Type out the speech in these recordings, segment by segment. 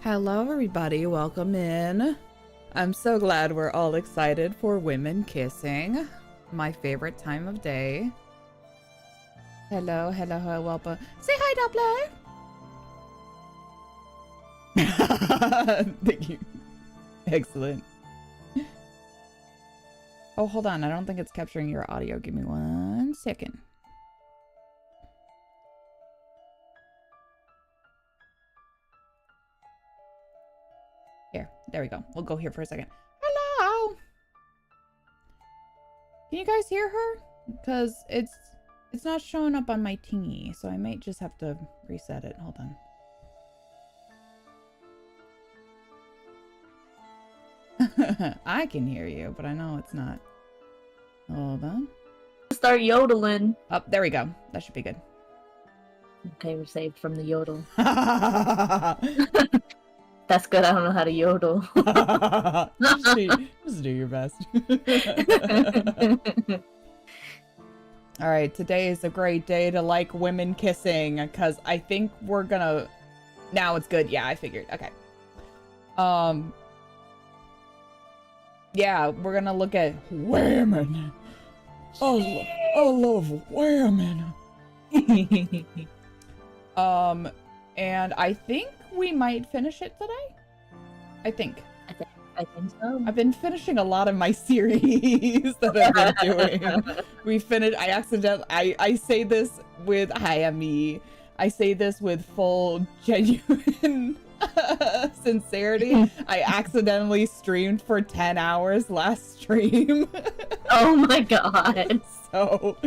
Hello everybody, welcome in. I'm so glad we're all excited for women kissing. My favorite time of day. Hello, welcome. Say hi, Doppler! Thank you. Excellent. Oh, hold on, I don't think it's capturing your audio. Give me 1 second. Here, there we go. We'll go here for a second. Hello! Can you guys hear her? Because it's not showing up on my tingy, so I might just have to reset it. Hold on. I can hear you, but I know it's not. Hold on. Start yodeling. Oh, there we go. That should be good. Okay, we're saved from the yodel. That's good. I don't know how to yodel. just do your best. All right, today is a great day to like women kissing because I think we're gonna. Now it's good. Yeah, I figured. Okay. Yeah, we're gonna look at women. I love women. And I think we might finish it today. I think so. I've been finishing a lot of my series that I've been doing. We finished. I say this with I say this with full genuine sincerity. I accidentally streamed for 10 hours last stream. Oh my god. So,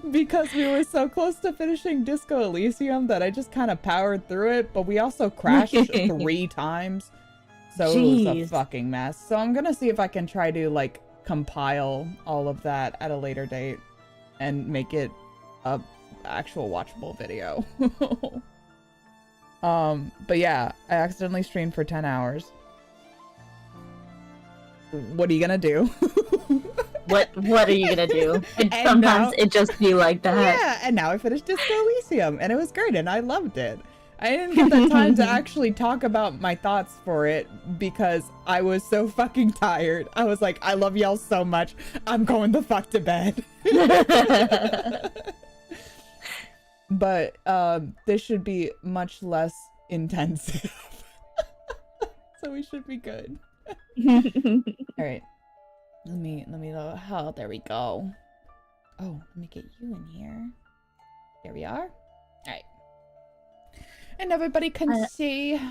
because we were so close to finishing Disco Elysium that I just kind of powered through it, but we also crashed 3 times. So Jeez. It was a fucking mess. So I'm gonna see if I can try to like compile all of that at a later date and make it a actual watchable video. But yeah, I accidentally streamed for 10 hours. What are you gonna do? What are you gonna do? And sometimes it just be like that. Yeah, and now I finished Disco Elysium, and it was great, and I loved it. I didn't get the time to actually talk about my thoughts for it because I was so fucking tired. I was like, I love y'all so much. I'm going the fuck to bed. But this should be much less intensive. So we should be good. All right. Let me know how. There we go. Oh, let me get you in here. There we are. All right. And everybody can see.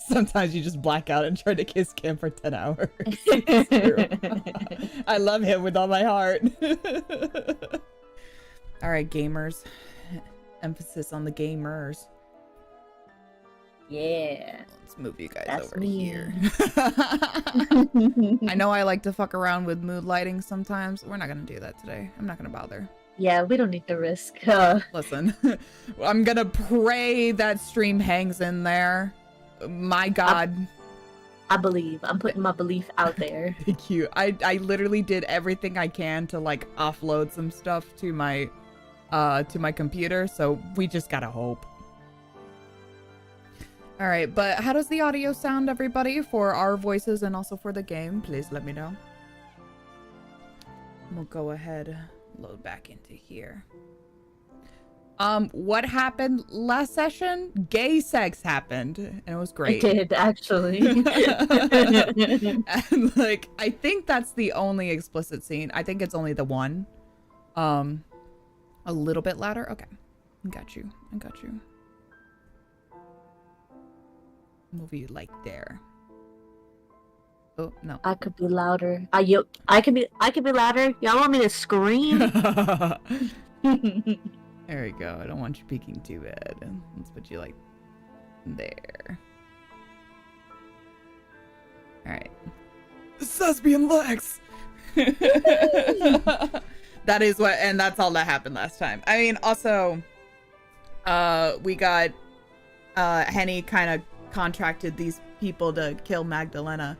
Sometimes you just black out and try to kiss Kim for 10 hours. It's true. I love him with all my heart. All right, gamers. Emphasis on the gamers. Yeah. Let's move you guys That's over me. here. I know I like to fuck around with mood lighting sometimes. We're not gonna do that today. I'm not gonna bother. Yeah, we don't need the risk. Listen, I'm gonna pray that stream hangs in there. My God. I believe. I'm putting my belief out there. Thank you. I literally did everything I can to like offload some stuff to my computer, so we just gotta hope. All right, but how does the audio sound, everybody, for our voices and also for the game? Please let me know. We'll go ahead, load back into here. What happened last session? Gay sex happened, and it was great. It did, actually. And like, I think that's the only explicit scene. I think it's only the one. A little bit louder. Okay, I got you. Move you like there. Oh no. I could be louder. I could be louder. Y'all want me to scream? There we go. I don't want you peeking too bad. Let's put you like there. All right. Thespian Lex. That is what, and that's all that happened last time. I mean, also, we got Henny kind of contracted these people to kill Magdalena.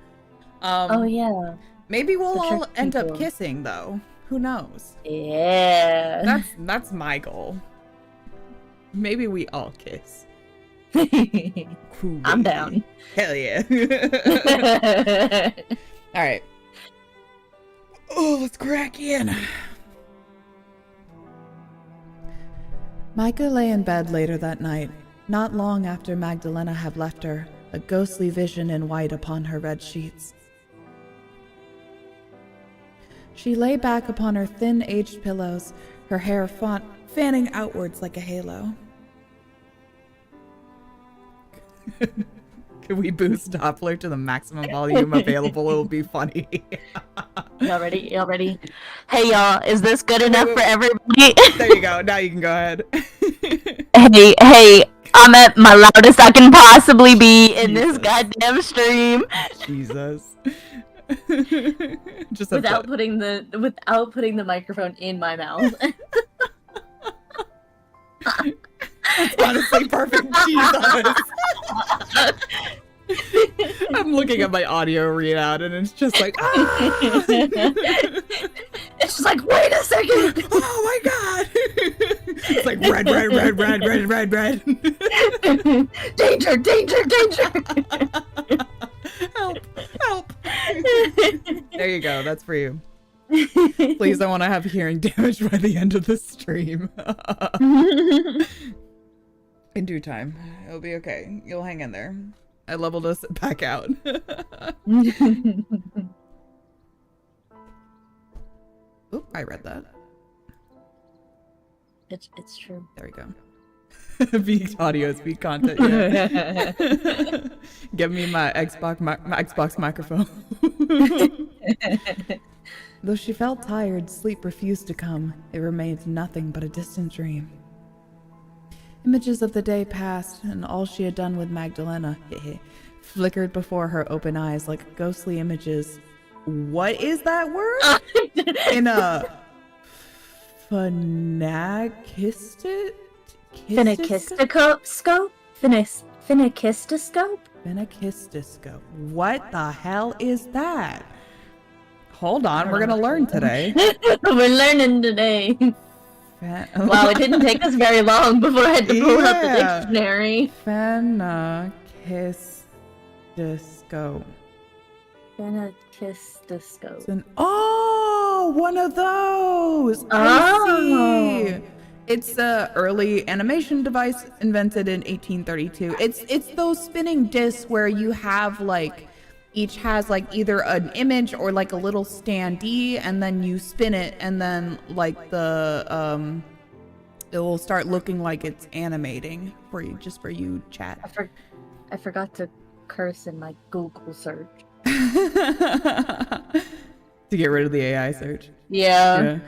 Oh yeah. Maybe we'll all end up kissing though. Who knows? Yeah. That's my goal. Maybe we all kiss. Cool. I'm down. Hell yeah. All right. Oh, let's crack in. Micah lay in bed later that night, not long after Magdalena had left her, a ghostly vision in white upon her red sheets. She lay back upon her thin, aged pillows, her hair fanning outwards like a halo. Can we boost Doppler to the maximum volume available? It'll be funny. Y'all ready? Y'all ready? Hey, y'all. Is this good enough for everybody? There you go. Now you can go ahead. Hey. I'm at my loudest I can possibly be in this goddamn stream. Jesus. Just without putting the microphone in my mouth. That's honestly perfect. Jesus. I'm looking at my audio readout and it's just like, ah! It's just like, wait a second. Oh my god. It's like red. Danger. Help. There you go. That's for you. Please, I want to have hearing damage by the end of the stream. In due time. It'll be okay. You'll hang in there. I leveled us back out. Oop, I read that. It's true. There we go. Beat audio, speak content. Yeah. Give me my Xbox microphone. Though she felt tired, sleep refused to come. It remained nothing but a distant dream. Images of the day passed, and all she had done with Magdalena flickered before her open eyes like ghostly images. What is that word? In a Phenakistoscope? Phenakistoscope. What the hell is that? Hold on, we're gonna learn today. We're learning today. Wow, it didn't take us very long before I had to pull up the dictionary. Phenakistoscope. Phenakistoscope. Oh, one of those! I see! It's an early animation device invented in 1832. It's those spinning discs where you have like, each has like either an image or like a little standee, and then you spin it, and then like the it will start looking like it's animating for you, just for you chat. I forgot to curse in my Google search. To get rid of the AI search. Yeah.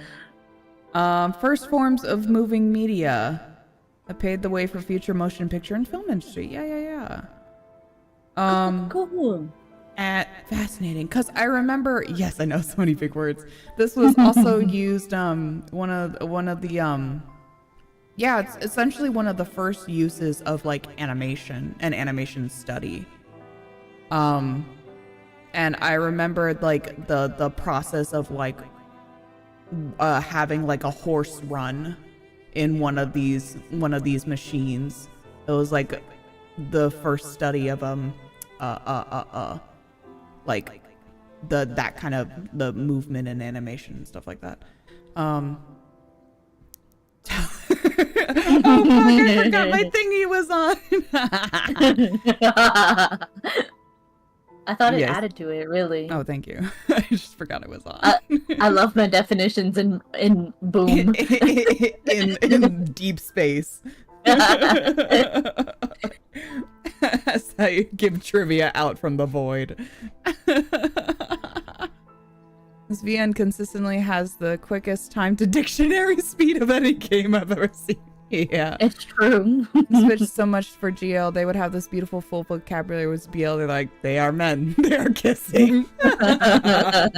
First forms of moving media that paved the way for future motion picture and film industry. Yeah. Cool. Fascinating, because I remember, yes, I know so many big words. This was also used, one of the yeah, it's essentially one of the first uses of like animation and animation study. And I remembered like the process of like having like a horse run in one of these machines. It was like the first study of like that kind of the movement and animation and stuff like that. Oh fuck, I forgot my thingy was on. I thought it added to it, really. Oh, thank you. I just forgot it was on. I love my definitions in Boom. in deep space. That's how you give trivia out from the void. This VN consistently has the quickest time to dictionary speed of any game I've ever seen. Yeah. It's true. Switched so much for GL. They would have this beautiful full vocabulary with BL. They're like, they are men. They are kissing. I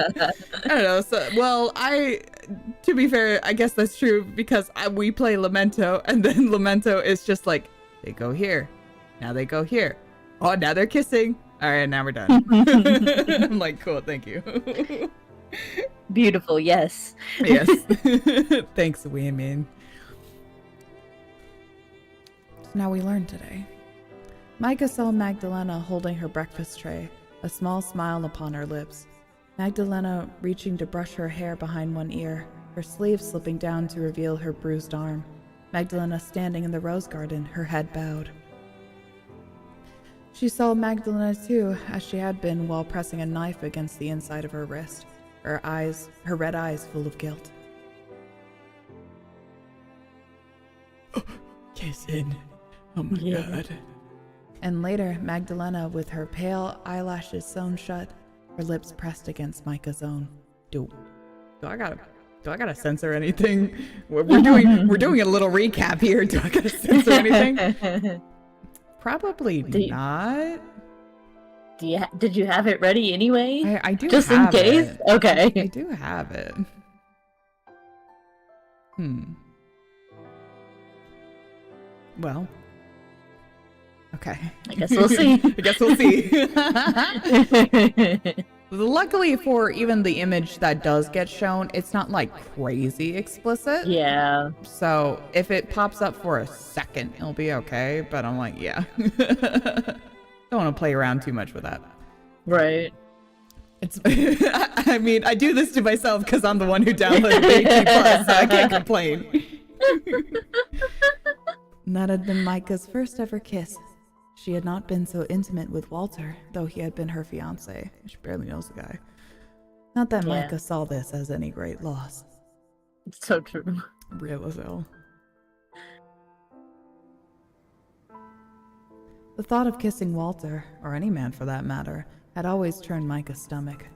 don't know. So, well, to be fair, I guess that's true because we play Lamento, and then Lamento is just like, they go here. Now they go here. Oh, now they're kissing. All right, now we're done. I'm like, cool, thank you. Beautiful, yes. Yes. Thanks, women. So now we learned today. Micah saw Magdalena holding her breakfast tray, a small smile upon her lips. Magdalena reaching to brush her hair behind one ear, her sleeve slipping down to reveal her bruised arm. Magdalena standing in the rose garden, her head bowed. She saw Magdalena too, as she had been while pressing a knife against the inside of her wrist, her red eyes full of guilt. Kissing. Oh my god. And later, Magdalena with her pale eyelashes sewn shut, her lips pressed against Micah's own. Do I gotta censor anything? We're doing a little recap here. Do I gotta censor anything? Probably not. Did you have it ready anyway? I do just have in case? it. Okay. I do have it. Well. Okay. I guess we'll see. I guess we'll see. Luckily for even the image that does get shown, it's not like crazy explicit. Yeah. So if it pops up for a second, it'll be okay. But I'm like, yeah. Don't want to play around too much with that. Right. It's. I mean, I do this to myself because I'm the one who downloaded deity+, so I can't complain. That had been Micah's first ever kiss. She had not been so intimate with Walter, though he had been her fiancé. She barely knows the guy. Not that Micah saw this as any great loss. It's so true. Real as hell. The thought of kissing Walter, or any man for that matter, had always turned Micah's stomach.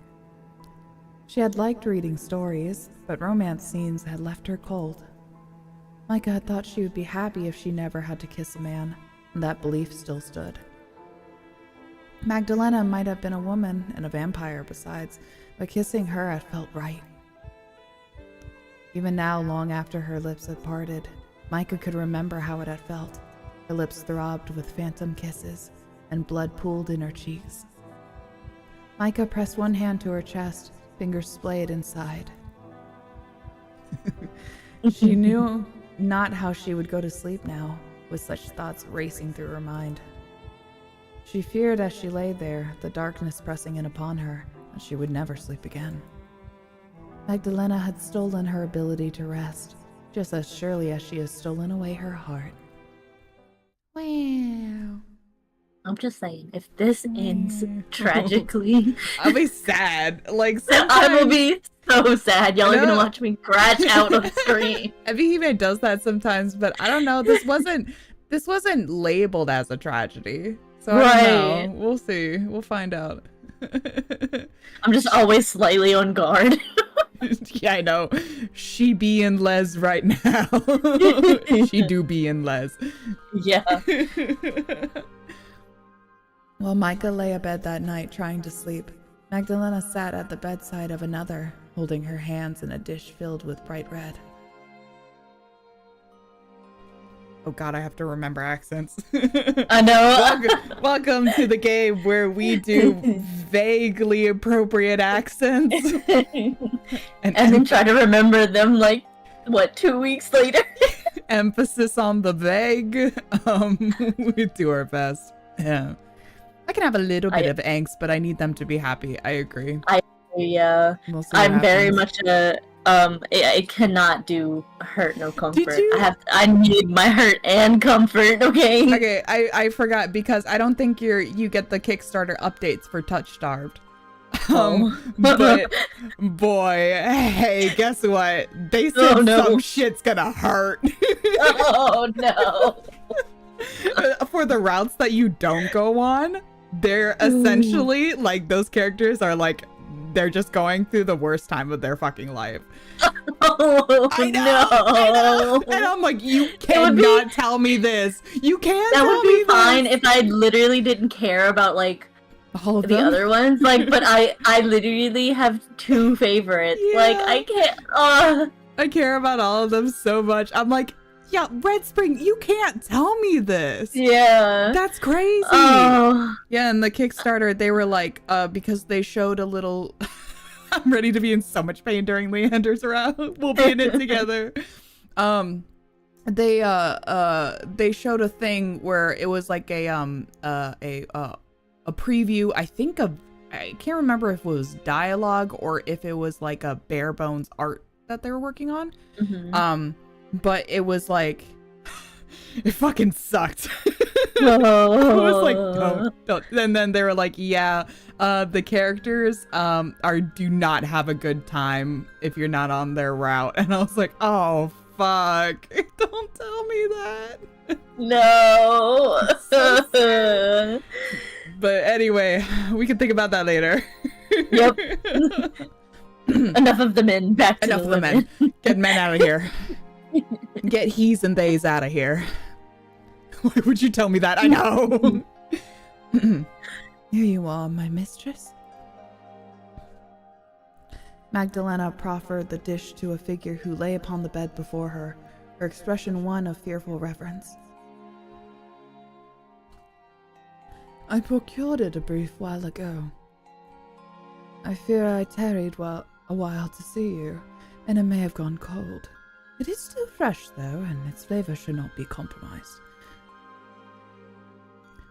She had liked reading stories, but romance scenes had left her cold. Micah had thought she would be happy if she never had to kiss a man, and that belief still stood. Magdalena might have been a woman, and a vampire besides, but kissing her had felt right. Even now, long after her lips had parted, Micah could remember how it had felt. Her lips throbbed with phantom kisses, and blood pooled in her cheeks. Micah pressed one hand to her chest, fingers splayed inside. She knew not how she would go to sleep now, with such thoughts racing through her mind. She feared as she lay there, the darkness pressing in upon her, that she would never sleep again. Magdalena had stolen her ability to rest, just as surely as she has stolen away her heart. Wow. I'm just saying, if this ends tragically, I'll be sad. Like, I will be so sad. Y'all are gonna watch me crash out on screen. I mean, he even does that sometimes, but I don't know. This wasn't labeled as a tragedy, so I don't know. We'll see. We'll find out. I'm just always slightly on guard. Yeah, I know. She be in Les right now. She do be in Les. Yeah. While Micah lay abed that night trying to sleep, Magdalena sat at the bedside of another, holding her hands in a dish filled with bright red. Oh god, I have to remember accents. I know. Welcome to the game where we do vaguely appropriate accents. and then try to remember them like, what, 2 weeks later? Emphasis on the vague. We do our best. Yeah. I can have a little bit of angst, but I need them to be happy. I agree. Yeah. I'm very much I cannot do hurt no comfort. I need my hurt and comfort, okay? Okay, I forgot because I don't think you get the Kickstarter updates for Touch Starved. But boy, hey, guess what? They said some shit's gonna hurt. Oh no. For the routes that you don't go on, they're essentially like those characters are like they're just going through the worst time of their fucking life. Oh, I know. And I'm like, you cannot tell me this. You can't that tell would be me fine this. if I literally didn't care about like all of the them? other ones. Like, but I literally have 2 favorites. Yeah. Like, I can't. I care about all of them so much. I'm like, yeah, Red Spring, you can't tell me this. Yeah. That's crazy. Oh. Yeah, and the Kickstarter, they were like, because they showed a little... I'm ready to be in so much pain during Leander's round. We'll be in it together. they showed a thing where it was like a preview, I think of, I can't remember if it was dialogue or if it was like a bare bones art that they were working on. But it was like it fucking sucked. I was like, don't. And then they were like, yeah, the characters do not have a good time if you're not on their route. And I was like, oh fuck, don't tell me that. No. So but anyway, we can think about that later. Yep. Enough of the men. Back to enough the of the women. men. Get men out of here. Get he's and they's out of here. Why would you tell me that? I know. Here you are, my mistress. Magdalena proffered the dish to a figure who lay upon the bed before her, her expression one of fearful reverence. I procured it a brief while ago. I fear I tarried a while to see you, and it may have gone cold. It is still fresh, though, and its flavor should not be compromised.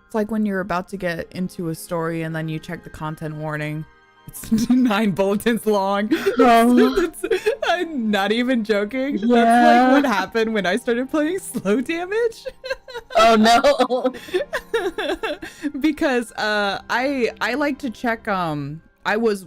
It's like when you're about to get into a story and then you check the content warning. It's 9 bulletins long. I'm not even joking. Yeah. That's like what happened when I started playing Slow Damage. Oh no. Because I like to check I was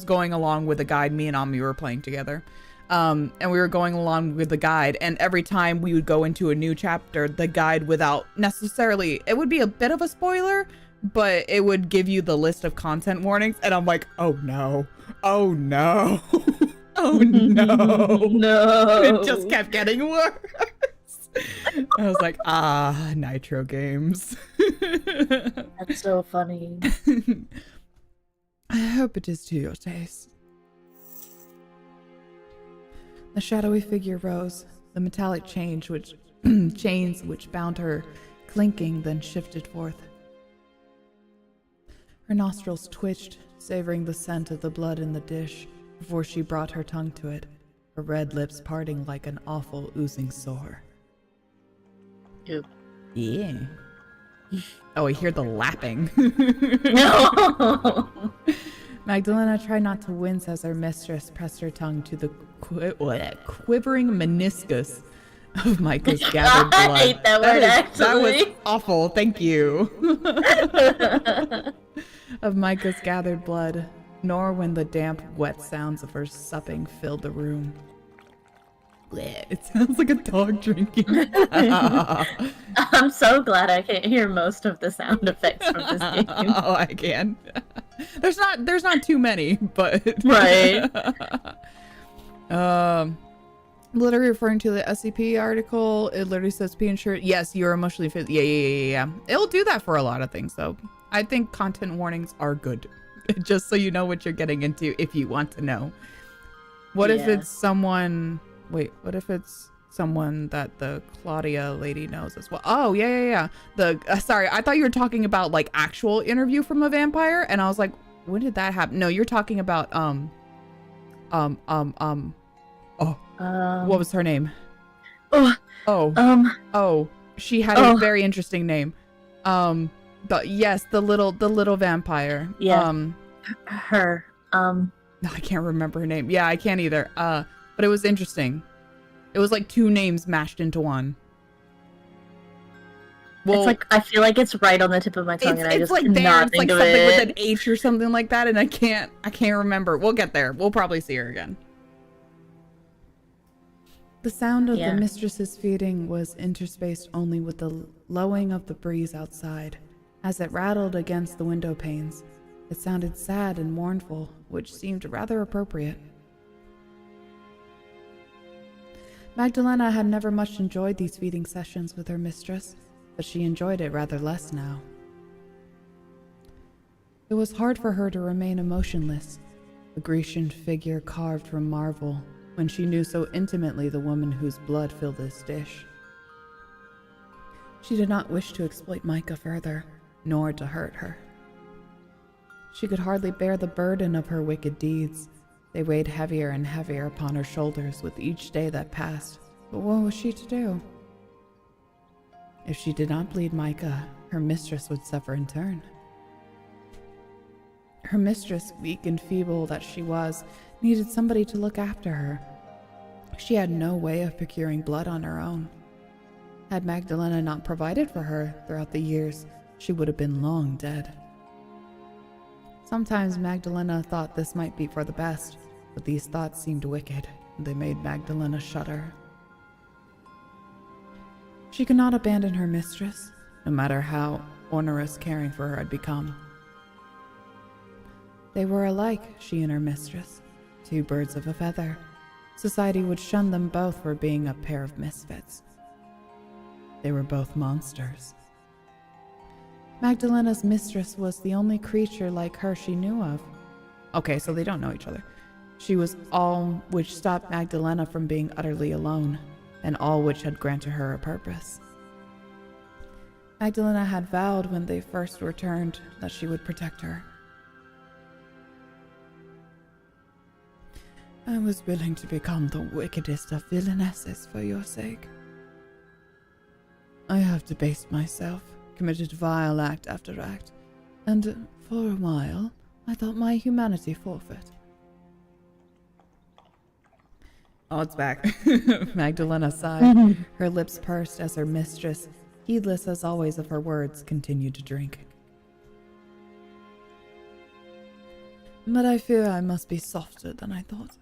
going along with a guide. Me and Ami were playing together. And we were going along with the guide, and every time we would go into a new chapter, the guide, without necessarily, it would be a bit of a spoiler, but it would give you the list of content warnings, and I'm like, oh no, oh no, oh no. No. It just kept getting worse. I was like, Nitro games. That's so funny. I hope it is to your taste. The shadowy figure rose, the metallic chains which bound her clinking then shifted forth. Her nostrils twitched, savoring the scent of the blood in the dish, before she brought her tongue to it, her red lips parting like an awful oozing sore. Ew. Yeah. Oh, I hear the lapping. No. Magdalena tried not to wince as her mistress pressed her tongue to the quivering meniscus of Micah's gathered blood. I hate that word, actually. That was awful. Thank you. Of Micah's gathered blood, nor when the damp, wet sounds of her supping filled the room. It sounds like a dog drinking. I'm so glad I can't hear most of the sound effects from this game. Oh, I can. There's not too many, but right. Literally referring to the SCP article, it literally says be ensured. Yes, you're emotionally fit. Yeah. It'll do that for a lot of things, though. I think content warnings are good, just so you know what you're getting into if you want to know. What if it's someone? Wait, what if it's someone that the Claudia lady knows as well? Oh, yeah. Sorry, I thought you were talking about like actual interview from a vampire, and I was like, when did that happen? No, you're talking about what was her name? She had a very interesting name. But yes, the little vampire. Yeah. Her. No, I can't remember her name. Yeah, I can't either. But it was interesting. It was like 2 names mashed into one. Well, it's like, I feel like it's right on the tip of my tongue, and I just cannot think of it. It's like something with an H or something like that, and I can't remember. We'll get there. We'll probably see her again. The sound of the mistress's feeding was interspaced only with the lowing of the breeze outside. As it rattled against the window panes, it sounded sad and mournful, which seemed rather appropriate. Magdalena had never much enjoyed these feeding sessions with her mistress, but she enjoyed it rather less now. It was hard for her to remain emotionless, a Grecian figure carved from marble, when she knew so intimately the woman whose blood filled this dish. She did not wish to exploit Micah further, nor to hurt her. She could hardly bear the burden of her wicked deeds. They weighed heavier and heavier upon her shoulders with each day that passed. But what was she to do? If she did not bleed Micah, her mistress would suffer in turn. Her mistress, weak and feeble that she was, needed somebody to look after her. She had no way of procuring blood on her own. Had Magdalena not provided for her throughout the years, she would have been long dead. Sometimes Magdalena thought this might be for the best, but these thoughts seemed wicked, and they made Magdalena shudder. She could not abandon her mistress, no matter how onerous caring for her had become. They were alike, she and her mistress, two birds of a feather. Society would shun them both for being a pair of misfits. They were both monsters. Magdalena's mistress was the only creature like her she knew of. Okay, so they don't know each other. She was all which stopped Magdalena from being utterly alone, and all which had granted her a purpose. Magdalena had vowed when they first returned that she would protect her. I was willing to become the wickedest of villainesses for your sake. I have debased myself, committed vile act after act, and for a while I thought my humanity forfeit. Oh, it's back. Magdalena sighed, her lips pursed as her mistress, heedless as always of her words, continued to drink. But I fear I must be softer than I thought.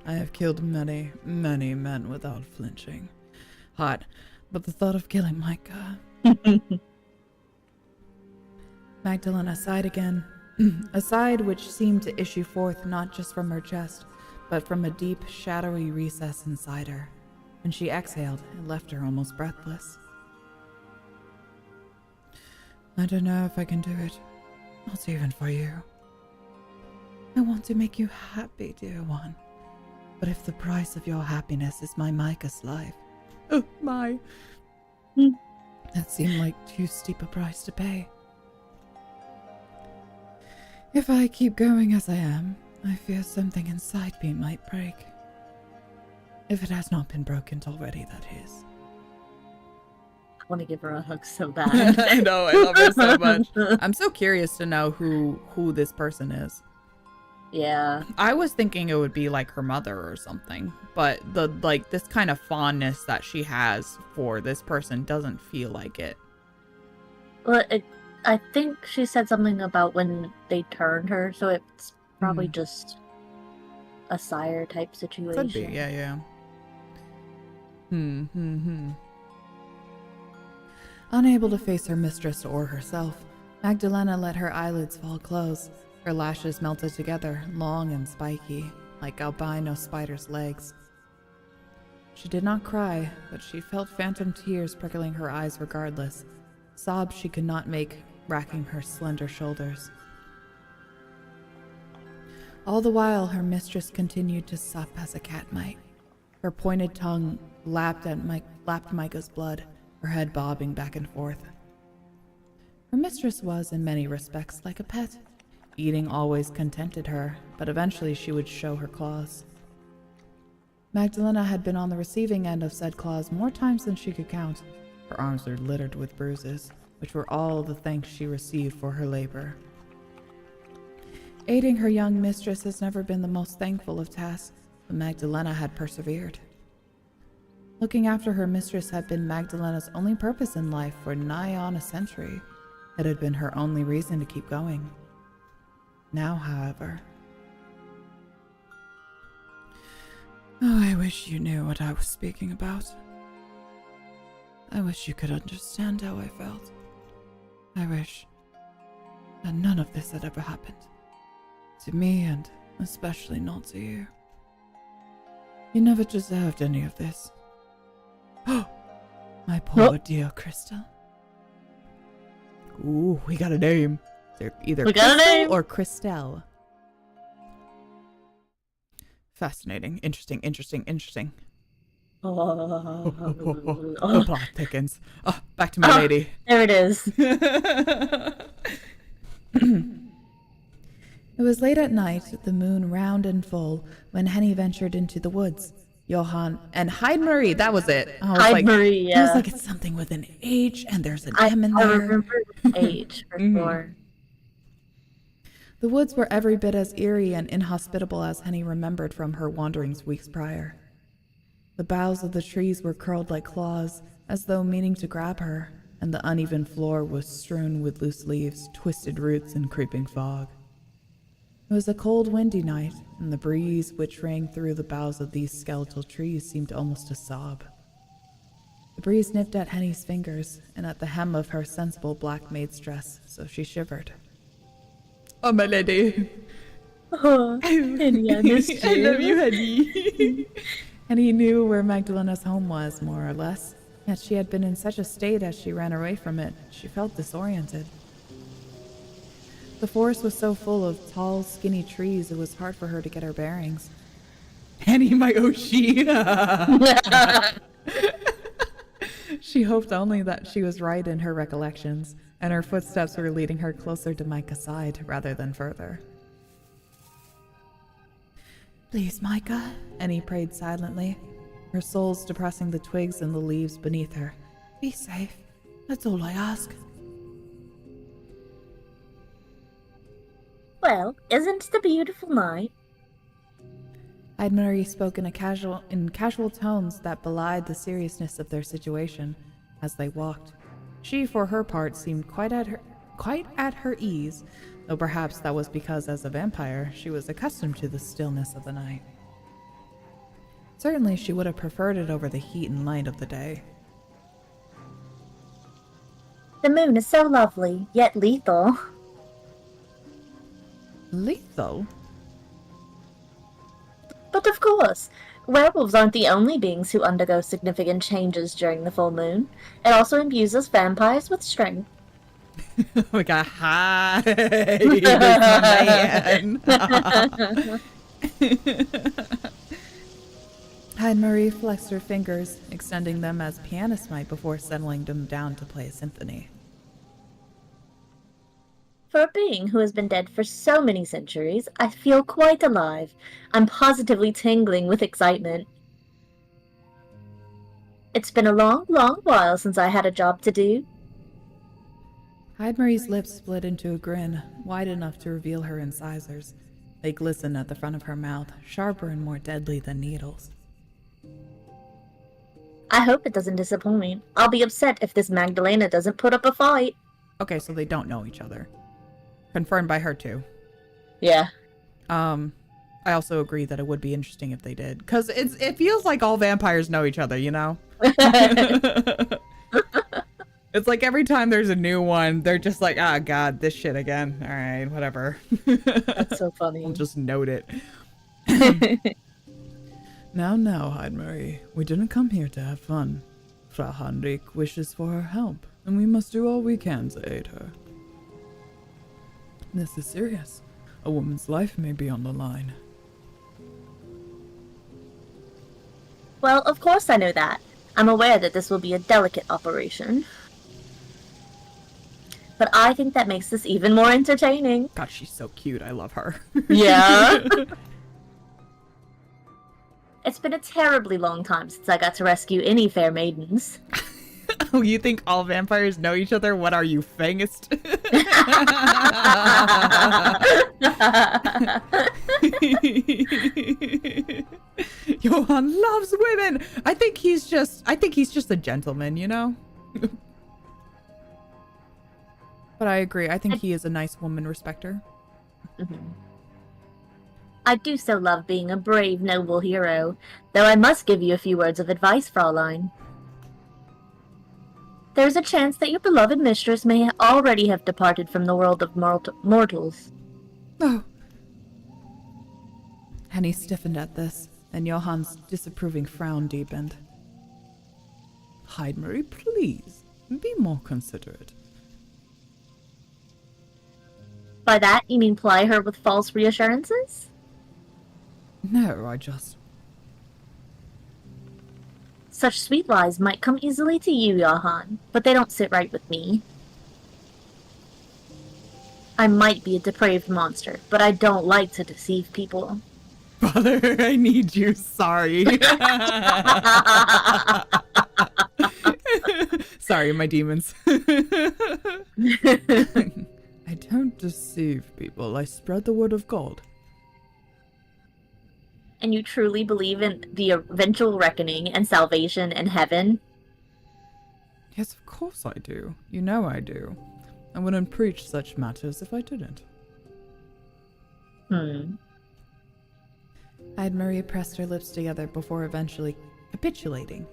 I have killed many, many men without flinching. Hot, but the thought of killing Micah... Magdalena sighed again, a sigh which seemed to issue forth not just from her chest, but from a deep, shadowy recess inside her. When she exhaled, it left her almost breathless. I don't know if I can do it, not even for you. I want to make you happy, dear one. But if the price of your happiness is my Micah's life... Oh, my... That seemed like too steep a price to pay. If I keep going as I am, I fear something inside me might break. If it has not been broken already, that is. I want to give her a hug so bad. I know, I love her so much. I'm so curious to know who this person is. Yeah. I was thinking it would be like her mother or something, but this kind of fondness that she has for this person doesn't feel like it. Well, I think she said something about when they turned her, so it's probably just a sire type situation. Could be, yeah. Unable to face her mistress or herself, Magdalena let her eyelids fall close. Her lashes melted together, long and spiky, like albino spider's legs. She did not cry, but she felt phantom tears prickling her eyes regardless, sobs she could not make racking her slender shoulders. All the while, her mistress continued to sup as a cat might. Her pointed tongue lapped Micah's blood, her head bobbing back and forth. Her mistress was, in many respects, like a pet. Eating always contented her, but eventually she would show her claws. Magdalena had been on the receiving end of said claws more times than she could count. Her arms were littered with bruises, which were all the thanks she received for her labor. Aiding her young mistress has never been the most thankful of tasks, but Magdalena had persevered. Looking after her mistress had been Magdalena's only purpose in life for nigh on a century. It had been her only reason to keep going. Now, however... Oh, I wish you knew what I was speaking about. I wish you could understand how I felt. I wish that none of this had ever happened. To me, and especially not to you. You never deserved any of this. Oh, my poor dear Crystal. Ooh, we got a name. They're either Crystal or Christelle. Fascinating. Interesting. The plot thickens. Oh, back to my lady. There it is. It was late at night, the moon round and full, when Henny ventured into the woods. Johann and Heidemarie, that was it. Heidemarie, yeah. I was like, it's something with an H and there's an M in there. I remember H for sure. The woods were every bit as eerie and inhospitable as Henny remembered from her wanderings weeks prior. The boughs of the trees were curled like claws, as though meaning to grab her, and the uneven floor was strewn with loose leaves, twisted roots, and creeping fog. It was a cold, windy night, and the breeze which rang through the boughs of these skeletal trees seemed almost a sob. The breeze nipped at Henny's fingers and at the hem of her sensible black maid's dress, so she shivered. Oh, my lady. Oh, Henny, I missed you. I love you, Henny. Henny knew where Magdalena's home was, more or less, yet she had been in such a state as she ran away from it, she felt disoriented. The forest was so full of tall, skinny trees, it was hard for her to get her bearings. Henny, my Oshina! She hoped only that she was right in her recollections, and her footsteps were leading her closer to Micah's side rather than further. Please, Micah, Henny prayed silently, her soles depressing the twigs and the leaves beneath her. Be safe. That's all I ask. Well, isn't it a beautiful night? Heidemarie spoke in casual tones that belied the seriousness of their situation as they walked. She, for her part, seemed quite at her ease, though perhaps that was because, as a vampire, she was accustomed to the stillness of the night. Certainly, she would have preferred it over the heat and light of the day. The moon is so lovely, yet lethal. Lethal? But of course, werewolves aren't the only beings who undergo significant changes during the full moon. It also imbues us vampires with strength. We got high. Man. Heidemarie flexed her fingers, extending them as pianists might before settling them down to play a symphony. For a being who has been dead for so many centuries, I feel quite alive. I'm positively tingling with excitement. It's been a long, long while since I had a job to do. Heidemarie's lips split into a grin, wide enough to reveal her incisors. They glistened at the front of her mouth, sharper and more deadly than needles. I hope it doesn't disappoint. I'll be upset if this Magdalena doesn't put up a fight. Okay, so they don't know each other. Confirmed by her too. Yeah. I also agree that it would be interesting if they did, because it feels like all vampires know each other, you know? It's like every time there's a new one, they're just like, ah, God, this shit again. All right, whatever. That's so funny. We'll just note it. Now, Heidemarie, we didn't come here to have fun. Frau Heinrich wishes for her help, and we must do all we can to aid her. This is serious. A woman's life may be on the line. Well, of course I know that. I'm aware that this will be a delicate operation. But I think that makes this even more entertaining. God, she's so cute. I love her. Yeah. It's been a terribly long time since I got to rescue any fair maidens. Oh, you think all vampires know each other? What are you, Fangist? Johann loves women. I think he's just a gentleman, you know? But I agree. I think he is a nice woman respecter. Mm-hmm. I do so love being a brave, noble hero, though I must give you a few words of advice, Fraulein. There's a chance that your beloved mistress may already have departed from the world of mortals. Oh. Henny stiffened at this, and Johann's disapproving frown deepened. Heidemarie, please, be more considerate. By that, you mean ply her with false reassurances? No, I just... Such sweet lies might come easily to you, Johann, but they don't sit right with me. I might be a depraved monster, but I don't like to deceive people. Father, I need you. Sorry. Sorry, my demons. I don't deceive people. I spread the word of God. And you truly believe in the eventual reckoning and salvation in heaven? Yes, of course I do. You know I do. I wouldn't preach such matters if I didn't. Maria pressed her lips together before eventually capitulating.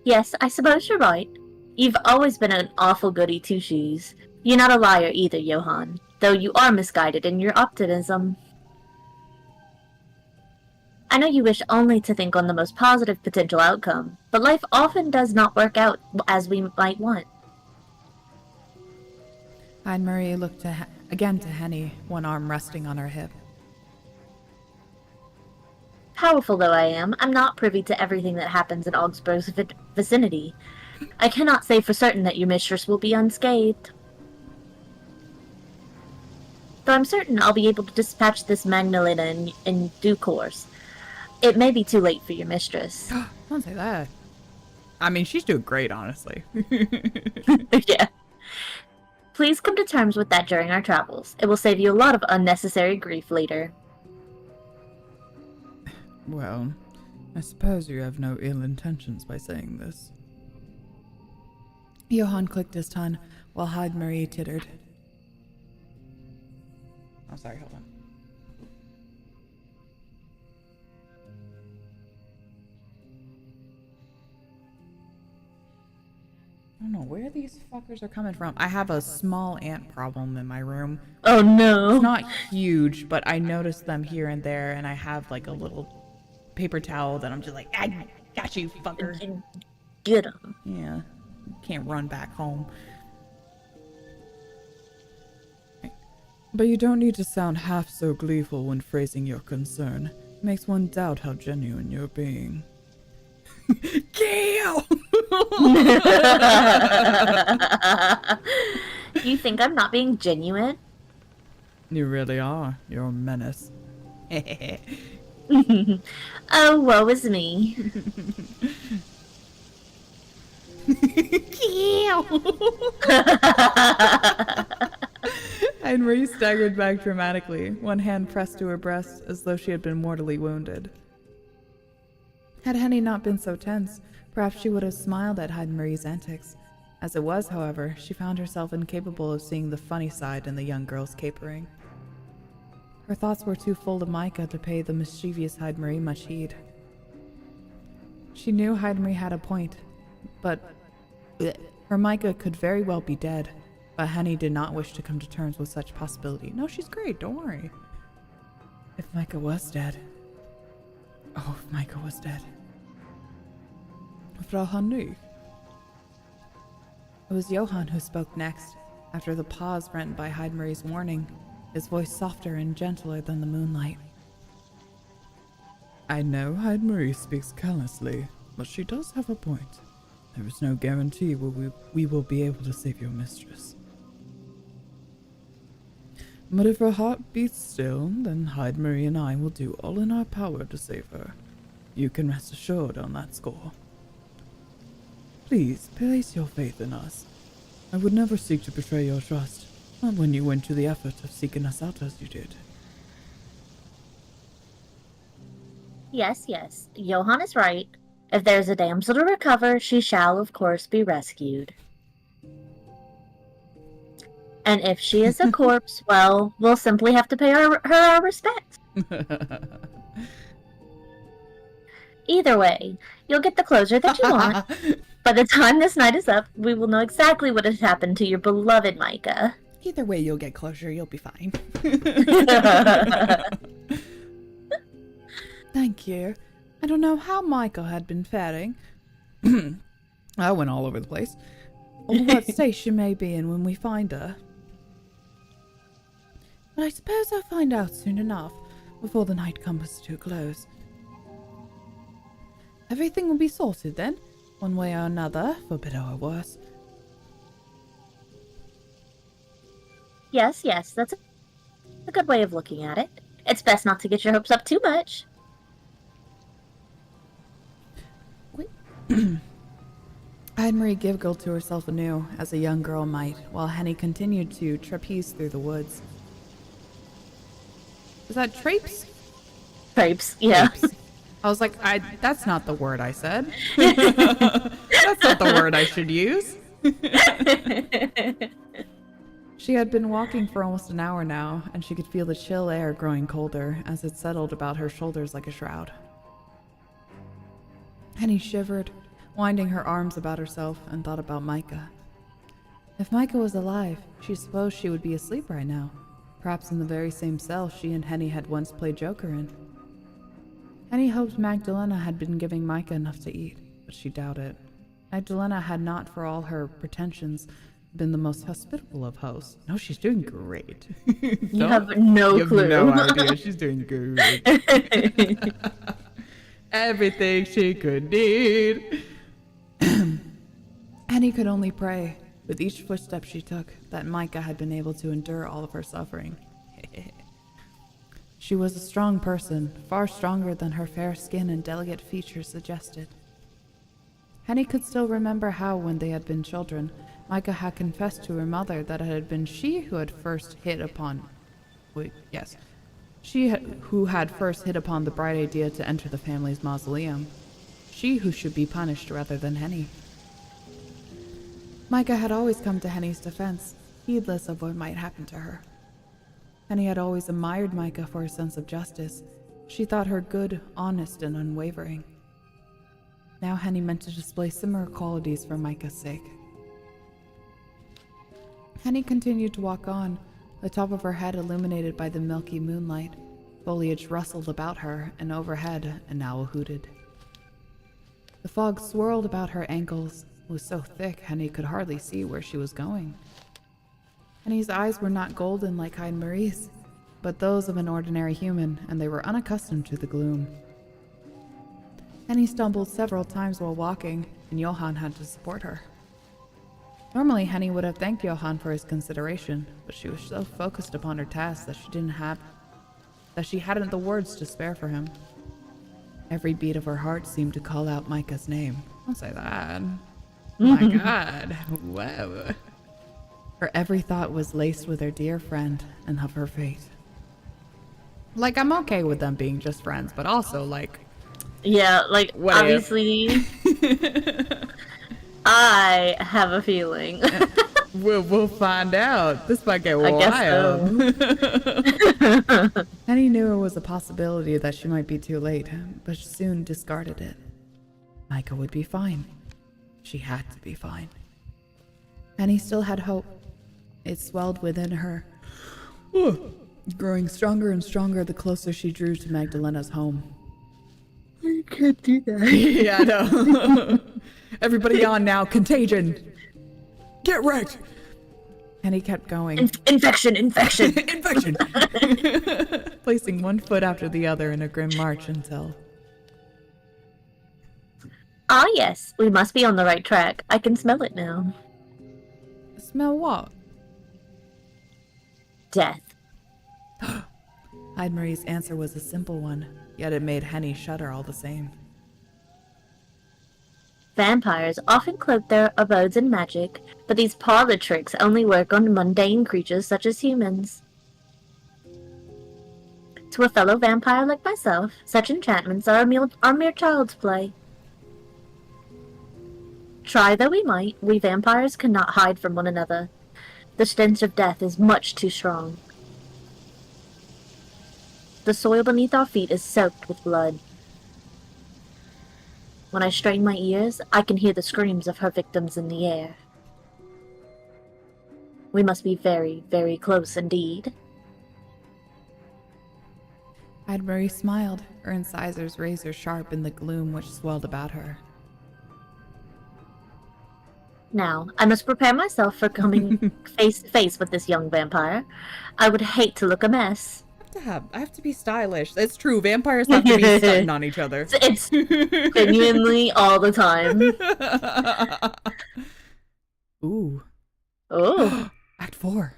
Yes, I suppose you're right. You've always been an awful goody two-shoes. You're not a liar either, Johann, though you are misguided in your optimism. I know you wish only to think on the most positive potential outcome, but life often does not work out as we might want. Marie looked again to Henny, one arm resting on her hip. Powerful though I am, I'm not privy to everything that happens in Augsburg's vicinity. I cannot say for certain that your mistress will be unscathed. Though I'm certain I'll be able to dispatch this Magna in due course. It may be too late for your mistress. Don't say that. I mean, she's doing great, honestly. Yeah. Please come to terms with that during our travels. It will save you a lot of unnecessary grief later. Well, I suppose you have no ill intentions by saying this. Johann clicked his tongue while Marie tittered. Oh, sorry, hold on. I don't know where these fuckers are coming from. I have a small ant problem in my room. Oh no. It's not huge, but I notice them here and there, and I have like a little paper towel that I'm just like, I got you, fucker. Get him. Yeah. Can't run back home. But you don't need to sound half so gleeful when phrasing your concern. It makes one doubt how genuine you're being. Gail! You think I'm not being genuine? You really are. You're a menace. Oh, woe is me. Marie staggered back dramatically, one hand pressed to her breast as though she had been mortally wounded. Had Henny not been so tense, perhaps she would have smiled at Marie's antics. As it was, however, she found herself incapable of seeing the funny side in the young girl's capering. Her thoughts were too full of Micah to pay the mischievous Marie much heed. She knew Marie had a point, but her Micah could very well be dead, but Henny did not wish to come to terms with such possibility. No, she's great, don't worry. If Micah was dead... Oh, if Micah was dead. Frau Henry. It was Johann who spoke next, after the pause rent by Marie's warning, his voice softer and gentler than the moonlight. I know Marie speaks carelessly, but she does have a point. There is no guarantee we will be able to save your mistress. But if her heart beats still, then Marie and I will do all in our power to save her. You can rest assured on that score. Please, place your faith in us. I would never seek to betray your trust, not when you went to the effort of seeking us out as you did. Yes, yes, Johann is right. If there's a damsel to recover, she shall, of course, be rescued. And if she is a corpse, well, we'll simply have to pay her our respects. Either way, you'll get the closure that you want. By the time this night is up, we will know exactly what has happened to your beloved Micah. Either way, you'll get closure. You'll be fine. Thank you. I don't know how Michael had been faring. I went all over the place. Or what state she may be in when we find her. But I suppose I'll find out soon enough, before the night comes to a close. Everything will be sorted then, one way or another, for better or worse. Yes, yes, that's a good way of looking at it. It's best not to get your hopes up too much. Marie giggled to herself anew, as a young girl might, while Henny continued to trapeze through the woods. Is that trapes? Trapes, yeah. Trapes. I was like, that's not the word I said. That's not the word I should use. She had been walking for almost an hour now, and she could feel the chill air growing colder as it settled about her shoulders like a shroud. Henny shivered, winding her arms about herself, and thought about Micah. If Micah was alive, she supposed she would be asleep right now, perhaps in the very same cell she and Henny had once played Joker in. Henny hoped Magdalena had been giving Micah enough to eat, but she doubted. Magdalena had not, for all her pretensions, been the most hospitable of hosts. No, she's doing great. You have no clue. You have no idea. She's doing great. Everything she could need. Henny could only pray, with each footstep she took, that Micah had been able to endure all of her suffering. She was a strong person, far stronger than her fair skin and delicate features suggested. Henny could still remember how, when they had been children, Micah had confessed to her mother that it had been she who had first hit upon... who had first hit upon the bright idea to enter the family's mausoleum. She who should be punished rather than Henny. Micah had always come to Henny's defense, heedless of what might happen to her. Henny had always admired Micah for her sense of justice. She thought her good, honest, and unwavering. Now Henny meant to display similar qualities for Micah's sake. Henny continued to walk on, the top of her head illuminated by the milky moonlight. Foliage rustled about her, and overhead an owl hooted. The fog swirled about her ankles. It was so thick Henny could hardly see where she was going. Henny's eyes were not golden like Marie's, but those of an ordinary human, and they were unaccustomed to the gloom. Henny stumbled several times while walking, and Johann had to support her. Normally, Henny would have thanked Johann for his consideration, but she was so focused upon her task that she hadn't the words to spare for him. Every beat of her heart seemed to call out Micah's name. Don't say that. Oh my God. Whoa. Her every thought was laced with her dear friend and of her fate. Like, I'm okay with them being just friends, but also, like... Yeah, like, obviously... I have a feeling. We'll find out. This might get wild. I guess so. Henny knew it was a possibility that she might be too late, but soon discarded it. Micah would be fine. She had to be fine. Henny still had hope. It swelled within her, growing stronger and stronger the closer she drew to Magdalena's home. I can't do that. Yeah, I know. Everybody on now. Contagion. Get wrecked. And he kept going. Infection. Infection. Placing one foot after the other in a grim march until... Ah, yes. We must be on the right track. I can smell it now. Smell what? Death. Marie's answer was a simple one, yet it made Henny shudder all the same. Vampires often cloak their abodes in magic, but these parlor tricks only work on mundane creatures such as humans. To a fellow vampire like myself, such enchantments are mere child's play. Try though we might, we vampires cannot hide from one another. The stench of death is much too strong. The soil beneath our feet is soaked with blood. When I strain my ears, I can hear the screams of her victims in the air. We must be very, very close indeed. Marie smiled, her incisors razor sharp in the gloom which swelled about her. Now, I must prepare myself for coming face to face with this young vampire. I would hate to look a mess. I have to be stylish. It's true. Vampires have to be stunting on each other. It's genuinely all the time. Ooh. Oh. Act 4.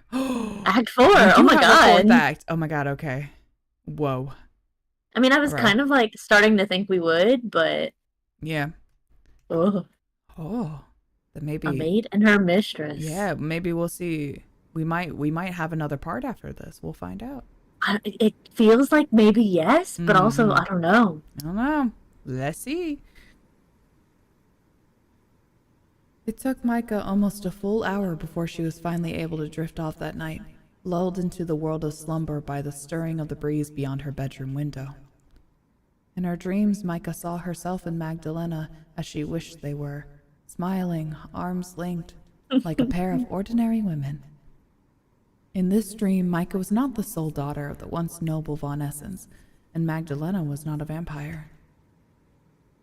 Act 4. Oh my god. Act. Oh my god. Okay. Whoa. I mean, I was kind of like starting to think we would, but yeah. Oh, then maybe a maid and her mistress. Yeah, maybe we'll see. We might have another part after this. We'll find out. It feels like maybe yes, but also I don't know. I don't know. Let's see. It took Micah almost a full hour before she was finally able to drift off that night, lulled into the world of slumber by the stirring of the breeze beyond her bedroom window. In her dreams, Micah saw herself and Magdalena as she wished they were, smiling, arms linked, like a pair of ordinary women. In this dream, Micah was not the sole daughter of the once noble Von Essens, and Magdalena was not a vampire.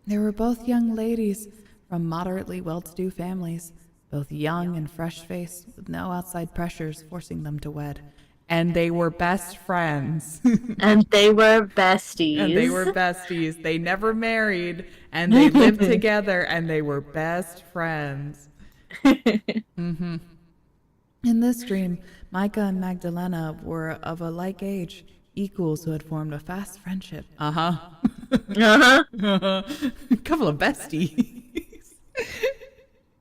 They were both young ladies from moderately well-to-do families, both young and fresh-faced, with no outside pressures forcing them to wed. And they were best friends. And they were besties. They never married, and they lived together, and they were best friends. In this dream, Micah and Magdalena were of a like age, equals who had formed a fast friendship. A couple of besties.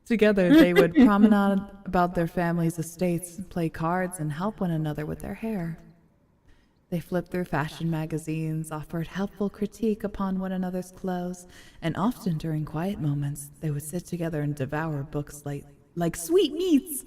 Together, they would promenade about their families' estates, play cards, and help one another with their hair. They flipped through fashion magazines, offered helpful critique upon one another's clothes, and often during quiet moments, they would sit together and devour books like sweetmeats.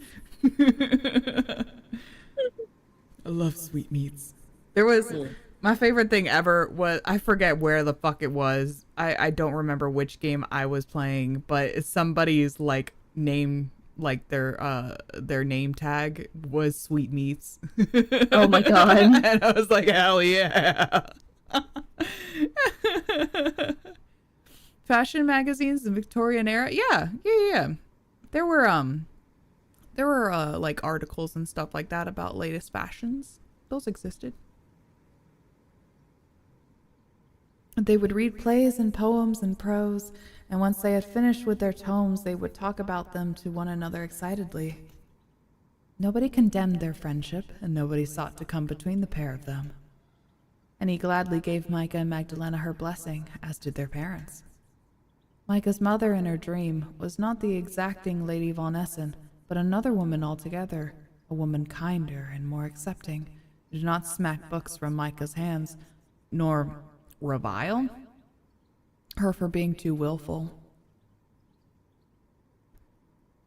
I love sweetmeats. There was my favorite thing ever was, I forget where the fuck it was. I don't remember which game I was playing, but it's somebody's like name, like their name tag was sweetmeats. Oh my god. And I was like, hell yeah. Fashion magazines, the Victorian era. Yeah. There were like articles and stuff like that about latest fashions. Those existed. They would read plays and poems and prose, and once they had finished with their tomes, they would talk about them to one another excitedly. Nobody condemned their friendship, and nobody sought to come between the pair of them. And he gladly gave Micah and Magdalena her blessing, as did their parents. Micah's mother in her dream was not the exacting Lady Von Essen, but another woman altogether, a woman kinder and more accepting, who did not smack books from Micah's hands, nor revile her for being too willful.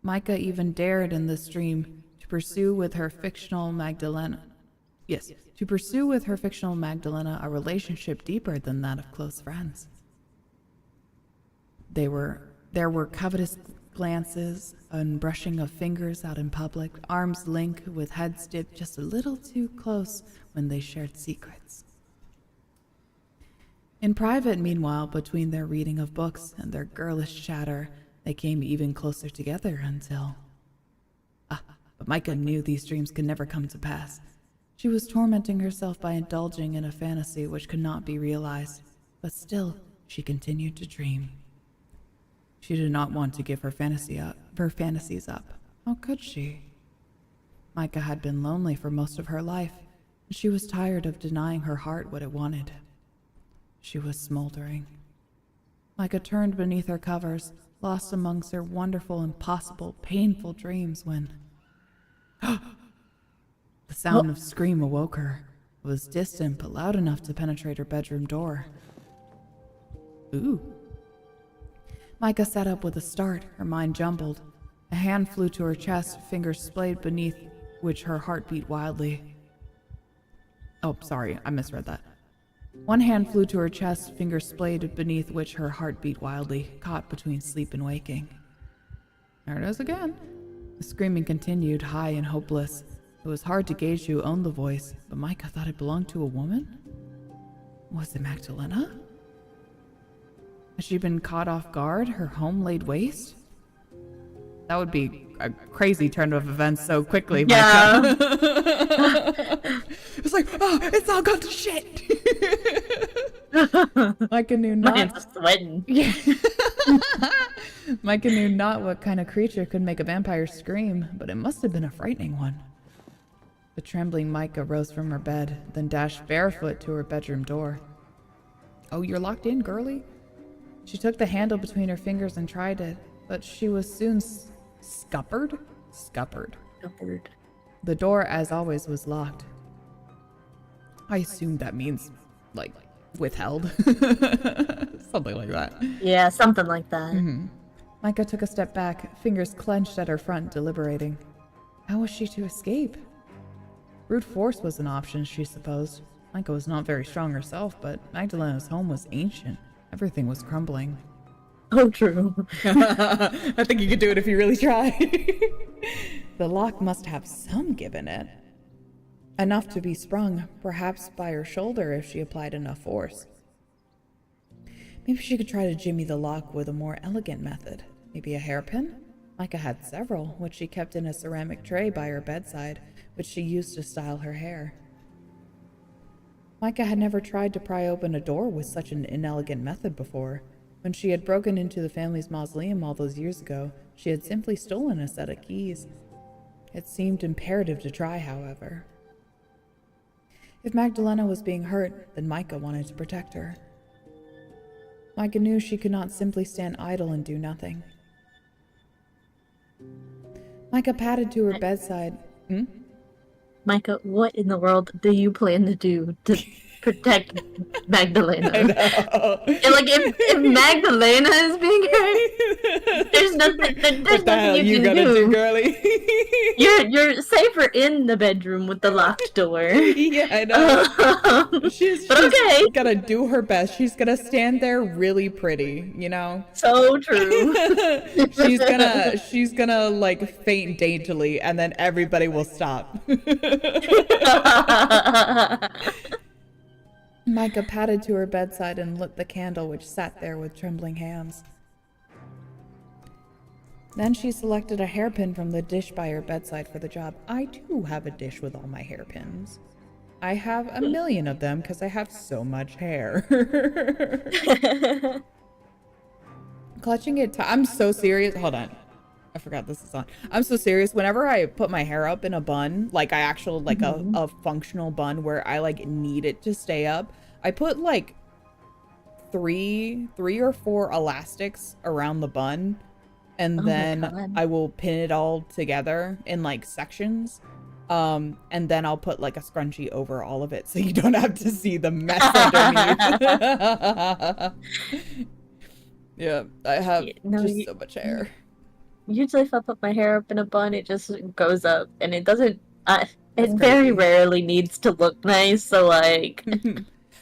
Micah even dared in this dream to pursue with her fictional Magdalena a relationship deeper than that of close friends. There were covetous glances and brushing of fingers out in public, arms linked with heads dipped just a little too close when they shared secrets. In private, meanwhile, between their reading of books and their girlish chatter, they came even closer together until... but Micah knew these dreams could never come to pass. She was tormenting herself by indulging in a fantasy which could not be realized, but still, she continued to dream. She did not want to give her fantasies up. How could she? Micah had been lonely for most of her life, and she was tired of denying her heart what it wanted. She was smoldering. Micah turned beneath her covers, lost amongst her wonderful, impossible, painful dreams when... the sound of scream awoke her. It was distant but loud enough to penetrate her bedroom door. Ooh. Micah sat up with a start, her mind jumbled. A hand flew to her chest, fingers splayed beneath which her heart beat wildly. Oh, sorry, I misread that. One hand flew to her chest, fingers splayed beneath which her heart beat wildly, caught between sleep and waking. There it is again. The screaming continued, high and hopeless. It was hard to gauge who owned the voice, but Micah thought it belonged to a woman? Was it Magdalena? Had she been caught off guard, her home laid waste? That would be a crazy turn of events so quickly, yeah. Micah. It's like, oh, it's all gone to shit. Micah knew not. My hands are sweating. Yeah. Micah knew not what kind of creature could make a vampire scream, but it must have been a frightening one. The trembling Micah rose from her bed, then dashed barefoot to her bedroom door. Oh, you're locked in, girly? She took the handle between her fingers and tried it, but she was soon scuppered. The door, as always, was locked. I assume that means, like, withheld. Something like that. Yeah, something like that. Mm-hmm. Micah took a step back, fingers clenched at her front, deliberating. How was she to escape? Brute force was an option, she supposed. Micah was not very strong herself, but Magdalena's home was ancient. Everything was crumbling. Oh, true. I think you could do it if you really try. The lock must have some give in it. Enough to be sprung, perhaps by her shoulder if she applied enough force. Maybe she could try to jimmy the lock with a more elegant method. Maybe a hairpin? Micah had several, which she kept in a ceramic tray by her bedside, which she used to style her hair. Micah had never tried to pry open a door with such an inelegant method before. When she had broken into the family's mausoleum all those years ago, she had simply stolen a set of keys. It seemed imperative to try, however. If Magdalena was being hurt, then Micah wanted to protect her. Micah knew she could not simply stand idle and do nothing. Micah padded to her bedside. Micah, what in the world do you plan to do to protect Magdalena? I know. Like, if Magdalena is being hurt, there's nothing, What the hell you gonna do, girly? You're safer in the bedroom with the locked door. Yeah, I know. She's gonna do her best. She's gonna stand there really pretty, you know? So true. she's gonna like faint daintily, and then everybody will stop. Micah padded to her bedside and lit the candle, which sat there with trembling hands. Then she selected a hairpin from the dish by her bedside for the job. I do have a dish with all my hairpins. I have a million of them because I have so much hair. Clutching it I'm so serious. Hold on. I forgot this is on. I'm so serious. Whenever I put my hair up in a bun, like I actually like a functional bun where I like need it to stay up, I put like three or four elastics around the bun, and then I will pin it all together in like sections. And then I'll put like a scrunchie over all of it so you don't have to see the mess underneath. Yeah, I have so much hair. Usually if I put my hair up in a bun, it just goes up, and it doesn't, it very rarely needs to look nice, so like...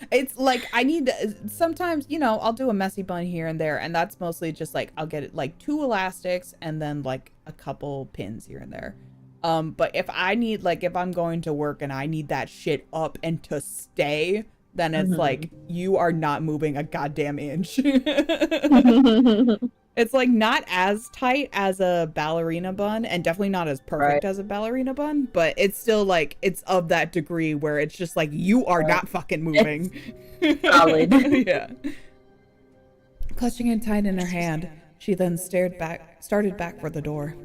It's like, I need to, sometimes, you know, I'll do a messy bun here and there, and that's mostly just like, I'll get it like 2 elastics and then like a couple pins here and there. But if I need, like, if I'm going to work and I need that shit up and to stay, then it's like, you are not moving a goddamn inch. It's like not as tight as a ballerina bun, and definitely not as perfect as a ballerina bun, but it's still like, it's of that degree where it's just like, you are not fucking moving. Solid. Yeah. Clutching it tight in her hand, she then started back for the door.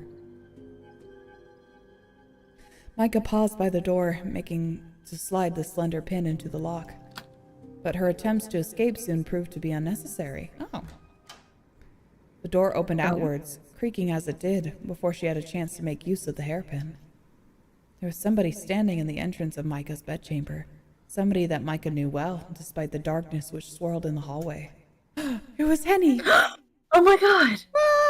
Micah paused by the door, making to slide the slender pin into the lock. But her attempts to escape soon proved to be unnecessary. Oh. The door opened outwards, creaking as it did, before she had a chance to make use of the hairpin. There was somebody standing in the entrance of Micah's bedchamber. Somebody that Micah knew well, despite the darkness which swirled in the hallway. It was Henny! Oh my god! Oh!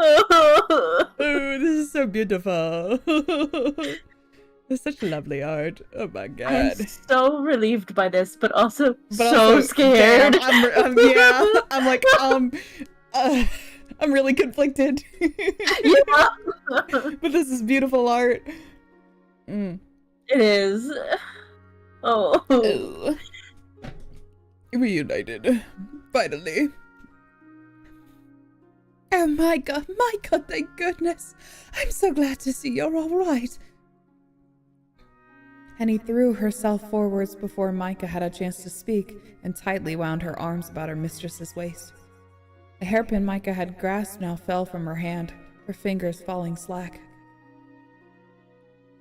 Oh, this is so beautiful. It's such lovely art. Oh my god. I'm so relieved by this, but also so scared. Damn, I'm like, I'm really conflicted. Yeah. But this is beautiful art. It is. Oh. Reunited. Finally. Oh, Micah, thank goodness. I'm so glad to see you're all right. Henny threw herself forwards before Micah had a chance to speak and tightly wound her arms about her mistress's waist. The hairpin Micah had grasped now fell from her hand, her fingers falling slack.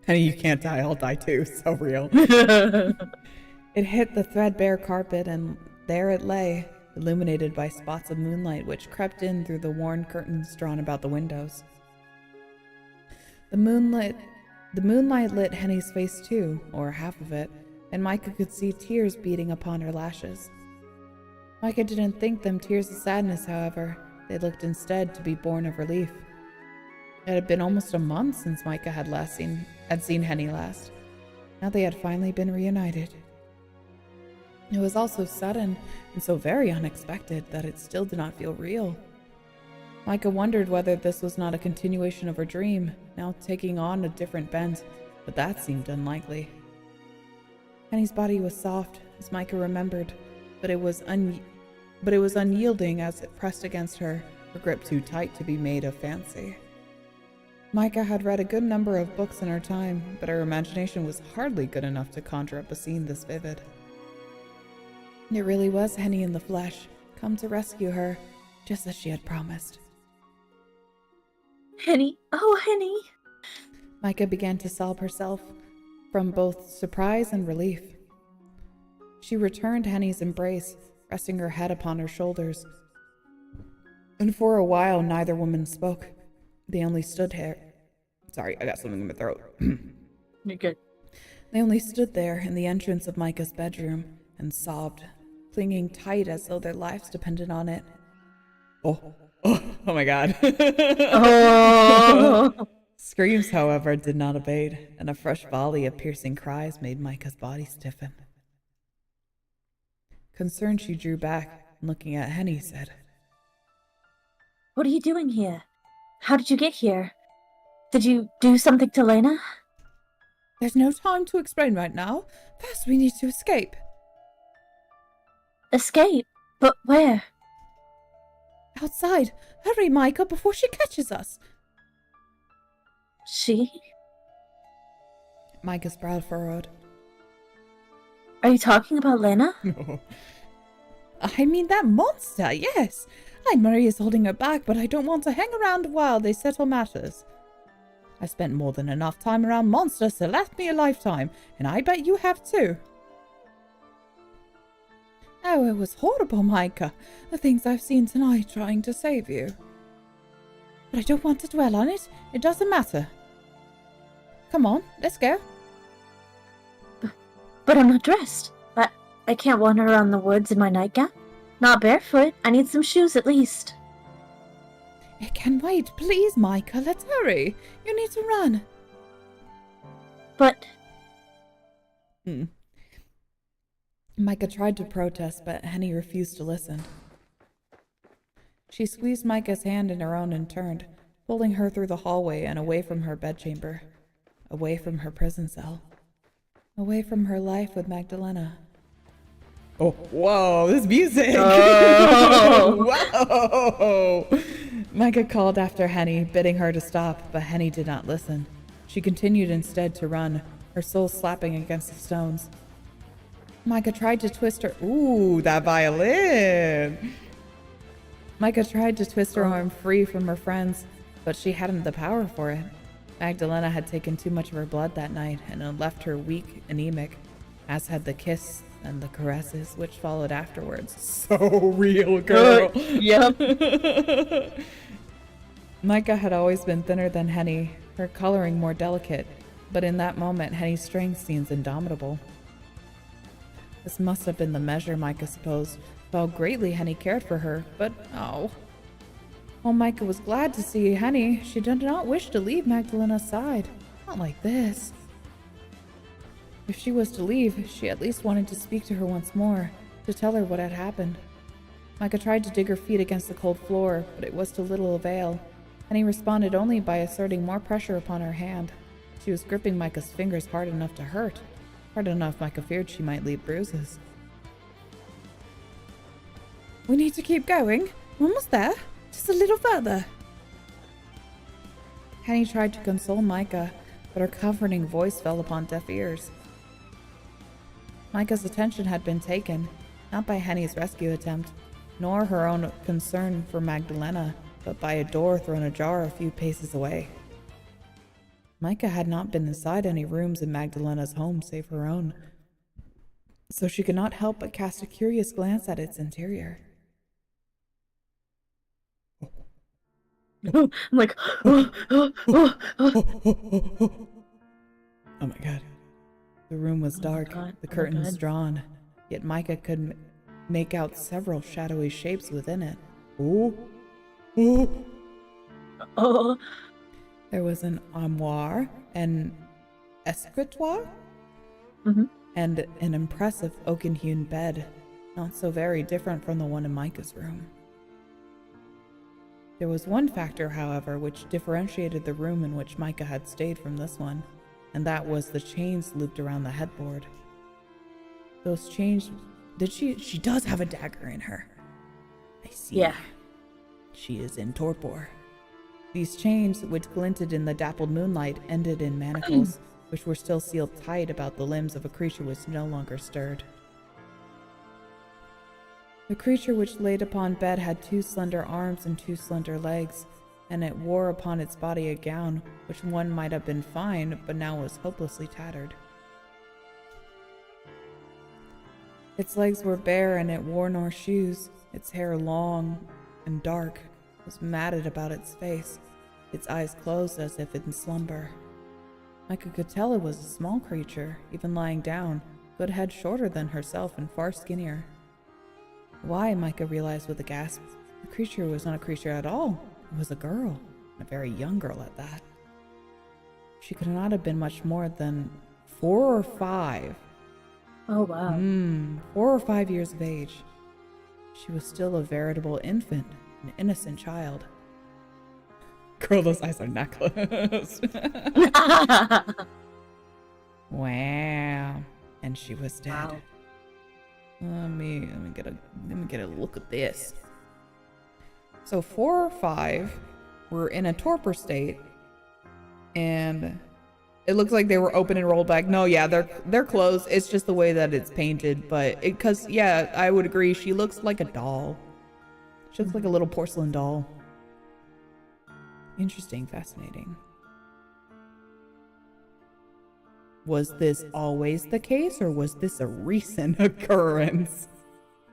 Honey, you can't die, I'll die too. So real. It hit the threadbare carpet, and there it lay, illuminated by spots of moonlight which crept in through the worn curtains drawn about the windows. The moonlight lit Henny's face too, or half of it, and Micah could see tears beating upon her lashes. Micah didn't think them tears of sadness, however. They looked instead to be born of relief. It had been almost a month since Micah had seen Henny last. Now they had finally been reunited. It was all so sudden and so very unexpected that it still did not feel real. Micah wondered whether this was not a continuation of her dream, now taking on a different bent, but that seemed unlikely. Henny's body was soft, as Micah remembered, but it was unyielding as it pressed against her grip too tight to be made of fancy. Micah had read a good number of books in her time, but her imagination was hardly good enough to conjure up a scene this vivid. It really was Henny in the flesh, come to rescue her, just as she had promised. Henny, oh Henny! Micah began to sob herself, from both surprise and relief. She returned Henny's embrace, resting her head upon her shoulders. And for a while neither woman spoke. They only stood here. Sorry, I got something in my throat. You're good. They only stood there in the entrance of Micah's bedroom and sobbed, clinging tight as though their lives depended on it. Oh my god. Oh. Screams, however, did not abate, and a fresh volley of piercing cries made Micah's body stiffen. Concerned, she drew back, and looking at Henny, said, What are you doing here? How did you get here? Did you do something to Lena? There's no time to explain right now. First, we need to escape. Escape? But where? Outside. Hurry, Micah, before she catches us. She? Micah's brow furrowed. Are you talking about Lena? I mean that monster, yes. Marie is holding her back, but I don't want to hang around while they settle matters. I spent more than enough time around monsters to last me a lifetime, and I bet you have too. Oh, it was horrible, Micah. The things I've seen tonight trying to save you. But I don't want to dwell on it. It doesn't matter. Come on, let's go. But I'm not dressed. I can't wander around the woods in my nightgown. Not barefoot. I need some shoes at least. It can wait. Please, Micah, let's hurry. You need to run. But... Micah tried to protest, but Henny refused to listen. She squeezed Micah's hand in her own and turned, pulling her through the hallway and away from her bedchamber, away from her prison cell, away from her life with Magdalena. Oh, whoa, this music! Oh. Whoa! Micah called after Henny, bidding her to stop, but Henny did not listen. She continued instead to run, her soul slapping against the stones. Micah tried to twist her... Ooh, that violin! Micah tried to twist her arm free from her friends, but she hadn't the power for it. Magdalena had taken too much of her blood that night and had left her weak, anemic, as had the kiss and the caresses which followed afterwards. So real, girl. Yep. Micah had always been thinner than Henny, her coloring more delicate, but in that moment Henny's strength seems indomitable. This must have been the measure, Micah supposed, of how greatly Henny cared for her, but oh. While Micah was glad to see Henny, she did not wish to leave Magdalena's side. Not like this. If she was to leave, she at least wanted to speak to her once more, to tell her what had happened. Micah tried to dig her feet against the cold floor, but it was to little avail, and he responded only by asserting more pressure upon her hand. She was gripping Micah's fingers hard enough to hurt, hard enough Micah feared she might leave bruises. We need to keep going. We're almost there. Just a little further. Henny tried to console Micah, but her comforting voice fell upon deaf ears. Micah's attention had been taken, not by Henny's rescue attempt, nor her own concern for Magdalena, but by a door thrown ajar a few paces away. Micah had not been inside any rooms in Magdalena's home save her own, so she could not help but cast a curious glance at its interior. I'm like, Oh my god. The room was dark, the curtains drawn, yet Micah could make out several shadowy shapes within it. oh. There was an armoire, an escritoire, and an impressive oaken-hewn bed, not so very different from the one in Micah's room. There was one factor, however, which differentiated the room in which Micah had stayed from this one, and that was the chains looped around the headboard. Those chains... She does have a dagger in her. I see. Yeah. She is in torpor. These chains, which glinted in the dappled moonlight, ended in manacles, which were still sealed tight about the limbs of a creature which no longer stirred. The creature which laid upon bed had 2 slender arms and 2 slender legs, and it wore upon its body a gown, which one might have been fine, but now was hopelessly tattered. Its legs were bare, and it wore no shoes. Its hair, long and dark, was matted about its face, its eyes closed as if in slumber. Micah could tell it was a small creature, even lying down, good head shorter than herself and far skinnier. Why, Micah realized with a gasp, the creature was not a creature at all. It was a girl, and a very young girl at that. She could not have been much more than 4 or 5. Oh, wow. 4 or 5 years of age. She was still a veritable infant, an innocent child. Girl, those eyes are not closed. Wow. And she was dead. Wow. Let me get a look at this. So 4 or 5 were in a torpor state, and it looks like they were open and rolled back. No, yeah, they're closed. It's just the way that it's painted, but because yeah, I would agree. She looks like a doll. She looks like a little porcelain doll. Interesting, fascinating. Was this always the case, or was this a recent occurrence?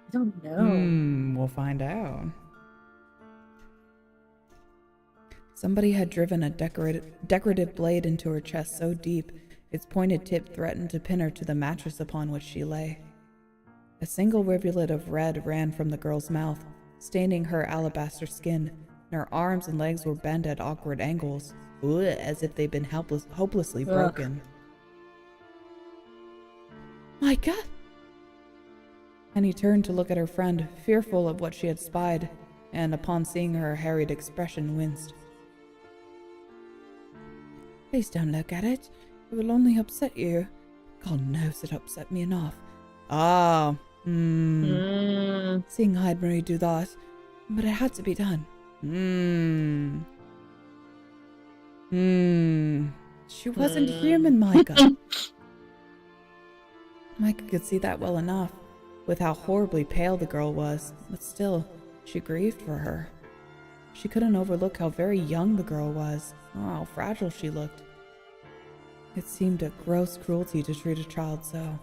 I don't know. We'll find out. Somebody had driven a decorative blade into her chest so deep, its pointed tip threatened to pin her to the mattress upon which she lay. A single rivulet of red ran from the girl's mouth, staining her alabaster skin, and her arms and legs were bent at awkward angles, as if they'd been hopelessly broken. Micah? And he turned to look at her friend, fearful of what she had spied, and upon seeing her harried expression, winced. Please don't look at it. It will only upset you. God knows it upset me enough. Seeing Hyde Marie do that, but it had to be done. She wasn't human, Micah. Micah could see that well enough, with how horribly pale the girl was, but still, she grieved for her. She couldn't overlook how very young the girl was, or how fragile she looked. It seemed a gross cruelty to treat a child so.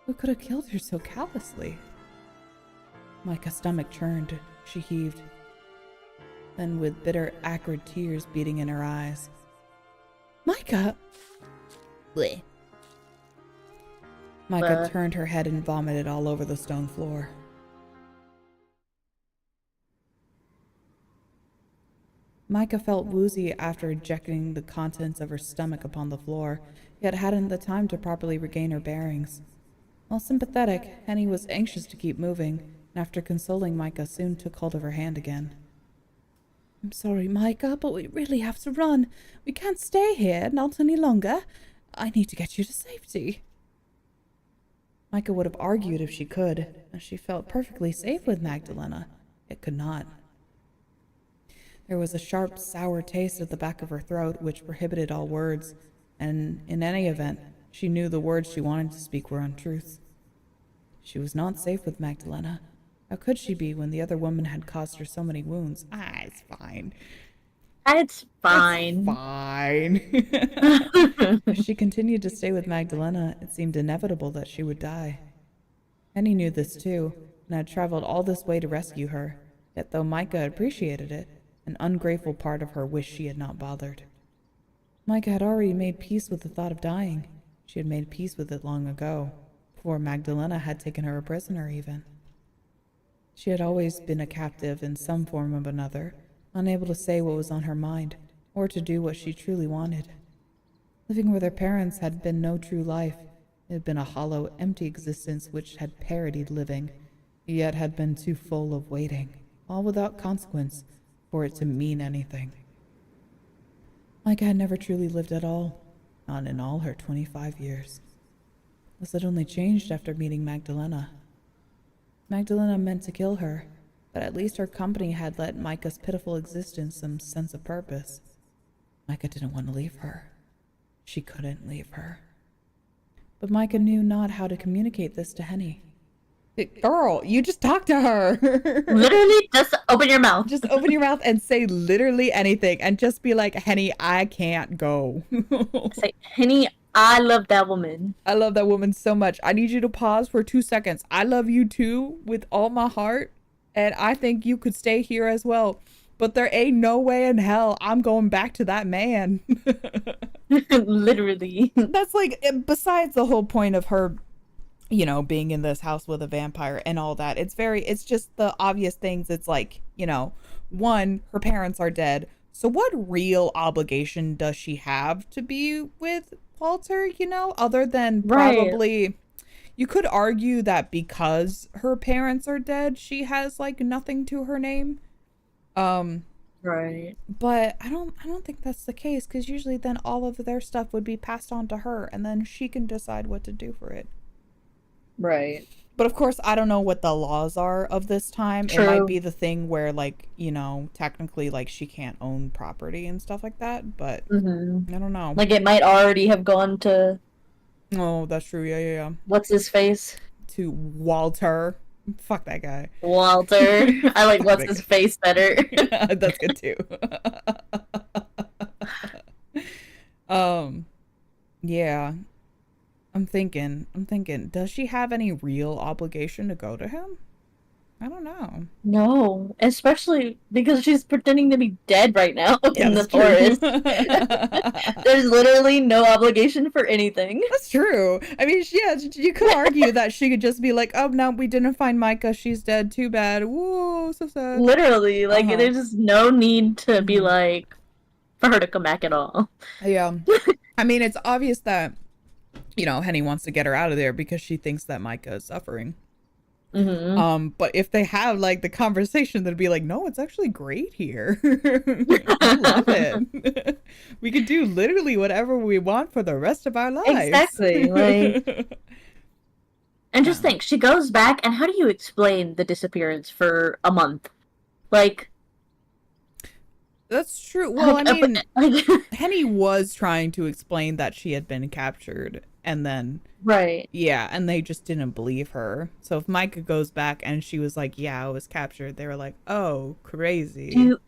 Who could have killed her so callously? Micah's stomach churned. She heaved. Then, with bitter, acrid tears beating in her eyes. Micah! Bleh. Micah turned her head and vomited all over the stone floor. Micah felt woozy after ejecting the contents of her stomach upon the floor, yet hadn't the time to properly regain her bearings. While sympathetic, Henny was anxious to keep moving, and after consoling Micah, soon took hold of her hand again. I'm sorry, Micah, but we really have to run. We can't stay here, not any longer. I need to get you to safety. Micah would have argued if she could, as she felt perfectly safe with Magdalena, yet could not. There was a sharp, sour taste at the back of her throat which prohibited all words, and in any event, she knew the words she wanted to speak were untruths. She was not safe with Magdalena, How could she be when the other woman had caused her so many wounds? Ah, it's fine. It's fine. It's fine. As she continued to stay with Magdalena, it seemed inevitable that she would die. Henny knew this too, and had traveled all this way to rescue her. Yet though Micah appreciated it, an ungrateful part of her wished she had not bothered. Micah had already made peace with the thought of dying. She had made peace with it long ago, before Magdalena had taken her a prisoner even. She had always been a captive in some form or another, unable to say what was on her mind, or to do what she truly wanted. Living with her parents had been no true life. It had been a hollow, empty existence which had parodied living, yet had been too full of waiting, all without consequence, for it to mean anything. Micah had never truly lived at all, not in all her 25 years. This had only changed after meeting Magdalena. Magdalena meant to kill her, but at least her company had let Micah's pitiful existence some sense of purpose. Micah didn't want to leave her. She couldn't leave her. But Micah knew not how to communicate this to Henny. Girl, you just talk to her. Literally, just open your mouth. Just open your mouth and say literally anything and just be like, Henny, I can't go. Say, Henny, I love that woman. I love that woman so much. I need you to pause for 2 seconds. I love you too with all my heart. And I think you could stay here as well. But there ain't no way in hell I'm going back to that man. Literally. That's like, besides the whole point of her, you know, being in this house with a vampire and all that. It's just the obvious things. It's like, you know, one, her parents are dead. So what real obligation does she have to be with Walter, you know, other than probably... Right. You could argue that because her parents are dead, she has like nothing to her name. Right. But I don't think that's the case, because usually then all of their stuff would be passed on to her and then she can decide what to do for it. Right. But of course, I don't know what the laws are of this time. True. It might be the thing where, like, you know, technically, like, she can't own property and stuff like that. But I don't know. Like, it might already have gone to... Oh, that's true. Yeah. What's his face? To Walter. Fuck that guy. Walter. I like what's his face better. That's good too. Yeah. I'm thinking, does she have any real obligation to go to him? I don't know. No, especially because she's pretending to be dead right now in the forest. There's literally no obligation for anything. That's true. I mean, yeah, you could argue that she could just be like, oh, no, we didn't find Micah. She's dead. Too bad. Whoa, so sad. Literally, like, there's just no need to be like, for her to come back at all. Yeah. I mean, it's obvious that, you know, Henny wants to get her out of there because she thinks that Micah is suffering. But if they have like the conversation, they'd be like, no, it's actually great here. I love it. We could do literally whatever we want for the rest of our lives. Exactly. Like, and just think, she goes back, and how do you explain the disappearance for a month? Like, that's true. Well, I mean, Henny was trying to explain that she had been captured, and then right, yeah, and they just didn't believe her. So if Micah goes back and she was like, yeah, I was captured, they were like, oh, crazy. Do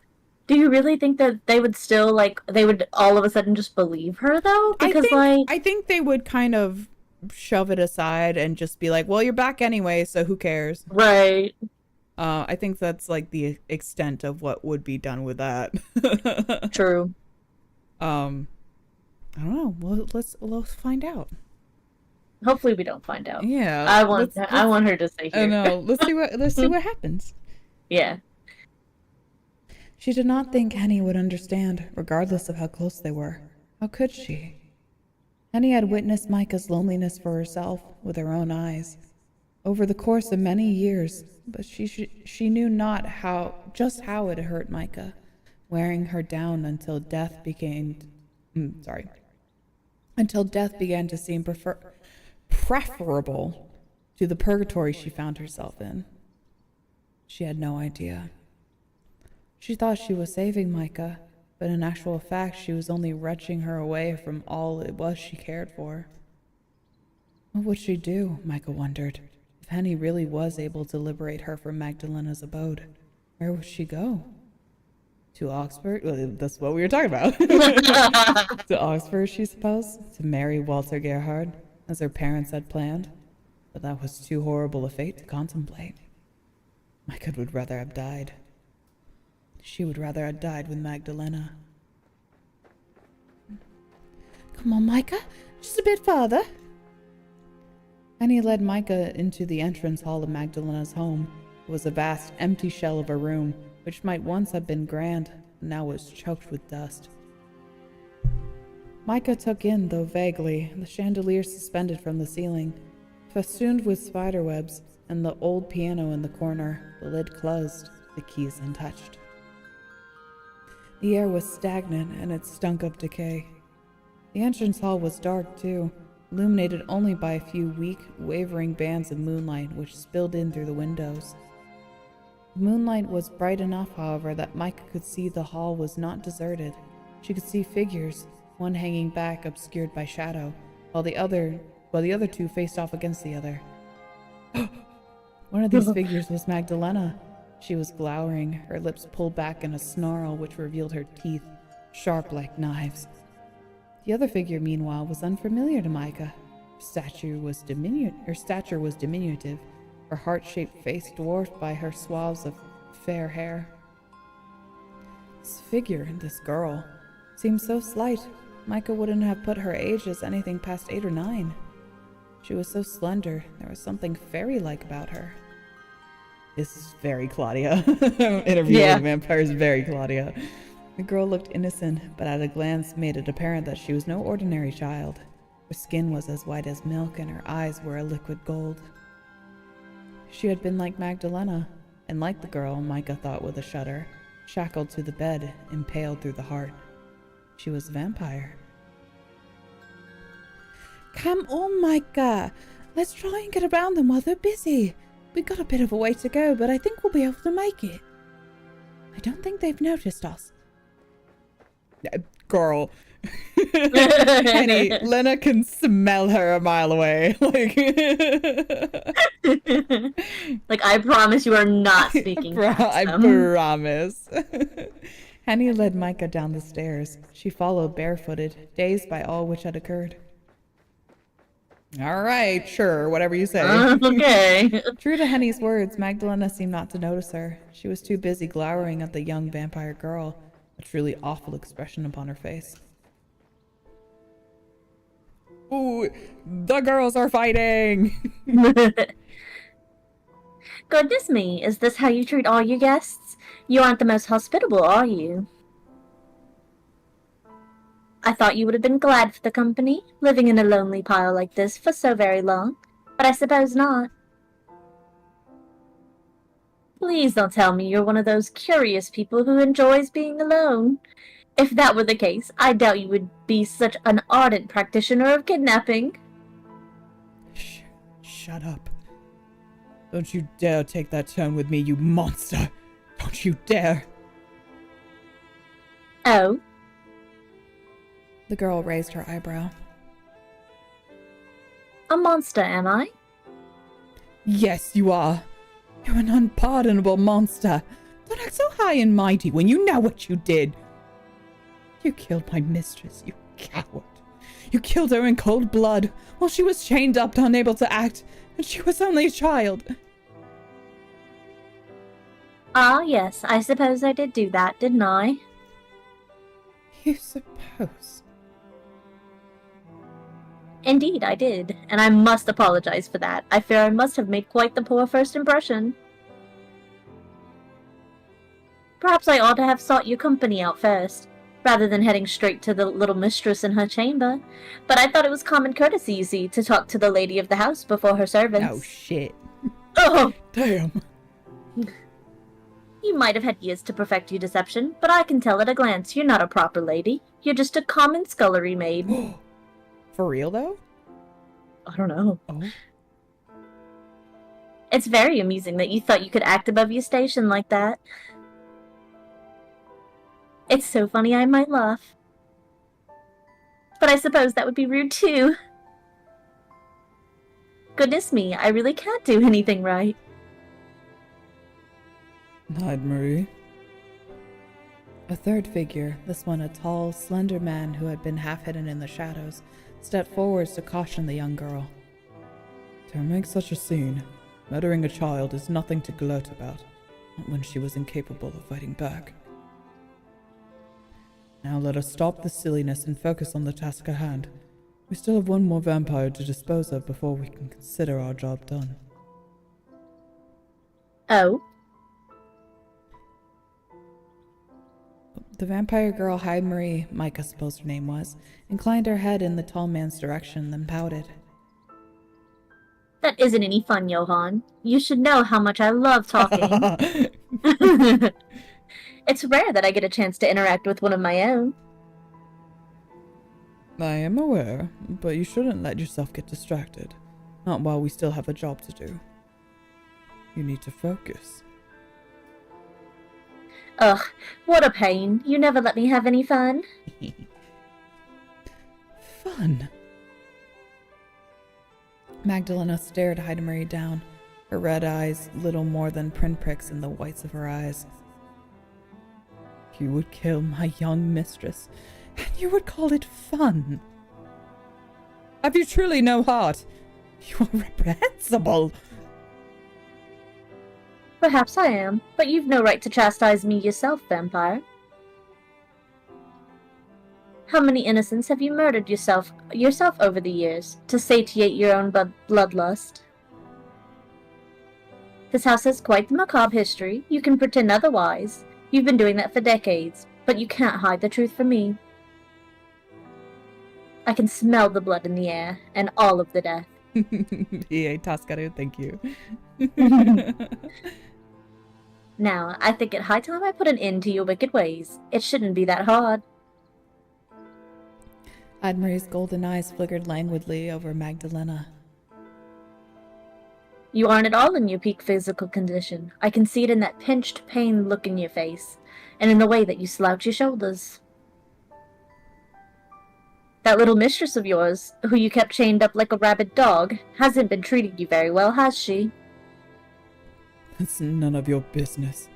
you really think that they would still, like, they would all of a sudden just believe her though? Because I think they would kind of shove it aside and just be like, well, you're back anyway, so who cares? Right. I think that's like the extent of what would be done with that. True. I don't know. Well, let's find out. Hopefully we don't find out. Yeah. I want her to stay here. I know. Let's see what happens. Yeah. She did not think Henny would understand, regardless of how close they were. How could she? Henny had witnessed Micah's loneliness for herself with her own eyes over the course of many years, but she knew not how it hurt Micah, wearing her down until death began to seem preferable to the purgatory she found herself in. She had no idea. She thought she was saving Micah, but in actual fact she was only wrenching her away from all it was she cared for. What would she do, Micah wondered, if Henny really was able to liberate her from Magdalena's abode, where would she go? To Oxford? Well, that's what we were talking about. To Oxford, she supposed, to marry Walter Gerhard, as her parents had planned. But that was too horrible a fate to contemplate. Micah would rather have died. She would rather have died with Magdalena. Come on, Micah. Just a bit farther. And he led Micah into the entrance hall of Magdalena's home. It was a vast, empty shell of a room, which might once have been grand, and now was choked with dust. Micah took in, though vaguely, the chandelier suspended from the ceiling, festooned with spiderwebs, and the old piano in the corner, the lid closed, the keys untouched. The air was stagnant, and it stunk of decay. The entrance hall was dark, too, illuminated only by a few weak, wavering bands of moonlight which spilled in through the windows. The moonlight was bright enough, however, that Micah could see the hall was not deserted. She could see figures, one hanging back, obscured by shadow, while the other two faced off against the other. One of these figures was Magdalena. She was glowering, her lips pulled back in a snarl which revealed her teeth, sharp like knives. The other figure, meanwhile, was unfamiliar to Micah. Her stature was diminutive, her heart-shaped face dwarfed by her swathes of fair hair. This figure, this girl, seemed so slight, Micah wouldn't have put her age as anything past 8 or 9. She was so slender, there was something fairy-like about her. This is very Claudia. Interview with vampires, very Claudia. The girl looked innocent, but at a glance made it apparent that she was no ordinary child. Her skin was as white as milk, and her eyes were a liquid gold. She had been like Magdalena, and like the girl, Micah thought with a shudder, shackled to the bed, impaled through the heart. She was a vampire. Come on, Micah. Let's try and get around them while they're busy. We've got a bit of a way to go, but I think we'll be able to make it. I don't think they've noticed us. Girl. Henny, Lena can smell her a mile away. Like, I promise you are not speaking past I them. promise. Henny led Micah down the stairs. She followed barefooted, dazed by all which had occurred. All right, sure, whatever you say. Okay. True to Henny's words, Magdalena seemed not to notice her. She was too busy glowering at the young vampire girl, a truly awful expression upon her face. Ooh, the girls are fighting! Goodness me, is this how you treat all your guests? You aren't the most hospitable, are you? I thought you would have been glad for the company, living in a lonely pile like this for so very long, but I suppose not. Please don't tell me you're one of those curious people who enjoys being alone. If that were the case, I doubt you would be such an ardent practitioner of kidnapping. Shut up. Don't you dare take that tone with me, you monster! Don't you dare! Oh? The girl raised her eyebrow. A monster, am I? Yes, you are. You're an unpardonable monster. Don't act so high and mighty when you know what you did. You killed my mistress, you coward. You killed her in cold blood while she was chained up, unable to act, and she was only a child. Ah, yes, I suppose I did do that, didn't I? You suppose? Indeed, I did, and I must apologize for that. I fear I must have made quite the poor first impression. Perhaps I ought to have sought your company out first, rather than heading straight to the little mistress in her chamber. But I thought it was common courtesy, you see, to talk to the lady of the house before her servants. Oh, shit. Oh! Damn. You might have had years to perfect your deception, but I can tell at a glance you're not a proper lady. You're just a common scullery maid. For real, though? I don't know. Oh. It's very amusing that you thought you could act above your station like that. It's so funny I might laugh. But I suppose that would be rude too. Goodness me, I really can't do anything right. Hide Marie. A third figure, this one a tall, slender man who had been half hidden in the shadows, stepped forwards to caution the young girl. To make such a scene, murdering a child is nothing to gloat about, not when she was incapable of fighting back. Now let us stop the silliness and focus on the task at hand. We still have one more vampire to dispose of before we can consider our job done. Oh? The vampire girl Hyde Marie, Mike I suppose her name was, inclined her head in the tall man's direction, then pouted. That isn't any fun, Johann. You should know how much I love talking. It's rare that I get a chance to interact with one of my own. I am aware, but you shouldn't let yourself get distracted. Not while we still have a job to do. You need to focus. Ugh, what a pain. You never let me have any fun. Fun? Magdalena stared Heidemarie down, her red eyes little more than pinpricks in the whites of her eyes. You would kill my young mistress, and you would call it fun? Have you truly no heart? You are reprehensible! Perhaps I am, but you've no right to chastise me yourself, vampire. How many innocents have you murdered yourself over the years, to satiate your own bloodlust? This house has quite the macabre history. You can pretend otherwise. You've been doing that for decades, but you can't hide the truth from me. I can smell the blood in the air, and all of the death. Taskaru, thank you. Now, I think it high time I put an end to your wicked ways. It shouldn't be that hard. Admarie's golden eyes flickered languidly over Magdalena. You aren't at all in your peak physical condition. I can see it in that pinched, pained look in your face, and in the way that you slouch your shoulders. That little mistress of yours, who you kept chained up like a rabid dog, hasn't been treating you very well, has she? That's none of your business.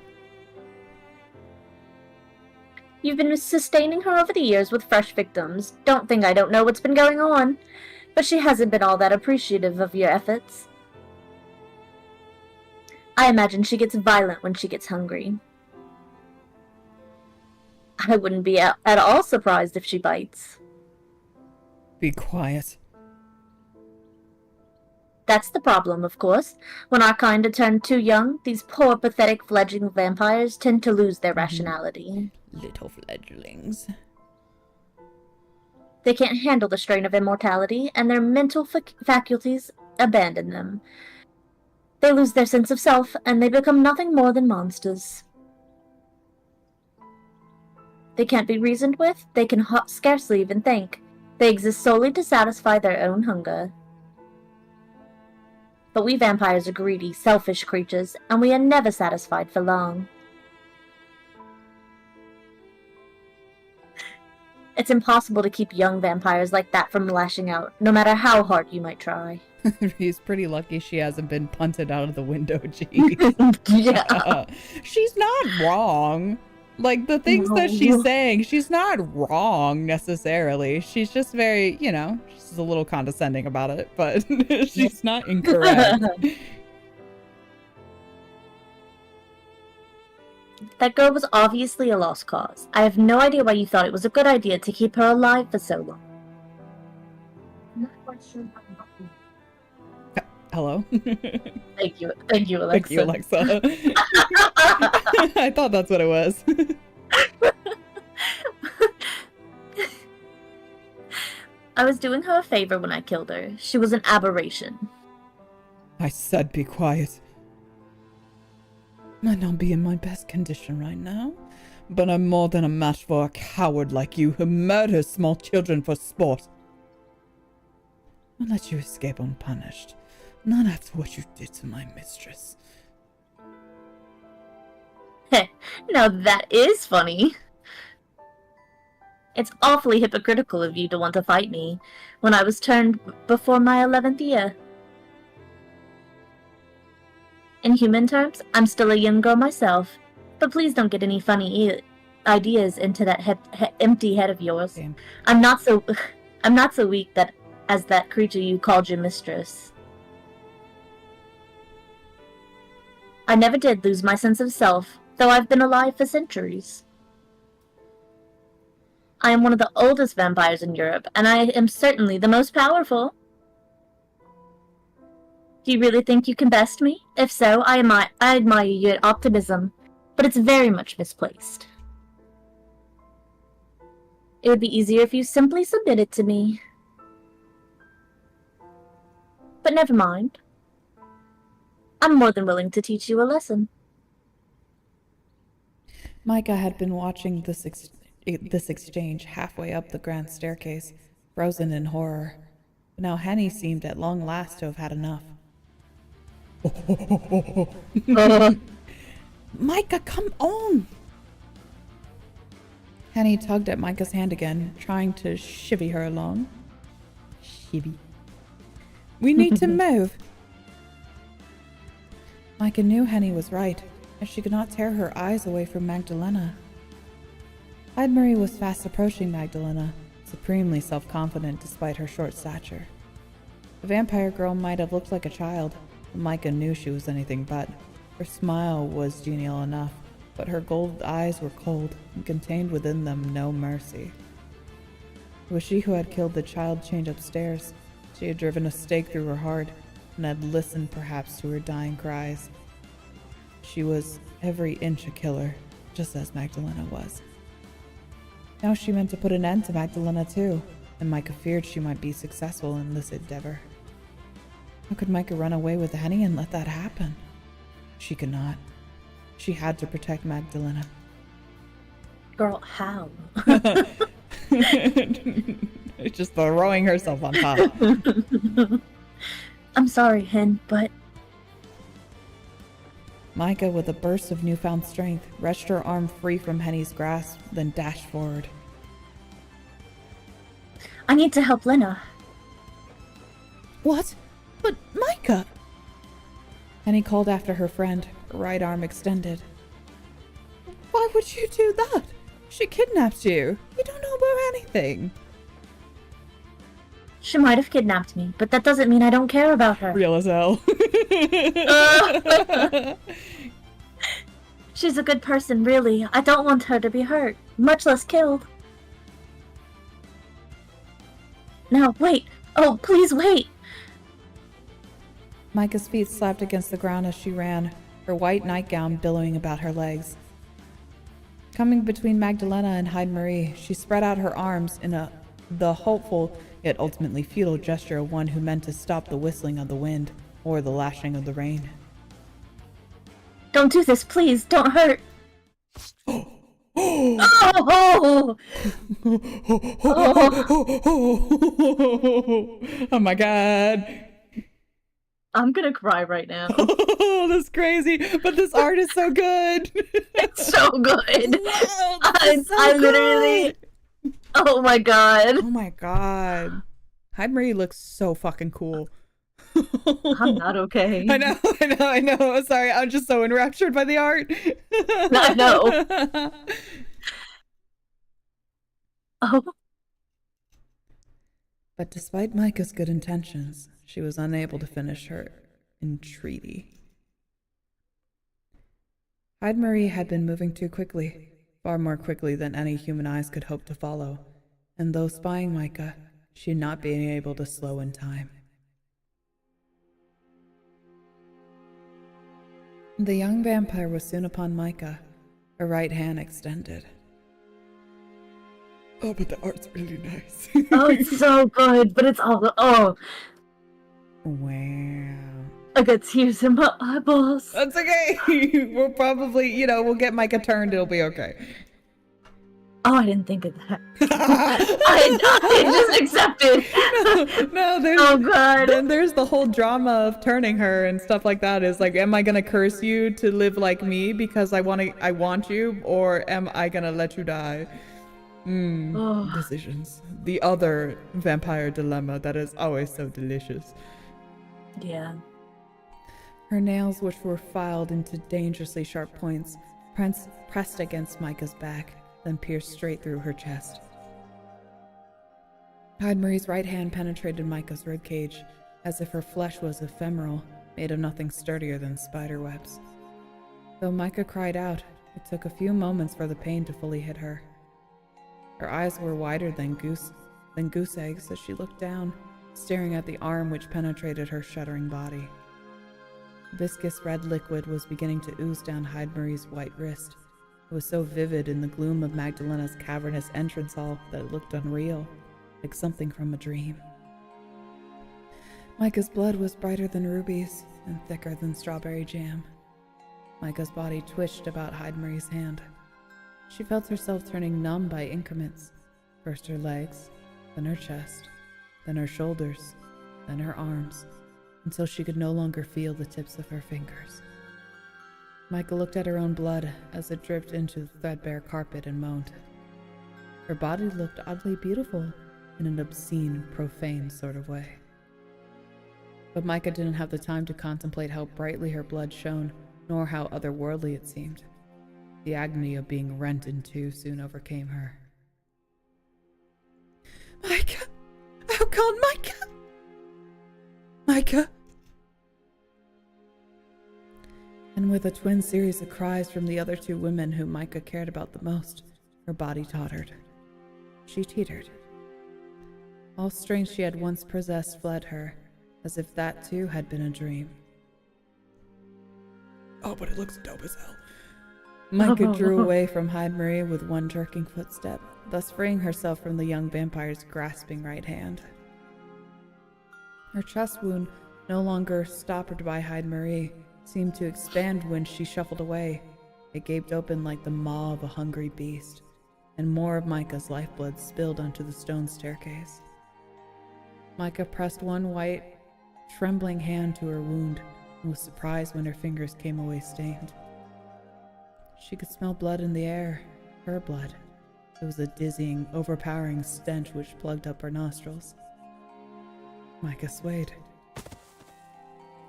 You've been sustaining her over the years with fresh victims. Don't think I don't know what's been going on. But she hasn't been all that appreciative of your efforts. I imagine she gets violent when she gets hungry. I wouldn't be at all surprised if she bites. Be quiet. That's the problem, of course. When our kind are turned too young, these poor, pathetic fledgling vampires tend to lose their rationality. Little fledglings. They can't handle the strain of immortality, and their mental faculties abandon them. They lose their sense of self, and they become nothing more than monsters. They can't be reasoned with, they can scarcely even think. They exist solely to satisfy their own hunger. But we vampires are greedy, selfish creatures, and we are never satisfied for long. It's impossible to keep young vampires like that from lashing out, no matter how hard you might try. He's pretty lucky she hasn't been punted out of the window, jeez. Yeah. She's not wrong. Like, the things that she's saying, she's not wrong, necessarily. She's just very, she's a little condescending about it, but she's not incorrect. That girl was obviously a lost cause. I have no idea why you thought it was a good idea to keep her alive for so long. Hello? Thank you, Alexa. Thank you, Alexa. I thought that's what it was. I was doing her a favor when I killed her. She was an aberration. I said be quiet. Might not be in my best condition right now, but I'm more than a match for a coward like you who murders small children for sport. I'll let you escape unpunished, not after what you did to my mistress. Now that is funny. It's awfully hypocritical of you to want to fight me when I was turned before my 11th year. In human terms, I'm still a young girl myself, but please don't get any funny ideas into that empty head of yours. Damn. I'm not so weak that as that creature you called your mistress. I never did lose my sense of self, though I've been alive for centuries. I am one of the oldest vampires in Europe, and I am certainly the most powerful. Do you really think you can best me? If so, I admire your optimism, but it's very much misplaced. It would be easier if you simply submitted to me. But never mind. I'm more than willing to teach you a lesson. Micah had been watching this exchange halfway up the grand staircase, frozen in horror. But now Henny seemed at long last to have had enough. Micah, come on! Henny tugged at Micah's hand again, trying to chivvy her along. Chivvy. We need to move. Micah knew Henny was right, and she could not tear her eyes away from Magdalena. Marie was fast approaching Magdalena, supremely self-confident despite her short stature. The vampire girl might have looked like a child, but Micah knew she was anything but. Her smile was genial enough, but her gold eyes were cold and contained within them no mercy. It was she who had killed the child chained upstairs. She had driven a stake through her heart and had listened perhaps to her dying cries. She was every inch a killer, just as Magdalena was. Now she meant to put an end to Magdalena too, and Micah feared she might be successful in this endeavor. How could Micah run away with Henny and let that happen? She could not. She had to protect Magdalena. Girl, how? Just throwing herself on top. I'm sorry, Hen, but... Micah, with a burst of newfound strength, wrenched her arm free from Henny's grasp, then dashed forward. I need to help Lena. What? But Micah! Henny called after her friend, her right arm extended. Why would you do that? She kidnapped you. You don't know about anything. She might have kidnapped me, but that doesn't mean I don't care about her. Real as hell. She's a good person, really. I don't want her to be hurt, much less killed. No, wait. Oh, please wait. Micah's feet slapped against the ground as she ran, her white nightgown billowing about her legs. Coming between Magdalena and Marie, she spread out her arms in the hopeful yet ultimately futile gesture of one who meant to stop the whistling of the wind or the lashing of the rain. Don't do this, please. Don't hurt. Oh! Oh my god. I'm gonna cry right now. Oh, that's crazy. But this art is so good. It's so good. Wow, I literally... Oh my god. Oh my god. Marie looks so fucking cool. I'm not okay. I know. Sorry, I'm just so enraptured by the art. I know. Oh. But despite Micah's good intentions, she was unable to finish her entreaty. Marie had been moving too quickly, far more quickly than any human eyes could hope to follow, and though spying Micah, she had not been able to slow in time. The young vampire was soon upon Micah, her right hand extended. Oh, but the art's really nice. Oh, it's so good, but it's all... Oh. Wow. I got tears in my eyeballs. That's okay. We'll probably, we'll get Micah turned. It'll be okay. Oh, I didn't think of that. I just accepted. No, there's... Oh, God. Then there's the whole drama of turning her and stuff like that. Is like, am I gonna curse you to live like me because I want you, or am I gonna let you die? Decisions. The other vampire dilemma that is always so delicious. Yeah. Her nails, which were filed into dangerously sharp points, pressed against Micah's back, then pierced straight through her chest. Hyde-Marie's right hand penetrated Micah's ribcage, as if her flesh was ephemeral, made of nothing sturdier than spider webs. Though Micah cried out, it took a few moments for the pain to fully hit her. Her eyes were wider than goose eggs as she looked down, staring at the arm which penetrated her shuddering body. Viscous red liquid was beginning to ooze down Hyde-Marie's white wrist. It was so vivid in the gloom of Magdalena's cavernous entrance hall that it looked unreal, like something from a dream. Micah's blood was brighter than rubies and thicker than strawberry jam. Micah's body twitched about Hyde-Marie's hand. She felt herself turning numb by increments, first her legs, then her chest, then her shoulders, then her arms, until she could no longer feel the tips of her fingers. Micah looked at her own blood as it dripped into the threadbare carpet and moaned. Her body looked oddly beautiful in an obscene, profane sort of way. But Micah didn't have the time to contemplate how brightly her blood shone, nor how otherworldly it seemed. The agony of being rent in two soon overcame her. Micah! Oh God, Micah! Micah! And with a twin series of cries from the other two women whom Micah cared about the most, her body tottered. She teetered. All strength she had once possessed fled her, as if that too had been a dream. Oh, but it looks dope as hell. Micah drew away from Hyde-Marie with one jerking footstep, thus freeing herself from the young vampire's grasping right hand. Her chest wound, no longer stoppered by Hyde-Marie, seemed to expand when she shuffled away. It gaped open like the maw of a hungry beast, and more of Micah's lifeblood spilled onto the stone staircase. Micah pressed one white, trembling hand to her wound and was surprised when her fingers came away stained. She could smell blood in the air, her blood. It was a dizzying, overpowering stench which plugged up her nostrils. Micah swayed.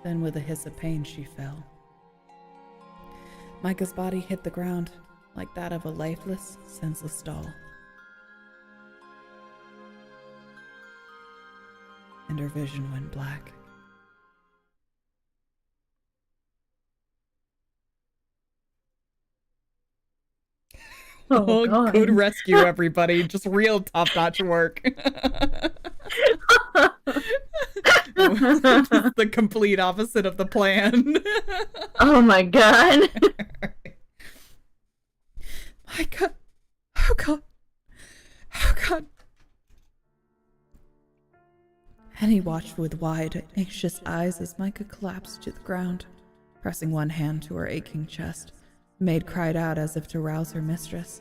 Then with a hiss of pain, she fell. Micah's body hit the ground like that of a lifeless, senseless doll. And her vision went black. Oh, good rescue, everybody. Just real top-notch work. The complete opposite of the plan. Oh my God. Micah. Oh God. Oh God. Henny watched with wide, anxious eyes as Micah collapsed to the ground, pressing one hand to her aching chest. The maid cried out as if to rouse her mistress,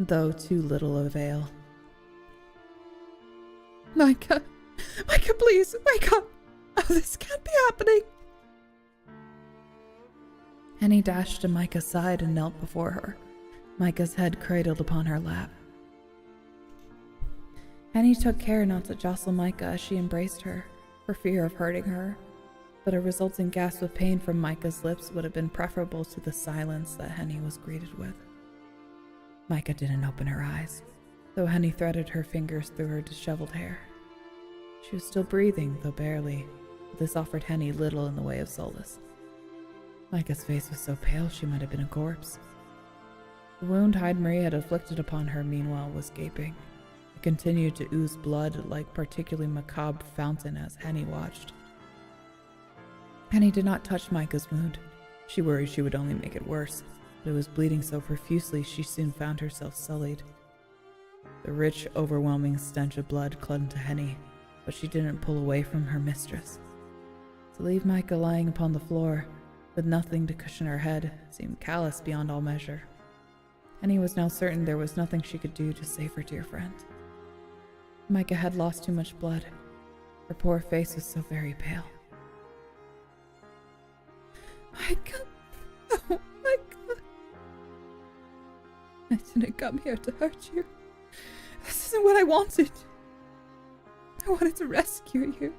though to little avail. Micah! Micah, please, wake up! Oh, this can't be happening! Henny dashed to Micah's side and knelt before her, Micah's head cradled upon her lap. Henny took care not to jostle Micah as she embraced her, for fear of hurting her, but a resulting gasp of pain from Micah's lips would have been preferable to the silence that Henny was greeted with. Micah didn't open her eyes, though Henny threaded her fingers through her disheveled hair. She was still breathing, though barely, but this offered Henny little in the way of solace. Micah's face was so pale she might have been a corpse. The wound Hyde-Marie had inflicted upon her, meanwhile, was gaping. It continued to ooze blood like particularly macabre fountain as Henny watched. Henny did not touch Micah's wound. She worried she would only make it worse, but it was bleeding so profusely she soon found herself sullied. The rich, overwhelming stench of blood clung to Henny, but she didn't pull away from her mistress. To leave Micah lying upon the floor, with nothing to cushion her head, seemed callous beyond all measure. Henny was now certain there was nothing she could do to save her dear friend. Micah had lost too much blood. Her poor face was so very pale. Micah! Oh, Micah! I didn't come here to hurt you. This isn't what I wanted. I wanted to rescue you.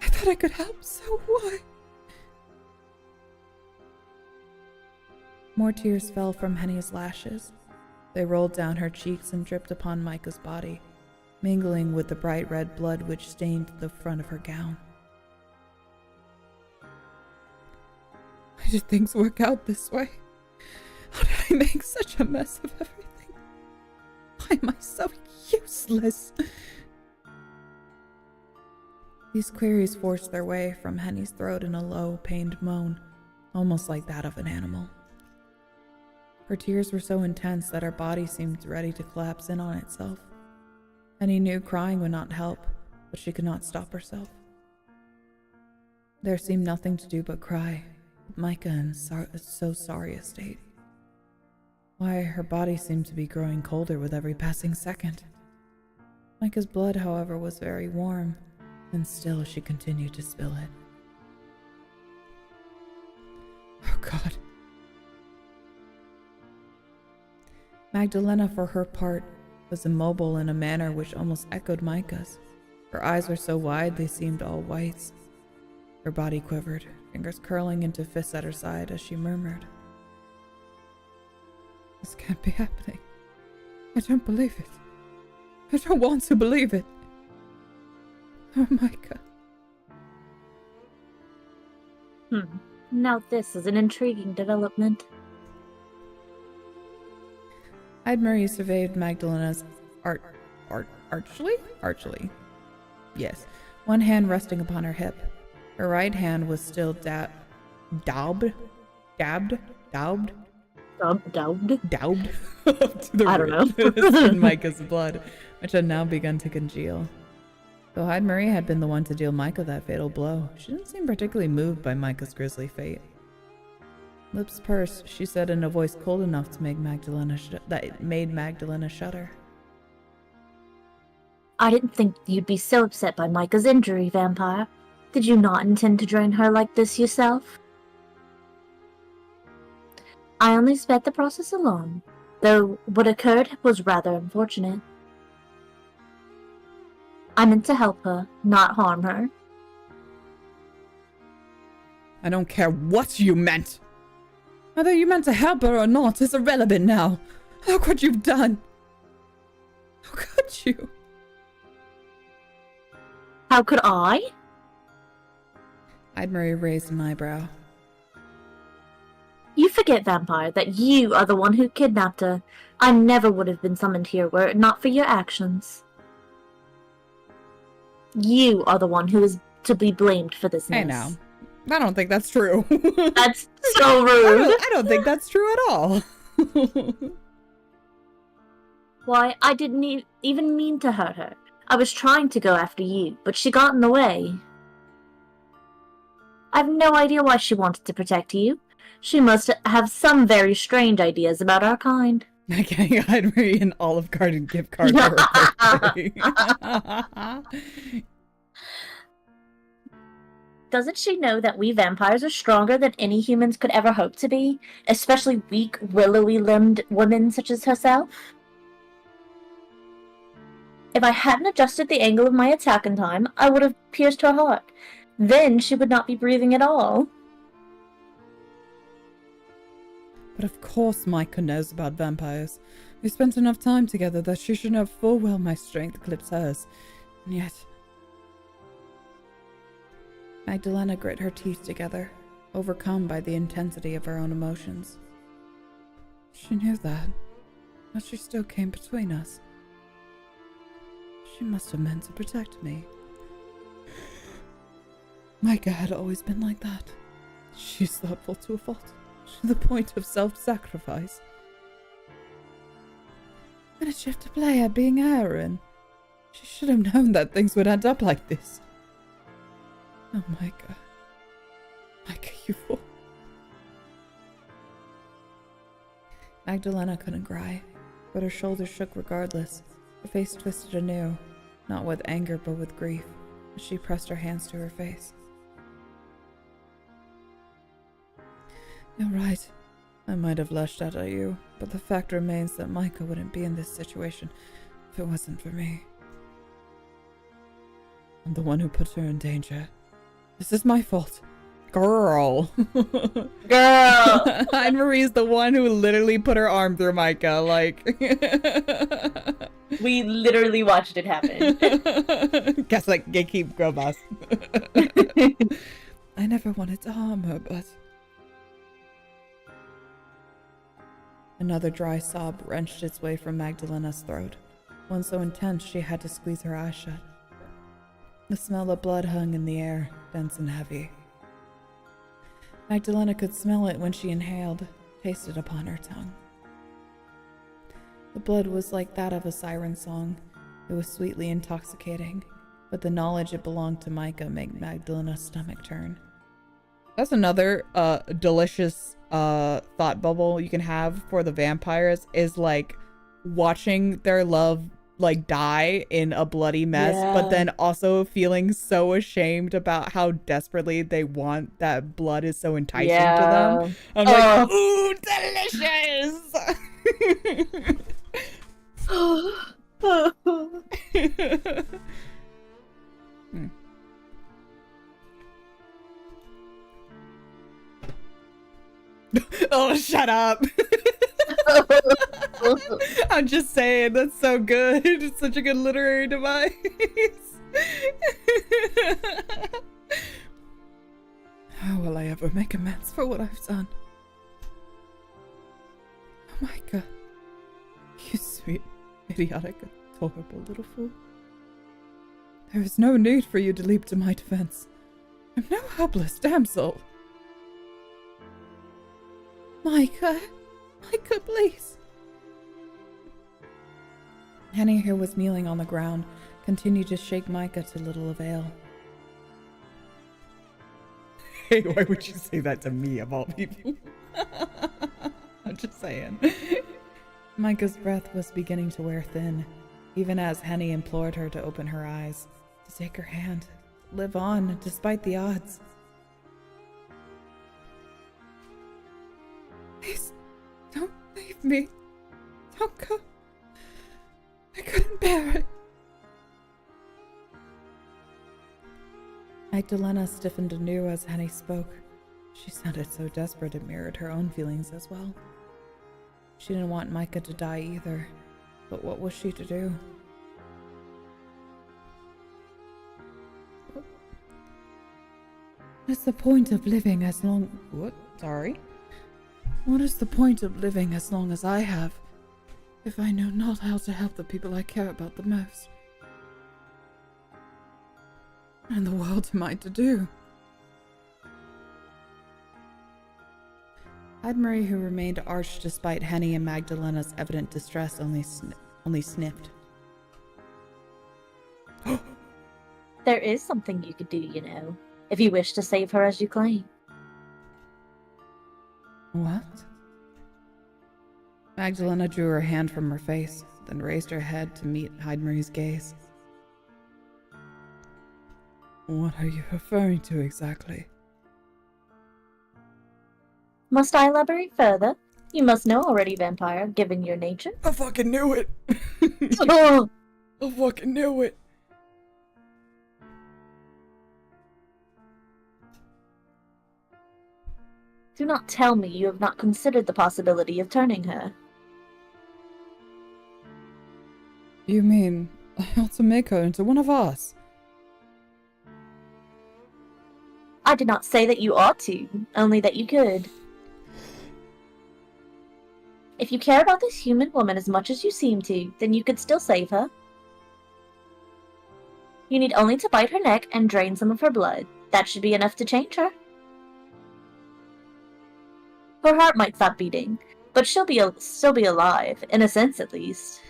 I thought I could help, so why? More tears fell from Henny's lashes. They rolled down her cheeks and dripped upon Micah's body, mingling with the bright red blood which stained the front of her gown. Why did things work out this way? How did I make such a mess of everything? Why am I so useless? These queries forced their way from Henny's throat in a low, pained moan, almost like that of an animal. Her tears were so intense that her body seemed ready to collapse in on itself. Henny knew crying would not help, but she could not stop herself. There seemed nothing to do but cry, with Micah in so sorry a state. Why, her body seemed to be growing colder with every passing second. Micah's blood, however, was very warm, and still she continued to spill it. Oh God. Magdalena, for her part, was immobile in a manner which almost echoed Micah's. Her eyes were so wide they seemed all whites. Her body quivered, fingers curling into fists at her side as she murmured, "This can't be happening. I don't believe it. I don't want to believe it. Oh, Micah." Now this is an intriguing development. Marie surveyed Magdalena's archly? Yes, one hand resting upon her hip. Her right hand was still daubed to the I don't know. in Micah's blood, which had now begun to congeal. Though Hyde Marie had been the one to deal Micah that fatal blow, she didn't seem particularly moved by Micah's grisly fate. Lips pursed, she said in a voice cold enough to make Magdalena shudder. I didn't think you'd be so upset by Micah's injury, Vampire. Did you not intend to drain her like this yourself? I only sped the process along, though what occurred was rather unfortunate. I meant to help her, not harm her. I don't care what you meant. Whether you meant to help her or not is irrelevant now. Look what you've done. How could you? How could I? Hyde Marie raised an eyebrow. You forget, Vampire, that you are the one who kidnapped her. I never would have been summoned here were it not for your actions. You are the one who is to be blamed for this mess. Hey now. I don't think that's true. That's so rude. I don't think that's true at all. Why, I didn't even mean to hurt her. I was trying to go after you, but she got in the way. I've no idea why she wanted to protect you. She must have some very strange ideas about our kind. Okay, Hyde Marie an Olive Garden gift card for her birthday. Doesn't she know that we vampires are stronger than any humans could ever hope to be? Especially weak, willowy-limbed women such as herself? If I hadn't adjusted the angle of my attack in time, I would have pierced her heart. Then she would not be breathing at all. But of course Micah knows about vampires. We spent enough time together that she should know full well my strength eclipsed hers. And yet... Magdalena grit her teeth together, overcome by the intensity of her own emotions. She knew that, but she still came between us. She must have meant to protect me. Micah had always been like that. She's thoughtful to a fault, to the point of self-sacrifice. What did she have to play at being a heroine? She should have known that things would end up like this. Oh, Micah. Micah, you fool. Magdalena couldn't cry, but her shoulders shook regardless. Her face twisted anew, not with anger but with grief, as she pressed her hands to her face. You're right. I might have lashed out at you, but the fact remains that Micah wouldn't be in this situation if it wasn't for me. I'm the one who put her in danger. This is my fault. Girl. Girl! Anne-Marie's the one who literally put her arm through Micah, like... We literally watched it happen. Guess like, gatekeep girl boss. I never wanted to harm her, but... Another dry sob wrenched its way from Magdalena's throat, one so intense she had to squeeze her eyes shut. The smell of blood hung in the air, dense and heavy. Magdalena could smell it when she inhaled, tasted upon her tongue. The blood was like that of a siren song. It was sweetly intoxicating, but the knowledge it belonged to Micah made Magdalena's stomach turn. That's another delicious thought bubble you can have for the vampires, is like watching their love like die in a bloody mess, but then also feeling so ashamed about how desperately they want that blood is so enticing to them. I'm like, ooh, delicious. Oh, shut up. I'm just saying, that's so good. It's such a good literary device. How will I ever make amends for what I've done? Oh my god. You sweet, idiotic, adorable little fool. There is no need for you to leap to my defense. I'm no helpless damsel. Micah, please. Henny, who was kneeling on the ground, continued to shake Micah to little avail. Hey, why would you say that to me, of all people? I'm just saying. Micah's breath was beginning to wear thin, even as Henny implored her to open her eyes, to take her hand, live on, despite the odds. Please, don't leave me. Don't go. I couldn't bear it. Magdalena stiffened anew as Henny spoke. She sounded so desperate it mirrored her own feelings as well. She didn't want Micah to die either, but what was she to do? What's the point of living as long... What? Sorry? What is the point of living as long as I have, if I know not how to help the people I care about the most? And the world am I to do? Admarie, who remained arched despite Henny and Magdalena's evident distress, only sniffed. There is something you could do, you know, if you wish to save her as you claim. What? Magdalena drew her hand from her face, then raised her head to meet Admarie's gaze. What are you referring to exactly? Must I elaborate further? You must know already, vampire, given your nature. I fucking knew it! Oh. I fucking knew it! Do not tell me you have not considered the possibility of turning her. You mean, I ought to make her into one of us? I did not say that you ought to, only that you could. If you care about this human woman as much as you seem to, then you could still save her. You need only to bite her neck and drain some of her blood. That should be enough to change her. Her heart might stop beating, but she'll still be alive, in a sense at least.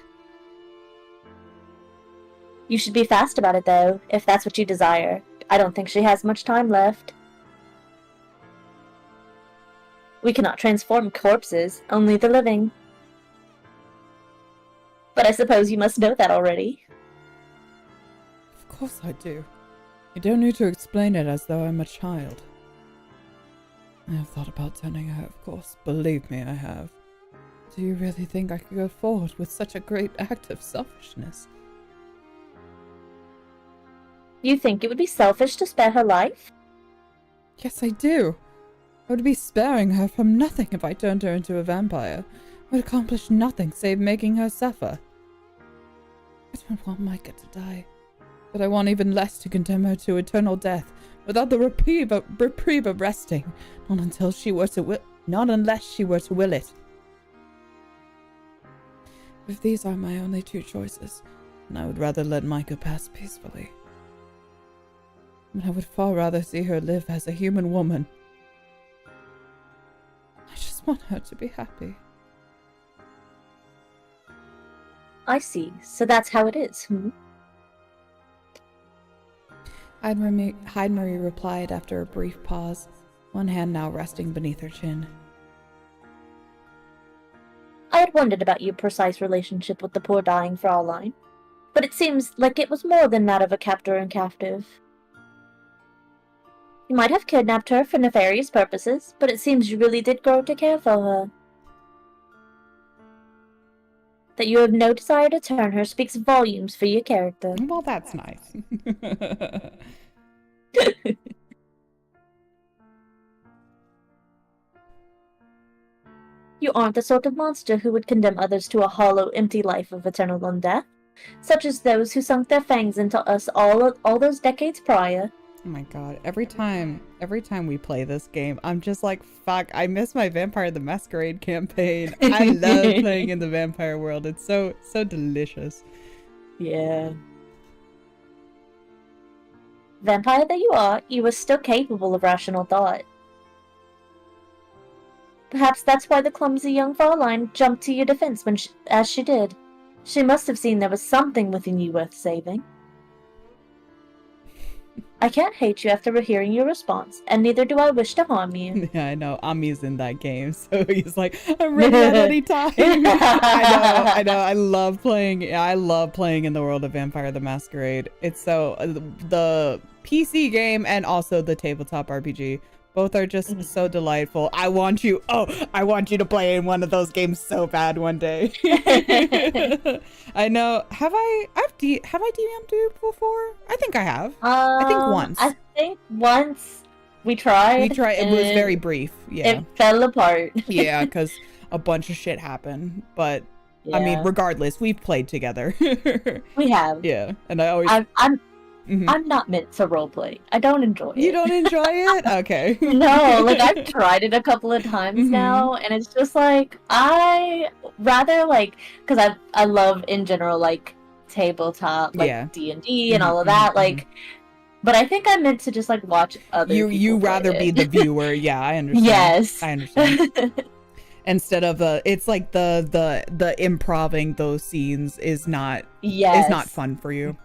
You should be fast about it, though, if that's what you desire. I don't think she has much time left. We cannot transform corpses, only the living. But I suppose you must know that already. Of course I do. You don't need to explain it as though I'm a child. I have thought about turning her, of course. Believe me, I have. Do you really think I could go forward with such a great act of selfishness? You think it would be selfish to spare her life? Yes, I do. I would be sparing her from nothing if I turned her into a vampire. I would accomplish nothing save making her suffer. I don't want Micah to die, but I want even less to condemn her to eternal death without the reprieve of resting, not unless she were to will it. If these are my only two choices, then I would rather let Micah pass peacefully. But I would far rather see her live as a human woman. I just want her to be happy. I see. So that's how it is, Hyde-Marie replied after a brief pause, one hand now resting beneath her chin. I had wondered about your precise relationship with the poor dying Fraulein, but it seems like it was more than that of a captor and captive. You might have kidnapped her for nefarious purposes, but it seems you really did grow to care for her. That you have no desire to turn her speaks volumes for your character. Well, that's nice. You aren't the sort of monster who would condemn others to a hollow, empty life of eternal undeath, such as those who sunk their fangs into us all those decades prior. Oh my god, every time we play this game, I'm just like, fuck, I miss my Vampire the Masquerade campaign. I love playing in the vampire world. It's so delicious. Yeah. Vampire that you were still capable of rational thought. Perhaps that's why the clumsy young Fraulein jumped to your defense as she did. She must have seen there was something within you worth saving. I can't hate you after hearing your response, and neither do I wish to harm you. Yeah, I know. Ami's in that game, so he's like, I'm ready at any time. I know. I love playing in the world of Vampire the Masquerade. It's so the PC game and also the tabletop RPG. Both are just so delightful. I want you to play in one of those games so bad one day. I know. Have I DM'd you before? I think I have. I think once. I think once we tried. It was very brief. Yeah. It fell apart. Yeah, because a bunch of shit happened. But yeah. I mean, regardless, we've played together. We have. Yeah, and I always. I'm not meant to roleplay. I don't enjoy it. You don't enjoy it? Okay. No, like I've tried it a couple of times now, and it's just like I rather like because I love in general like tabletop like D&D and all of that like, but I think I'm meant to just like watch other. You rather be the viewer? Yeah, I understand. Yes, I understand. Instead of it's like the improving those scenes is not fun for you.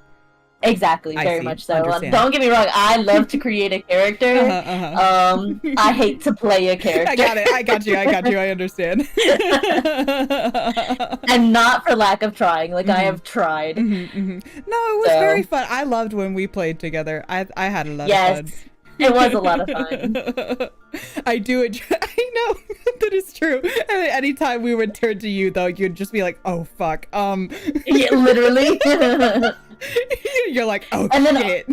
Exactly, very much so. Don't get me wrong, I love to create a character. I hate to play a character. I got you, I understand. And not for lack of trying, like I have tried. No, it was very fun. I loved when we played together. I had a lot of fun. It was a lot of fun. I do enjoy. I know that is true. And anytime we would turn to you, though, you'd just be like, "Oh fuck." Yeah, literally. You're like, "Oh shit."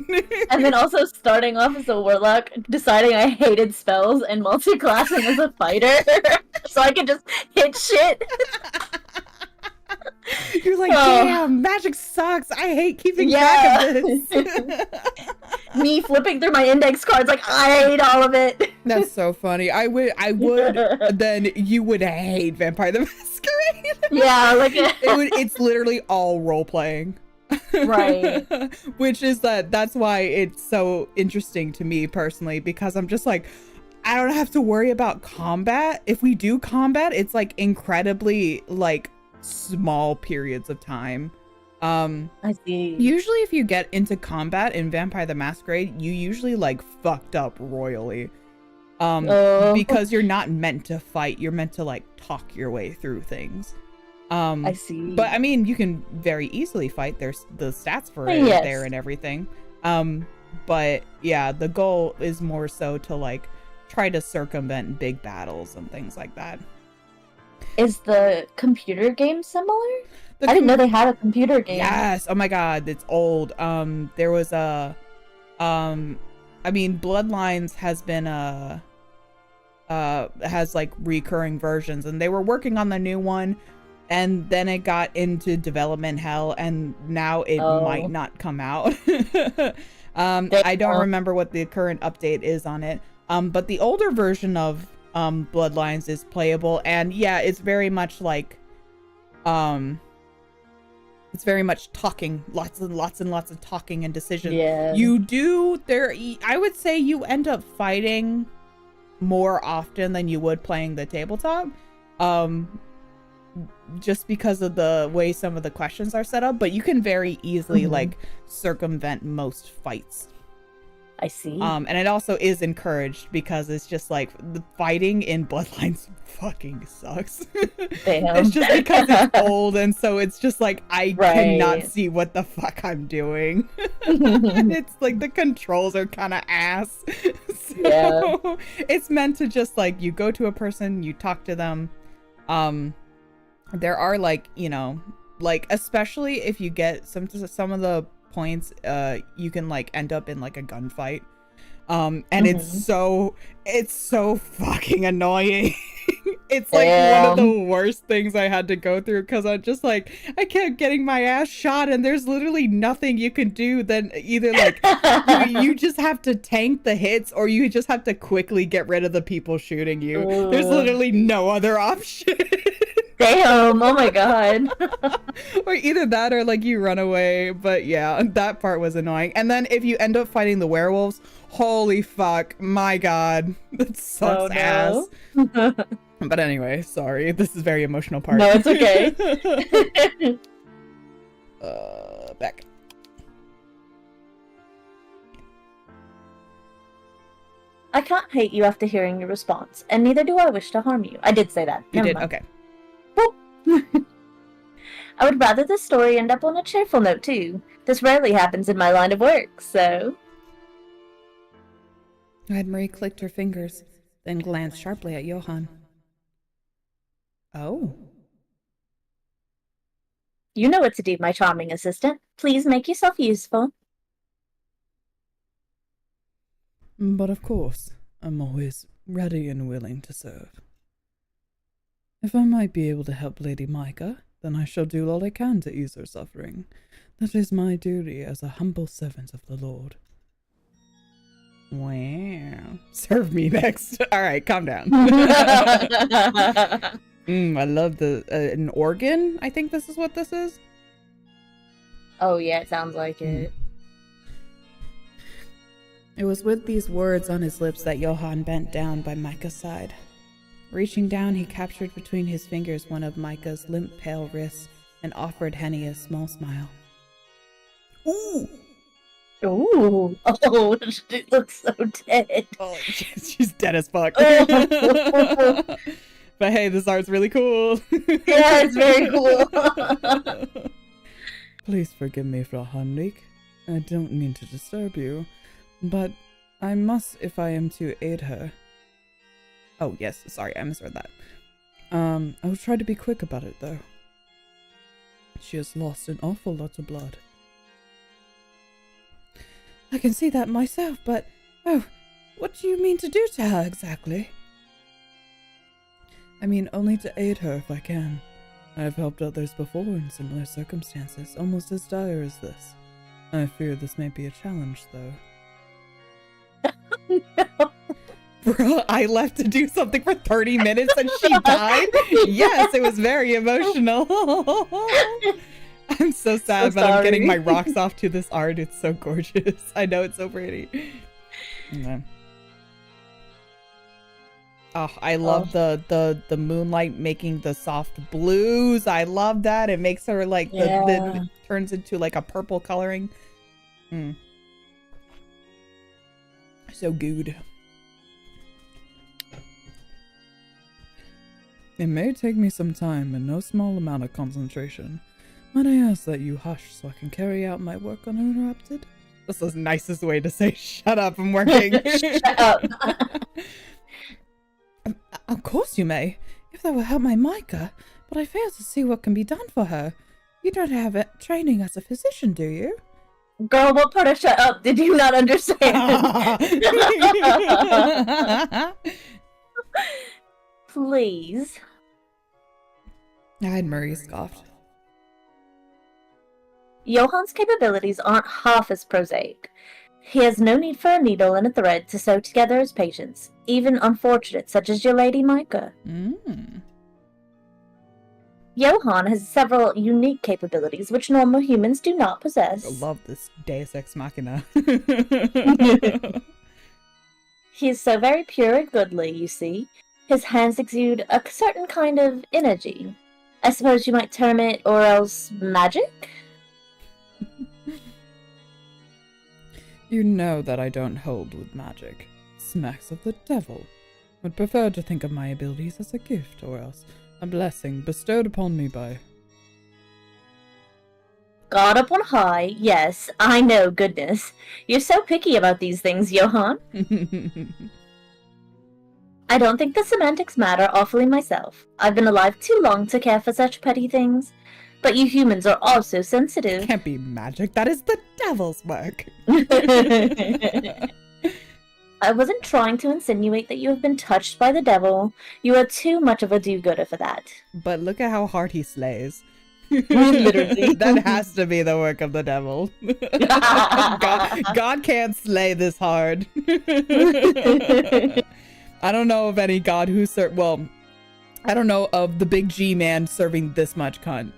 And then also starting off as a warlock, deciding I hated spells and multi-classing as a fighter, so I could just hit shit. You're like, damn, magic sucks. I hate keeping track of this. Me flipping through my index cards, like, I hate all of it. That's so funny. I would, then you would hate Vampire the Masquerade. Yeah, like, it's literally all role playing. Right. Which is that's why it's so interesting to me personally, because I'm just like, I don't have to worry about combat. If we do combat, it's like incredibly like small periods of time. I see. Usually if you get into combat in Vampire the Masquerade, you usually like fucked up royally. Because you're not meant to fight, you're meant to like talk your way through things. I see. But I mean, you can very easily fight. There's the stats for it there and everything. But yeah, the goal is more so to like try to circumvent big battles and things like that. Is the computer game similar? I didn't know they had a computer game. Yes. Oh my god, it's old. There was a I mean, Bloodlines has been has like recurring versions, and they were working on the new one, and then it got into development hell, and now it might not come out. I don't remember what the current update is on it. But the older version of Bloodlines is playable, and yeah, it's very much like it's very much talking, lots and lots of talking and decisions. Yeah. I would say you end up fighting more often than you would playing the tabletop. Just because of the way some of the questions are set up, but you can very easily like circumvent most fights. I see. And it also is encouraged because it's just like the fighting in Bloodlines fucking sucks. It's just because it's old, and so it's just like I cannot see what the fuck I'm doing. And it's like the controls are kind of ass. So it's meant to just like you go to a person, you talk to them. There are like, you know, like especially if you get some of the points, you can like end up in like a gunfight, and it's so fucking annoying. It's like one of the worst things I had to go through, because I'm just like, I kept getting my ass shot, and there's literally nothing you can do than either like you just have to tank the hits, or you just have to quickly get rid of the people shooting you. There's literally no other option. Damn, oh my god. Or either that or like you run away. But yeah, that part was annoying. And then if you end up fighting the werewolves, holy fuck, my god, that sucks ass. But anyway, sorry, this is very emotional part. No, it's okay. Back. I can't hate you after hearing your response, and neither do I wish to harm you. I did say that. You Never did? mind. Okay. I would rather this story end up on a cheerful note, too. This rarely happens in my line of work, so... Marie clicked her fingers, then glanced sharply at Johann. Oh. You know what to do, my charming assistant. Please make yourself useful. But of course, I'm always ready and willing to serve. If I might be able to help Lady Micah, then I shall do all I can to ease her suffering. That is my duty as a humble servant of the Lord. Wow. Serve me next. All right, calm down. I love an organ. I think this is what this is. Oh yeah, it sounds like it. It was with these words on his lips that Johann bent down by Micah's side. Reaching down, he captured between his fingers one of Micah's limp, pale wrists and offered Henny a small smile. Ooh! Ooh! Oh, she looks so dead. Oh, she's dead as fuck. Oh. But hey, this art's really cool. Yeah, it's very cool. Please forgive me, Frau Henrik. I don't mean to disturb you, but I must if I am to aid her. Oh, yes. Sorry, I misread that. I will try to be quick about it, though. She has lost an awful lot of blood. I can see that myself, but... Oh, what do you mean to do to her, exactly? I mean only to aid her if I can. I have helped others before in similar circumstances, almost as dire as this. I fear this may be a challenge, though. No. Bro, I left to do something for 30 minutes and she died? Yes, it was very emotional. I'm so sad, but I'm getting my rocks off to this art. It's so gorgeous. I know, it's so pretty. Yeah. Oh, I love the moonlight making the soft blues. I love that. It makes her like, it turns into like a purple coloring. So good. It may take me some time and no small amount of concentration. Might I ask that you hush so I can carry out my work uninterrupted? That's the nicest way to say, shut up, I'm working. Shut up. Of course you may, if that will help my Micah, but I fail to see what can be done for her. You don't have training as a physician, do you? Girl, what part of shut up did you not understand? Please. Murray scoffed. Johan's capabilities aren't half as prosaic. He has no need for a needle and a thread to sew together his patients, even unfortunate such as your Lady Micah. Johan has several unique capabilities which normal humans do not possess. I love this Deus Ex Machina. He is so very pure and goodly, you see. His hands exude a certain kind of energy. I suppose you might term it, or else, magic? You know that I don't hold with magic. Smacks of the devil. Would prefer to think of my abilities as a gift, or else a blessing bestowed upon me by... God up on high, yes, I know, goodness. You're so picky about these things, Johan. I don't think the semantics matter awfully myself. I've been alive too long to care for such petty things. But you humans are also sensitive. Can't be magic, that is the devil's work. I wasn't trying to insinuate that you have been touched by the devil. You are too much of a do-gooder for that. But look at how hard he slays. Literally. That has to be the work of the devil. God can't slay this hard. I don't know of any god who well, I don't know of the big G man serving this much cunt.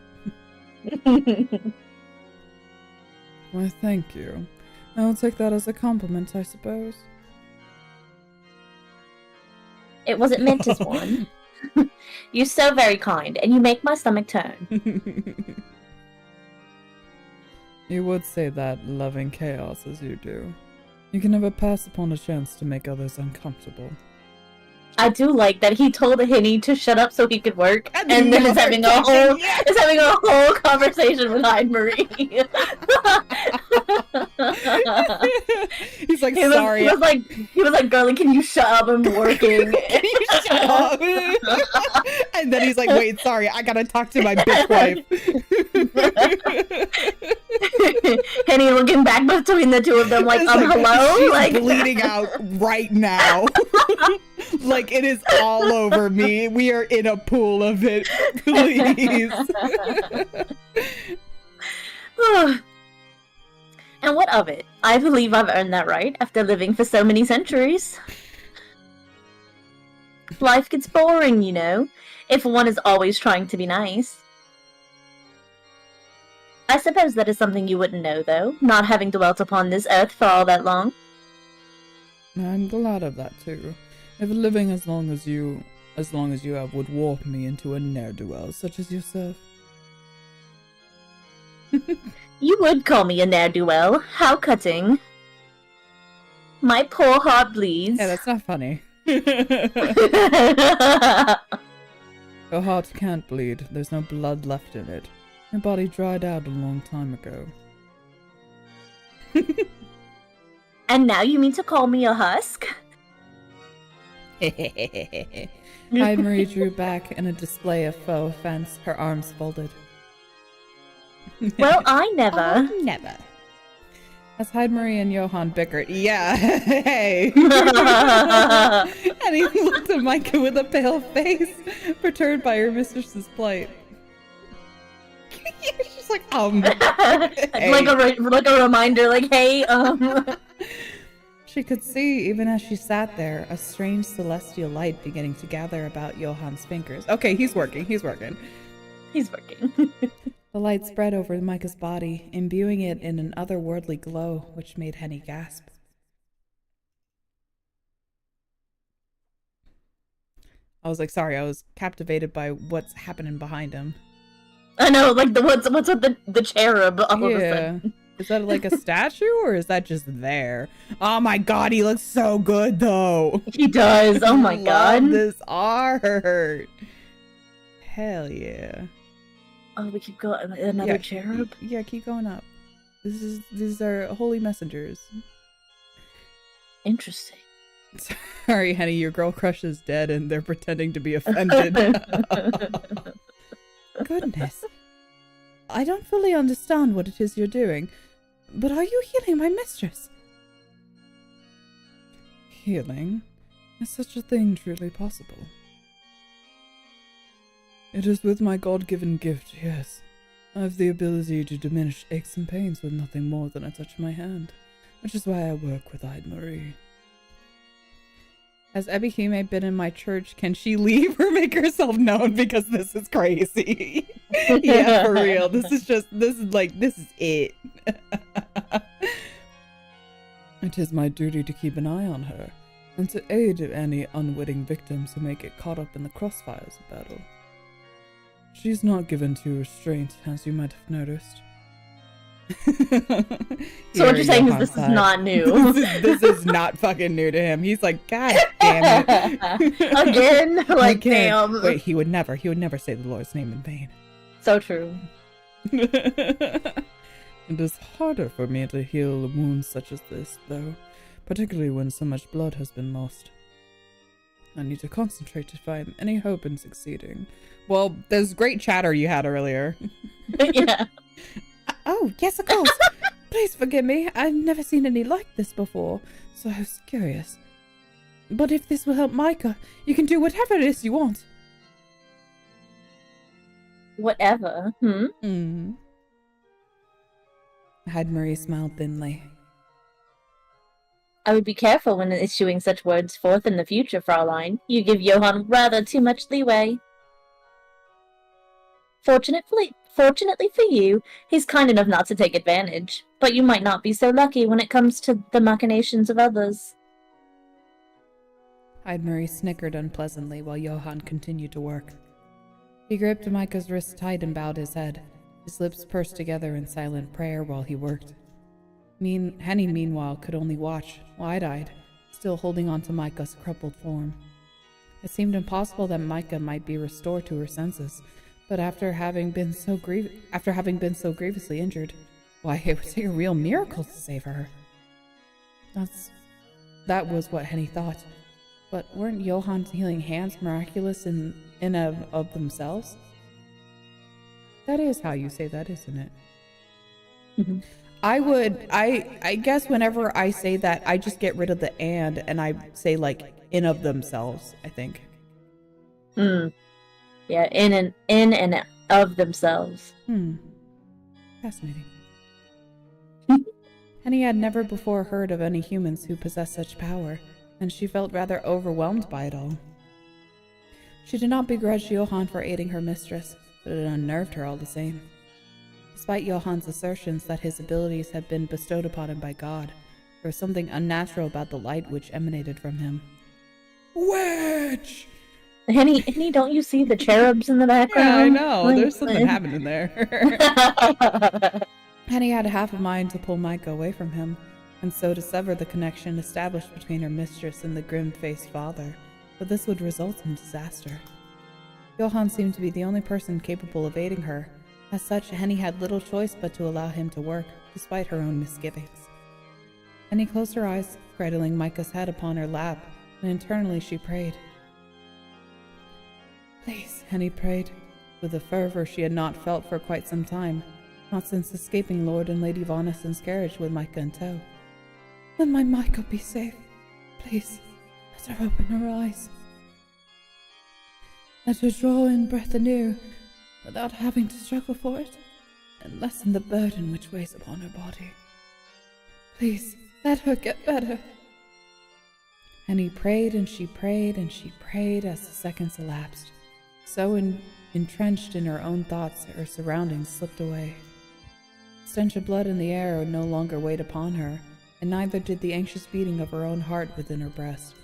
Why, thank you. I'll take that as a compliment, I suppose. It wasn't meant as one. You're so very kind, and you make my stomach turn. You would say that, loving chaos as you do. You can never pass upon a chance to make others uncomfortable. I do like that he told Henny to shut up so he could work, and then is having a whole conversation with Hyde Marie. He's like, sorry. He was like, girlie, can you shut up? I'm working. Can you shut up? And then he's like, wait, sorry, I gotta talk to my bitch wife. Henny looking back between the two of them, like, hello? She's like bleeding out right now. Like, it is all over me. We are in a pool of it. Please. And what of it? I believe I've earned that right after living for so many centuries. Life gets boring, you know, if one is always trying to be nice. I suppose that is something you wouldn't know, though, not having dwelt upon this earth for all that long. I'm glad of that, too. If living as long as you have would warp me into a ne'er-do-well such as yourself. You would call me a ne'er-do-well. How cutting. My poor heart bleeds. Yeah, that's not funny. Your heart can't bleed. There's no blood left in it. Your body dried out a long time ago. And now you mean to call me a husk? Hyde Marie drew back in a display of faux offense, her arms folded. Well, I never. Oh, never. As Hyde Marie and Johan bickered, Yeah, hey. And he looked at Micah with a pale face, perturbed by her mistress's plight. She's like, hey. like a reminder, like, hey, She could see, even as she sat there, a strange celestial light beginning to gather about Johan's fingers. Okay, he's working. He's working. The light spread over Micah's body, imbuing it in an otherworldly glow, which made Henny gasp. I was like, sorry, I was captivated by what's happening behind him. I know, like, what's with the cherub all of a sudden. Is that like a statue, or is that just there? Oh my god, he looks so good, though. He does. Oh my god. Love this art. Hell yeah. Oh, we keep going. Another cherub? Yeah, keep going up. These are holy messengers. Interesting. Sorry, Henny, your girl crush is dead and they're pretending to be offended. Goodness. I don't fully understand what it is you're doing. But are you healing my mistress? Healing? Is such a thing truly possible? It is with my God-given gift, yes. I have the ability to diminish aches and pains with nothing more than a touch of my hand, which is why I work with Marie. Has Ebihime been in my church? Can she leave or make herself known? Because this is crazy. Yeah, for real. This is it. It is my duty to keep an eye on her, and to aid any unwitting victims who may get caught up in the crossfires of battle. She's not given to restraint, as you might have noticed. So what you're saying is this is not new. This is not fucking new to him. He's like, God damn it. Again? Like, damn. Wait, he would never say the Lord's name in vain. So true. It is harder for me to heal wounds such as this, though, particularly when so much blood has been lost. I need to concentrate if I have any hope in succeeding. Well, there's great chatter you had earlier. Yeah. Oh, yes, of course. Please forgive me. I've never seen any like this before, so I was curious. But if this will help Micah, you can do whatever it is you want. Whatever? Marie smiled thinly. I would be careful when issuing such words forth in the future, Fraulein. You give Johann rather too much leeway. Fortunately for you, he's kind enough not to take advantage, but you might not be so lucky when it comes to the machinations of others. Marie snickered unpleasantly while Johann continued to work. He gripped Micah's wrist tight and bowed his head, his lips pursed together in silent prayer while he worked. Henny, meanwhile, could only watch, wide-eyed, still holding on to Micah's crumpled form. It seemed impossible that Micah might be restored to her senses, but after having been so grievously injured, why, it would take a real miracle to save her. That was what Henny thought. But weren't Johann's healing hands miraculous in of themselves? That is how you say that, isn't it? Mm-hmm. I guess whenever I say that, I just get rid of the and I say like in of themselves, I think. Yeah, in and of themselves. Fascinating. Henny had never before heard of any humans who possessed such power, and she felt rather overwhelmed by it all. She did not begrudge Johann for aiding her mistress, but it unnerved her all the same. Despite Johann's assertions that his abilities had been bestowed upon him by God, there was something unnatural about the light which emanated from him. Witch! Henny, don't you see the cherubs in the background? Yeah, I know. There's something happening there. Henny had half a mind to pull Micah away from him, and so to sever the connection established between her mistress and the grim-faced father, but this would result in disaster. Johann seemed to be the only person capable of aiding her. As such, Henny had little choice but to allow him to work, despite her own misgivings. Henny closed her eyes, cradling Micah's head upon her lap, and internally she prayed. Please, Henny prayed, with a fervor she had not felt for quite some time, not since escaping Lord and Lady Von Essen's carriage with Micah in tow. Let my Micah be safe. Please, let her open her eyes. Let her draw in breath anew, without having to struggle for it, and lessen the burden which weighs upon her body. Please, let her get better. And he prayed and she prayed and she prayed as the seconds elapsed. So entrenched in her own thoughts, her surroundings slipped away. The stench of blood in the air no longer weighed upon her, and neither did the anxious beating of her own heart within her breast.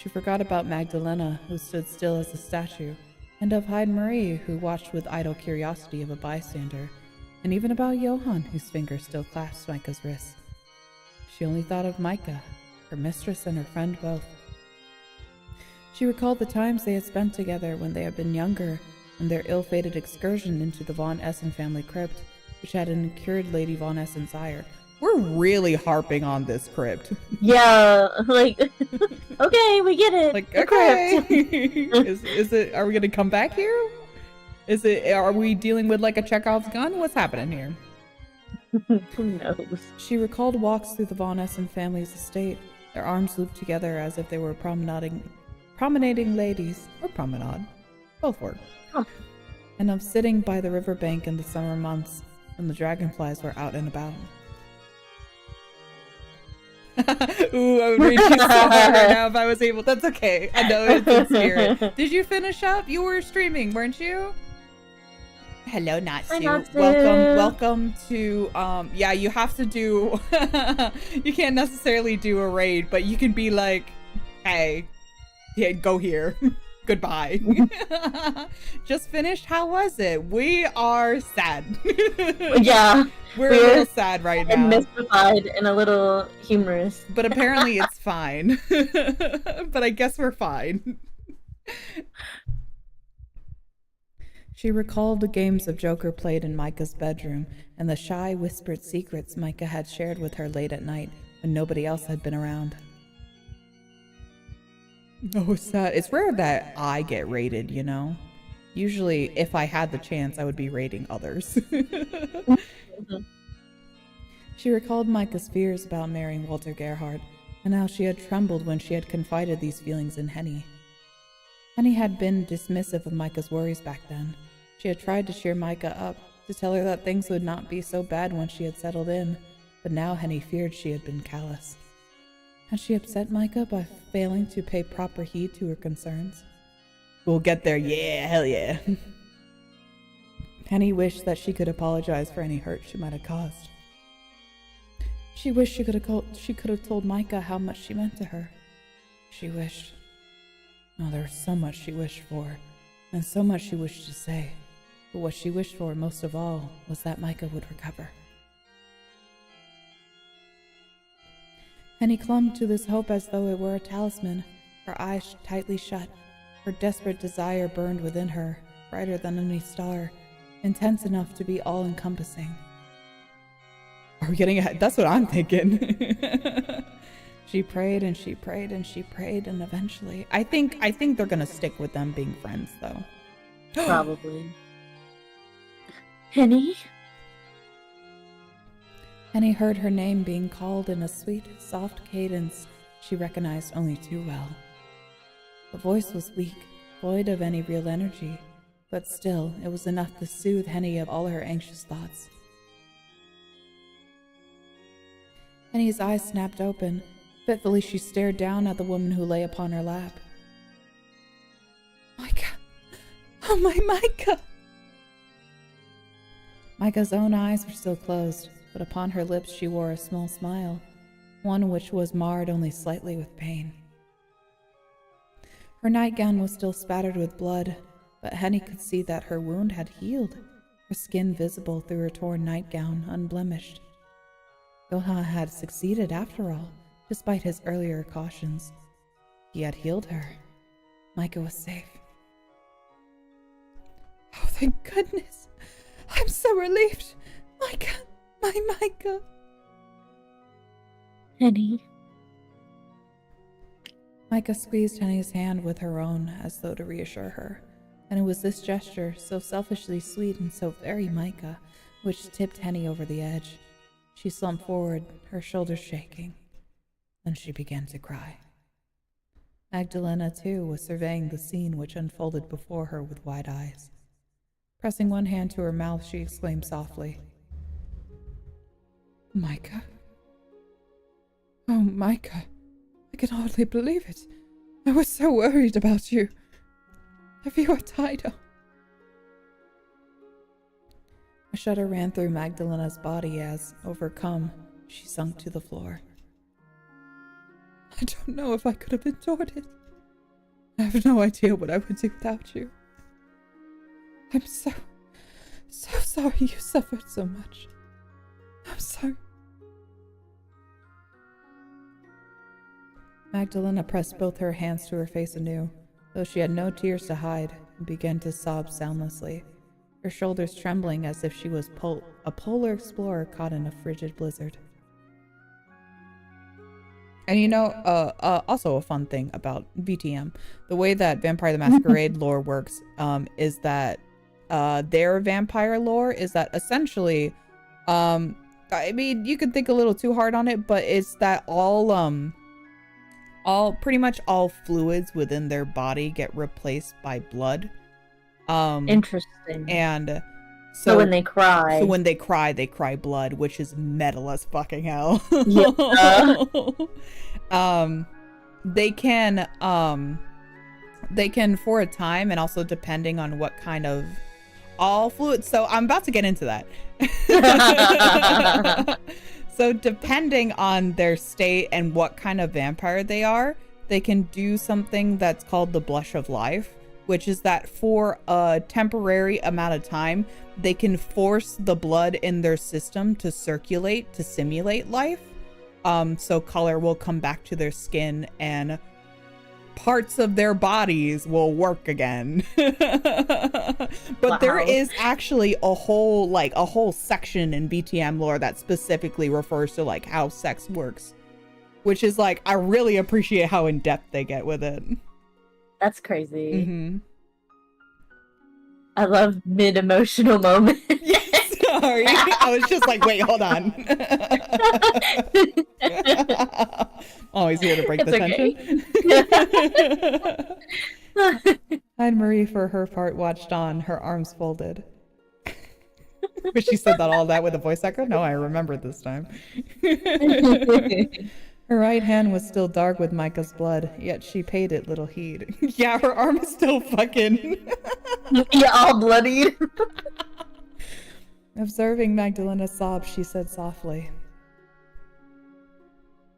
She forgot about Magdalena, who stood still as a statue, and of Marie, who watched with idle curiosity of a bystander, and even about Johann, whose fingers still clasped Micah's wrist. She only thought of Micah, her mistress and her friend both. She recalled the times they had spent together when they had been younger, and their ill-fated excursion into the Von Essen family crypt, which had incurred Lady Von Essen's ire. We're really harping on this crypt. Yeah, like, okay, we get it. Like, okay. Is it, are we gonna come back here? Are we dealing with like a Chekhov's gun? What's happening here? Who knows? She recalled walks through the Von Essen family's estate, their arms looped together as if they were promenading ladies, or promenade. Both work. Huh. And of sitting by the riverbank in the summer months when the dragonflies were out and about. Ooh, I would read you so hard right now if I was able. That's okay. I know it's in spirit. Did you finish up? You were streaming, weren't you? Hello, Natsu. Welcome to, yeah, you have to do, you can't necessarily do a raid, but you can be like, hey, yeah, go here. Goodbye. Just finished. How was it? We are sad. Yeah. We're a little sad right now. And mystified and a little humorous. But apparently it's fine. But I guess we're fine. She recalled the games of Joker played in Micah's bedroom and the shy, whispered secrets Micah had shared with her late at night when nobody else had been around. Oh, it's sad. It's rare that I get raided, you know? Usually, if I had the chance, I would be raiding others. She recalled Micah's fears about marrying Walter Gerhard, and how she had trembled when she had confided these feelings in Henny. Henny had been dismissive of Micah's worries back then. She had tried to cheer Micah up, to tell her that things would not be so bad once she had settled in, but now Henny feared she had been callous. Had she upset Micah by failing to pay proper heed to her concerns? We'll get there, yeah, hell yeah. Henny wished that she could apologize for any hurt she might have caused. She wished she could have told Micah how much she meant to her. She wished. Oh, there was so much she wished for, and so much she wished to say. But what she wished for most of all was that Micah would recover. Henny clung to this hope as though it were a talisman, her eyes tightly shut. Her desperate desire burned within her, brighter than any star, intense enough to be all-encompassing. Are we getting ahead? That's what I'm thinking. She prayed and she prayed and she prayed, and eventually, I think they're gonna stick with them being friends, though. Probably. Henny? Henny heard her name being called in a sweet, soft cadence she recognized only too well. The voice was weak, void of any real energy, but still, it was enough to soothe Henny of all her anxious thoughts. Henny's eyes snapped open. Fitfully, she stared down at the woman who lay upon her lap. Micah! Oh, my Micah! Micah's own eyes were still closed, but upon her lips she wore a small smile, one which was marred only slightly with pain. Her nightgown was still spattered with blood, but Henny could see that her wound had healed, her skin visible through her torn nightgown, unblemished. Johann had succeeded after all, despite his earlier cautions. He had healed her. Micah was safe. Oh, thank goodness! I'm so relieved! Micah! My Micah! Henny. Micah squeezed Henny's hand with her own, as though to reassure her, and it was this gesture, so selfishly sweet and so very Micah, which tipped Henny over the edge. She slumped forward, her shoulders shaking. Then she began to cry. Magdalena, too, was surveying the scene which unfolded before her with wide eyes. Pressing one hand to her mouth, she exclaimed softly, Micah? Oh, Micah, I can hardly believe it. I was so worried about you. Have you a title? A shudder ran through Magdalena's body as, overcome, she sunk to the floor. I don't know if I could have endured it. I have no idea what I would do without you. I'm so sorry you suffered so much. I'm sorry. Magdalena pressed both her hands to her face anew, though she had no tears to hide, and began to sob soundlessly, her shoulders trembling as if she was a polar explorer caught in a frigid blizzard. And you know, also a fun thing about VTM, the way that Vampire the Masquerade lore works, is that their vampire lore is that essentially I mean, you could think a little too hard on it, but it's that pretty much all fluids within their body get replaced by blood. Interesting. And so when they cry. So when they cry blood, which is metal as fucking hell. Yeah. They can for a time, and also depending on what kind of all fluids. So I'm about to get into that. So depending on their state and what kind of vampire they are, they can do something that's called the blush of life, which is that for a temporary amount of time, they can force the blood in their system to circulate to simulate life. So color will come back to their skin and parts of their bodies will work again. But there is actually a whole section in BTM lore that specifically refers to like how sex works, which is like, I really appreciate how in depth they get with it. That's crazy. Mm-hmm. I love mid-emotional moments. Sorry, I was just like, wait, hold on. Always here to break the tension. Anne-Marie, for her part, watched on, her arms folded. But she said all that with a voice echo? No, I remember this time. Her right hand was still dark with Micah's blood, yet she paid it little heed. Yeah, her arm is still fucking... Yeah, all bloodied. Observing Magdalena's sobs, she said softly,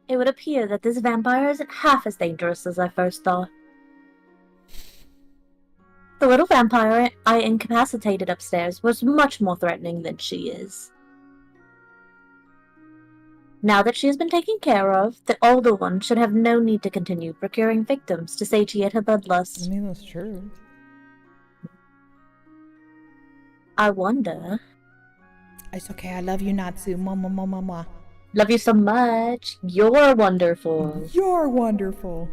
"It would appear that this vampire isn't half as dangerous as I first thought. The little vampire I incapacitated upstairs was much more threatening than she is. Now that she has been taken care of, the older one should have no need to continue procuring victims to satiate her bloodlust." I mean, that's true. "I wonder..." "It's okay, I love you, Natsu. Mama. "Love you so much. You're wonderful." You're wonderful."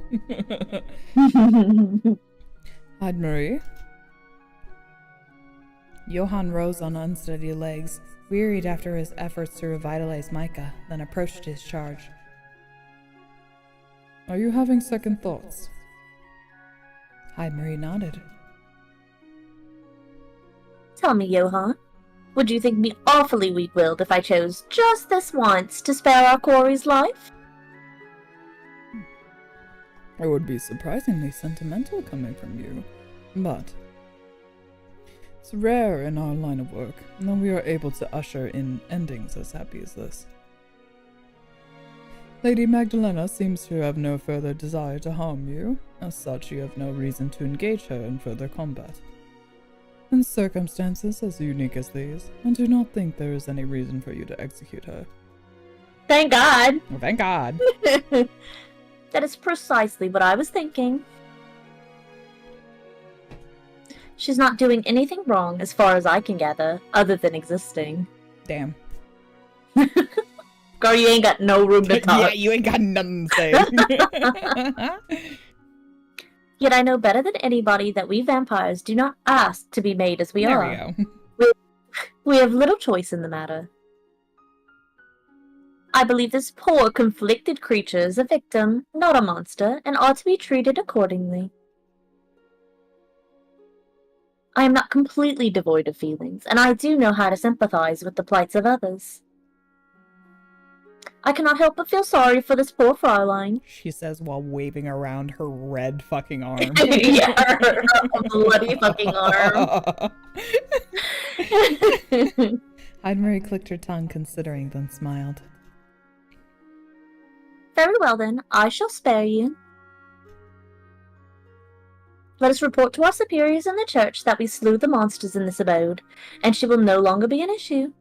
Anne-Marie. Johann rose on unsteady legs, wearied after his efforts to revitalize Micah, then approached his charge. "Are you having second thoughts?" Anne-Marie nodded. "Tell me, Johann, would you think me awfully weak-willed if I chose just this once to spare our Corey's life?" It would be surprisingly sentimental coming from you, but it's rare in our line of work that we are able to usher in endings as happy as this. Lady Magdalena seems to have no further desire to harm you. As such, you have no reason to engage her in further combat. In circumstances as unique as these, I do not think there is any reason for you to execute her." Thank God. Well, thank God. That is precisely what I was thinking. She's not doing anything wrong, as far as I can gather, other than existing. Damn. Girl, you ain't got no room to talk. Yeah, you ain't got nothing to say. Yet I know better than anybody that we vampires do not ask to be made as we are. There we go. We have little choice in the matter. I believe this poor, conflicted creature is a victim, not a monster, and ought to be treated accordingly. I am not completely devoid of feelings, and I do know how to sympathize with the plights of others. I cannot help but feel sorry for this poor Fraulein," she says while waving around her red fucking arm. Yeah, her bloody fucking arm. Anne-Marie clicked her tongue, considering, then smiled. "Very well then, I shall spare you. Let us report to our superiors in the church that we slew the monsters in this abode, and she will no longer be an issue.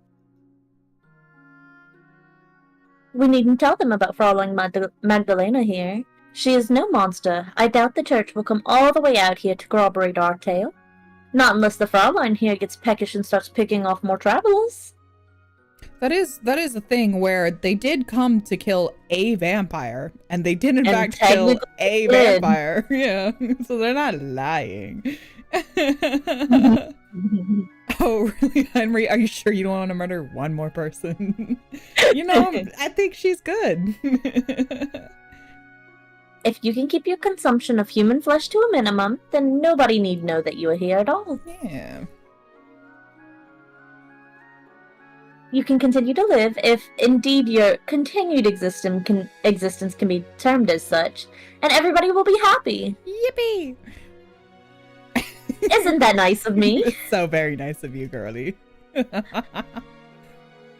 We needn't tell them about Fraulein Magdalena here. She is no monster. I doubt the church will come all the way out here to corroborate our tale. Not unless the Fraulein here gets peckish and starts picking off more travelers." That is a thing where they did come to kill a vampire, and they did in fact kill a vampire. Yeah, so they're not lying. Oh, really, Henry? Are you sure you don't want to murder one more person? You know, I think she's good. If you can keep your consumption of human flesh to a minimum, then nobody need know that you are here at all. Yeah. You can continue to live if, indeed, your continued existence can be termed as such, and everybody will be happy. Yippee! Isn't that nice of me? It's so very nice of you, girlie.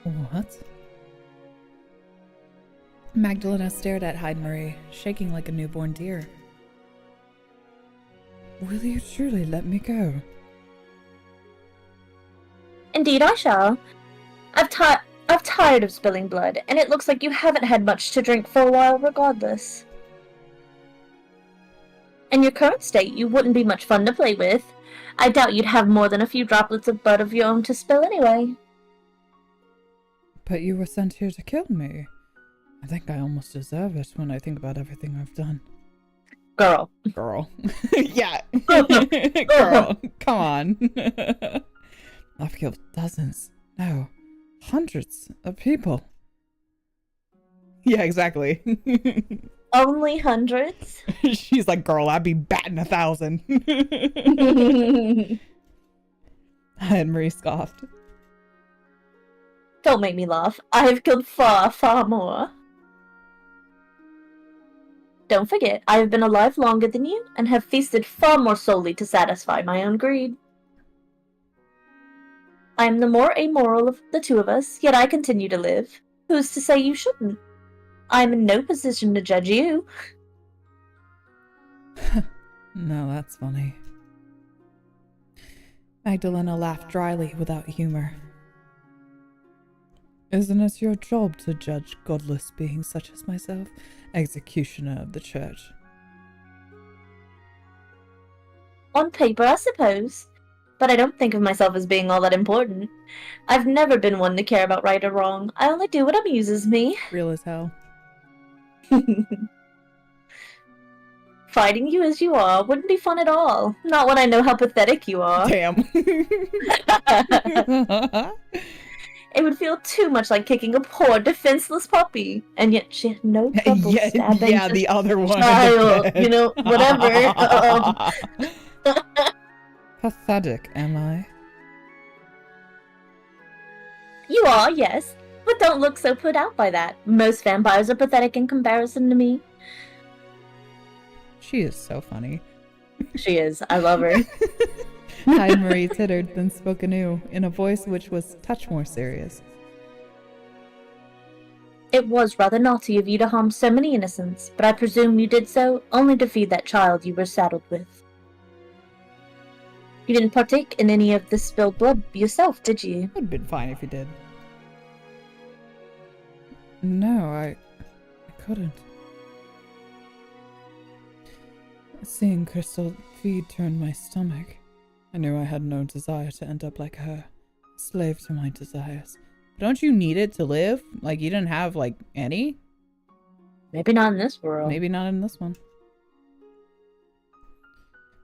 What? Magdalena stared at Hyde-Marie, shaking like a newborn deer. Will you truly let me go? Indeed I shall. I've tired of spilling blood, and it looks like you haven't had much to drink for a while regardless. In your current state, you wouldn't be much fun to play with. I doubt you'd have more than a few droplets of blood of your own to spill anyway. But you were sent here to kill me. I think I almost deserve it when I think about everything I've done. Girl. Yeah. Girl, come on. I've killed dozens, no, hundreds of people. Yeah, exactly. Only hundreds? She's like, girl, I'd be batting 1,000. Henry scoffed. Don't make me laugh. I have killed far, far more. Don't forget, I have been alive longer than you, and have feasted far more solely to satisfy my own greed. I am the more amoral of the two of us, yet I continue to live. Who's to say you shouldn't? I am in no position to judge you. No, that's funny. Magdalena laughed dryly without humor. Isn't it your job to judge godless beings such as myself, executioner of the church? On paper, I suppose. But I don't think of myself as being all that important. I've never been one to care about right or wrong. I only do what amuses me. Real as hell. Fighting you as you are wouldn't be fun at all. Not when I know how pathetic you are. Damn. It would feel too much like kicking a poor, defenseless puppy. And yet she had no trouble stabbing yeah, the other one. child, you know, whatever. Pathetic, am I? You are, yes. But don't look so put out by that. Most vampires are pathetic in comparison to me. She is so funny. She is. I love her. Hyde-Marie tittered, then spoke anew, in a voice which was a touch more serious. It was rather naughty of you to harm so many innocents, but I presume you did so only to feed that child you were saddled with. You didn't partake in any of the spilled blood yourself, did you? Would have been fine if you did. No, I couldn't. Seeing Crystal feed turned my stomach. I knew I had no desire to end up like her, a slave to my desires. Don't you need it to live? Like, you didn't have, like, any? Maybe not in this world. Maybe not in this one.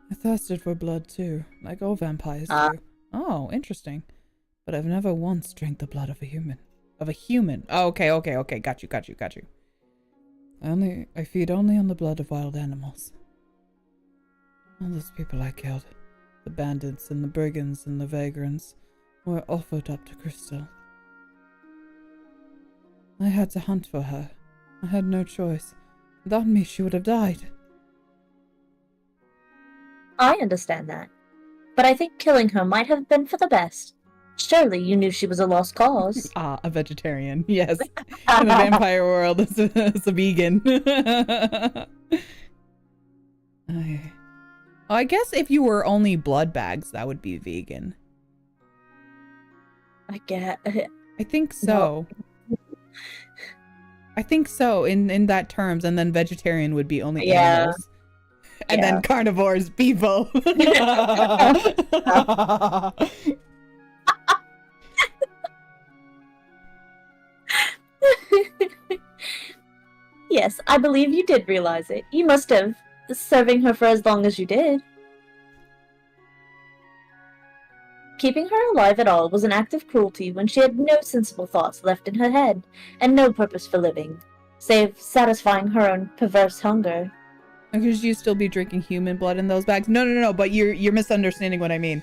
I thirsted for blood too, like all vampires do. Oh, interesting. But I've never once drank the blood of a human. Of a human. Oh, okay. Got you. I feed only on the blood of wild animals. All those people I killed, the bandits and the brigands and the vagrants, were offered up to Crystal. I had to hunt for her. I had no choice. Without me, she would have died. I understand that. But I think killing her might have been for the best. Surely you knew she was a lost cause. A vegetarian. Yes. In the vampire world, it's a vegan. I guess if you were only blood bags, that would be vegan. I get. I think so. No. I think so in that terms, and then vegetarian would be only Yeah. animals. And then carnivores, people. Yes, I believe you did realize it. You must have, serving her for as long as you did. Keeping her alive at all was an act of cruelty when she had no sensible thoughts left in her head, and no purpose for living, save satisfying her own perverse hunger. Because you still be drinking human blood in those bags? No, but you're misunderstanding what I mean.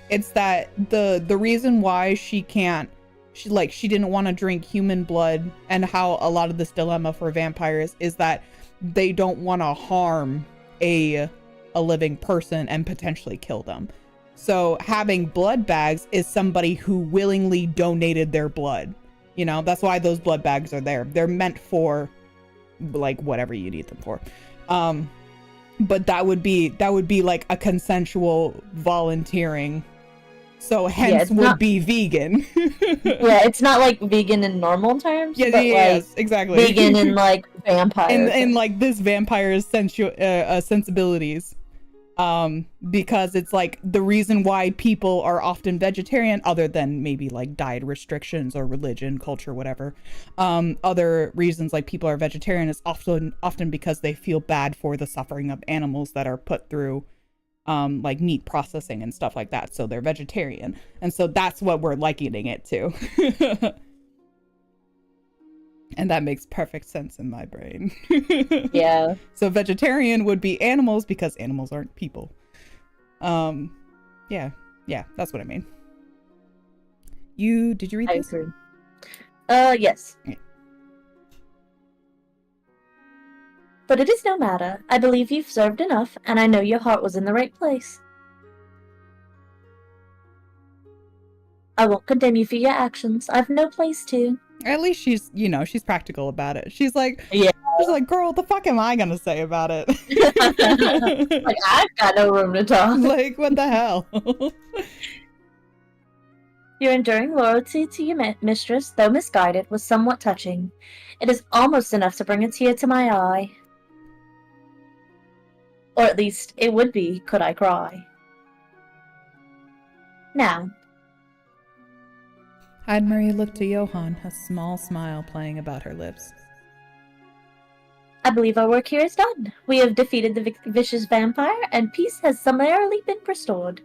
It's that the reason why she didn't want to drink human blood, and how a lot of this dilemma for vampires is that they don't want to harm a living person and potentially kill them. So having blood bags is somebody who willingly donated their blood. You know, that's why those blood bags are there. They're meant for like whatever you need them for. But that would be like a consensual volunteering. So hence be vegan. Yeah, it's not like vegan in normal terms. Yeah, but yes, exactly. Vegan in like vampire. In like this vampire's sensibilities. Because it's like the reason why people are often vegetarian, other than maybe like diet restrictions or religion, culture, whatever. Other reasons like people are vegetarian is often because they feel bad for the suffering of animals that are put through like meat processing and stuff like that. So they're vegetarian. And so that's what we're likening it to. And that makes perfect sense in my brain. Yeah. So vegetarian would be animals because animals aren't people. Yeah, that's what I mean. Did you read this? I agree. Yes. Yeah. But it is no matter. I believe you've served enough, and I know your heart was in the right place. I won't condemn you for your actions. I've no place to. At least she's practical about it. She's like, yeah. She's like, girl, what the fuck am I gonna say about it? Like, I've got no room to talk. Like, what the hell? Your enduring loyalty to your mistress, though misguided, was somewhat touching. It is almost enough to bring a tear to my eye. Or at least, it would be, could I cry. Now. Marie looked to Johann, a small smile playing about her lips. I believe our work here is done. We have defeated the vicious vampire, and peace has summarily been restored.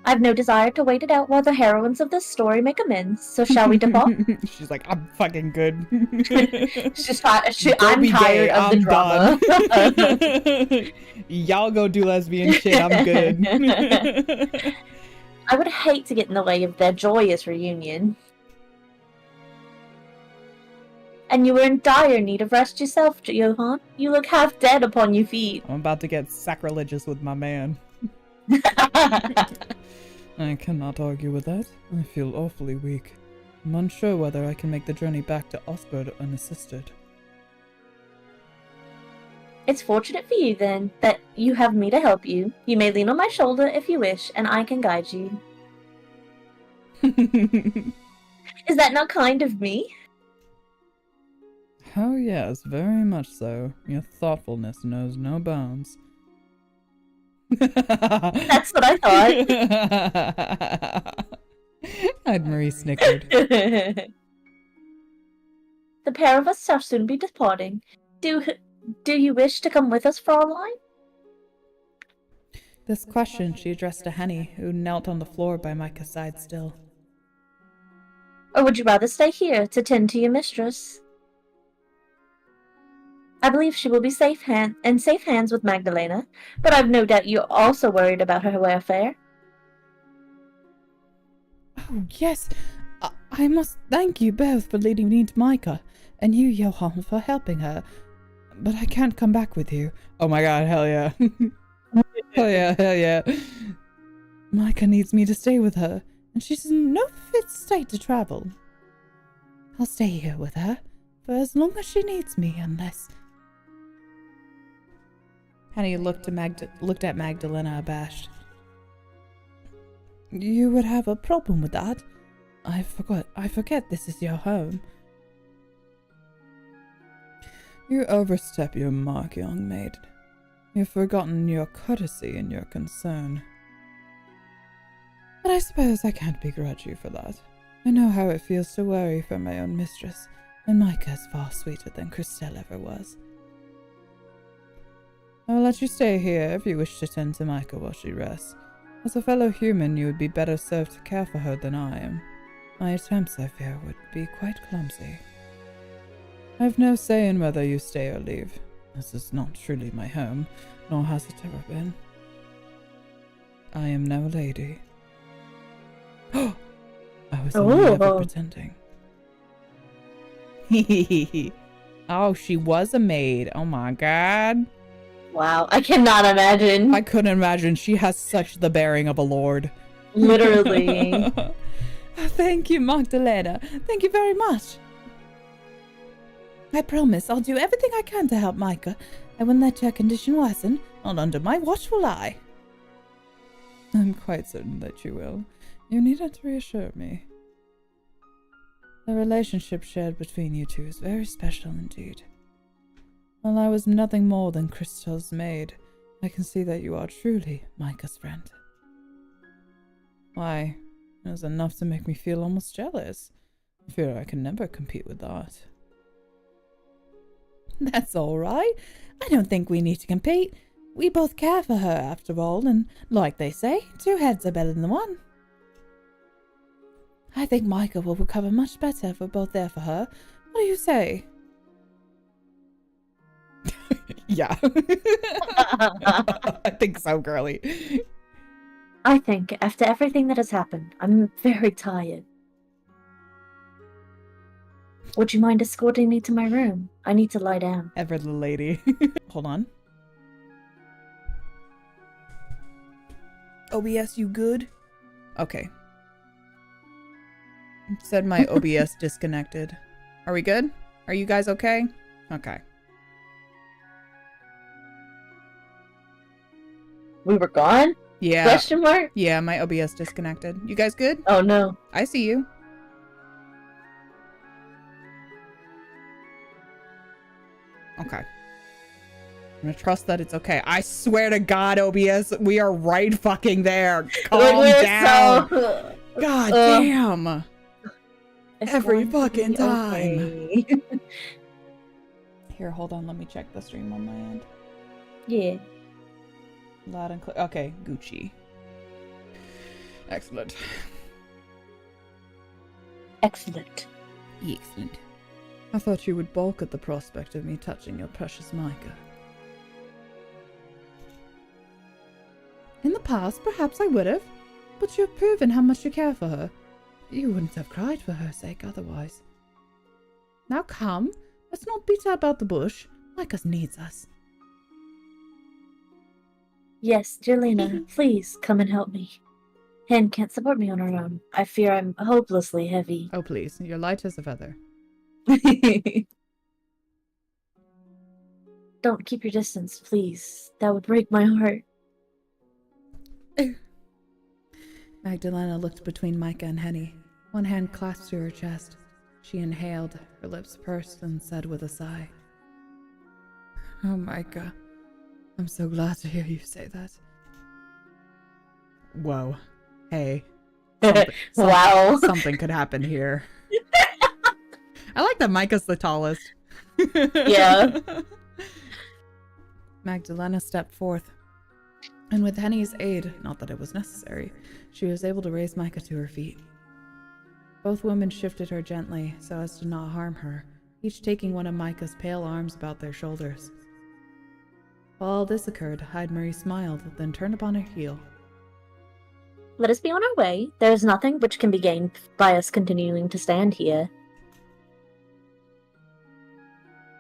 I've no desire to wait it out while the heroines of this story make amends, so shall we depart? She's like, I'm fucking good. I'm tired of the drama. Y'all go do lesbian shit, I'm good. I would hate to get in the way of their joyous reunion. And you were in dire need of rest yourself, Johann. You look half dead upon your feet. I'm about to get sacrilegious with my man. I cannot argue with that. I feel awfully weak. I'm unsure whether I can make the journey back to Osbert unassisted. It's fortunate for you, then, that you have me to help you. You may lean on my shoulder if you wish, and I can guide you. Is that not kind of me? Oh yes, very much so. Your thoughtfulness knows no bounds. That's what I thought. Marie snickered. The pair of us shall soon be departing. Do you wish to come with us, Fraulein? This question she addressed to Henny, who knelt on the floor by Micah's side still. Or would you rather stay here to tend to your mistress? I believe she will be in safe hands with Magdalena, but I've no doubt you're also worried about her welfare. Oh, yes. I must thank you both for leading me to Micah, and you, Johann, for helping her. But I can't come back with you. Oh my god, hell yeah. Hell yeah. Micah needs me to stay with her, and she's in no fit state to travel. I'll stay here with her for as long as she needs me, unless... Henny looked at Magdalena abashed. You would have a problem with that? I forget this is your home. You overstep your mark, young maid. You've forgotten your courtesy and your concern. But I suppose I can't begrudge you for that. I know how it feels to worry for my own mistress, and Micah is far sweeter than Christelle ever was. I will let you stay here if you wish to tend to Micah while she rests. As a fellow human, you would be better served to care for her than I am. My attempts, I fear, would be quite clumsy. I have no say in whether you stay or leave. This is not truly my home, nor has it ever been. I am no lady. I was only ever pretending. Oh, she was a maid. Oh my god. Wow, I cannot imagine. I couldn't imagine. She has such the bearing of a lord. Literally. Thank you, Magdalena. Thank you very much. I promise I'll do everything I can to help Micah. I won't let her condition worsen, not under my watchful eye. I'm quite certain that you will. You needn't reassure me. The relationship shared between you two is very special indeed. While I was nothing more than Crystal's maid, I can see that you are truly Micah's friend. Why, it was enough to make me feel almost jealous. I fear I can never compete with that. That's all right. I don't think we need to compete. We both care for her, after all, and like they say, two heads are better than one. I think Micah will recover much better if we're both there for her. What do you say? Yeah. I think so, girly. I think, after everything that has happened, I'm very tired. Would you mind escorting me to my room? I need to lie down. Ever the lady. Hold on. OBS, you good? Okay. It said my OBS disconnected. Are we good? Are you guys okay? Okay. We were gone? Yeah. Question mark? Yeah, my OBS disconnected. You guys good? Oh no. I see you. Okay. I'm gonna trust that it's okay. I swear to God, OBS, we are right fucking there. Calm down. So... God damn. Every fucking time. Okay. Here, hold on. Let me check the stream on my end. Yeah. Loud and clear. Okay, Gucci. Excellent. Excellent. Excellent. I thought you would balk at the prospect of me touching your precious Micah. In the past, perhaps I would have, but you have proven how much you care for her. You wouldn't have cried for her sake otherwise. Now come, let's not beat about the bush. Micah needs us. Yes, dear Lena, please come and help me. Hen can't support me on her own. I fear I'm hopelessly heavy. Oh, please. You're light as a feather. Don't keep your distance, please. That would break my heart. Magdalena looked between Micah and Henny. One hand clasped to her chest. She inhaled, her lips pursed, and said with a sigh, "Oh, Micah, I'm so glad to hear you say that." Whoa. Hey. Wow. Something could happen here. I like that Micah's the tallest. Yeah. Magdalena stepped forth, and with Henny's aid, not that it was necessary, she was able to raise Micah to her feet. Both women shifted her gently so as to not harm her, each taking one of Micah's pale arms about their shoulders. While all this occurred, Hyde-Marie smiled, then turned upon her heel. Let us be on our way. There is nothing which can be gained by us continuing to stand here.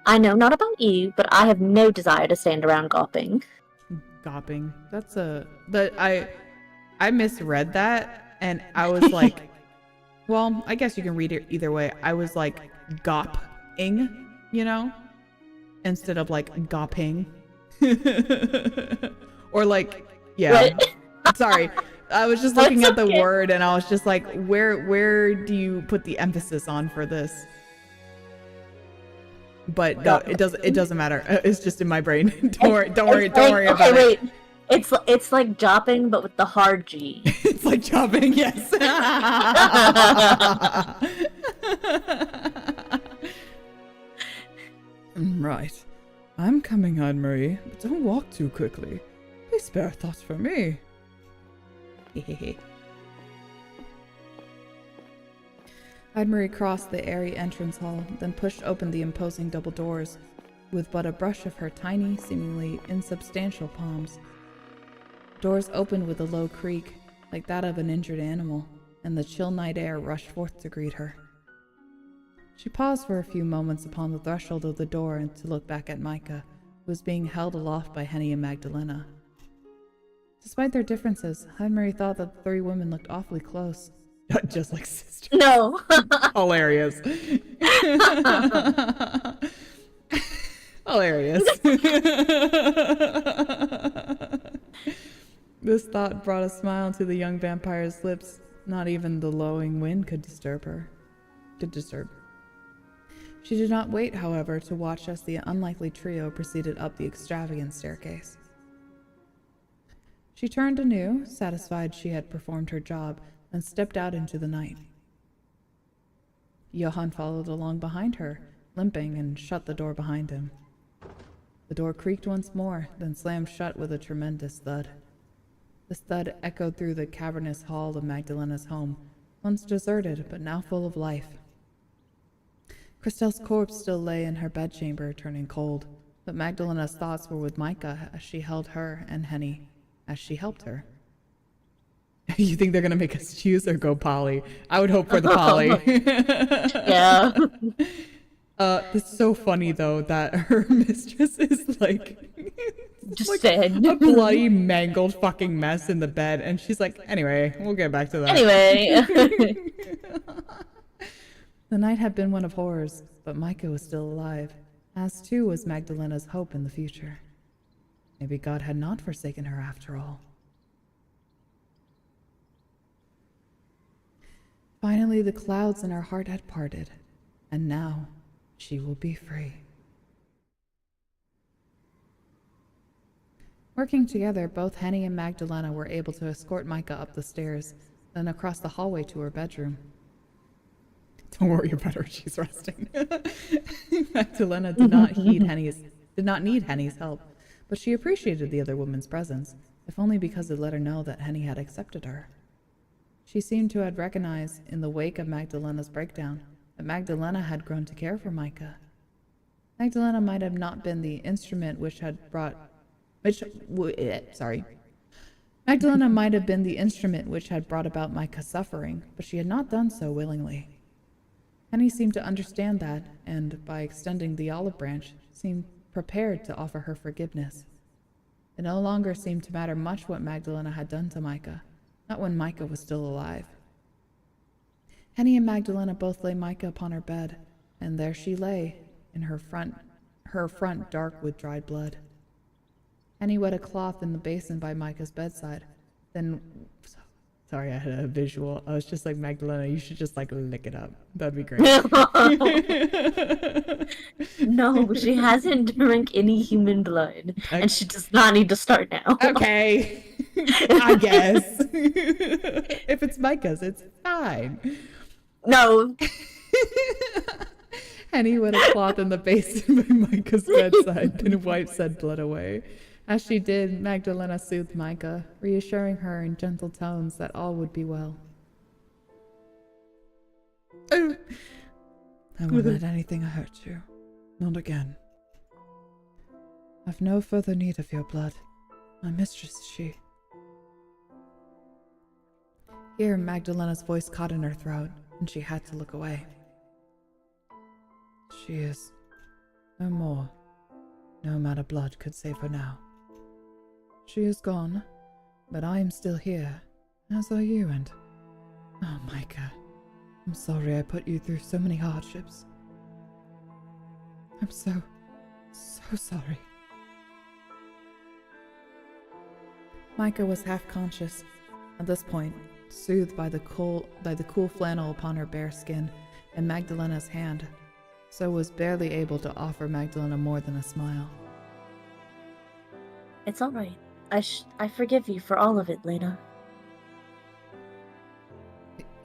I know not about you, but I have no desire to stand around gawping. Gawping. That's a... I misread that, and I was like... well, I guess you can read it either way. I was like, gawping, you know? Instead of like, gawping. Or like, yeah. Sorry. I was just looking at the word, and I was just like, where do you put the emphasis on for this? But no, it doesn't matter. It's just in my brain. Don't worry about it. Wait. It's like jopping, but with the hard G. It's like jopping, yes. Right. I'm coming, Anne-Marie, but don't walk too quickly. Please spare a thought for me. Hehehe. Hyde-Marie crossed the airy entrance hall, then pushed open the imposing double doors with but a brush of her tiny, seemingly insubstantial palms. Doors opened with a low creak, like that of an injured animal, and the chill night air rushed forth to greet her. She paused for a few moments upon the threshold of the door and to look back at Micah, who was being held aloft by Henny and Magdalena. Despite their differences, Hyde-Marie thought that the three women looked awfully close. Just like sisters. No. Hilarious. Hilarious. This thought brought a smile to the young vampire's lips. Not even the lowing wind could disturb. She did not wait, however, to watch as the unlikely trio proceeded up the extravagant staircase. She turned anew, satisfied she had performed her job, and stepped out into the night. Johann followed along behind her, limping, and shut the door behind him. The door creaked once more, then slammed shut with a tremendous thud. This thud echoed through the cavernous hall of Magdalena's home, once deserted but now full of life. Christelle's corpse still lay in her bedchamber, turning cold, but Magdalena's thoughts were with Micah as she held her, and Henny as she helped her. You think they're gonna make us choose or go poly? I would hope for the poly. Yeah. It's so funny though that her mistress is like Just like dead. a bloody mangled fucking mess in the bed, and she's like, anyway, we'll get back to that. Anyway. The night had been one of horrors, but Micah was still alive, as too was Magdalena's hope in the future. Maybe God had not forsaken her after all. Finally, the clouds in her heart had parted, and now she will be free. Working together, both Henny and Magdalena were able to escort Micah up the stairs, then across the hallway to her bedroom. Don't worry about her, she's resting. Magdalena did not need Henny's help, but she appreciated the other woman's presence, if only because it let her know that Henny had accepted her. She seemed to have recognized, in the wake of Magdalena's breakdown, that Magdalena had grown to care for Micah. Magdalena might have not been the instrument Magdalena might have been the instrument which had brought about Micah's suffering, but she had not done so willingly. Henny seemed to understand that, and, by extending the olive branch, seemed prepared to offer her forgiveness. It no longer seemed to matter much what Magdalena had done to Micah, not when Micah was still alive. Henny and Magdalena both laid Micah upon her bed, and there she lay, in her front dark with dried blood. Henny wet a cloth in the basin by Micah's bedside, then... Sorry, I had a visual. I was just like, Magdalena, you should just, like, lick it up. That'd be great. No, she hasn't drank any human blood, and she does not need to start now. Okay. I guess. If it's Micah's, it's fine. No. Henny wet a cloth in the basin by Micah's bedside, then wiped said blood away. As she did, Magdalena soothed Micah, reassuring her in gentle tones that all would be well. I won't let anything hurt you. Not again. I've no further need of your blood. My mistress is she. Here, Magdalena's voice caught in her throat, and she had to look away. She is no more. No amount of blood could save her now. She is gone, but I am still here, as are you, and... Oh, Micah, I'm sorry I put you through so many hardships. I'm so sorry. Micah was half conscious, at this point, soothed by the cool flannel upon her bare skin and Magdalena's hand, so was barely able to offer Magdalena more than a smile. It's all right. I forgive you for all of it, Lena.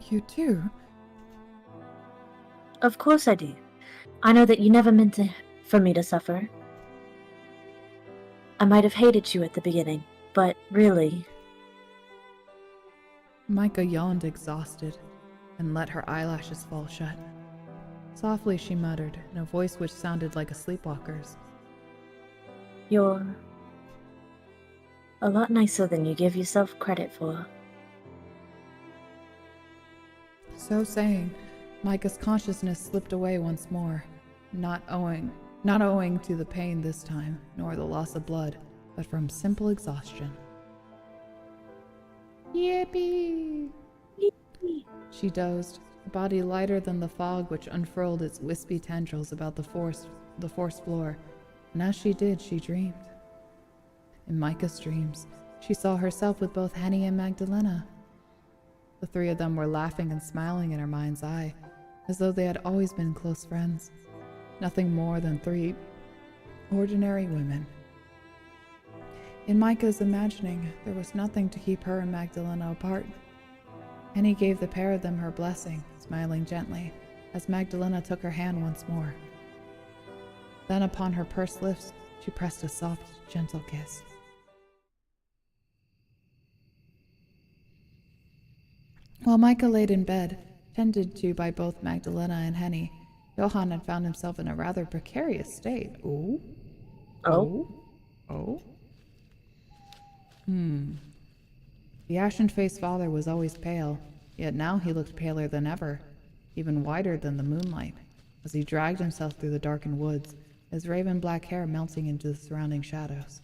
You do? Of course I do. I know that you never meant for me to suffer. I might have hated you at the beginning, but really... Micah yawned exhausted and let her eyelashes fall shut. Softly she muttered, in a voice which sounded like a sleepwalker's. You're a lot nicer than you give yourself credit for. So saying, Micah's consciousness slipped away once more, not owing to the pain this time, nor the loss of blood, but from simple exhaustion. Yippee! Yippee. She dozed, a body lighter than the fog which unfurled its wispy tendrils about the forest floor, and as she did, she dreamed. In Micah's dreams, she saw herself with both Henny and Magdalena. The three of them were laughing and smiling in her mind's eye, as though they had always been close friends, nothing more than three ordinary women. In Micah's imagining, there was nothing to keep her and Magdalena apart. Henny gave the pair of them her blessing, smiling gently, as Magdalena took her hand once more. Then upon her pursed lips, she pressed a soft, gentle kiss. While Micah laid in bed, tended to by both Magdalena and Henny, Johann had found himself in a rather precarious state. Oh? The ashen-faced father was always pale, yet now he looked paler than ever, even whiter than the moonlight, as he dragged himself through the darkened woods, his raven-black hair melting into the surrounding shadows.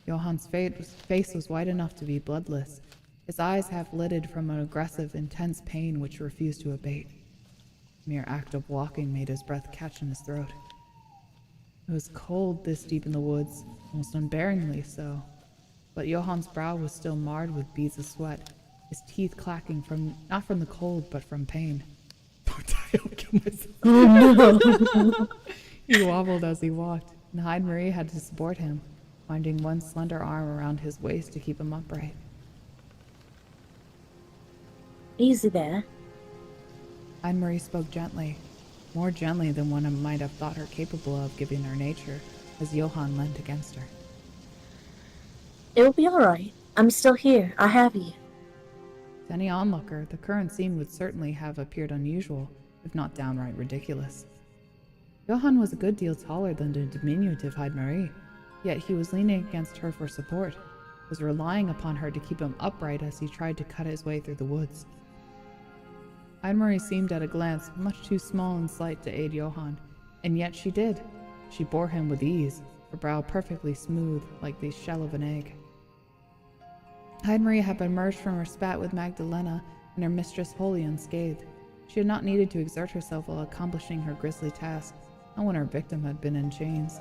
Johann's face was white enough to be bloodless, his eyes half-lidded from an aggressive, intense pain which refused to abate. The mere act of walking made his breath catch in his throat. It was cold this deep in the woods, almost unbearingly so, but Johann's brow was still marred with beads of sweat, his teeth clacking not from the cold, but from pain. I'll kill myself. Oh no! He wobbled as he walked, and Hyde-Marie had to support him, winding one slender arm around his waist to keep him upright. Easy there. Hyde-Marie spoke gently, more gently than one might have thought her capable of given her nature, as Johann leant against her. It'll be alright. I'm still here. I have you. To any onlooker, the current scene would certainly have appeared unusual, if not downright ridiculous. Johann was a good deal taller than the diminutive Hyde-Marie, yet he was leaning against her for support, was relying upon her to keep him upright as he tried to cut his way through the woods. Hyde-Marie seemed at a glance much too small and slight to aid Johann, and yet she did. She bore him with ease, her brow perfectly smooth like the shell of an egg. Hyde-Marie had emerged from her spat with Magdalena and her mistress wholly unscathed. She had not needed to exert herself while accomplishing her grisly task, not when her victim had been in chains.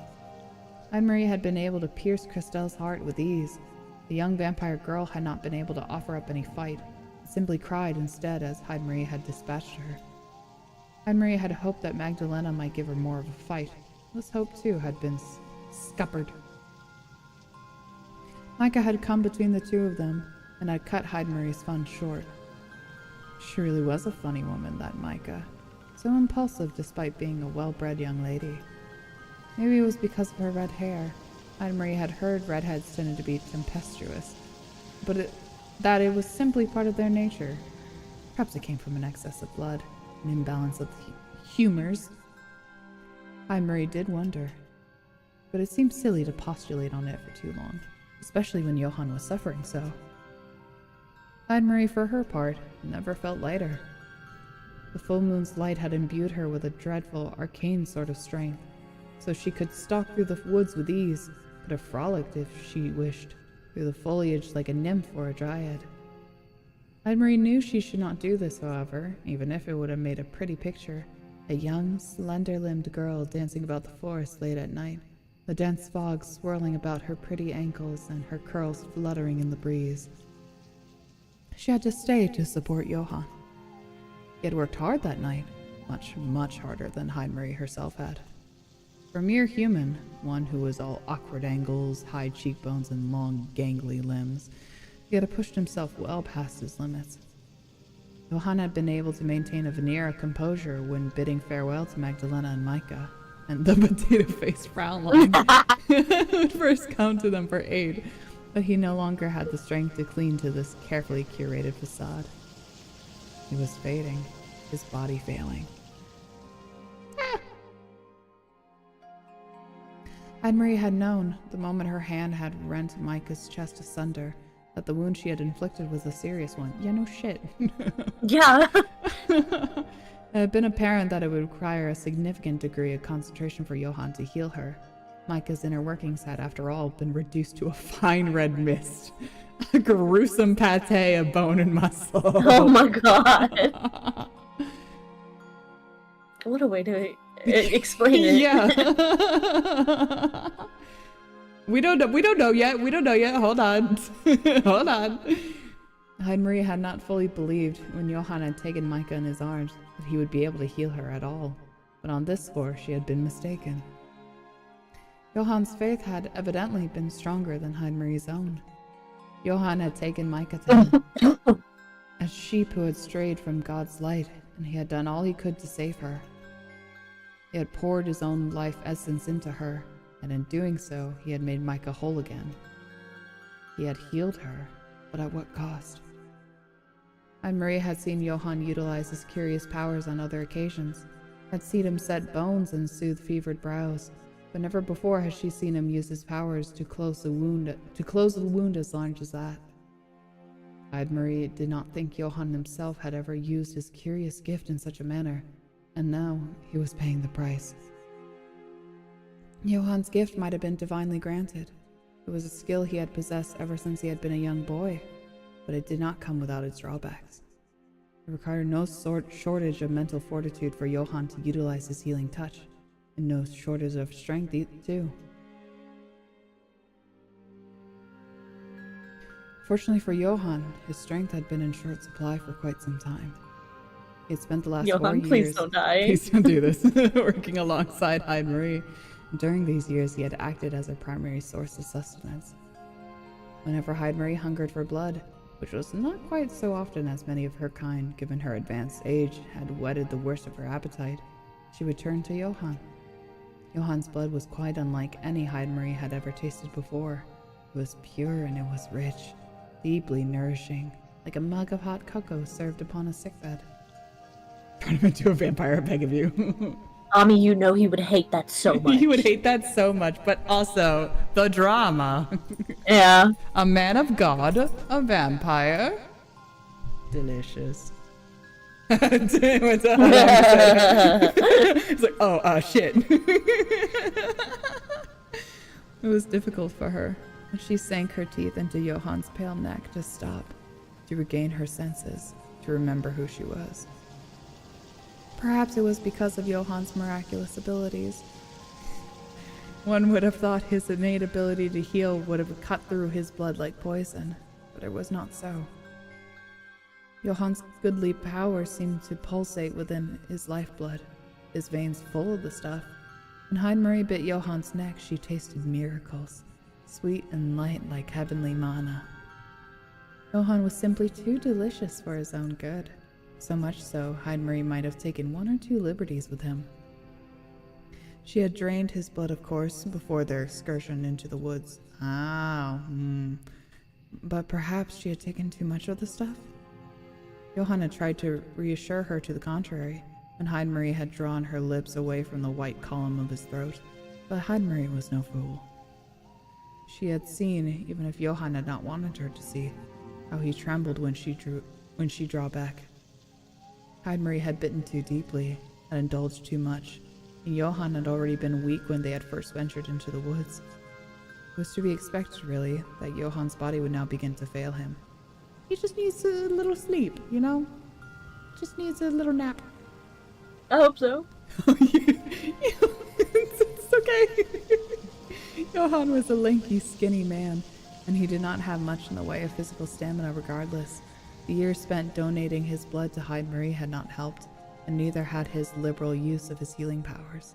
Hyde-Marie had been able to pierce Christelle's heart with ease. The young vampire girl had not been able to offer up any fight, but simply cried instead as Hyde-Marie had dispatched her. Hyde-Marie had hoped that Magdalena might give her more of a fight. This hope, too, had been scuppered. Micah had come between the two of them, and had cut Hyde-Marie's fun short. She really was a funny woman, that Micah. So impulsive despite being a well-bred young lady. Maybe it was because of her red hair. Hyde-Marie had heard redheads tended to be tempestuous, but that it was simply part of their nature. Perhaps it came from an excess of blood, an imbalance of humors. Hyde-Marie did wonder, but it seemed silly to postulate on it for too long, especially when Johann was suffering so. Hyde-Marie, for her part, never felt lighter. The full moon's light had imbued her with a dreadful, arcane sort of strength, so she could stalk through the woods with ease, could have frolicked if she wished, through the foliage like a nymph or a dryad. Hyde-Marie knew she should not do this, however, even if it would have made a pretty picture. A young, slender-limbed girl dancing about the forest late at night, the dense fog swirling about her pretty ankles and her curls fluttering in the breeze. She had to stay to support Johann. He had worked hard that night, much, much harder than Hyde-Marie herself had. For a mere human, one who was all awkward angles, high cheekbones, and long, gangly limbs, he had pushed himself well past his limits. Johann had been able to maintain a veneer of composure when bidding farewell to Magdalena and Micah, and the potato-faced frown line would first come to them for aid, But he no longer had the strength to cling to this carefully curated facade. He was fading, his body failing. Anne-Marie had known, the moment her hand had rent Micah's chest asunder, that the wound she had inflicted was a serious one. Yeah, no shit. Yeah. It had been apparent that it would require a significant degree of concentration for Johann to heal her. Micah's inner workings had, after all, been reduced to a fine red mist. A gruesome pate of bone and muscle. Oh my god. What a way to explain it. Yeah. We don't know yet. Hold on. Hold on. Anne-Marie had not fully believed when Johann had taken Micah in his arms that he would be able to heal her at all. But on this score, she had been mistaken. Johann's faith had evidently been stronger than Anne-Marie's own. Johann had taken Micah to him, a sheep who had strayed from God's light, and he had done all he could to save her. He had poured his own life essence into her, and in doing so, he had made Micah whole again. He had healed her, but at what cost? Anne-Marie had seen Johann utilize his curious powers on other occasions, had seen him set bones and soothe fevered brows, but never before had she seen him use his powers to close a wound as large as that. Anne-Marie did not think Johann himself had ever used his curious gift in such a manner, and now he was paying the price. Johann's gift might have been divinely granted. It was a skill he had possessed ever since he had been a young boy, but it did not come without its drawbacks. It required no shortage of mental fortitude for Johann to utilize his healing touch, and no shortage of strength too. Fortunately for Johann, his strength had been in short supply for quite some time. He had spent the last 4 years... please don't die. Please don't do this. Working alongside Anne-Marie. During these years, he had acted as her primary source of sustenance. Whenever Anne-Marie hungered for blood, which was not quite so often as many of her kind, given her advanced age, had whetted the worst of her appetite, she would turn to Johann. Johann's blood was quite unlike any Anne-Marie had ever tasted before. It was pure and it was rich, deeply nourishing, like a mug of hot cocoa served upon a sickbed. Turn him into a vampire, I beg of you. Ami, you know he would hate that so much. He would hate that so much, but also the drama. Yeah. A man of God, a vampire. Delicious. It's like, oh, shit. It was difficult for her. She sank her teeth into Johann's pale neck to stop, to regain her senses, to remember who she was. Perhaps it was because of Johann's miraculous abilities. One would have thought his innate ability to heal would have cut through his blood like poison, but it was not so. Johann's goodly power seemed to pulsate within his lifeblood, his veins full of the stuff. When Anne-Marie bit Johann's neck, she tasted miracles, sweet and light like heavenly manna. Johann was simply too delicious for his own good. So much so, Anne-Marie might have taken 1 or 2 liberties with him. She had drained his blood, of course, before their excursion into the woods. But perhaps she had taken too much of the stuff? Johann had tried to reassure her to the contrary, when Anne-Marie had drawn her lips away from the white column of his throat, but Anne-Marie was no fool. She had seen, even if Johann had not wanted her to see, how he trembled when she drew back. Anne-Marie had bitten too deeply, had indulged too much, and Johann had already been weak when they had first ventured into the woods. It was to be expected, really, that Johann's body would now begin to fail him. He just needs a little sleep, you know? Just needs a little nap. I hope so. It's okay. Johann was a lanky, skinny man, and he did not have much in the way of physical stamina regardless. The years spent donating his blood to Anne-Marie had not helped, and neither had his liberal use of his healing powers.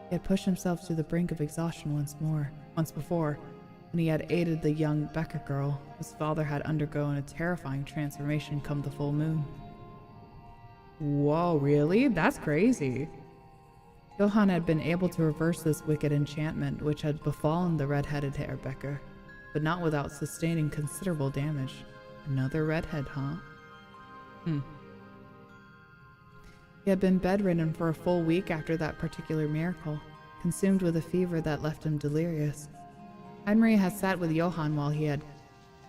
He had pushed himself to the brink of exhaustion once before, when he had aided the young Becker girl, whose father had undergone a terrifying transformation come the full moon. Whoa, really? That's crazy. Johann had been able to reverse this wicked enchantment which had befallen the red-headed Herr Becker. but not without sustaining considerable damage. Another redhead, huh? He had been bedridden for a full week after that particular miracle, consumed with a fever that left him delirious. Henry had sat with Johann while he had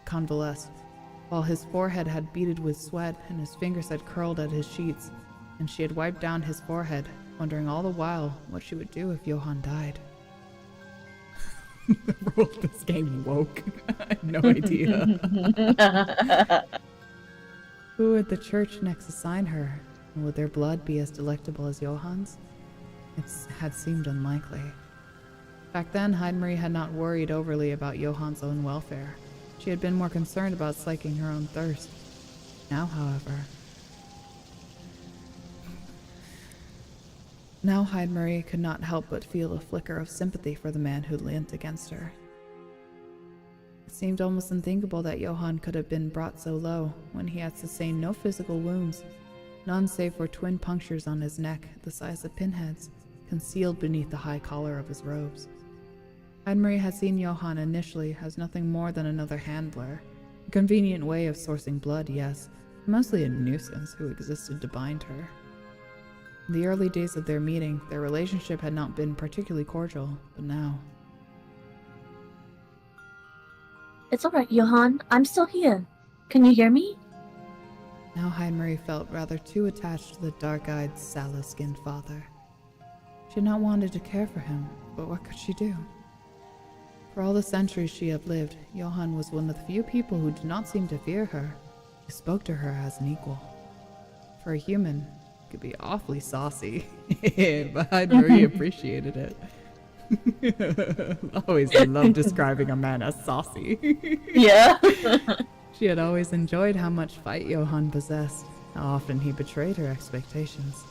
convalesced, while his forehead had beaded with sweat and his fingers had curled at his sheets, and she had wiped down his forehead, wondering all the while what she would do if Johann died. The rule of this game woke. I have no idea. Who would the church next assign her? And would their blood be as delectable as Johann's? It had seemed unlikely. Back then, Heidemarie had not worried overly about Johann's own welfare. She had been more concerned about slaking her own thirst. Now, however... Now Heidemarie could not help but feel a flicker of sympathy for the man who leant against her. It seemed almost unthinkable that Johann could have been brought so low when he had sustained no physical wounds, none save for twin punctures on his neck the size of pinheads, concealed beneath the high collar of his robes. Heidemarie had seen Johann initially as nothing more than another handler, a convenient way of sourcing blood, yes, mostly a nuisance who existed to bind her. In the early days of their meeting, their relationship had not been particularly cordial, but now... It's alright, Johann. I'm still here. Can you hear me? Now Heidemarie felt rather too attached to the dark-eyed, sallow-skinned father. She had not wanted to care for him, but what could she do? For all the centuries she had lived, Johann was one of the few people who did not seem to fear her, who spoke to her as an equal. For a human, could be awfully saucy, but Heidemarie appreciated it. Always loved describing a man as saucy. Yeah. She had always enjoyed how much fight Johann possessed, how often he betrayed her expectations.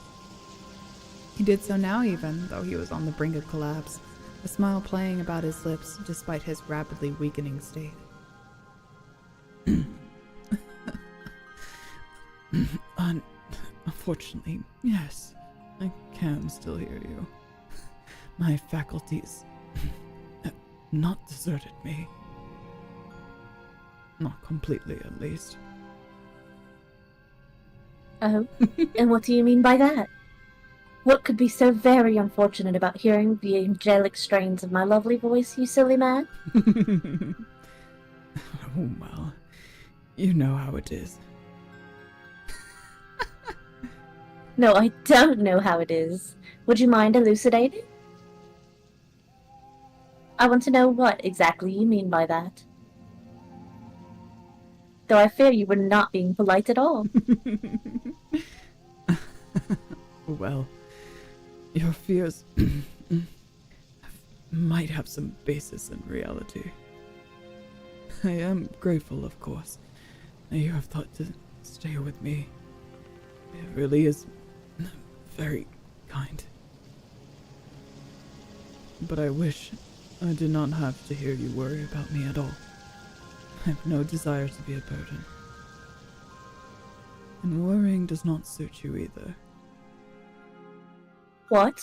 He did so now even, though he was on the brink of collapse, a smile playing about his lips despite his rapidly weakening state. Unfortunately, yes, I can still hear you. My faculties have not deserted me. Not completely, at least. Oh, and what do you mean by that? What could be so very unfortunate about hearing the angelic strains of my lovely voice, you silly man? Oh, well, you know how it is. No, I don't know how it is. Would you mind elucidating? I want to know what exactly you mean by that. Though I fear you were not being polite at all. Well, your fears might have some basis in reality. I am grateful, of course, that you have thought to stay with me. It really is very kind. But I wish I did not have to hear you worry about me at all. I have no desire to be a burden. And worrying does not suit you either. What?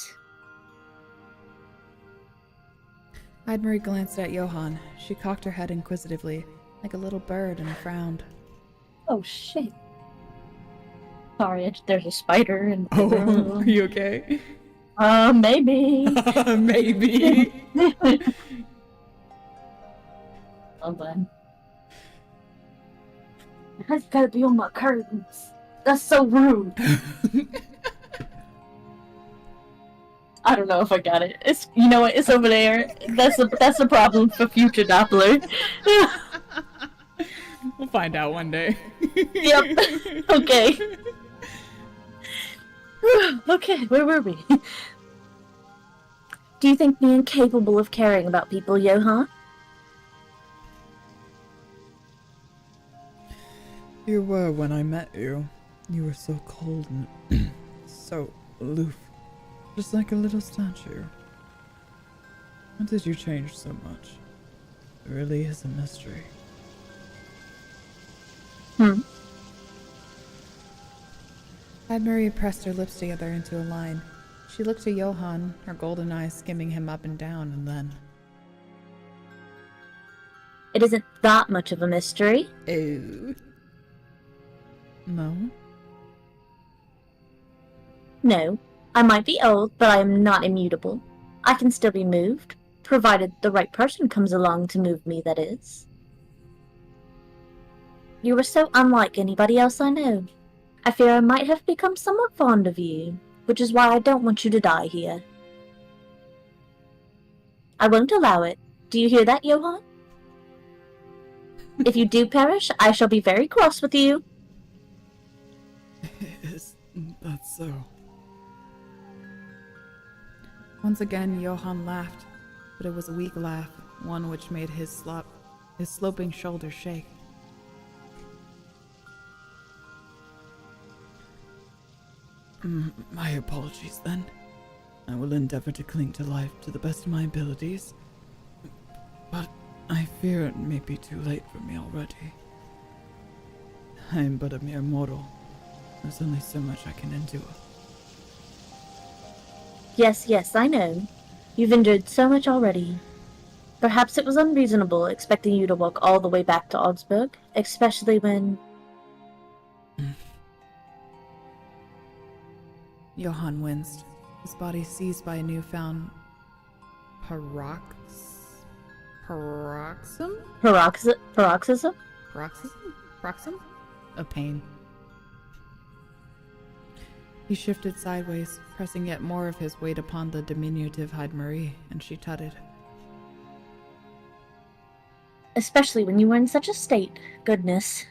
Heidemarie glanced at Johann. She cocked her head inquisitively, like a little bird, and frowned. Oh, shit. Sorry, there's a spider in the room. room. Are you okay? Maybe. Maybe. Hold on. That's gotta be on my curtains. That's so rude. I don't know if I got it. It's, you know what? It's over there. That's a problem for future Doppler. We'll find out one day. Yep. Okay. Okay, where were we? Do you think me incapable of caring about people, Johann? You were when I met you. You were so cold and so aloof. Just like a little statue. How did you change so much? It really is a mystery. Heidemarie pressed her lips together into a line. She looked to Johann, her golden eyes skimming him up and down, and then... It isn't that much of a mystery. Oh. No? No, I might be old, but I am not immutable. I can still be moved, provided the right person comes along to move me, that is. You were so unlike anybody else I know. I fear I might have become somewhat fond of you, which is why I don't want you to die here. I won't allow it. Do you hear that, Johann? If you do perish, I shall be very cross with you. Is that so? Once again, Johann laughed, but it was a weak laugh, one which made his sloping shoulders shake. My apologies, then. I will endeavor to cling to life to the best of my abilities, but I fear it may be too late for me already. I am but a mere mortal. There's only so much I can endure. Yes, I know. You've endured so much already. Perhaps it was unreasonable expecting you to walk all the way back to Augsburg, especially when... Johann winced, his body seized by a newfound paroxysm of pain. He shifted sideways, pressing yet more of his weight upon the diminutive Heidemarie, and she tutted. Especially when you were in such a state. Goodness.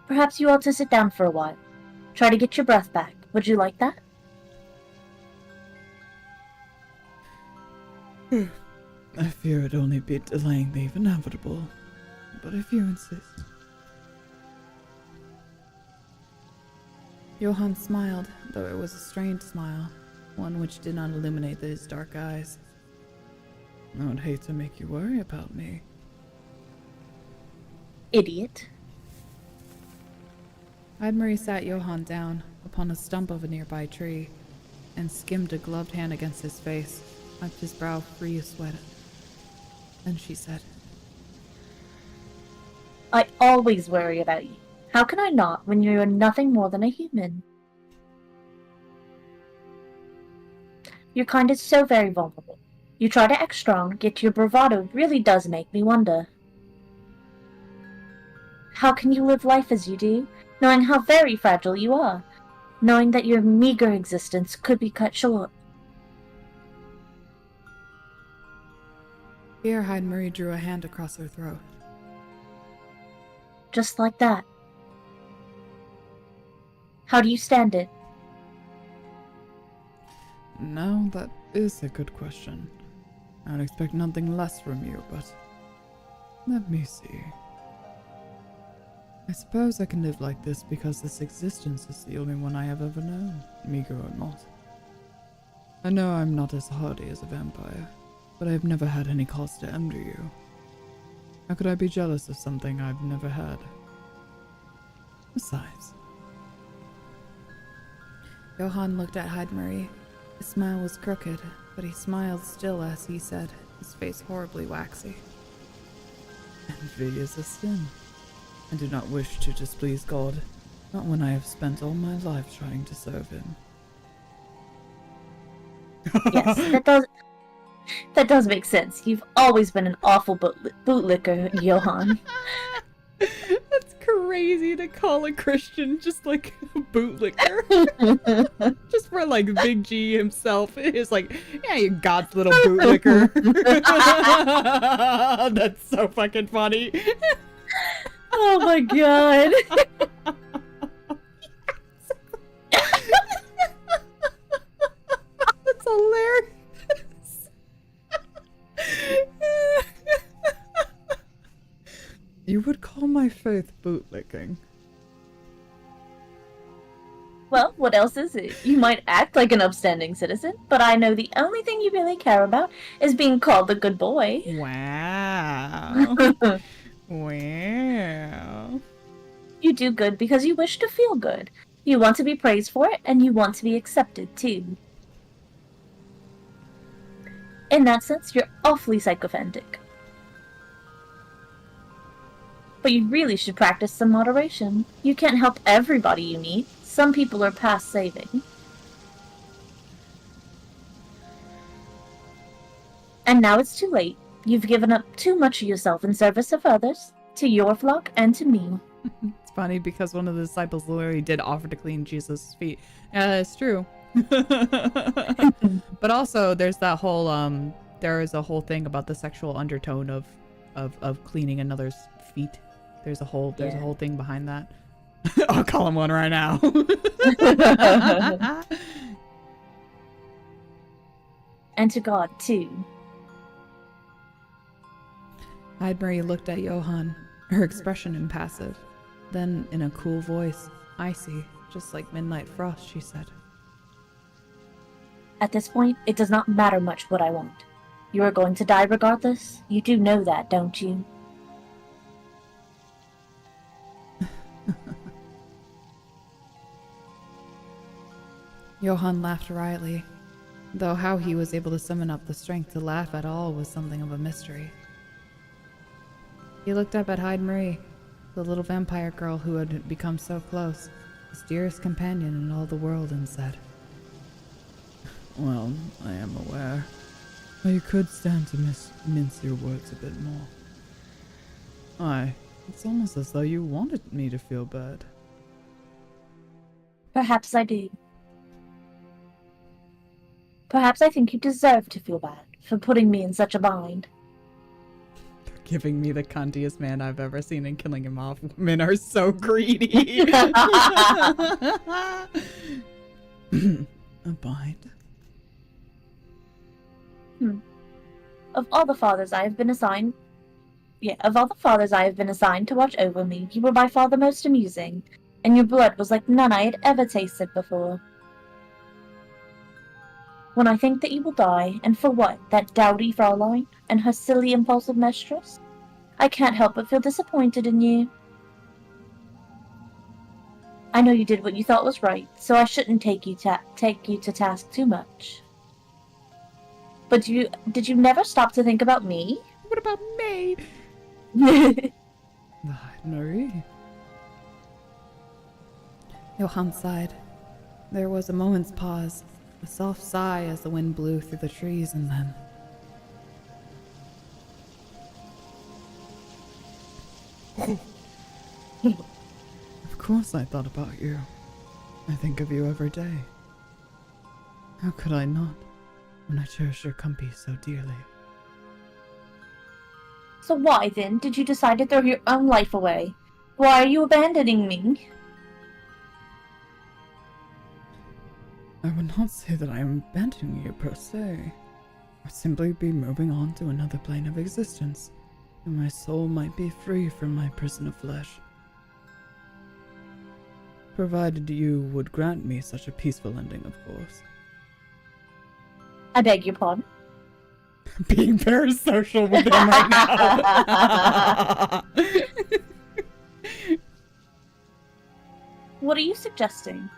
Perhaps you ought to sit down for a while. Try to get your breath back. Would you like that? I fear it'd only be delaying the inevitable, but if you insist. Johann smiled, though it was a strained smile, one which did not illuminate his dark eyes. I would hate to make you worry about me. Idiot. Heidemarie sat Johann down upon a stump of a nearby tree and skimmed a gloved hand against his face, wiped his brow free of sweat. Then she said, I always worry about you. How can I not when you are nothing more than a human? Your kind is so very vulnerable. You try to act strong, yet your bravado really does make me wonder. How can you live life as you do, knowing how very fragile you are, knowing that your meager existence could be cut short? Here Heidemarie drew a hand across her throat. Just like that. How do you stand it? Now, that is a good question. I would expect nothing less from you, but... let me see. I suppose I can live like this because this existence is the only one I have ever known, meager or not. I know I'm not as hardy as a vampire, but I have never had any cause to envy you. How could I be jealous of something I've never had? Besides... Johann looked at Heidemarie. His smile was crooked, but he smiled still as he said, his face horribly waxy. Envy is a sin. I do not wish to displease God, not when I have spent all my life trying to serve him. Yes, that does make sense. You've always been an awful bootlicker, Johann. That's crazy to call a Christian just like a bootlicker. Just for like Big G himself is like, yeah, you God's little bootlicker. That's so fucking funny. Oh my god. That's hilarious. You would call my faith bootlicking? Well, what else is it? You might act like an upstanding citizen, but I know the only thing you really care about is being called a good boy. Wow. Wow. You do good because you wish to feel good. You want to be praised for it, and you want to be accepted, too. In that sense, you're awfully sycophantic. But you really should practice some moderation. You can't help everybody you meet. Some people are past saving. And now it's too late. You've given up too much of yourself in service of others, to your flock and to me. It's funny because one of the disciples literally did offer to clean Jesus' feet. Yeah, it's true. But also there's that whole there is a whole thing about the sexual undertone of cleaning another's feet. There's a whole thing behind that. I'll call him one right now. And to God too. Marie looked at Johann, her expression impassive. Then, in a cool voice, icy, just like midnight frost, she said, At this point, it does not matter much what I want. You are going to die regardless. You do know that, don't you? Johann laughed wryly, though how he was able to summon up the strength to laugh at all was something of a mystery. He looked up at Marie, the little vampire girl who had become so close, his dearest companion in all the world, and said, Well, I am aware. But you could stand to mince your words a bit more. Aye, it's almost as though you wanted me to feel bad. Perhaps I do. Perhaps I think you deserve to feel bad for putting me in such a bind. Giving me the cuntiest man I've ever seen and killing him off. Women are so greedy. A bind? Of all the fathers I have been assigned to watch over me, you were by far the most amusing, and your blood was like none I had ever tasted before. When I think that you will die, and for what, that dowdy Fraulein, and her silly impulsive mistress, I can't help but feel disappointed in you. I know you did what you thought was right, so I shouldn't take you to task too much. But did you never stop to think about me? What about me? Marie. Johann sighed. There was a moment's pause, a soft sigh as the wind blew through the trees, and then... Of course I thought about you. I think of you every day. How could I not, when I cherish your company so dearly? So why, then, did you decide to throw your own life away? Why are you abandoning me? I would not say that I am abandoning you per se. I'd simply be moving on to another plane of existence, and my soul might be free from my prison of flesh. Provided you would grant me such a peaceful ending, of course. I beg your pardon? Being parasocial with him right now. What are you suggesting?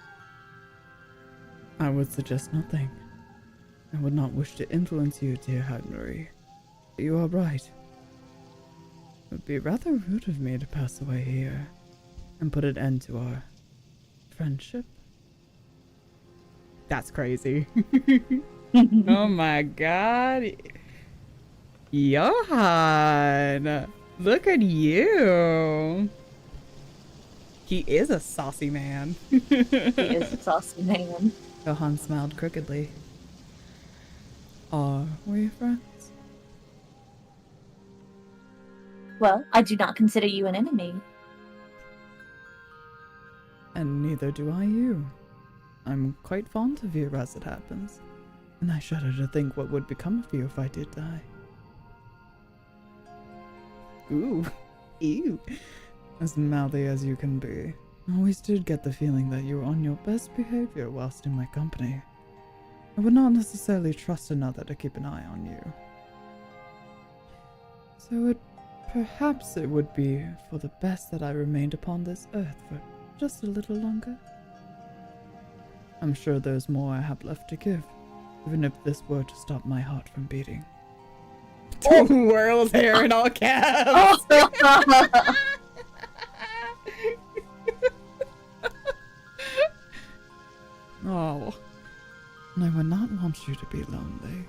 I would suggest nothing. I would not wish to influence you, dear Marie. You are right. It would be rather rude of me to pass away here and put an end to our friendship. That's crazy. Oh my god. Johann, look at you. He is a saucy man. He is a saucy man. Johann smiled crookedly. Are we friends? Well, I do not consider you an enemy. And neither do I you. I'm quite fond of you as it happens, and I shudder to think what would become of you if I did die. Ooh. Ew. As mouthy as you can be, I always did get the feeling that you were on your best behavior whilst in my company. I would not necessarily trust another to keep an eye on you. So perhaps it would be for the best that I remained upon this earth for just a little longer. I'm sure there's more I have left to give, even if this were to stop my heart from beating. Twirls hair in all caps. now. And I would not want you to be lonely.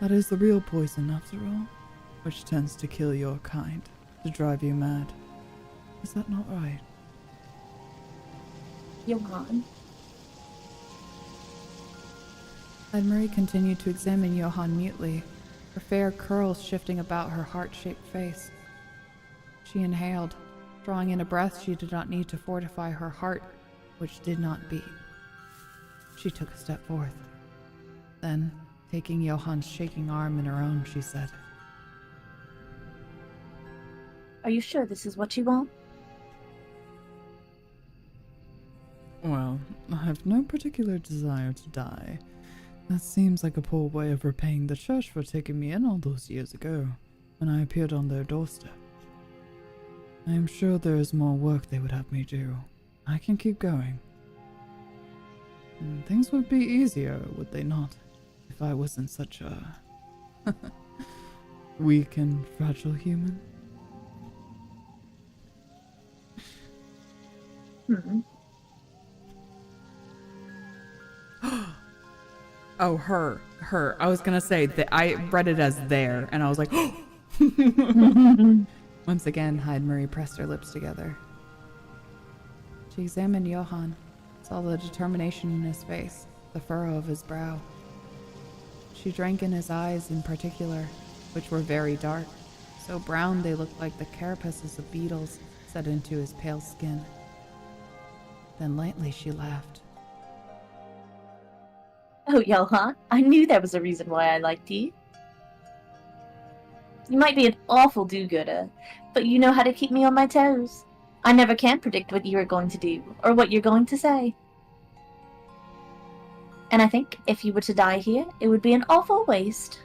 That is the real poison, after all, which tends to kill your kind, to drive you mad. Is that not right? Johann. Marie continued to examine Johann mutely, her fair curls shifting about her heart-shaped face. She inhaled, drawing in a breath she did not need to fortify her heart, which did not beat. She took a step forth. Then, taking Johann's shaking arm in her own, she said, Are you sure this is what you want? Well, I have no particular desire to die. That seems like a poor way of repaying the church for taking me in all those years ago, when I appeared on their doorstep. I am sure there is more work they would have me do. I can keep going. And things would be easier, would they not, if I wasn't such a weak and fragile human? Hmm. oh, her. I was gonna say that I read it as there, and I was like, Once again, Marie pressed her lips together. She examined Johann, saw the determination in his face, the furrow of his brow. She drank in his eyes in particular, which were very dark, so brown they looked like the carapaces of beetles set into his pale skin. Then lightly she laughed. Oh, Johann, I knew there was a reason why I liked you. You might be an awful do-gooder, but you know how to keep me on my toes. I never can predict what you are going to do, or what you're going to say. And I think if you were to die here, it would be an awful waste.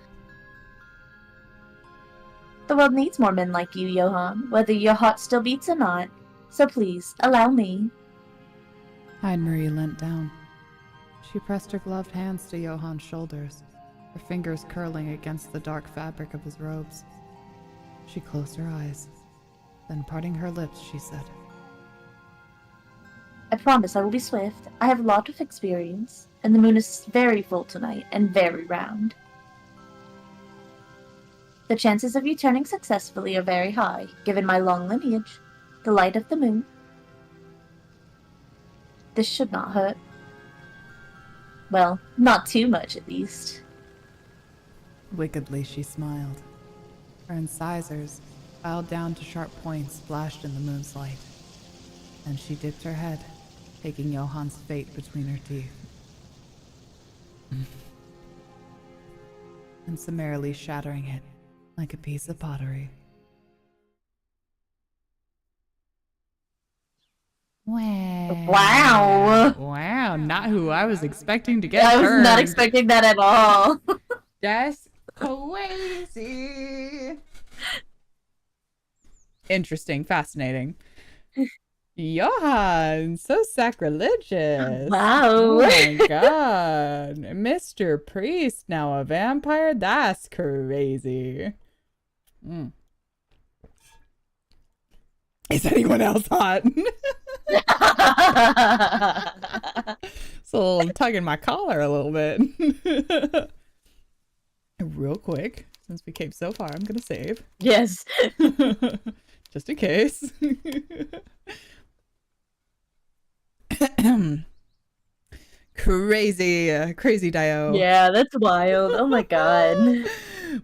The world needs more men like you, Johann, whether your heart still beats or not. So please, allow me. Marie leant down. She pressed her gloved hands to Johann's shoulders, her fingers curling against the dark fabric of his robes. She closed her eyes. Then parting her lips, she said, I promise I will be swift. I have a lot of experience, and the moon is very full tonight, and very round. The chances of you turning successfully are very high, given my long lineage, the light of the moon. This should not hurt. Well, not too much, at least. Wickedly she smiled. Her incisors, filed down to sharp points, flashed in the moon's light. And she dipped her head, taking Johann's fate between her teeth. And summarily shattering it like a piece of pottery. Wow! Wow, not who I was expecting to get I was turned. not expecting that at all. That's crazy. Interesting, fascinating. Johann, so sacrilegious. Wow. Oh my god. Mr. Priest, now a vampire? That's crazy. Is anyone else hot? So I'm tugging my collar a little bit. Real quick, since we came so far, I'm gonna save. Yes. Just in case. Crazy Dio. Yeah, that's wild. Oh my god.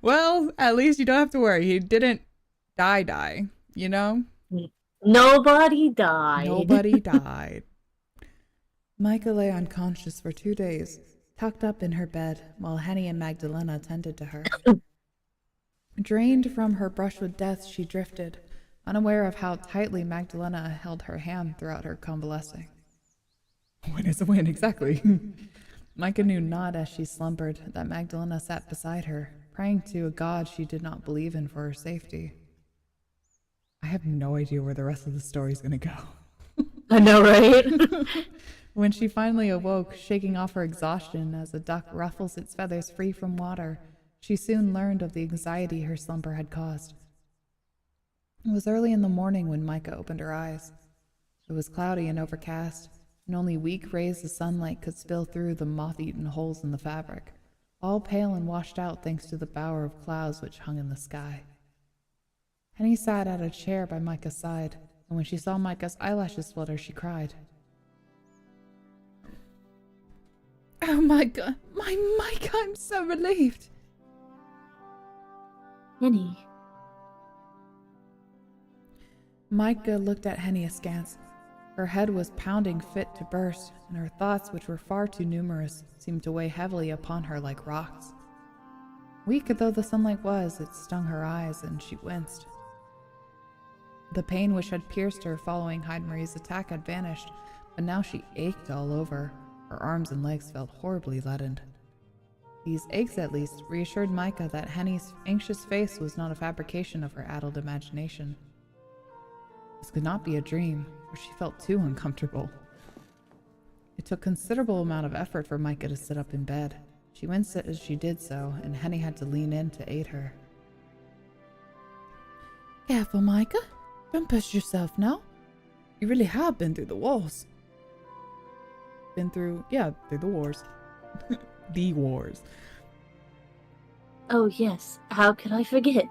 Well, at least you don't have to worry. He didn't die, you know? Nobody died. Nobody died. Micah lay unconscious for 2 days, tucked up in her bed, while Henny and Magdalena tended to her. Drained from her brush with death, she drifted, unaware of how tightly Magdalena held her hand throughout her convalescing. Win is a win, exactly. Micah knew not as she slumbered that Magdalena sat beside her, praying to a god she did not believe in for her safety. I have no idea where the rest of the story is going to go. I know, right? When she finally awoke, shaking off her exhaustion as a duck ruffles its feathers free from water, she soon learned of the anxiety her slumber had caused. It was early in the morning when Micah opened her eyes. It was cloudy and overcast, and only weak rays of sunlight could spill through the moth-eaten holes in the fabric, all pale and washed out thanks to the bower of clouds which hung in the sky. Henny sat at a chair by Micah's side, and when she saw Micah's eyelashes flutter, she cried. Oh my God, my Micah, I'm so relieved. Henny. Micah looked at Henny askance. Her head was pounding fit to burst, and her thoughts, which were far too numerous, seemed to weigh heavily upon her like rocks. Weak though the sunlight was, it stung her eyes, and she winced. The pain which had pierced her following Hyde-Marie's attack had vanished, but now she ached all over. Her arms and legs felt horribly leadened. These aches, at least, reassured Micah that Henny's anxious face was not a fabrication of her addled imagination. This could not be a dream, for she felt too uncomfortable. It took considerable amount of effort for Micah to sit up in bed. She winced as she did so, and Henny had to lean in to aid her. Careful, Micah. Don't push yourself now. You really have been through the wars. Through the wars. The wars. Oh yes, how could I forget?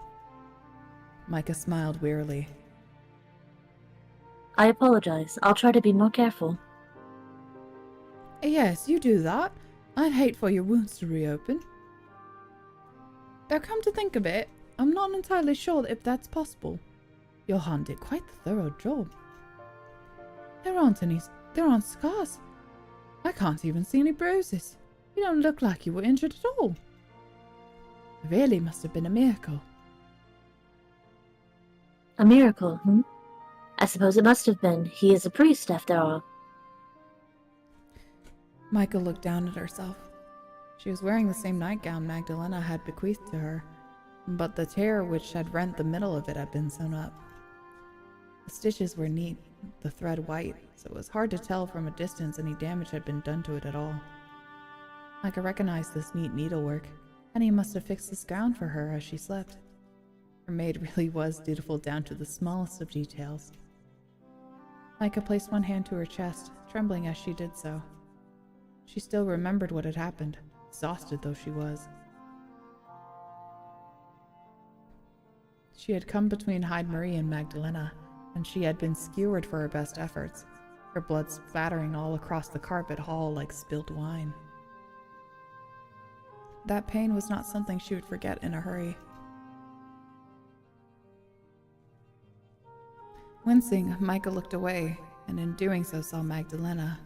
Micah smiled wearily. I apologize. I'll try to be more careful. Yes, you do that. I'd hate for your wounds to reopen. Though come to think of it, I'm not entirely sure if that's possible. Johan did quite the thorough job. There aren't scars. I can't even see any bruises. You don't look like you were injured at all. It really must have been a miracle. A miracle, hmm? I suppose it must have been. He is a priest, after all. Micah looked down at herself. She was wearing the same nightgown Magdalena had bequeathed to her, but the tear which had rent the middle of it had been sewn up. The stitches were neat, the thread white, so it was hard to tell from a distance any damage had been done to it at all. Micah recognized this neat needlework, and he must have fixed this gown for her as she slept. Her maid really was dutiful down to the smallest of details. Micah placed one hand to her chest, trembling as she did so. She still remembered what had happened, exhausted though she was. She had come between Hyde-Marie and Magdalena, and she had been skewered for her best efforts, her blood splattering all across the carpet hall like spilled wine. That pain was not something she would forget in a hurry. Wincing, Micah looked away, and in doing so saw Magdalena.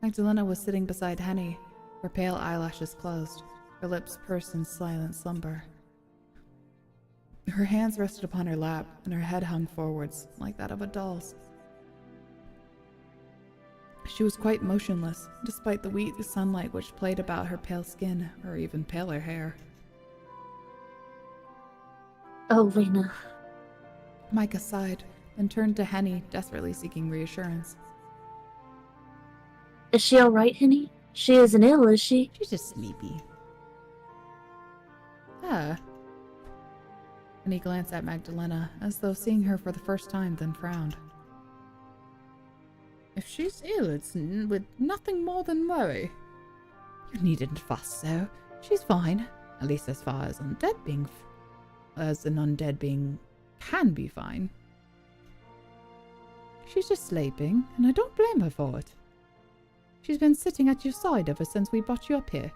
Magdalena was sitting beside Henny, her pale eyelashes closed, her lips pursed in silent slumber. Her hands rested upon her lap, and her head hung forwards, like that of a doll's. She was quite motionless, despite the weak sunlight which played about her pale skin, or even paler hair. Oh, Lena. Micah sighed, then turned to Henny, desperately seeking reassurance. Is she all right, Henny? She isn't ill, is she? She's just sleepy. Ah. And he glanced at Magdalena, as though seeing her for the first time, then frowned. If she's ill, it's with nothing more than worry. You needn't fuss so. She's fine, at least as far as an undead being can be fine. She's just sleeping, and I don't blame her for it. She's been sitting at your side ever since we brought you up here.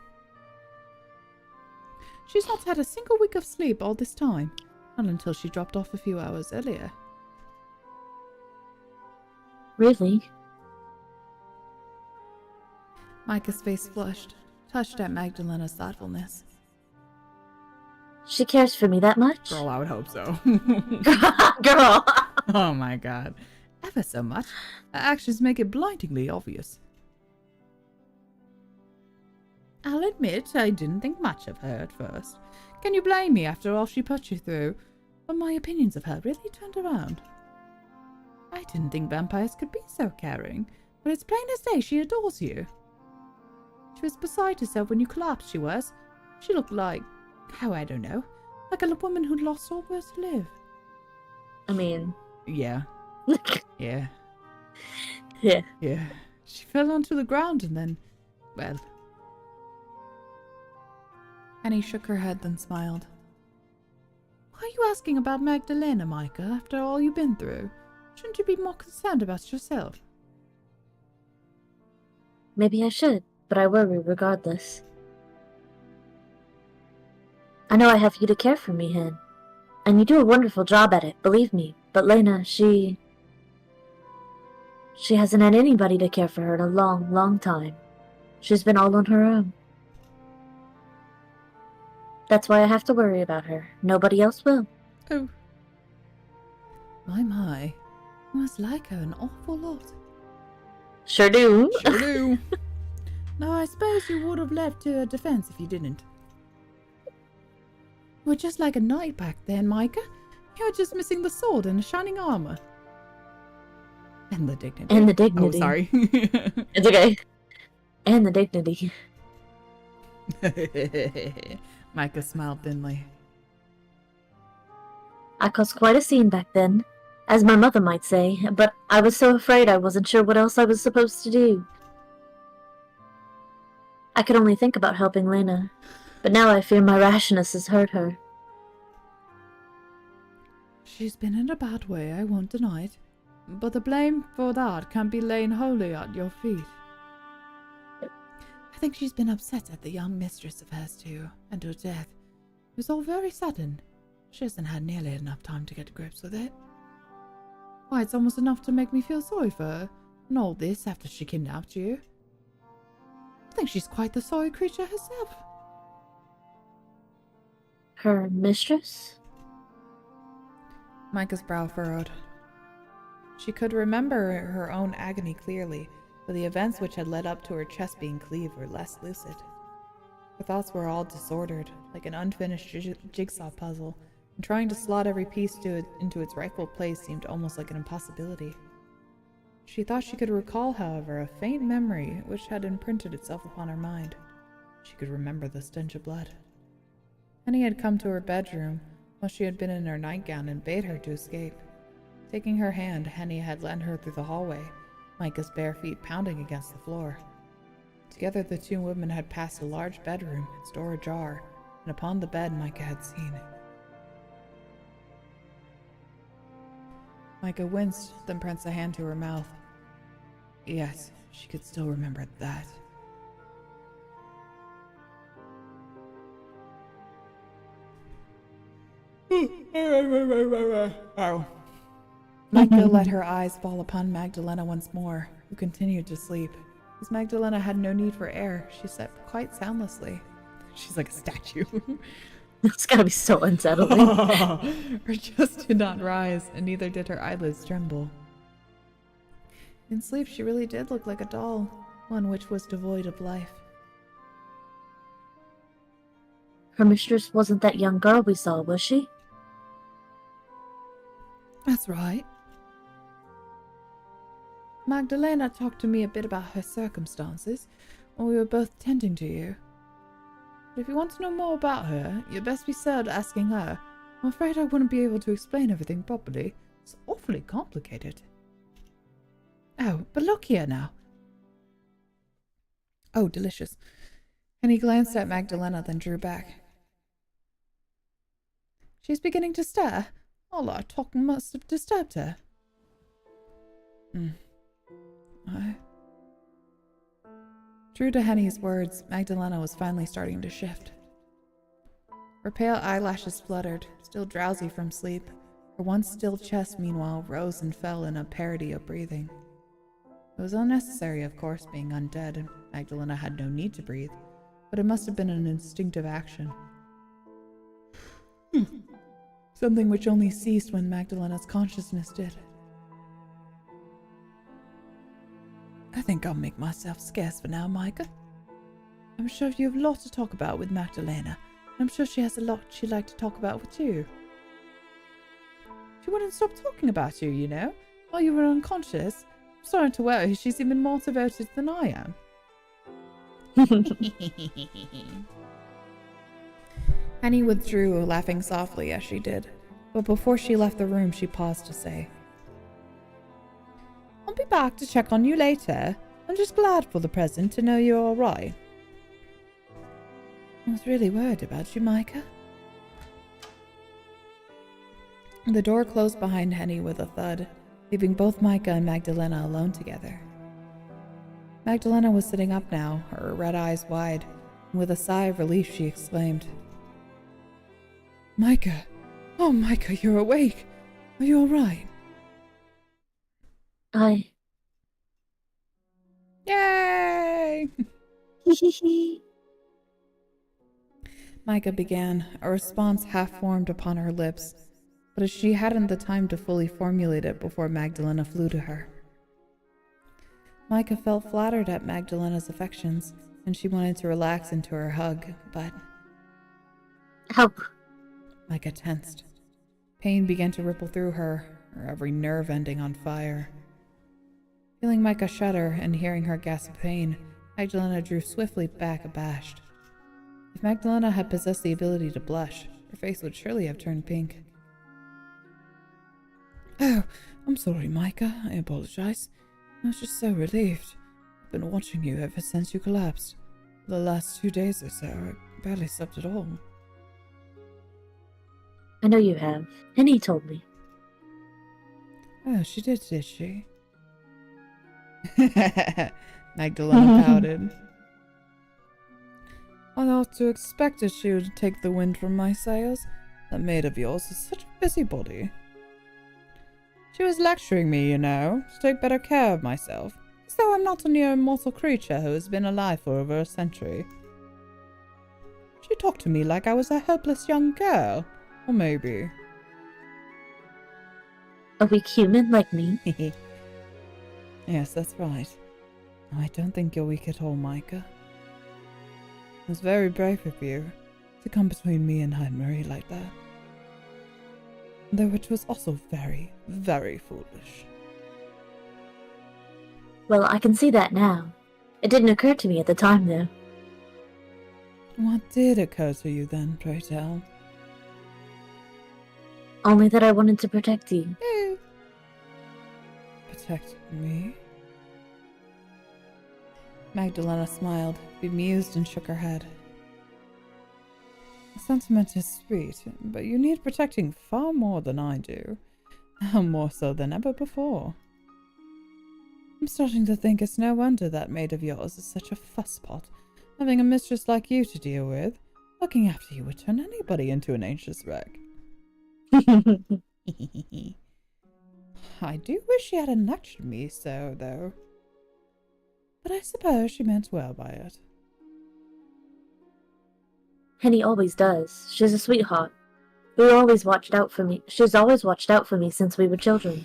She's not had a single week of sleep all this time, not until she dropped off a few hours earlier. Really? Micah's face flushed, touched at Magdalena's thoughtfulness. She cares for me that much? Girl, I would hope so. Girl! Oh my god. Ever so much. Her actions make it blindingly obvious. I'll admit I didn't think much of her at first. Can you blame me after all she put you through? But my opinions of her really turned around. I didn't think vampires could be so caring, but it's plain as day she adores you. She was beside herself when you collapsed, she was. She looked like, I don't know, like a woman who'd lost all words to live. I mean... Yeah. Yeah. Yeah. Yeah. She fell onto the ground and then, well. Annie shook her head then smiled. Why are you asking about Magdalena, Micah, after all you've been through? Shouldn't you be more concerned about yourself? Maybe I should, but I worry regardless. I know I have you to care for me, Hen. And you do a wonderful job at it, believe me. But Lena, she hasn't had anybody to care for her in a long, long time. She's been all on her own. That's why I have to worry about her. Nobody else will. Oh. My. You must like her an awful lot. Sure do. Sure do. Now, I suppose you would have left her defense if you didn't. You were just like a knight back then, Micah. You were just missing the sword and the shining armor. And the dignity. And the dignity. Oh, sorry. It's okay. And the dignity. Micah smiled thinly. I caused quite a scene back then, as my mother might say, but I was so afraid I wasn't sure what else I was supposed to do. I could only think about helping Lena, but now I fear my rashness has hurt her. She's been in a bad way, I won't deny it, but the blame for that can't be laid wholly at your feet. I think she's been upset at the young mistress of hers too, and her death. It was all very sudden. She hasn't had nearly enough time to get to grips with it. Why, it's almost enough to make me feel sorry for her, and all this after she kidnapped you. I think she's quite the sorry creature herself. Her mistress? Micah's brow furrowed. She could remember her own agony clearly, but the events which had led up to her chest being cleaved were less lucid. Her thoughts were all disordered, like an unfinished jigsaw puzzle, and trying to slot every piece into its rightful place seemed almost like an impossibility. She thought she could recall, however, a faint memory which had imprinted itself upon her mind. She could remember the stench of blood. Henny had come to her bedroom while she had been in her nightgown and bade her to escape. Taking her hand, Henny had led her through the hallway, Micah's bare feet pounding against the floor. Together the two women had passed a large bedroom, its door ajar, and upon the bed Micah had seen. Micah winced, then pressed a hand to her mouth. Yes, she could still remember that. Micah let her eyes fall upon Magdalena once more, who continued to sleep. As Magdalena had no need for air, she slept quite soundlessly. She's like a statue. It's gotta be so unsettling. Her chest did not rise, and neither did her eyelids tremble. In sleep, she really did look like a doll, one which was devoid of life. Her mistress wasn't that young girl we saw, was she? That's right. Magdalena talked to me a bit about her circumstances when we were both tending to you. But if you want to know more about her, you'd best be sad asking her. I'm afraid I wouldn't be able to explain everything properly. It's awfully complicated. Oh, but look here now. Oh, delicious. And he glanced at Magdalena, then drew back. She's beginning to stir. All our talking must have disturbed her. True to Henny's words, Magdalena was finally starting to shift. Her pale eyelashes fluttered, still drowsy from sleep. Her once still chest, meanwhile, rose and fell in a parody of breathing. It was unnecessary, of course, being undead, and Magdalena had no need to breathe, but it must have been an instinctive action. Something which only ceased when Magdalena's consciousness did. I think I'll make myself scarce for now, Micah. I'm sure you have a lot to talk about with Magdalena, and I'm sure she has a lot she'd like to talk about with you. She wouldn't stop talking about you, you know, while you were unconscious. I'm starting to worry she's even more devoted than I am. Annie withdrew, laughing softly as she did, but before she left the room she paused to say, I'll be back to check on you later. I'm just glad for the present to know you're alright. I was really worried about you, Micah. The door closed behind Henny with a thud, leaving both Micah and Magdalena alone together. Magdalena was sitting up now, her red eyes wide, and with a sigh of relief she exclaimed, Micah! Oh, Micah, you're awake! Are you alright? Yay! Micah began, a response half-formed upon her lips, but as she hadn't the time to fully formulate it before Magdalena flew to her. Micah felt flattered at Magdalena's affections, and she wanted to relax into her hug, but... Help! Micah tensed. Pain began to ripple through her every nerve ending on fire. Feeling Micah shudder and hearing her gasp pain, Magdalena drew swiftly back abashed. If Magdalena had possessed the ability to blush, her face would surely have turned pink. Oh, I'm sorry, Micah. I apologize. I was just so relieved. I've been watching you ever since you collapsed. For the last 2 days or so, I barely slept at all. I know you have. Henny told me. Oh, she did she? Magdalena pouted. I ought to expected she would take the wind from my sails. That maid of yours is such a busybody. She was lecturing me, you know, to take better care of myself, as though I'm not a mere mortal creature who has been alive for over a century. She talked to me like I was a helpless young girl, or maybe... A weak human like me? Yes, that's right. I don't think you're weak at all, Micah. It was very brave of you to come between me and Marie like that. Though it was also very, very foolish. Well, I can see that now. It didn't occur to me at the time, though. What did occur to you then, pray tell? Only that I wanted to protect you. Protect me? Magdalena smiled, bemused, and shook her head. The sentiment is sweet, but you need protecting far more than I do. Now more so than ever before. I'm starting to think it's no wonder that maid of yours is such a fusspot, having a mistress like you to deal with. Looking after you would turn anybody into an anxious wreck. I do wish she hadn't lectured me so, though. But I suppose she meant well by it. Henny always does. She's a sweetheart. We always watched out for me. She's always watched out for me since we were children.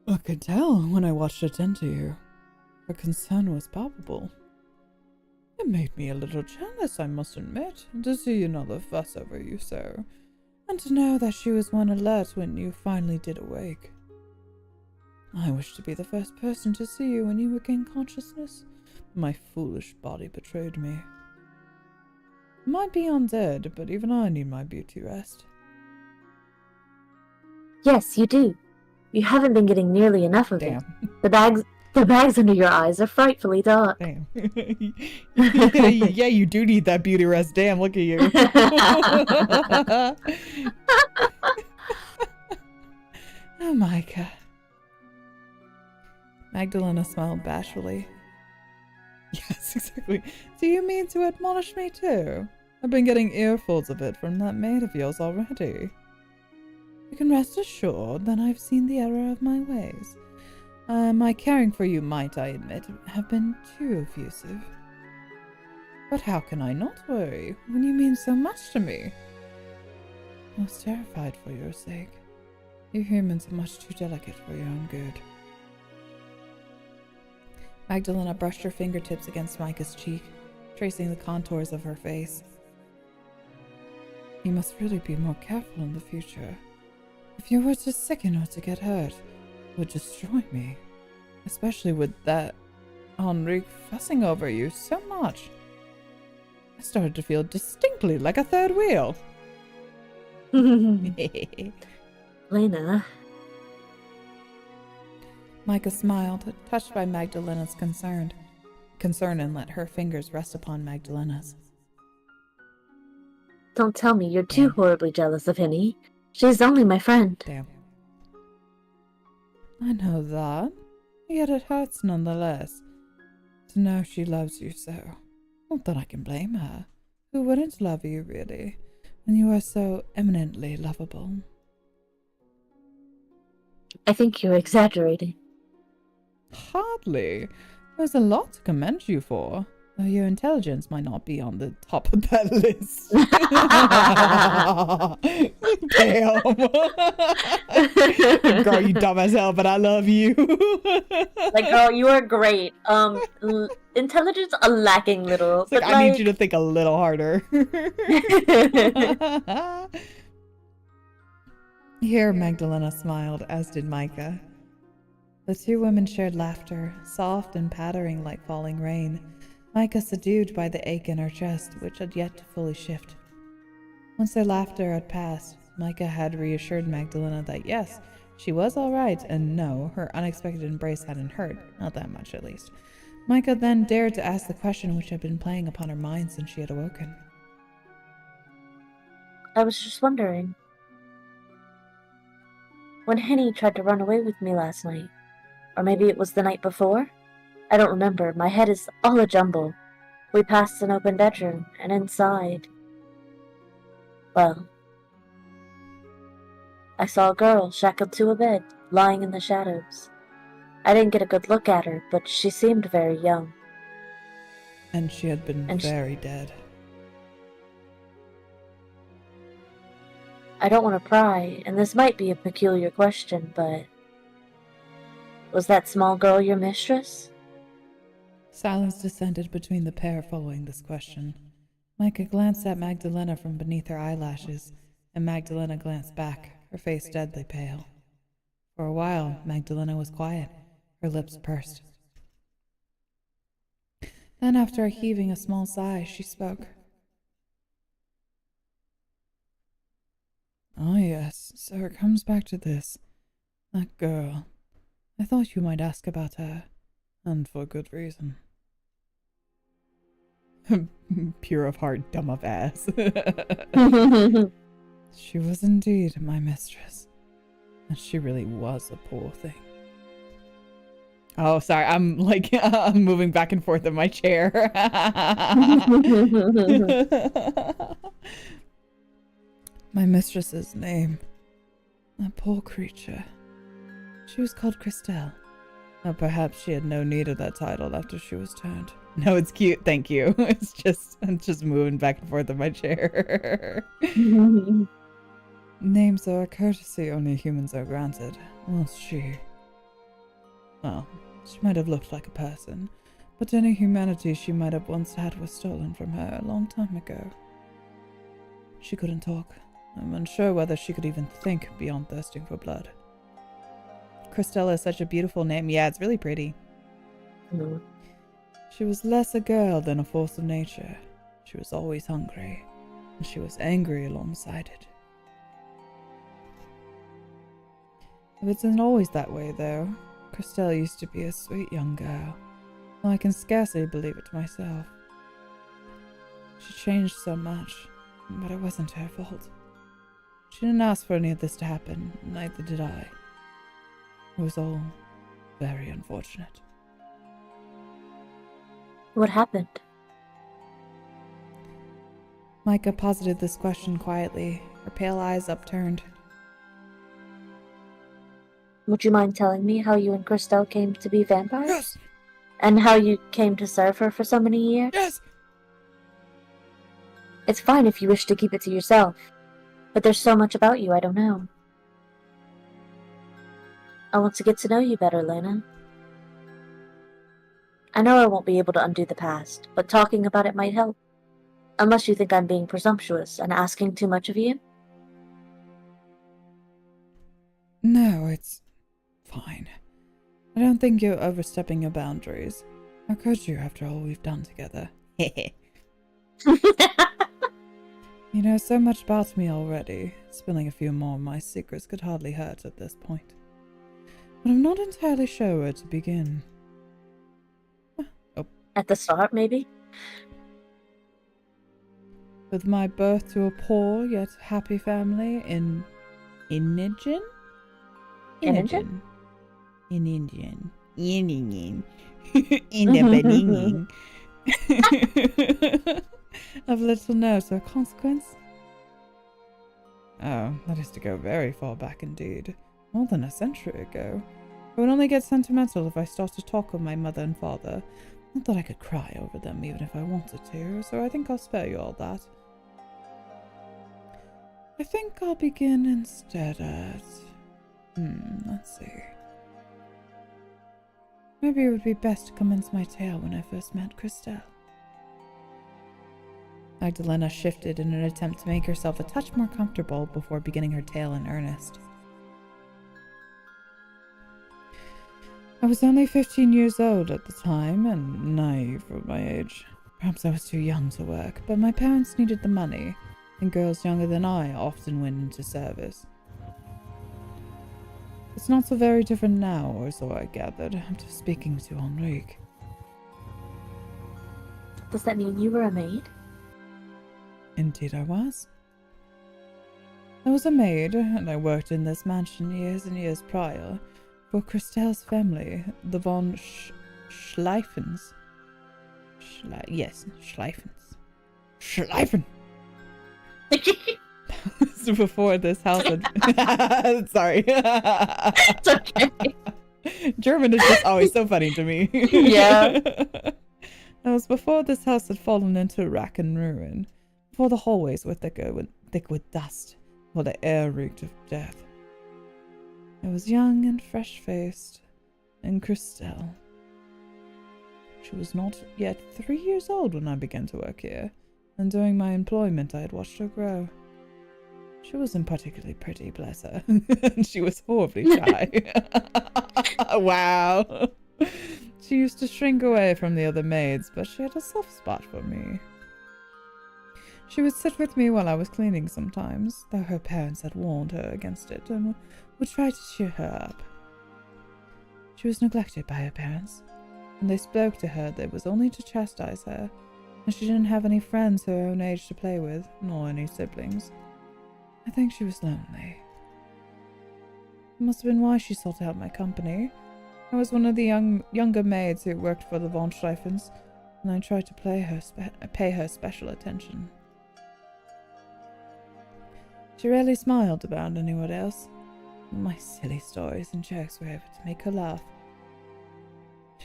I could tell when I watched her tend to you. Her concern was palpable. It made me a little jealous, I must admit, to see another fuss over you so, and to know that she was one alert when you finally did awake. I wished to be the first person to see you when you regained consciousness. My foolish body betrayed me. I might be undead, but even I need my beauty rest. Yes, you do. You haven't been getting nearly enough of it. The bags under your eyes are frightfully dark. Damn. Yeah, you do need that beauty rest. Damn, look at you. Oh, Micah. Magdalena smiled bashfully. Yes, exactly. Do you mean to admonish me too? I've been getting earfuls of it from that maid of yours already. You can rest assured that I've seen the error of my ways. My caring for you might, I admit, have been too effusive. But how can I not worry when you mean so much to me? I was terrified for your sake. You humans are much too delicate for your own good. Magdalena brushed her fingertips against Micah's cheek, tracing the contours of her face. You must really be more careful in the future. If you were to sicken or to get hurt, it would destroy me. Especially with that Henrique fussing over you so much. I started to feel distinctly like a third wheel. Lena. Micah smiled, touched by Magdalena's concern, and let her fingers rest upon Magdalena's. Don't tell me you're too horribly jealous of Henny. She's only my friend. Damn. I know that, yet it hurts nonetheless to know she loves you so. Not that I can blame her. Who wouldn't love you, really, when you are so eminently lovable? I think you're exaggerating. Hardly. There's a lot to commend you for, though your intelligence might not be on the top of that list. Damn. Girl, you dumb as hell, but I love you. Like, girl, you are great. Intelligence a lacking little. It's like, I need you to think a little harder. Here, Magdalena smiled, as did Micah. The two women shared laughter, soft and pattering like falling rain, Micah subdued by the ache in her chest, which had yet to fully shift. Once their laughter had passed, Micah had reassured Magdalena that yes, she was all right, and no, her unexpected embrace hadn't hurt, not that much at least. Micah then dared to ask the question which had been playing upon her mind since she had awoken. I was just wondering. When Henny tried to run away with me last night, or maybe it was the night before? I don't remember, my head is all a jumble. We passed an open bedroom, and inside... well... I saw a girl shackled to a bed, lying in the shadows. I didn't get a good look at her, but she seemed very young. And she had been very dead. I don't want to pry, and this might be a peculiar question, but... was that small girl your mistress? Silence descended between the pair following this question. Micah glanced at Magdalena from beneath her eyelashes, and Magdalena glanced back, her face deadly pale. For a while, Magdalena was quiet, her lips pursed. Then, after heaving a small sigh, she spoke. Ah, yes, so it comes back to this. That girl. I thought you might ask about her, and for good reason. Pure of heart, dumb of ass. She was indeed my mistress, and she really was a poor thing. Oh, sorry, I'm like, I'm moving back and forth in my chair. My mistress's name. That poor creature. She was called Christelle. Or perhaps she had no need of that title after she was turned. No, it's cute, thank you. I'm just moving back and forth in my chair. Names are a courtesy only humans are granted. Whilst she might have looked like a person, but any humanity she might have once had was stolen from her a long time ago. She couldn't talk. I'm unsure whether she could even think beyond thirsting for blood. Christella is such a beautiful name. Yeah, it's really pretty. Mm. She was less a girl than a force of nature. She was always hungry, and she was angry alongside it. If it's not always that way, though, Christelle used to be a sweet young girl. Well, I can scarcely believe it myself. She changed so much, but it wasn't her fault. She didn't ask for any of this to happen, neither did I. It was all very unfortunate. What happened? Micah posited this question quietly, her pale eyes upturned. Would you mind telling me how you and Christelle came to be vampires? Yes! And how you came to serve her for so many years? Yes! It's fine if you wish to keep it to yourself, but there's so much about you I don't know. I want to get to know you better, Lena. I know I won't be able to undo the past, but talking about it might help. Unless you think I'm being presumptuous and asking too much of you? No, it's fine. I don't think you're overstepping your boundaries. How could you after all we've done together? You know so much about me already. Spilling a few more of my secrets could hardly hurt at this point. but I'm not entirely sure where to begin. Oh. At the start, maybe? With my birth to a poor yet happy family in Inigen? Inigen? Inigen. Inigen. Of little note or consequence? Oh, that is to go very far back indeed. More than a century ago. I would only get sentimental if I start to talk of my mother and father. Not that I could cry over them even if I wanted to, so I think I'll spare you all that. I think I'll begin instead at... let's see. Maybe it would be best to commence my tale when I first met Christelle. Magdalena shifted in an attempt to make herself a touch more comfortable before beginning her tale in earnest. I was only 15 years old at the time, and naive for my age. Perhaps I was too young to work, but my parents needed the money, and girls younger than I often went into service. It's not so very different now, or so I gathered, after speaking to Henrique. Does that mean you were a maid? Indeed I was. I was a maid, and I worked in this mansion years and years prior, for Christelle's family, the von Schleifens. Yes, Schleifens. Schleifen! So before this house had... Sorry. It's okay. German is just always so funny to me. Yeah. It was before this house had fallen into rack and ruin. Before the hallways were thick with dust, while the air reeked of death. I was young and fresh-faced, and Christelle. She was not yet 3 years old when I began to work here, and during my employment I had watched her grow. She wasn't particularly pretty, bless her, and she was horribly shy. Wow. She used to shrink away from the other maids, but she had a soft spot for me. She would sit with me while I was cleaning sometimes, though her parents had warned her against it, and would try to cheer her up. She was neglected by her parents. When they spoke to her, it was only to chastise her, and she didn't have any friends her own age to play with, nor any siblings. I think she was lonely. It must have been why she sought out my company. I was one of the younger maids who worked for the von Schleifens, and I tried to pay her special attention. She rarely smiled about anyone else. My silly stories and jokes were able to make her laugh.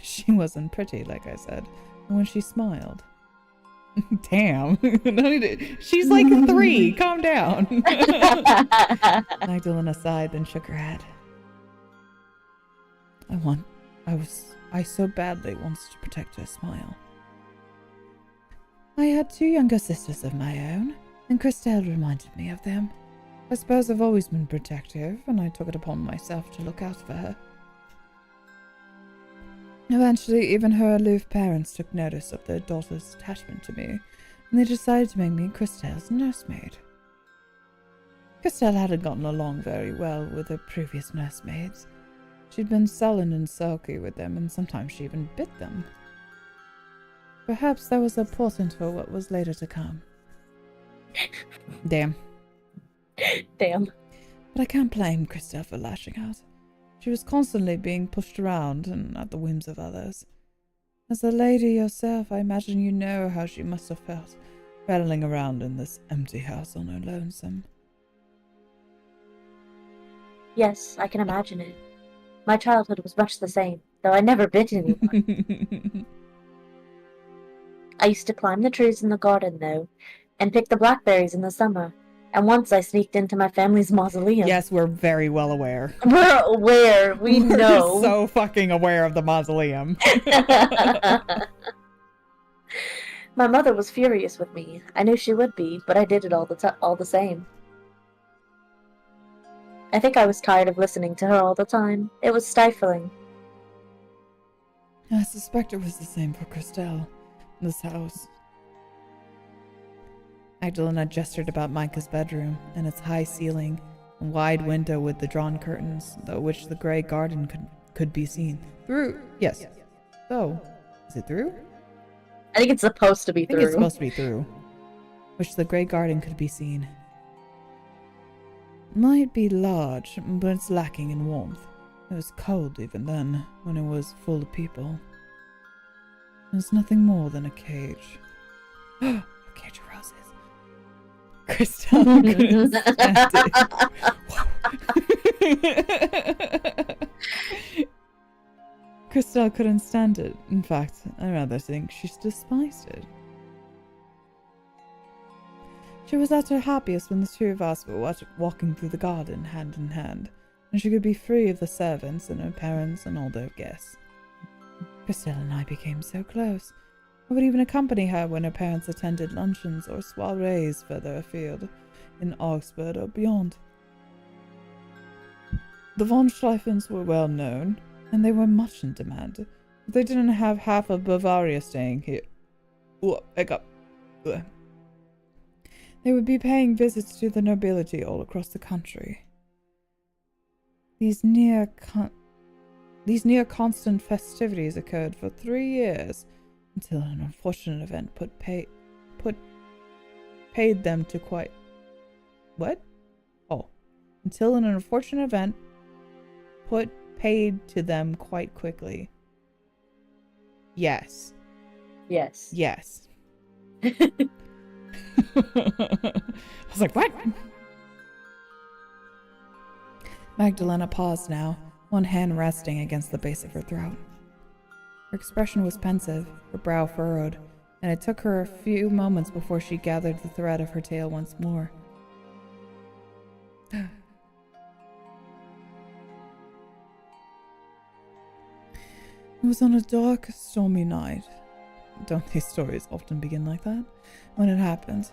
She wasn't pretty, like I said, and when she smiled... Damn. She's like 3. Calm down. Magdalena sighed, then shook her head. I so badly wanted to protect her smile. I had 2 younger sisters of my own, and Christelle reminded me of them. I suppose I've always been protective, and I took it upon myself to look out for her. Eventually, even her aloof parents took notice of their daughter's attachment to me, and they decided to make me Christelle's nursemaid. Christelle hadn't gotten along very well with her previous nursemaids. She'd been sullen and sulky with them, and sometimes she even bit them. Perhaps that was a portent for what was later to come. Damn. Damn. But I can't blame Christelle for lashing out. She was constantly being pushed around and at the whims of others. As a lady yourself, I imagine you know how she must have felt, rattling around in this empty house on her lonesome. Yes, I can imagine it. My childhood was much the same, though I never bit anyone. I used to climb the trees in the garden, though, and pick the blackberries in the summer. And once I sneaked into my family's mausoleum. Yes, we're very well aware. We're aware. We're know. So fucking aware of the mausoleum. My mother was furious with me. I knew she would be, but I did it all the same. I think I was tired of listening to her all the time. It was stifling. I suspect it was the same for Christelle. This house. Magdalena gestured about Micah's bedroom and its high ceiling, A wide window with the drawn curtains, through which the grey garden could be seen. Through, yes. So, is it through? I think it's supposed to be I think through. it's supposed to be through. Which the grey garden could be seen. Might be large, but it's lacking in warmth. It was cold even then, when it was full of people. It was nothing more than a cage. A cage of roses. Crystal couldn't stand it. Crystal couldn't stand it. In fact, I rather think she despised it. She was at her happiest when the two of us were walking through the garden hand in hand, and she could be free of the servants and her parents and all their guests. Crystal and I became so close. I would even accompany her when her parents attended luncheons or soirees further afield, in Augsburg or beyond. The von Schleifens were well known, and they were much in demand. But they didn't have half of Bavaria staying here. They would be paying visits to the nobility all across the country. These near constant festivities occurred for 3 years, until an unfortunate event paid them to quite... What? Oh. Until an unfortunate event paid to them quite quickly. Yes. Yes. Yes. I was like, what? Magdalena paused now, one hand resting against the base of her throat. Her expression was pensive, her brow furrowed, and it took her a few moments before she gathered the thread of her tale once more. It was on a dark, stormy night. Don't these stories often begin like that? When it happened.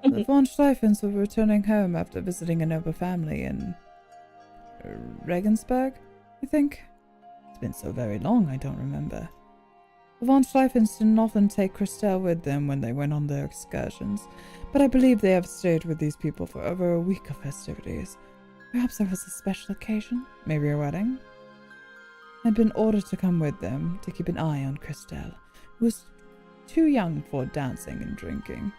The von Schleifens were returning home after visiting a noble family in Regensburg, I think. It's been so very long, I don't remember. The von Schleifens didn't often take Christelle with them when they went on their excursions, but I believe they have stayed with these people for over a week of festivities. Perhaps there was a special occasion, maybe a wedding. I'd been ordered to come with them to keep an eye on Christelle, who was too young for dancing and drinking.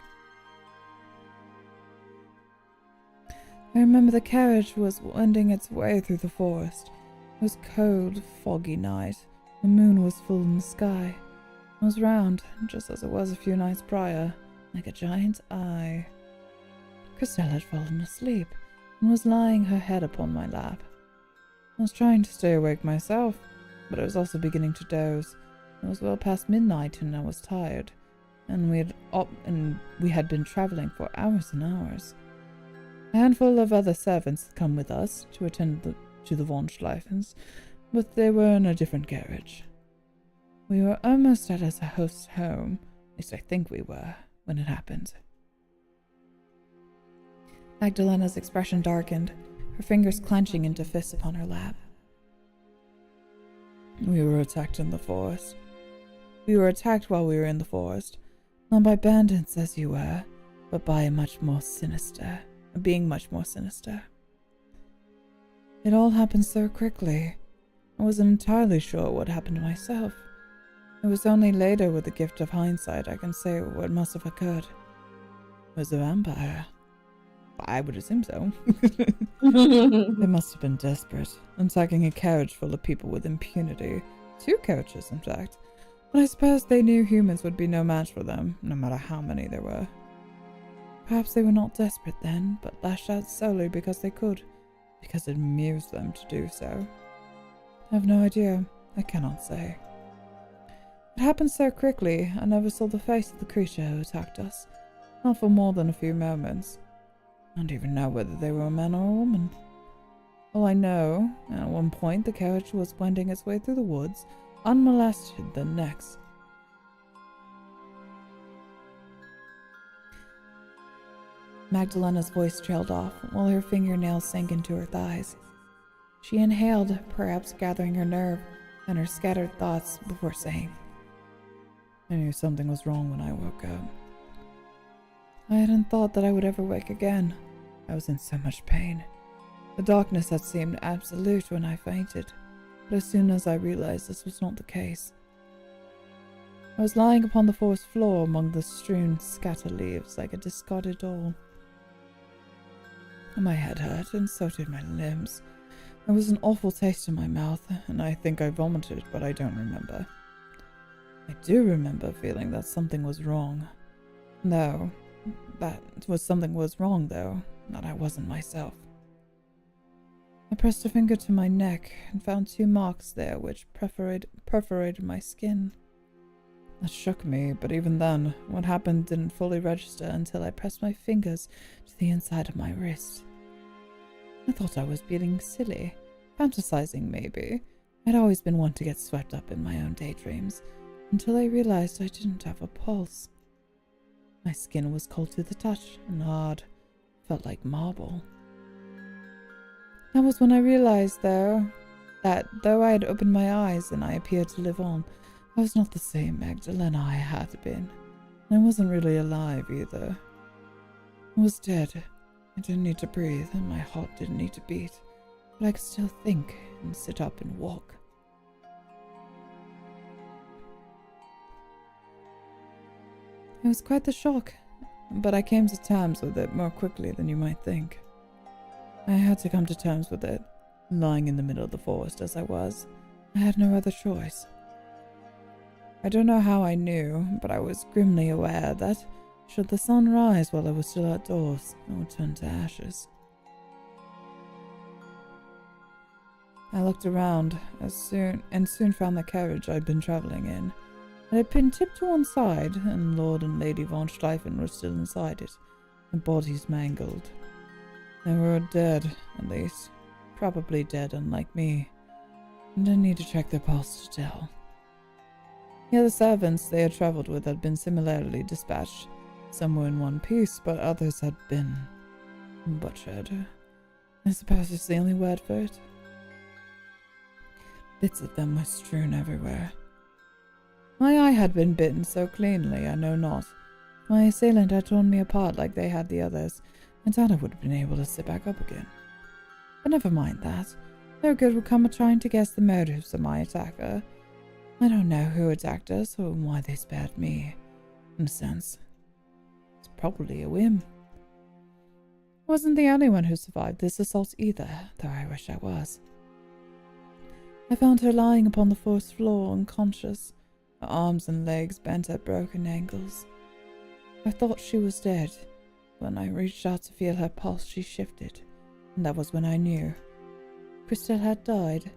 I remember the carriage was wending its way through the forest. It was a cold, foggy night. The moon was full in the sky. It was round, just as it was a few nights prior, like a giant's eye. Christelle had fallen asleep and was lying her head upon my lap. I was trying to stay awake myself, but I was also beginning to doze. It was well past midnight and I was tired, and we had been traveling for hours and hours. A handful of other servants had come with us to attend to the von Schleifens, but they were in a different carriage. We were almost at our host's home, at least I think we were, when it happened. Magdalena's expression darkened, her fingers clenching into fists upon her lap. We were attacked in the forest. We were attacked while we were in the forest, not by bandits as you were, but by a being much more sinister. It all happened so quickly. I wasn't entirely sure what happened to myself. It was only later, with the gift of hindsight, I can say what must have occurred. It was a vampire. I would assume so. They must have been desperate, attacking a carriage full of people with impunity. 2 carriages, in fact. But I suppose they knew humans would be no match for them, no matter how many there were. Perhaps they were not desperate then, but lashed out solely because they could, because it amused them to do so. I have no idea. I cannot say. It happened so quickly, I never saw the face of the creature who attacked us, not for more than a few moments. I don't even know whether they were a man or a woman. All I know, at one point the carriage was wending its way through the woods, unmolested the next. Magdalena's voice trailed off, while her fingernails sank into her thighs. She inhaled, perhaps gathering her nerve and her scattered thoughts before saying, I knew something was wrong when I woke up. I hadn't thought that I would ever wake again. I was in so much pain. The darkness had seemed absolute when I fainted, but as soon as I realized this was not the case, I was lying upon the forest floor among the strewn scattered leaves like a discarded doll. My head hurt, and so did my limbs. There was an awful taste in my mouth, and I think I vomited, but I don't remember. I do remember feeling that something was wrong. No, that something was wrong, though, that I wasn't myself. I pressed a finger to my neck and found 2 marks there which perforated my skin. That shook me, but even then, what happened didn't fully register until I pressed my fingers to the inside of my wrist. I thought I was being silly, fantasizing maybe. I'd always been one to get swept up in my own daydreams, until I realized I didn't have a pulse. My skin was cold to the touch and hard, felt like marble. That was when I realized, though, that though I had opened my eyes and I appeared to live on, I was not the same Magdalena I had been, and I wasn't really alive either. I was dead. I didn't need to breathe, and my heart didn't need to beat, but I could still think and sit up and walk. It was quite the shock, but I came to terms with it more quickly than you might think. I had to come to terms with it, lying in the middle of the forest as I was. I had no other choice. I don't know how I knew, but I was grimly aware that, should the sun rise while I was still outdoors, I would turn to ashes. I looked around and soon found the carriage I'd been traveling in. It had been tipped to one side, and Lord and Lady von Steifen were still inside it, their bodies mangled. They were dead, at least. Probably dead, unlike me. And I need to check their pulse to tell. The other servants they had travelled with had been similarly dispatched. Some were in one piece, but others had been butchered. I suppose it's the only word for it. Bits of them were strewn everywhere. My eye had been bitten so cleanly, I know not. My assailant had torn me apart like they had the others, and thought I would have been able to sit back up again. But never mind that. No good would come of trying to guess the motives of my attacker. I don't know who attacked us or why they spared me. In a sense, it's probably a whim. I wasn't the only one who survived this assault either, though I wish I was. I found her lying upon the forest floor, unconscious, her arms and legs bent at broken angles. I thought she was dead. When I reached out to feel her pulse, she shifted, and that was when I knew. Christelle had died,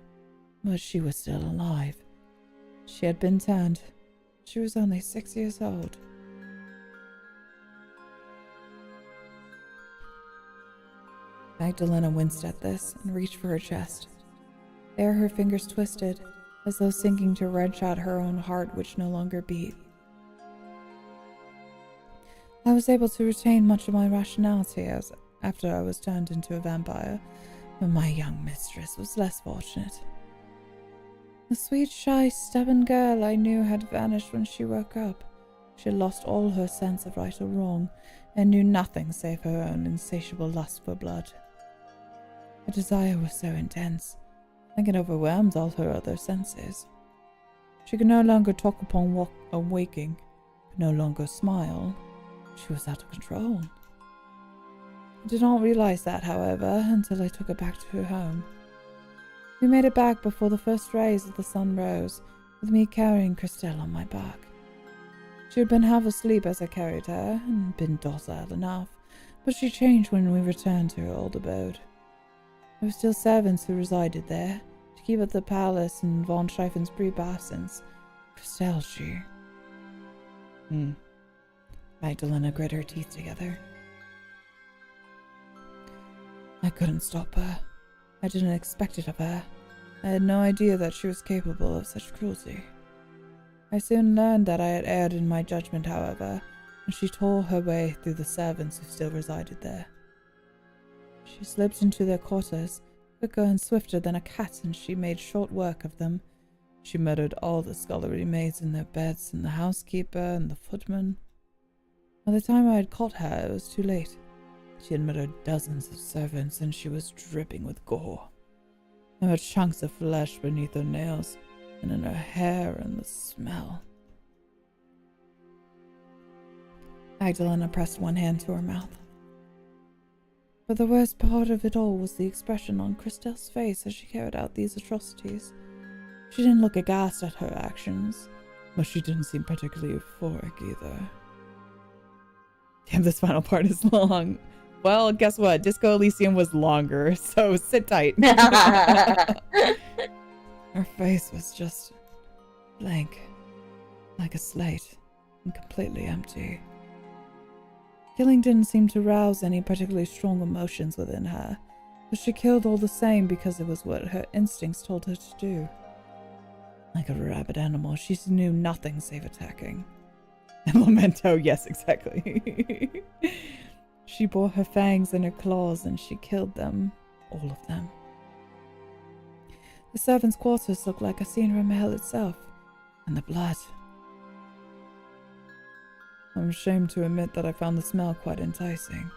but she was still alive. She had been turned. She was only 6 years old. Magdalena winced at this and reached for her chest. There her fingers twisted, as though sinking to wrench out her own heart which no longer beat. I was able to retain much of my rationality after I was turned into a vampire, but my young mistress was less fortunate. The sweet, shy, stubborn girl I knew had vanished when she woke up. She had lost all her sense of right or wrong, and knew nothing save her own insatiable lust for blood. Her desire was so intense, I think it overwhelmed all her other senses. She could no longer talk upon waking, could no longer smile. She was out of control. I did not realize that, however, until I took her back to her home. We made it back before the first rays of the sun rose, with me carrying Christelle on my back. She had been half asleep as I carried her, and been docile enough, but she changed when we returned to her old abode. There were still servants who resided there, to keep up the palace in von Streifen's brief absence. Christelle, she... Magdalena grit her teeth together. I couldn't stop her. I didn't expect it of her. I had no idea that she was capable of such cruelty. I soon learned that I had erred in my judgment, however, and she tore her way through the servants who still resided there. She slipped into their quarters, quicker and swifter than a cat, and she made short work of them. She murdered all the scullery maids in their beds, and the housekeeper, and the footman. By the time I had caught her, it was too late. She had murdered dozens of servants, and she was dripping with gore. There were chunks of flesh beneath her nails, and in her hair, and the smell. Magdalena pressed one hand to her mouth. But the worst part of it all was the expression on Christelle's face as she carried out these atrocities. She didn't look aghast at her actions, but she didn't seem particularly euphoric either. Damn, this final part is long. Well, guess what? Disco Elysium was longer, so sit tight. Her face was just blank, like a slate, and completely empty. Killing didn't seem to rouse any particularly strong emotions within her, but she killed all the same because it was what her instincts told her to do. Like a rabid animal, she knew nothing save attacking. And Lamento, yes, exactly. She bore her fangs in her claws and she killed them, all of them. The servants' quarters looked like a scene from hell itself, and the blood. I'm ashamed to admit that I found the smell quite enticing,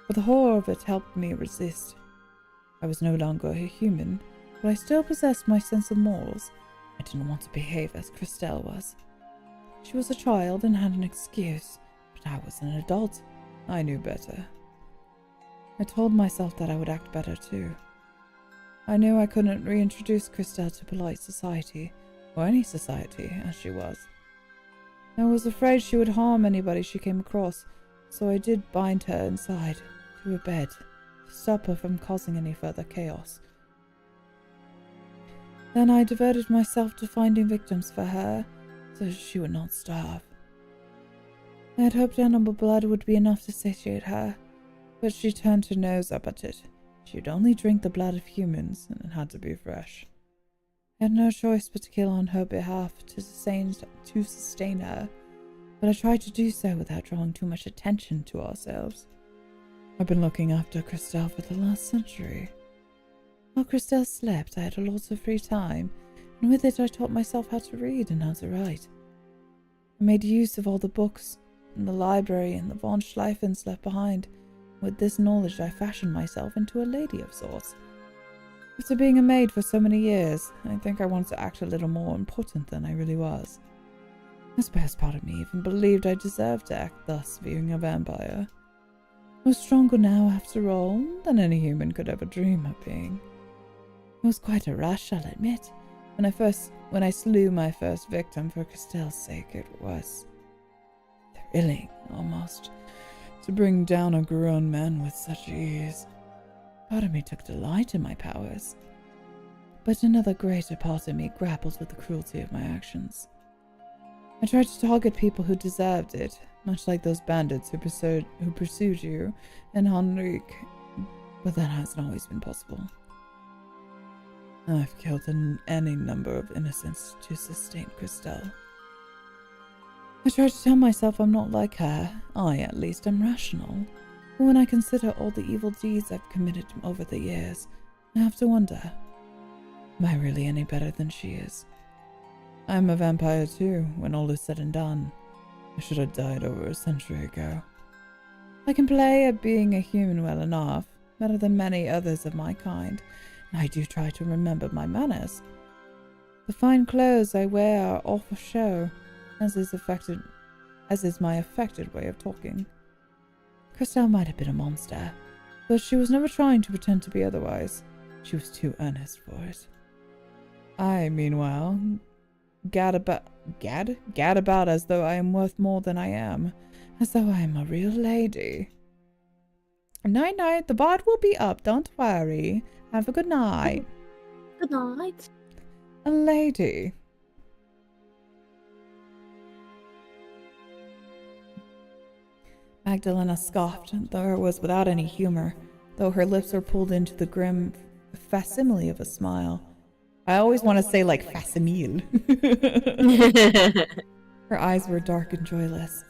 but the horror of it helped me resist. I was no longer a human, but I still possessed my sense of morals. I didn't want to behave as Christelle was. She was a child and had an excuse, but I was an adult. I knew better. I told myself that I would act better too. I knew I couldn't reintroduce Christelle to polite society, or any society, as she was. I was afraid she would harm anybody she came across, so I did bind her inside, to a bed, to stop her from causing any further chaos. Then I devoted myself to finding victims for her, so she would not starve. I had hoped animal blood would be enough to satiate her, but she turned her nose up at it. She would only drink the blood of humans, and it had to be fresh. I had no choice but to kill on her behalf to sustain her, but I tried to do so without drawing too much attention to ourselves. I've been looking after Christelle for the last century. While Christelle slept, I had a lot of free time, and with it I taught myself how to read and how to write. I made use of all the books in the library and the von Schleifens left behind. With this knowledge I fashioned myself into a lady of sorts. After being a maid for so many years, I think I wanted to act a little more important than I really was. The best part of me even believed I deserved to act thus, being a vampire. I was stronger now, after all, than any human could ever dream of being. It was quite a rush, I'll admit. When I slew my first victim for Christelle's sake, it was thrilling, almost, to bring down a grown man with such ease. Part of me took delight in my powers, but another greater part of me grappled with the cruelty of my actions. I tried to target people who deserved it, much like those bandits who pursued you and Henrique, but that hasn't always been possible. I've killed any number of innocents to sustain Christelle. I try to tell myself I'm not like her. I, at least, am rational. But when I consider all the evil deeds I've committed over the years, I have to wonder, am I really any better than she is? I'm a vampire too, when all is said and done. I should have died over a century ago. I can play at being a human well enough, better than many others of my kind, and I do try to remember my manners. The fine clothes I wear are all for show, as is my affected way of talking. Christelle might have been a monster, but she was never trying to pretend to be otherwise. She was too earnest for it. I, meanwhile, gad about as though I am worth more than I am, as though I am a real lady. Night-night, the bard will be up, don't worry. Have a good night. Good night. A lady. Magdalena scoffed, though it was without any humor, though her lips were pulled into the grim facsimile of a smile. I always want to say, like, facsimile. Her eyes were dark and joyless.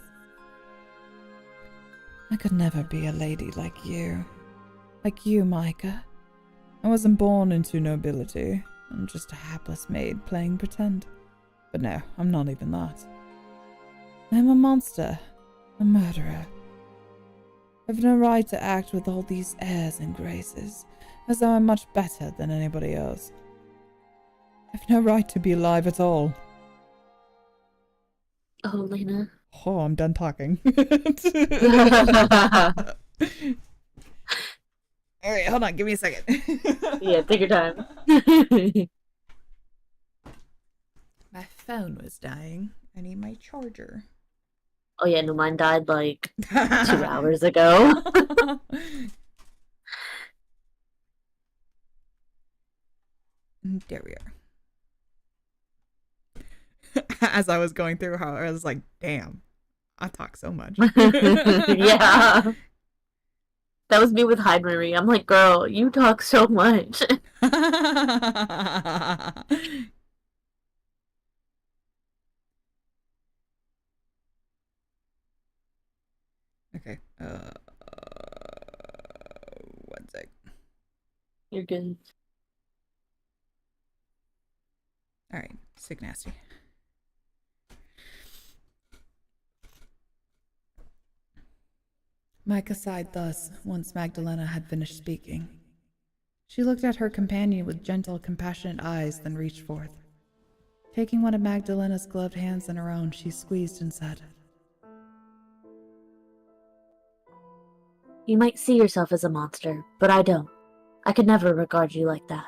I could never be a lady like you. Like you, Micah. I wasn't born into nobility. I'm just a hapless maid playing pretend. But no, I'm not even that. I'm a monster. A murderer. I've no right to act with all these airs and graces, as though I'm much better than anybody else. I've no right to be alive at all. Oh, Lena. Oh, I'm done talking. Alright, hold on, give me a second. Yeah, take your time. My phone was dying. I need my charger. Oh yeah, no, mine died like 2 hours ago. There we are. As I was going through how I was like, damn, I talk so much. Yeah. That was me with Hyde Marie. I'm like, girl, you talk so much. Okay. One sec. You're good. All right, sick nasty. Micah sighed thus, once Magdalena had finished speaking. She looked at her companion with gentle, compassionate eyes, then reached forth. Taking one of Magdalena's gloved hands in her own, she squeezed and said, You might see yourself as a monster, but I don't. I could never regard you like that.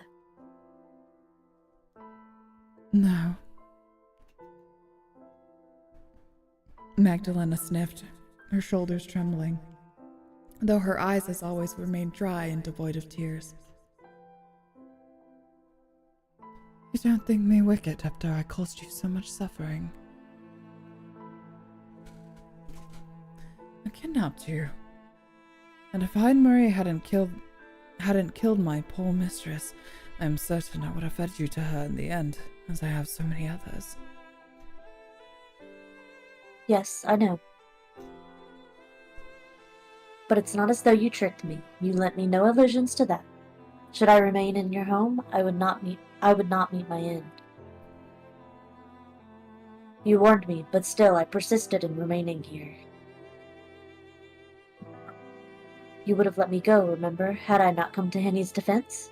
No. Magdalena sniffed, her shoulders trembling, though her eyes as always remained dry and devoid of tears. You don't think me wicked after I caused you so much suffering? I kidnapped you. And if Hyde Marie hadn't killed my poor mistress, I am certain I would have fed you to her in the end, as I have so many others. Yes, I know. But it's not as though you tricked me. You lent me no allusions to that. Should I remain in your home, I would not meet my end. You warned me, but still I persisted in remaining here. You would have let me go, remember, had I not come to Henny's defense?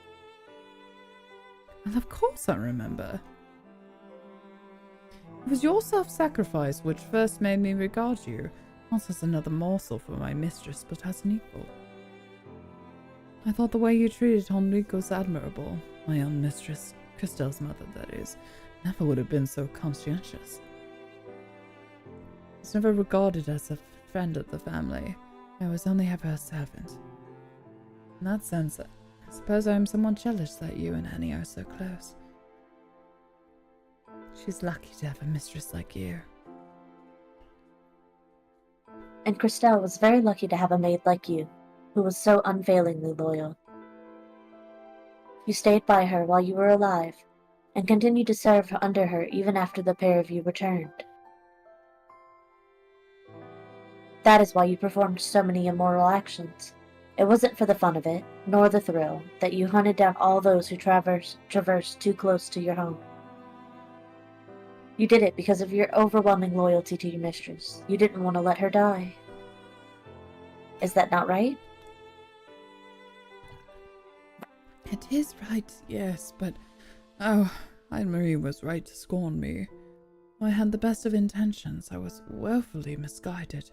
Well, of course I remember. It was your self-sacrifice which first made me regard you, not as another morsel for my mistress, but as an equal. I thought the way you treated Henrique was admirable. My own mistress, Christelle's mother, that is, never would have been so conscientious. I was never regarded as a friend of the family. I was only ever a servant. In that sense, I suppose I am somewhat jealous that you and Henny are so close. She's lucky to have a mistress like you. And Christelle was very lucky to have a maid like you, who was so unfailingly loyal. You stayed by her while you were alive, and continued to serve under her even after the pair of you returned. That is why you performed so many immoral actions. It wasn't for the fun of it, nor the thrill, that you hunted down all those who traversed too close to your home. You did it because of your overwhelming loyalty to your mistress. You didn't want to let her die. Is that not right? It is right, yes, but... Oh, Anne-Marie was right to scorn me. I had the best of intentions. I was woefully misguided.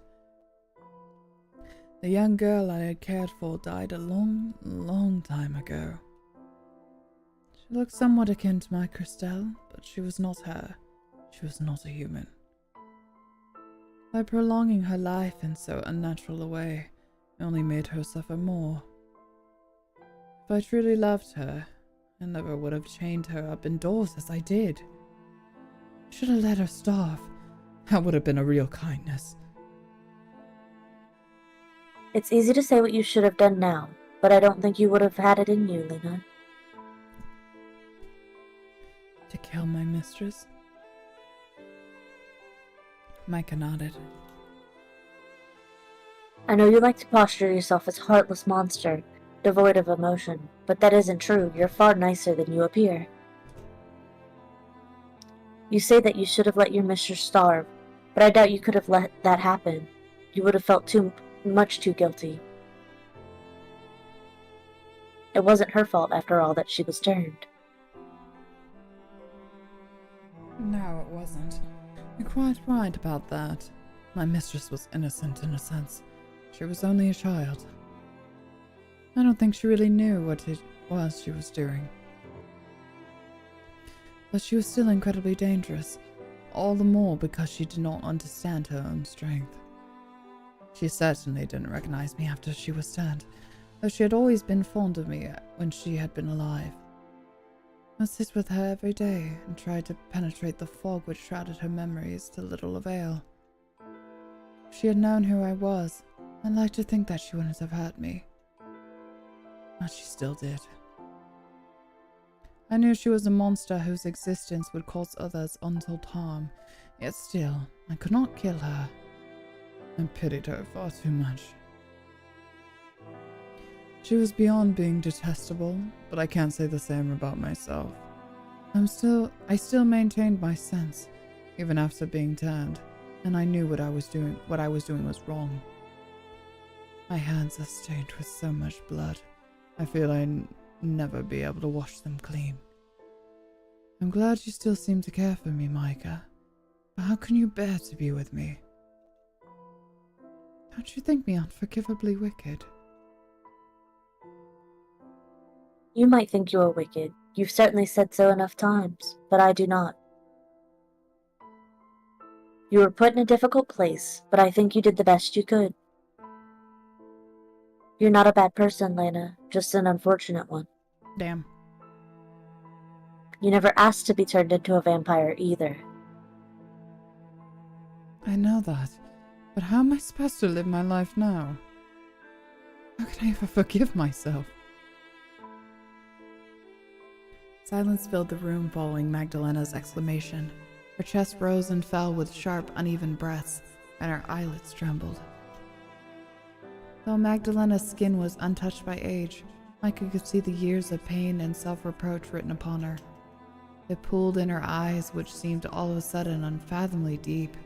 The young girl I had cared for died a long, long time ago. She looked somewhat akin to my Christelle, but she was not her. She was not a human. By prolonging her life in so unnatural a way, I only made her suffer more. If I truly loved her, I never would have chained her up indoors as I did. I should have let her starve. That would have been a real kindness. It's easy to say what you should have done now, but I don't think you would have had it in you, Lena. To kill my mistress? Micah nodded. I know you like to posture yourself as a heartless monster, devoid of emotion, but that isn't true. You're far nicer than you appear. You say that you should have let your mistress starve, but I doubt you could have let that happen. You would have felt too much too guilty. It wasn't her fault, after all, that she was turned. No, it wasn't. You're quite right about that. My mistress was innocent in a sense. She was only a child. I don't think she really knew what it was she was doing. But she was still incredibly dangerous, all the more because she did not understand her own strength. She certainly didn't recognize me after she was dead, though she had always been fond of me when she had been alive. I sit with her every day and tried to penetrate the fog which shrouded her memories to little avail. If she had known who I was, I'd like to think that she wouldn't have hurt me. But she still did. I knew she was a monster whose existence would cause others untold harm, yet still, I could not kill her. I pitied her far too much. She was beyond being detestable, but I can't say the same about myself. I still maintained my sense, even after being turned, and I knew what I was doing was wrong. My hands are stained with so much blood, I feel I'd never be able to wash them clean. I'm glad you still seem to care for me, Micah, but how can you bear to be with me? Don't you think me unforgivably wicked? You might think you are wicked. You've certainly said so enough times, but I do not. You were put in a difficult place, but I think you did the best you could. You're not a bad person, Lena, just an unfortunate one. Damn. You never asked to be turned into a vampire either. I know that, but how am I supposed to live my life now? How can I ever forgive myself? Silence filled the room following Magdalena's exclamation. Her chest rose and fell with sharp, uneven breaths, and her eyelids trembled. Though Magdalena's skin was untouched by age, Micah could see the years of pain and self-reproach written upon her. It pooled in her eyes, which seemed all of a sudden unfathomably deep.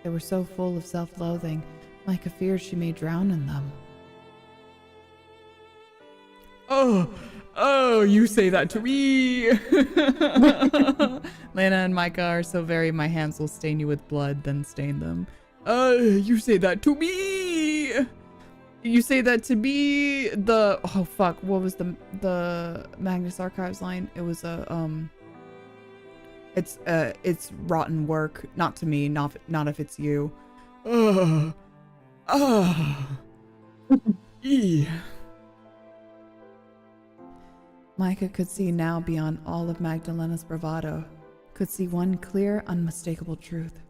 They were so full of self-loathing, Micah feared she may drown in them. Oh, you say that to me. Lena and Micah are so very, my hands will stain you with blood, then stain them. You say that to me. You say that to me. Oh fuck, what was the Magnus Archives line? It was it's rotten work, not to me, not if it's you. Micah could see now beyond all of Magdalena's bravado, could see one clear, unmistakable truth.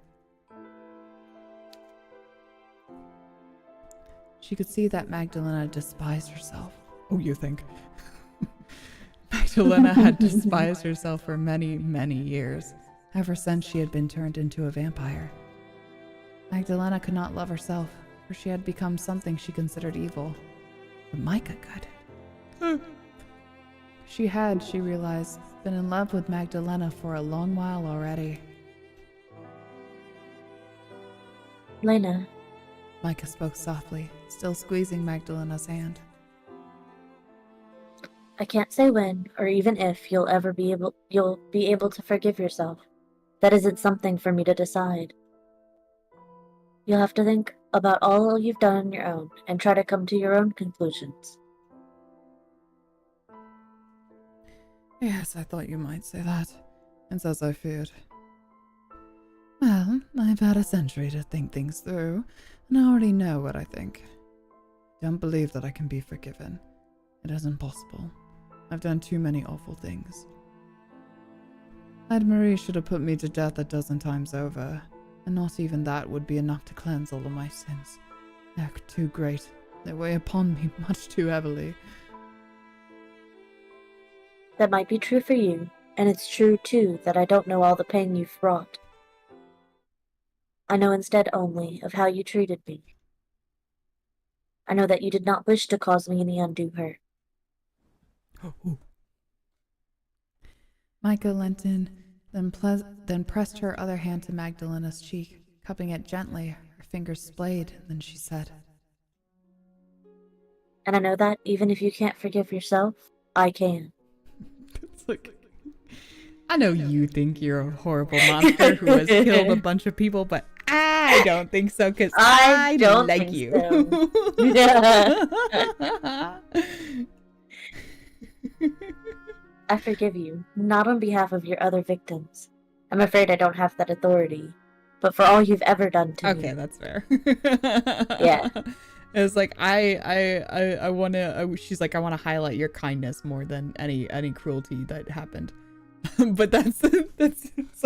She could see that Magdalena despised herself. Oh, you think? Magdalena had despised herself for many, many years, ever since she had been turned into a vampire. Magdalena could not love herself, for she had become something she considered evil. But Micah could. She had, she realized, been in love with Magdalena for a long while already. Lena. Micah spoke softly, still squeezing Magdalena's hand. I can't say when, or even if, you'll be able to forgive yourself. That isn't something for me to decide. You'll have to think about all you've done on your own, and try to come to your own conclusions. Yes, I thought you might say that. It's as I feared. Well, I've had a century to think things through, and I already know what I think. Don't believe that I can be forgiven. It isn't possible. I've done too many awful things. Marie should have put me to death a dozen times over, and not even that would be enough to cleanse all of my sins. They're too great. They weigh upon me much too heavily. That might be true for you, and it's true, too, that I don't know all the pain you've brought. I know instead only of how you treated me. I know that you did not wish to cause me any undue hurt. Micah leant in, then pressed her other hand to Magdalena's cheek, cupping it gently, her fingers splayed, then she said, And I know that even if you can't forgive yourself, I can. It's like, I know you think you're a horrible monster who has killed a bunch of people, but I don't think so because I don't like you. So. I forgive you, not on behalf of your other victims. I'm afraid I don't have that authority, but for all you've ever done to me. Okay, that's fair. Yeah. It's like I want to. She's like, I want to highlight your kindness more than any cruelty that happened. But that's such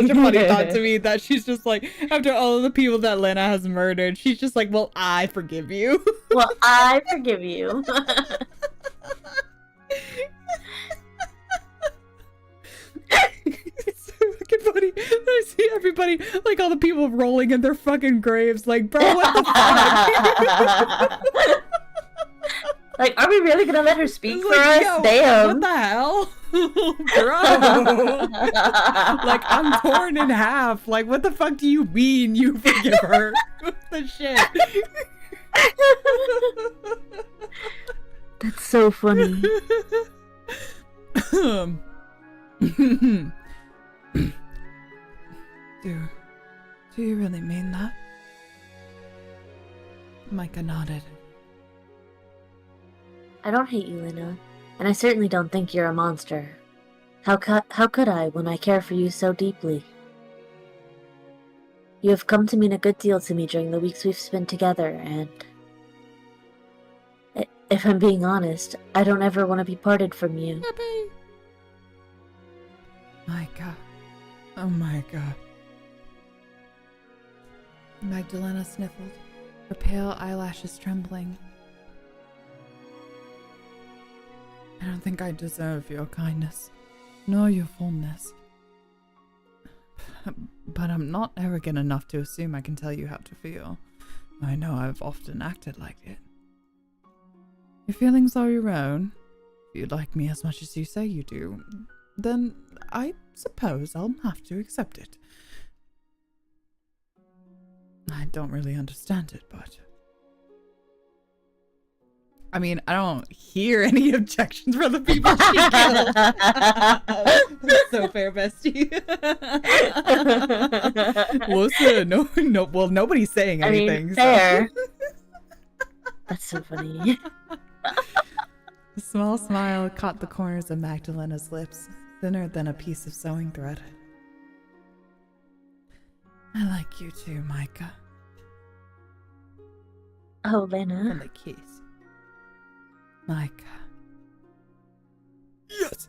a funny thought to me that she's just like, after all of the people that Lena has murdered, she's just like, well, I forgive you. Well, I forgive you. It's so fucking funny. I see everybody, like all the people rolling in their fucking graves, like, bro, what the fuck? Like, are we really gonna let her speak for like, us? yo, damn. What the hell? Bro. Like, I'm torn in half. Like, what the fuck do you mean you forgive her? What the shit? That's so funny. Do you really mean that? Micah nodded. I don't hate you, Lena, and I certainly don't think you're a monster. How could I when I care for you so deeply? You have come to mean a good deal to me during the weeks we've spent together, and if I'm being honest, I don't ever want to be parted from you. Micah. Oh my god. Magdalena sniffled, her pale eyelashes trembling. I don't think I deserve your kindness, nor your fondness. But I'm not arrogant enough to assume I can tell you how to feel. I know I've often acted like it. Your feelings are your own. If you like me as much as you say you do, then I suppose I'll have to accept it. I don't really understand it, but... I mean, I don't hear any objections from the people she killed. That's so fair, bestie. Listen, no, well, nobody's saying anything. I mean, fair. So. That's so funny. A small smile caught the corners of Magdalena's lips, thinner than a piece of sewing thread. I like you too, Micah. Oh, Lena. And a kiss. Micah. Yes!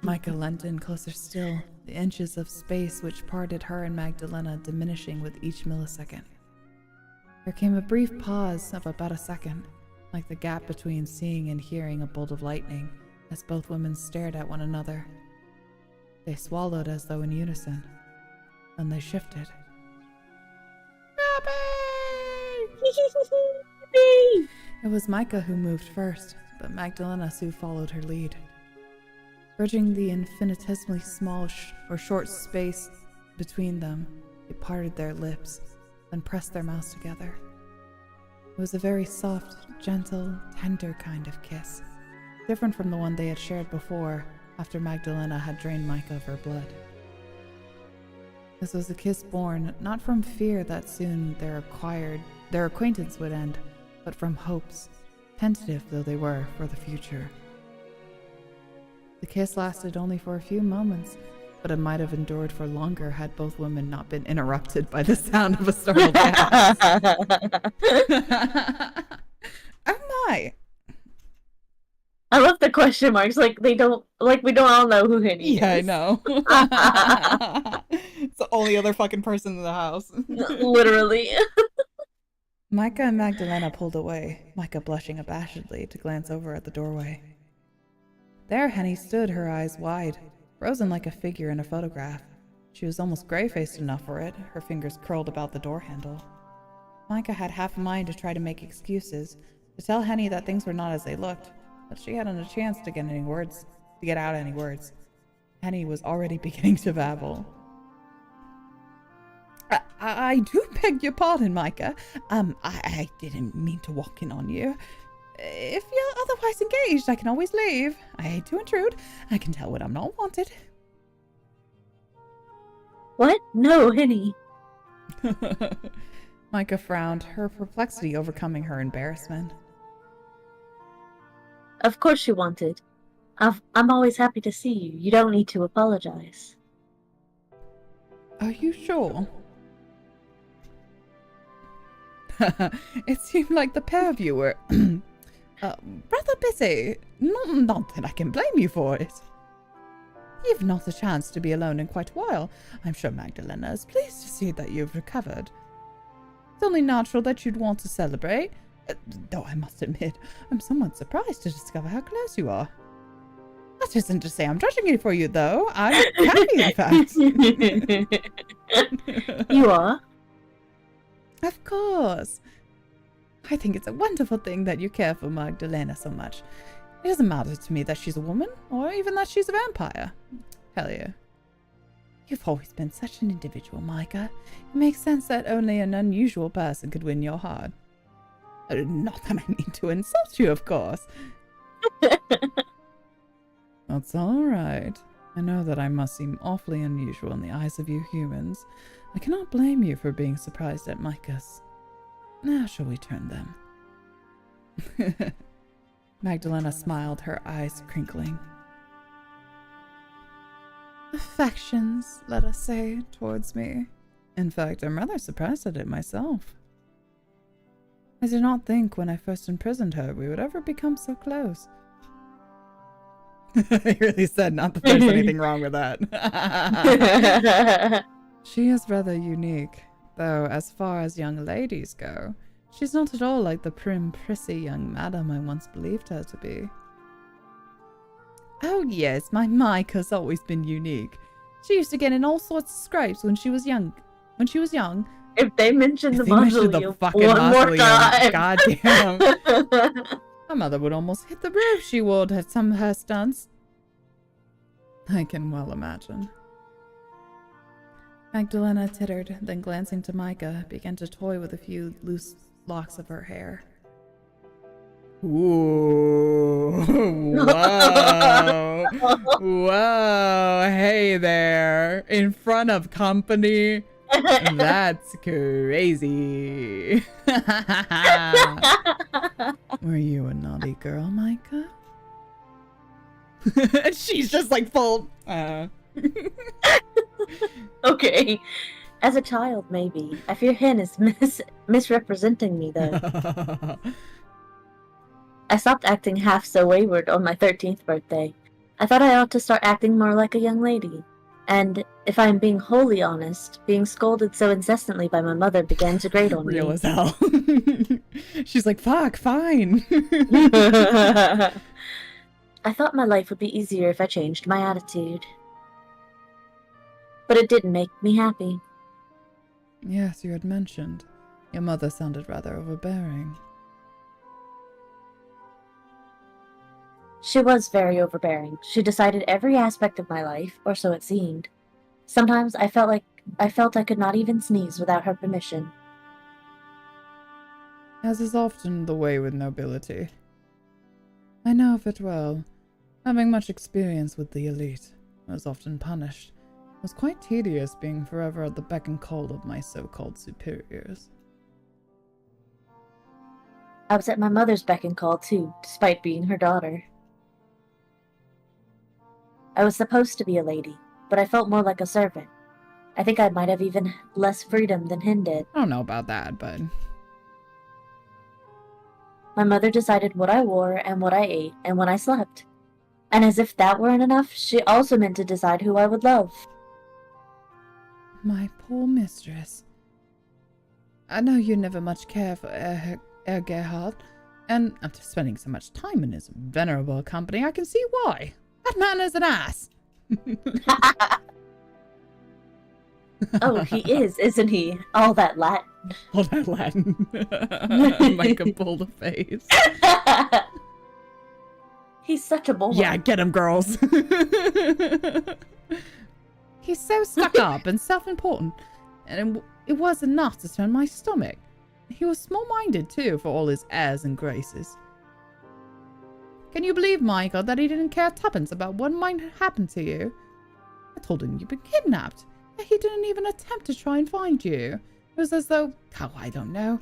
Micah leant in closer still, the inches of space which parted her and Magdalena diminishing with each millisecond. There came a brief pause of about a second, like the gap between seeing and hearing a bolt of lightning, as both women stared at one another. They swallowed as though in unison. Then they shifted. It was Micah who moved first, but Magdalena soon followed her lead. Bridging the infinitesimally small or short space between them, they parted their lips, then pressed their mouths together. It was a very soft, gentle, tender kind of kiss, different from the one they had shared before, after Magdalena had drained Micah of her blood. This was a kiss born not from fear that soon their acquaintance would end, but from hopes, tentative though they were, for the future. The kiss lasted only for a few moments, but it might have endured for longer had both women not been interrupted by the sound of a startled gasp. Oh my! I love the question marks. Like we don't all know who Henny is. Yeah, I know. It's the only other fucking person in the house. Literally. Micah and Magdalena pulled away, Micah blushing abashedly to glance over at the doorway. There Henny stood, her eyes wide, frozen like a figure in a photograph. She was almost gray-faced enough for it, her fingers curled about the door handle. Micah had half a mind to try to make excuses, to tell Henny that things were not as they looked, but she hadn't a chance to get out any words. Henny was already beginning to babble. I do beg your pardon, Micah. I didn't mean to walk in on you. If you're otherwise engaged, I can always leave. I hate to intrude. I can tell when I'm not wanted. What? No, Henny. Micah frowned, her perplexity overcoming her embarrassment. Of course you wanted. I'm always happy to see you. You don't need to apologize. Are you sure? It seemed like the pair of you were rather busy. Not that I can blame you for it. You've not a chance to be alone in quite a while. I'm sure Magdalena is pleased to see that you've recovered. It's only natural that you'd want to celebrate. Though I must admit, I'm somewhat surprised to discover how close you are. That isn't to say I'm judging you for you, though. I'm happy, in fact. You are? Of course. I think it's a wonderful thing that you care for Magdalena so much. It doesn't matter to me that she's a woman, or even that she's a vampire. Hell yeah. You've always been such an individual, Micah. It makes sense that only an unusual person could win your heart. Not that I mean to insult you, of course. That's all right. I know that I must seem awfully unusual in the eyes of you humans. I cannot blame you for being surprised at Micah's. Now shall we turn them? Magdalena smiled, her eyes crinkling. Affections, let us say, towards me. In fact, I'm rather surprised at it myself. I did not think when I first imprisoned her we would ever become so close. He really said not that there's anything wrong with that. She is rather unique, though as far as young ladies go, she's not at all like the prim, prissy young madam I once believed her to be. Oh yes, my Micah's always been unique. She used to get in all sorts of scrapes when she was young. If they mention the mausoleum fucking one more time. Goddamn. My mother would almost hit the roof. She would at some of her stunts. I can well imagine. Magdalena tittered, then glancing to Micah, began to toy with a few loose locks of her hair. Ooh, whoa, whoa, hey there, in front of company. That's crazy. Were you a naughty girl, Micah? She's just like full. Okay. As a child, maybe. I fear Hen is misrepresenting me, though. I stopped acting half so wayward on my 13th birthday. I thought I ought to start acting more like a young lady. And if I'm being wholly honest, being scolded so incessantly by my mother began to grate on me. Real as hell. She's like, fuck, fine. I thought my life would be easier if I changed my attitude. But it didn't make me happy. Yes, you had mentioned. Your mother sounded rather overbearing. She was very overbearing. She decided every aspect of my life, or so it seemed. Sometimes I felt I could not even sneeze without her permission. As is often the way with nobility. I know of it well. Having much experience with the elite, I was often punished. It was quite tedious being forever at the beck and call of my so-called superiors. I was at my mother's beck and call too, despite being her daughter. I was supposed to be a lady, but I felt more like a servant. I think I might have even less freedom than Hen did. I don't know about that, but... My mother decided what I wore and what I ate and when I slept. And as if that weren't enough, she also meant to decide who I would love. My poor mistress. I know you never much care for Herr Gerhard, and after spending so much time in his venerable company, I can see why. That man is an ass. Oh, he is, isn't he? All that Latin. All that Latin. Micah pulled a face. He's such a boy. Yeah, get him, girls. He's so stuck up and self-important. And It was enough to turn my stomach. He was small-minded, too, for all his airs and graces. Can you believe, Michael, that he didn't care tuppence about what might happen to you? I told him you'd been kidnapped, yet he didn't even attempt to try and find you. It was as though, I don't know.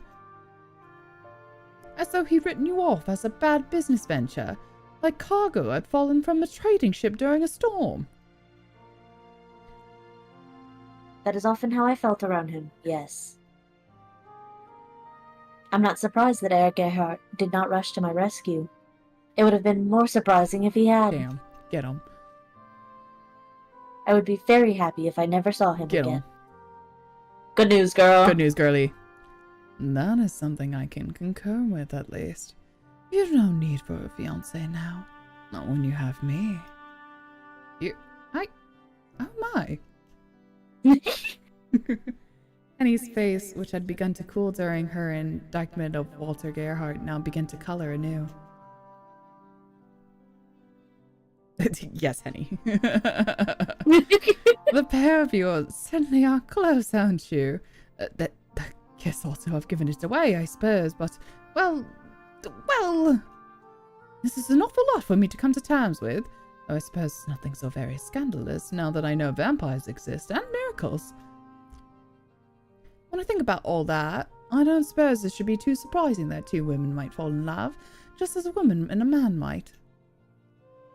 As though he'd written you off as a bad business venture, like cargo had fallen from a trading ship during a storm. That is often how I felt around him, yes. I'm not surprised that Herr Gerhardt did not rush to my rescue. It would have been more surprising if he had. Damn, get him. I would be very happy if I never saw him Get again. him. Good news, girl. Good news, girlie. That is something I can concur with, at least. You've no need for a fiancé now. Not when you have me. Oh my. Annie's face, which had begun to cool during her indictment of Walter Gerhardt, now began to color anew. Yes, Henny. The pair of you certainly are close, aren't you? That kiss ought to have given it away, I suppose, but, well, this is an awful lot for me to come to terms with. Though I suppose it's nothing so very scandalous, now that I know vampires exist, and miracles. When I think about all that, I don't suppose it should be too surprising that two women might fall in love, just as a woman and a man might.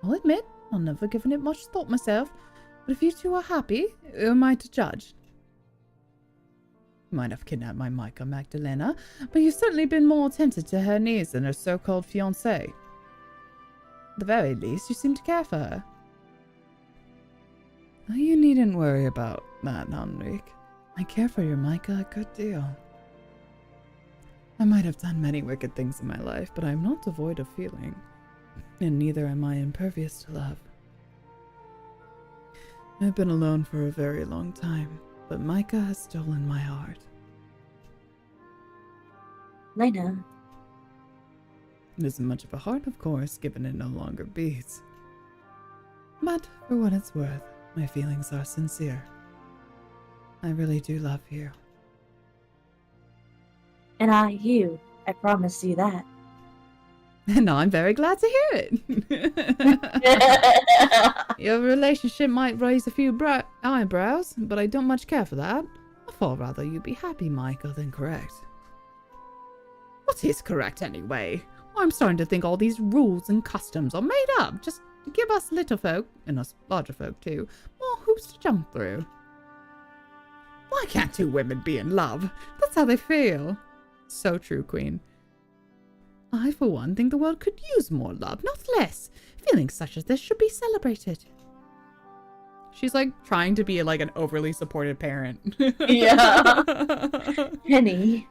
I'll admit, I've never given it much thought myself, but if you two are happy, who am I to judge? You might have kidnapped my Micah Magdalena, but you've certainly been more attentive to her needs than her so-called fiancé. At the very least, you seem to care for her. You needn't worry about that, Henrik. I care for your Micah a good deal. I might have done many wicked things in my life, but I am not devoid of feeling. And neither am I impervious to love. I've been alone for a very long time, but Micah has stolen my heart. Lena. It isn't much of a heart, of course, given it no longer beats. But for what it's worth, my feelings are sincere. I really do love you. And you. I promise you that. And I'm very glad to hear it. Your relationship might raise a few eyebrows, but I don't much care for that. I thought rather you'd be happy, Micah, than correct. What is correct, anyway? I'm starting to think all these rules and customs are made up, just to give us little folk, and us larger folk too, more hoops to jump through. Why can't two women be in love? That's how they feel. So true, Queen. I, for one, think the world could use more love, not less. Feelings such as this should be celebrated. She's like trying to be like an overly supportive parent. Yeah. Penny.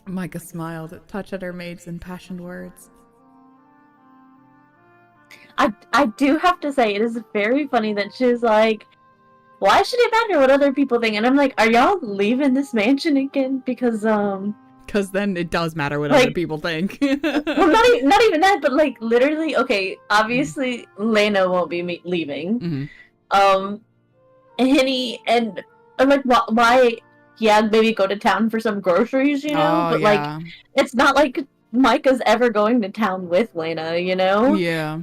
Micah smiled, touched at her maid's impassioned words. I do have to say, it is very funny that she's like, why should it matter what other people think? And I'm like, are y'all leaving this mansion again? Because then it does matter what other people think. Well, not even that, but like literally, okay, obviously Lena won't be leaving. Mm-hmm. Henny and I'm like, why? Yeah, maybe go to town for some groceries, you know? But yeah. like, it's not like Micah's ever going to town with Lena, you know? Yeah.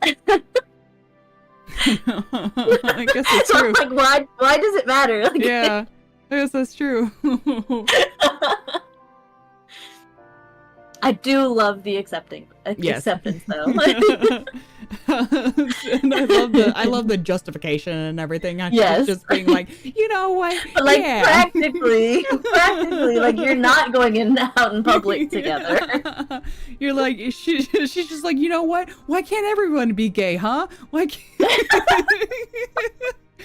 I guess it's true. So like, why does it matter? Like, yeah, I guess that's true. I do love the acceptance though. And I love the justification and everything. Yes. It's just being like, you know what? But like yeah. practically, like you're not going out in public together. You're like, she's just like, you know what? Why can't everyone be gay, huh? Why can't...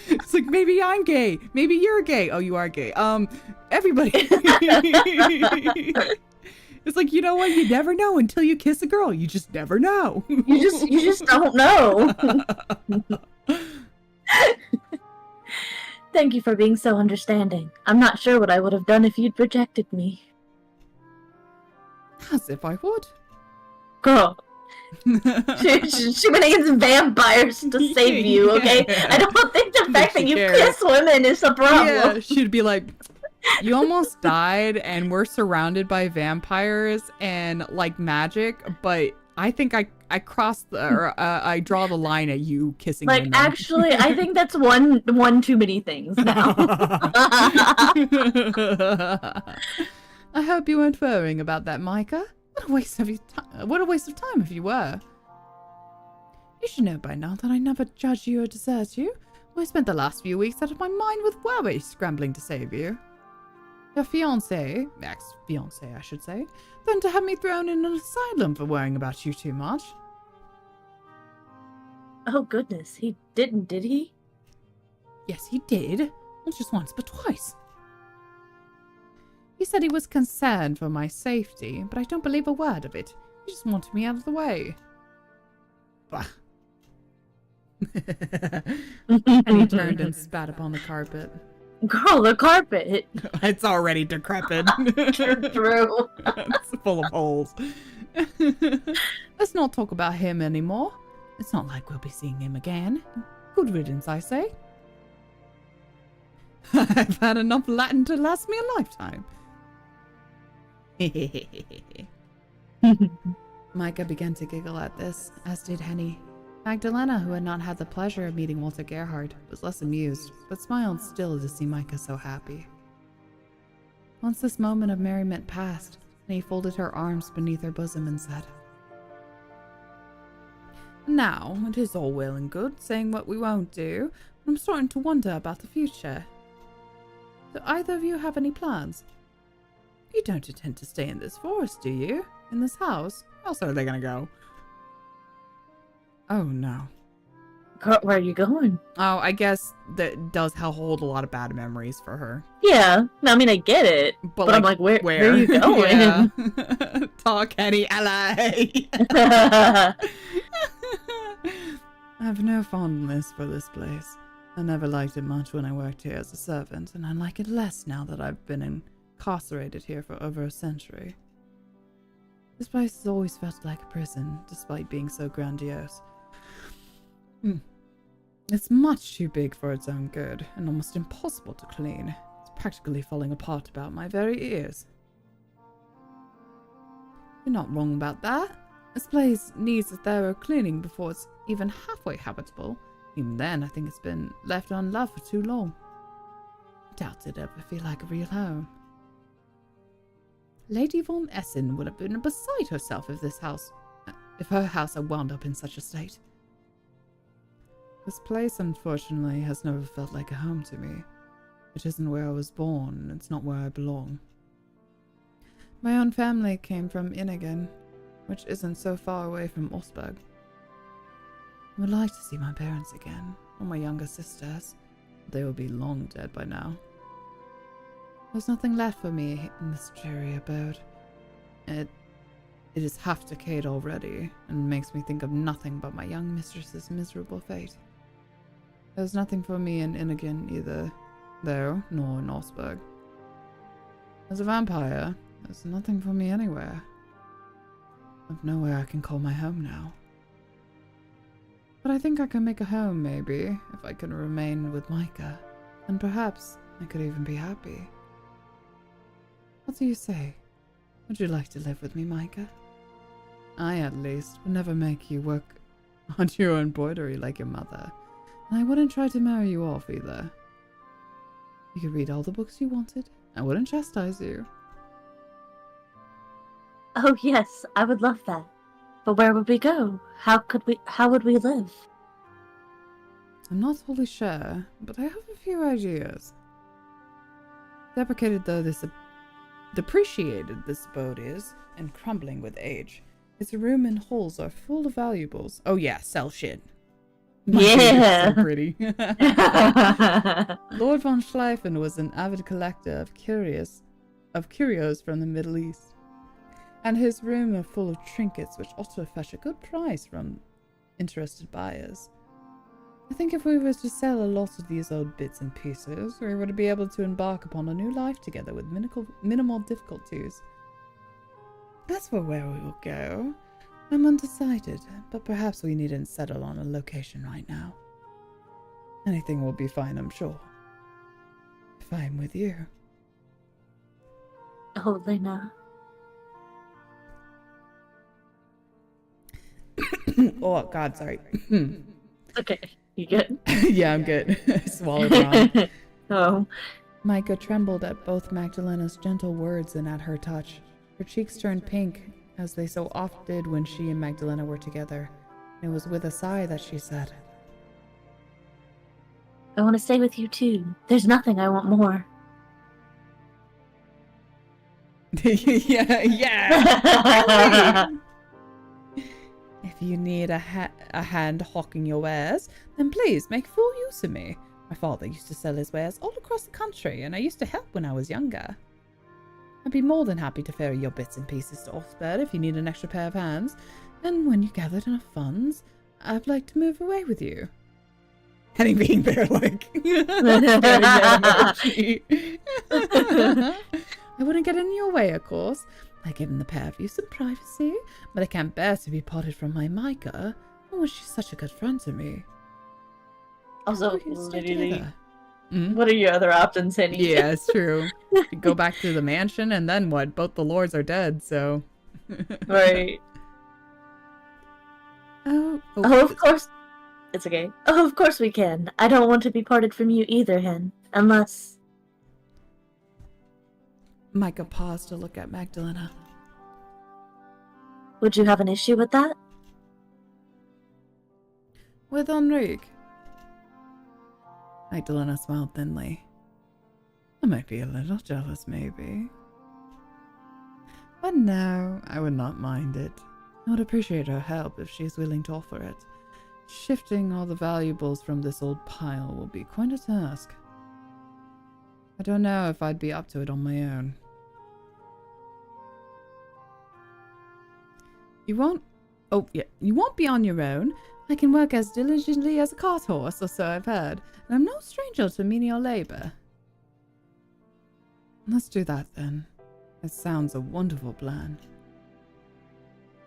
It's like, maybe I'm gay. Maybe you're gay. Oh, you are gay. Everybody. It's like, you know what? You never know until you kiss a girl. You just never know. You just don't know. Thank you for being so understanding. I'm not sure what I would have done if you'd rejected me. As if I would. Girl, she went against vampires to save you, okay? I don't think the fact that you kiss women is a problem. Yeah, she'd be like, you almost died and we're surrounded by vampires and like magic, but I think I crossed I draw the line at you kissing women. Actually, I think that's one too many things now. I hope you weren't worrying about that, Micah. What a waste of time if you were. You should know by now that I never judge you or desert you. I spent the last few weeks out of my mind with worry scrambling to save you. Your fiancé, ex-fiancé I should say, threatened to have me thrown in an asylum for worrying about you too much. Oh goodness, he didn't, did he? Yes, he did. Not just once, but twice. He said he was concerned for my safety, but I don't believe a word of it. He just wanted me out of the way. Bah. And he turned and spat upon the carpet. Girl, the carpet! It's already decrepit. True. It's full of holes. Let's not talk about him anymore. It's not like we'll be seeing him again. Good riddance, I say. I've had enough Latin to last me a lifetime. Micah began to giggle at this, as did Henny. Magdalena, who had not had the pleasure of meeting Walter Gerhard, was less amused, but smiled still to see Micah so happy. Once this moment of merriment passed, Henny folded her arms beneath her bosom and said, Now, it is all well and good saying what we won't do, but I'm starting to wonder about the future. Do either of you have any plans? You don't intend to stay in this forest, do you? In this house? Where else are they gonna go? Oh, no. Where are you going? Oh, I guess that does hold a lot of bad memories for her. Yeah. No, I mean, I get it. But like, I'm like, where are you going? Yeah. Talk, Henny, LA. I have no fondness for this place. I never liked it much when I worked here as a servant, and I like it less now that I've been incarcerated here for over a century. This place has always felt like a prison, despite being so grandiose. It's much too big for its own good, and almost impossible to clean. It's practically falling apart about my very ears. You're not wrong about that. This place needs a thorough cleaning before it's even halfway habitable. Even then, I think it's been left unloved for too long. I doubt it'd ever feel like a real home. Lady von Essen would have been beside herself if her house had wound up in such a state. This place, unfortunately, has never felt like a home to me. It isn't where I was born, it's not where I belong. My own family came from Innigen, which isn't so far away from Osberg. I would like to see my parents again, or my younger sisters. They will be long dead by now. There's nothing left for me in this dreary abode. It is half decayed already, and makes me think of nothing but my young mistress's miserable fate. There's nothing for me in Innigen either, there, nor in Osberg. As a vampire, there's nothing for me anywhere. I've nowhere I can call my home now. But I think I can make a home, maybe, if I can remain with Micah, and perhaps I could even be happy. What do you say? Would you like to live with me, Micah? I, at least, would never make you work on your embroidery like your mother, and I wouldn't try to marry you off either. You could read all the books you wanted. I wouldn't chastise you. Oh yes, I would love that. But where would we go? How would we live? I'm not wholly sure, but I have a few ideas. Deprecated this abode is, and crumbling with age, its room and halls are full of valuables. Oh yeah, sell shit. Yeah. So pretty. Lord von Schleifen was an avid collector of curios from the Middle East, and his room are full of trinkets which ought to fetch a good price from interested buyers. I think if we were to sell a lot of these old bits and pieces, we would be able to embark upon a new life together with minimal difficulties. As for where we will go, I'm undecided, but perhaps we needn't settle on a location right now. Anything will be fine, I'm sure. If I'm with you. Oh, Lena. Oh, God, sorry. Okay, you good? Yeah, I'm good. I swallowed wrong. Oh. Micah trembled at both Magdalena's gentle words and at her touch. Her cheeks turned pink, as they so oft did when she and Magdalena were together. It was with a sigh that she said, I want to stay with you too. There's nothing I want more. yeah. If you need a hand hawking your wares, then please make full use of me. My father used to sell his wares all across the country, and I used to help when I was younger. I'd be more than happy to ferry your bits and pieces to Oxford if you need an extra pair of hands, and when you gathered enough funds, I'd like to move away with you. Henny being there like, I wouldn't get in your way, of course. I've given the pair of you some privacy, but I can't bear to be parted from my Micah. Oh, she's such a good friend to me. Also, We can stay literally, together. Mm? what are your other options, Henny? Yeah, it's true. You go back to the mansion, and then what? Both the lords are dead, so... Right. Oh, Of course. It's okay. Oh, of course we can. I don't want to be parted from you either, Hen. Unless... Micah paused to look at Magdalena. Would you have an issue with that? With Enrique? Magdalena smiled thinly. I might be a little jealous, maybe. But no, I would not mind it. I would appreciate her help if she is willing to offer it. Shifting all the valuables from this old pile will be quite a task. I don't know if I'd be up to it on my own. You won't... Oh, yeah. You won't be on your own. I can work as diligently as a cart horse, or so I've heard. And I'm no stranger to menial labor. Let's do that, then. It sounds a wonderful plan.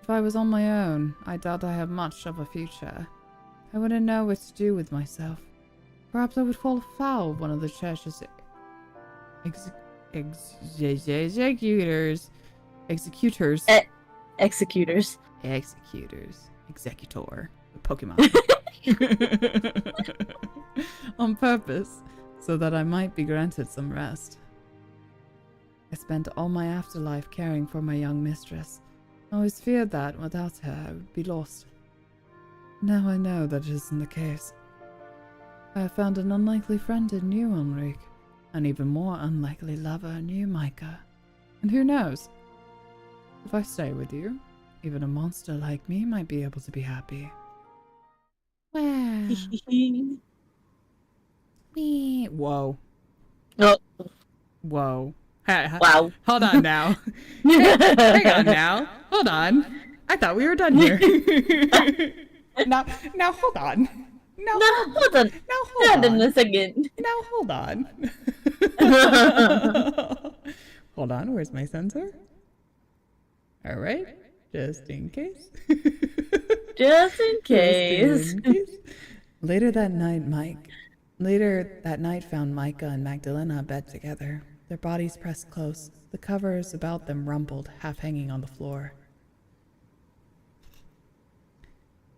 If I was on my own, I doubt I have much of a future. I wouldn't know what to do with myself. Perhaps I would fall afoul of one of the church's executors. Executor. Pokemon. On purpose, so that I might be granted some rest. I spent all my afterlife caring for my young mistress. I always feared that without her I would be lost. Now I know that isn't the case. I have found an unlikely friend in you, Enrique. An even more unlikely lover in you, Micah. And who knows? If I stay with you, even a monster like me might be able to be happy. Wow. Whoa. Oh. Whoa. Wow. Hold on now. Hang on now. Hold on. I thought we were done here. now hold on. Now hold on. Hold on a second. Now hold on. Hold on, where's my sensor? Alright. Just in case. Just in case. Later that night found Micah and Magdalena abed together, their bodies pressed close, the covers about them rumpled, half hanging on the floor.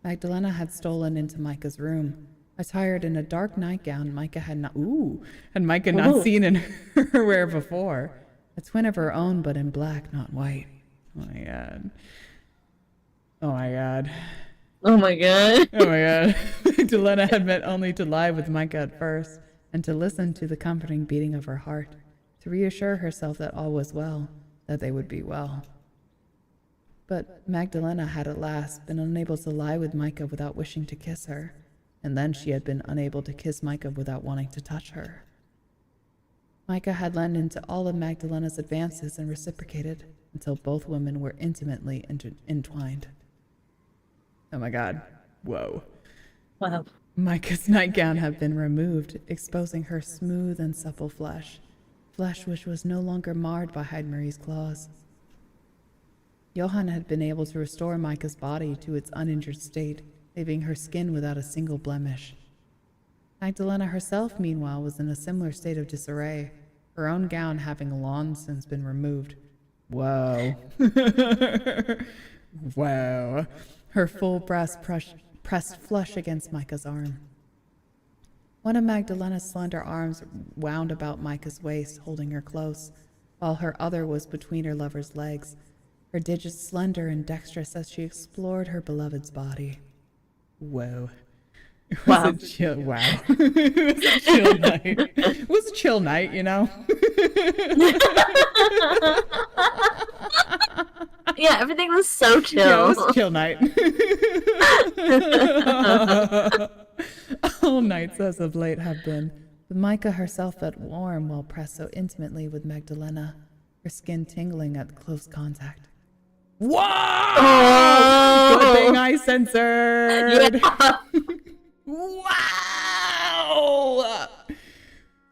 Magdalena had stolen into Micah's room. Attired in a dark nightgown Micah had not seen in her wear before. A twin of her own, but in black, not white. Oh my god. Oh my god. Oh my god. Oh my god. Magdalena had meant only to lie with Micah at first, and to listen to the comforting beating of her heart, to reassure herself that all was well, that they would be well. But Magdalena had at last been unable to lie with Micah without wishing to kiss her, and then she had been unable to kiss Micah without wanting to touch her. Micah had lent into all of Magdalena's advances and reciprocated, until both women were intimately entwined. Oh my god. Whoa. Wow. Micah's nightgown had been removed, exposing her smooth and supple flesh which was no longer marred by Hyde Marie's claws. Johann had been able to restore Micah's body to its uninjured state, leaving her skin without a single blemish. Magdalena herself, meanwhile, was in a similar state of disarray, her own gown having long since been removed. Whoa. Wow. Her full breast pressed flush against Micah's arm. One of Magdalena's slender arms wound about Micah's waist, holding her close, while her other was between her lover's legs, her digits slender and dexterous as she explored her beloved's body. Whoa. It was a chill, wow. It was a chill night. It was a chill night, you know? Yeah, everything was so chill. Yeah, it was a chill night. All nights as of late have been. But Micah herself felt warm while pressed so intimately with Magdalena, her skin tingling at close contact. Whoa! Oh! Good thing I censored! Yeah. Wow!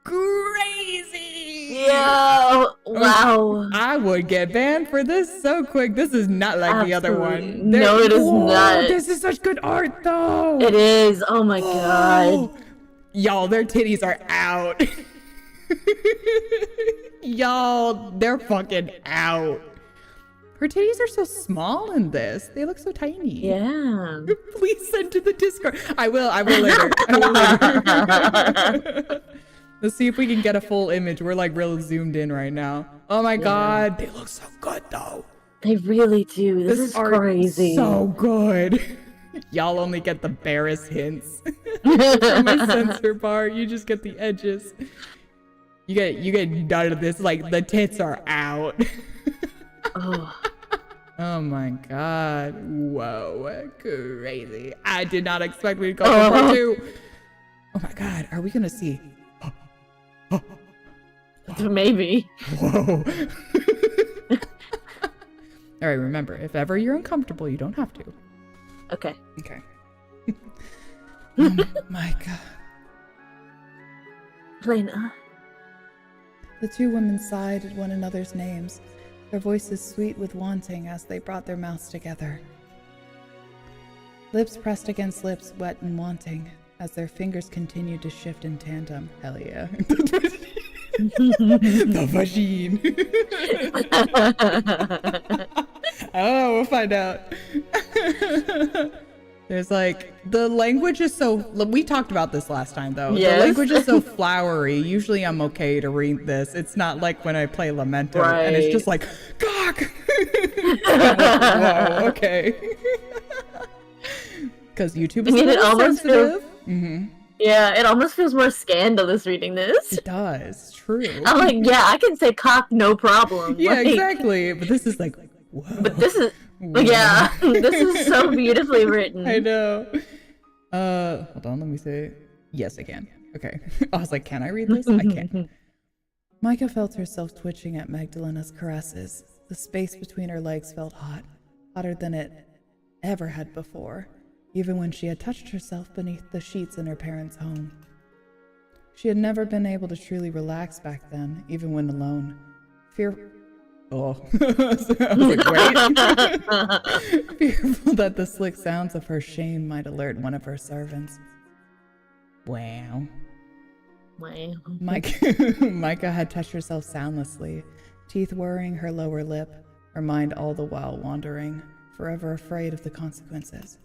Crazy! Yeah! Wow. I would get banned for this so quick. This is not like the other one. No, it is not. This is such good art, though. It is. Oh my god. Y'all, their titties are out. Y'all, they're fucking out. Her titties are so small in this. They look so tiny. Yeah. Please send to the Discord. I will later. I will later. Let's see if we can get a full image. We're like real zoomed in right now. Oh my god. They look so good though. They really do. This is crazy. So good. Y'all only get the barest hints. From my censor bar. You just get the edges. You get none of this. Like the tits are out. Oh my god. Whoa. Crazy. I did not expect we'd go for part 2. Oh my god. Are we gonna see? Maybe. Whoa. All right, remember, if ever you're uncomfortable, you don't have to. Okay. Okay. Oh my god. Lena. The two women sighed at one another's names, their voices sweet with wanting as they brought their mouths together. Lips pressed against lips, wet and wanting, as their fingers continued to shift in tandem. Hell yeah. The machine. Oh, we'll find out. There's like, the language is so, we talked about this last time though. Yes. The language is so flowery. Usually I'm okay to read this. It's not like when I play Lamento and it's just like, cock. Whoa, okay. Because YouTube is a little sensitive. Yeah, it almost feels more scandalous reading this. It does, true. I'm like, yeah, I can say cock, no problem. Yeah, like, exactly. But this is like, whoa. But this is, yeah, this is so beautifully written. I know. Hold on, let me say, yes, I can. Okay. I was like, can I read this? I can. Micah felt herself twitching at Magdalena's caresses. The space between her legs felt hot, hotter than it ever had before, even when she had touched herself beneath the sheets in her parents' home. She had never been able to truly relax back then, even when alone. Oh. I was like, wait. Fearful that the slick sounds of her shame might alert one of her servants. Wow. Micah had touched herself soundlessly, teeth whirring her lower lip, her mind all the while wandering, forever afraid of the consequences.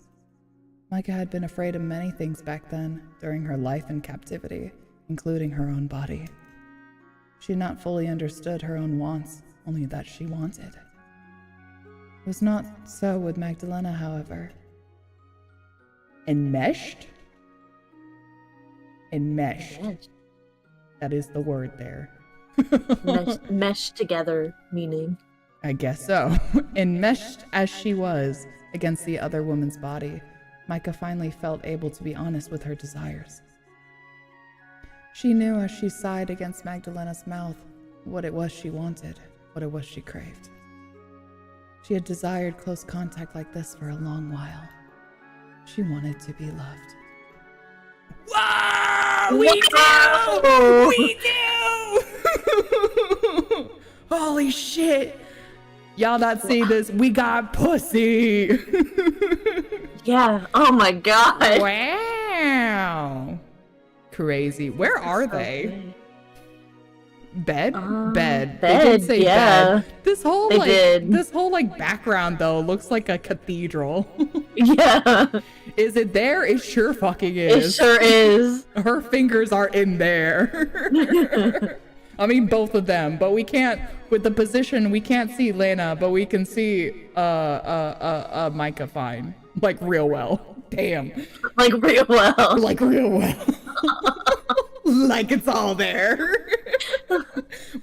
Micah had been afraid of many things back then, during her life in captivity, including her own body. She had not fully understood her own wants, only that she wanted. It was not so with Magdalena, however. Enmeshed? Enmeshed. That is the word there. Meshed together, meaning? I guess so. Enmeshed as she was against the other woman's body, Micah finally felt able to be honest with her desires. She knew as she sighed against Magdalena's mouth what it was she wanted, what it was she craved. She had desired close contact like this for a long while. She wanted to be loved. Whoa! We do! We do! Holy shit! Y'all not see this? We got pussy. Yeah. Oh my god. Wow. Crazy. Where are they? Good. Bed? Bed. They Bed, did say yeah. bed. This whole background though looks like a cathedral. Yeah. Is it there? It sure fucking is. It sure is. Her fingers are in there. I mean both of them, but we can't with the position we can't see Lena, but we can see Micah fine. Like real well. Damn. Like real well. Like real well. Like it's all there.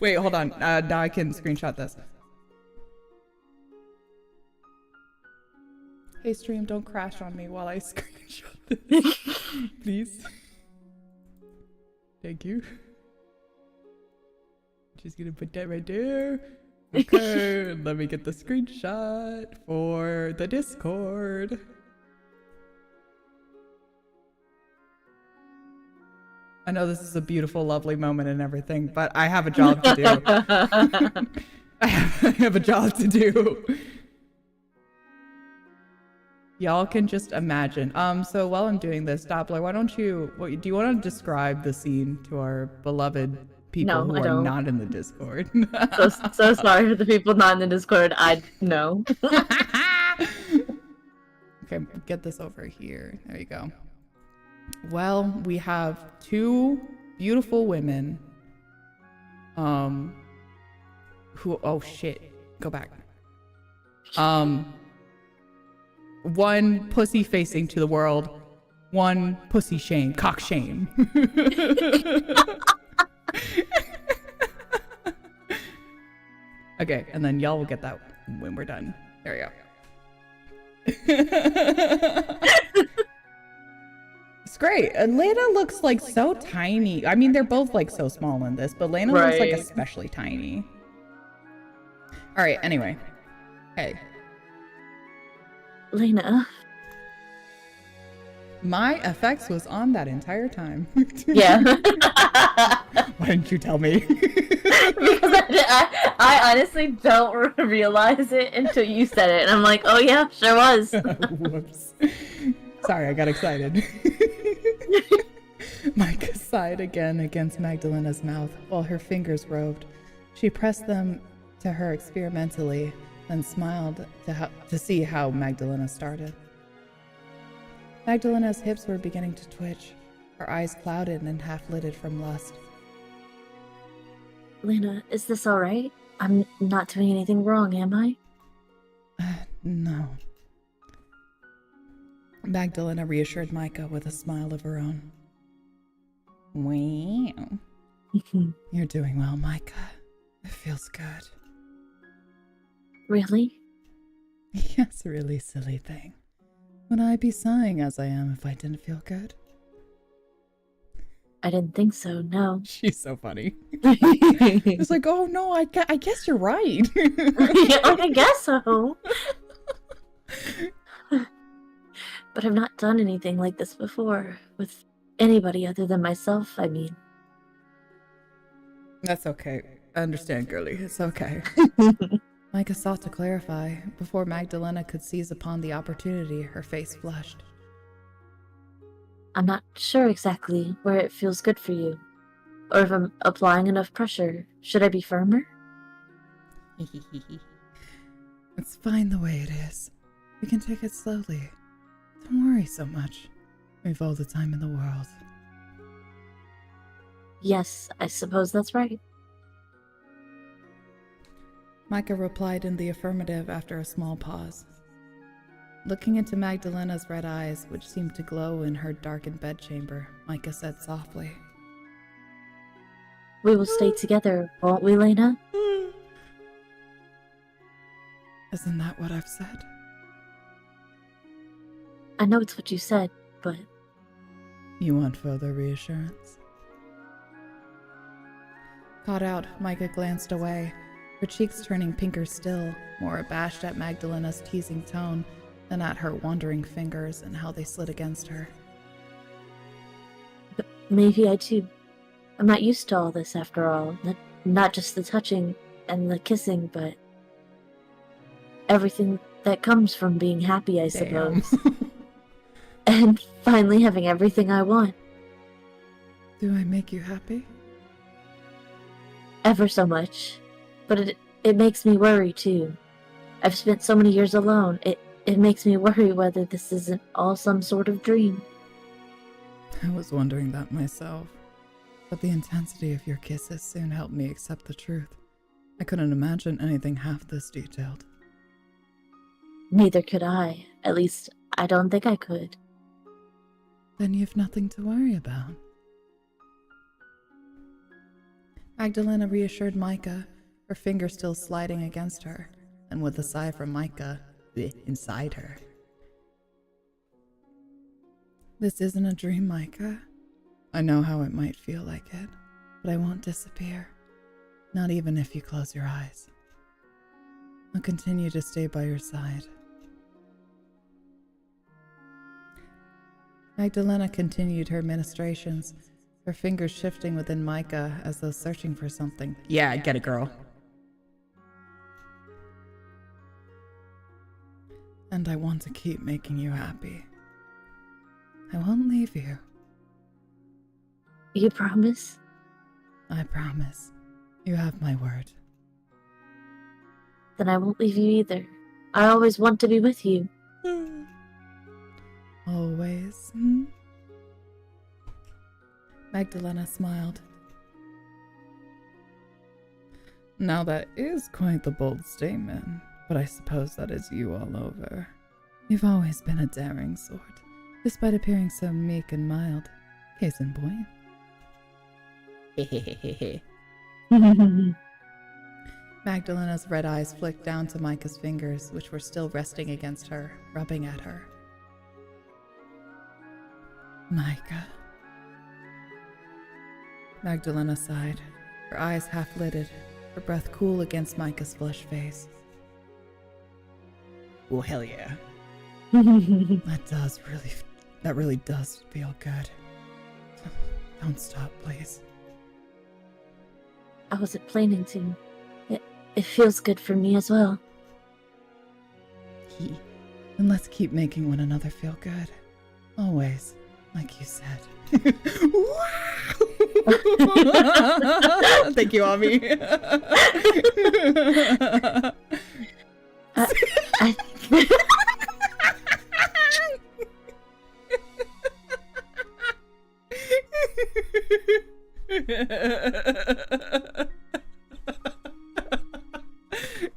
Wait, hold on. Now I can screenshot this. Hey stream, don't crash on me while I screenshot this. Please. Thank you. Just gonna put that right there. Okay, let me get the screenshot for the Discord. I know this is a beautiful, lovely moment and everything, but I have a job to do. I have a job to do. Y'all can just imagine. So while I'm doing this, Doppler, why don't you, do you want to describe the scene to our beloved people who are not in the Discord? so sorry for the people not in the Discord. I know. Okay, get this over here. There you go. Well, we have two beautiful women. Who? Oh shit! Go back. One pussy facing to the world. One pussy shame, cock shame. Okay, and then y'all will get that when we're done. There we go. It's great. Lena looks like so tiny. I mean, they're both like so small in this, but Lena looks like especially tiny. All right, anyway. Hey. Lena. My effects was on that entire time. Yeah. Why didn't you tell me? Because I honestly don't realize it until you said it. And I'm like, oh yeah, sure was. Whoops. Sorry, I got excited. Micah sighed again against Magdalena's mouth while her fingers roved. She pressed them to her experimentally, then smiled to see how Magdalena started. Magdalena's hips were beginning to twitch, her eyes clouded and half-lidded from lust. Lena, is this alright? I'm not doing anything wrong, am I? No. Magdalena reassured Micah with a smile of her own. Wow. You're doing well, Micah. It feels good. Really? Yes, really silly thing. Would I be sighing as I am if I didn't feel good? I didn't think so, no. She's so funny. It's like, oh no, I guess you're right. Yeah, I guess so. But I've not done anything like this before with anybody other than myself, I mean. That's okay. I understand, girlie. It's okay. Micah sought to clarify. Before Magdalena could seize upon the opportunity, her face flushed. I'm not sure exactly where it feels good for you, or if I'm applying enough pressure. Should I be firmer? It's fine the way it is. We can take it slowly. Don't worry so much. We've all the time in the world. Yes, I suppose that's right. Micah replied in the affirmative after a small pause. Looking into Magdalena's red eyes, which seemed to glow in her darkened bedchamber, Micah said softly, We will stay together, won't we, Lena? Isn't that what I've said? I know it's what you said, but... You want further reassurance? Caught out, Micah glanced away, her cheeks turning pinker still, more abashed at Magdalena's teasing tone than at her wandering fingers and how they slid against her. But maybe I too. I'm not used to all this after all. Not just the touching and the kissing, but everything that comes from being happy, I suppose. And finally having everything I want. Do I make you happy? Ever so much. But it makes me worry, too. I've spent so many years alone. It makes me worry whether this isn't all some sort of dream. I was wondering that myself. But the intensity of your kisses soon helped me accept the truth. I couldn't imagine anything half this detailed. Neither could I. At least, I don't think I could. Then you've nothing to worry about. Magdalena reassured Micah, her finger still sliding against her, and with a sigh from Micah, inside her. This isn't a dream, Micah. I know how it might feel like it, but I won't disappear. Not even if you close your eyes. I'll continue to stay by your side. Magdalena continued her ministrations, her fingers shifting within Micah as though searching for something. Yeah, get it, girl. And I want to keep making you happy. I won't leave you. You promise? I promise. You have my word. Then I won't leave you either. I always want to be with you. Always. Magdalena smiled. Now that is quite the bold statement, but I suppose that is you all over. You've always been a daring sort, despite appearing so meek and mild. Case in point. Magdalena's red eyes flicked down to Micah's fingers, which were still resting against her, rubbing at her. Micah. Magdalena sighed, her eyes half-lidded, her breath cool against Micah's flushed face. Oh, hell yeah. That really does feel good. Don't stop, please. I wasn't planning to. It feels good for me as well. And let's keep making one another feel good. Always, like you said. Thank you, Ami.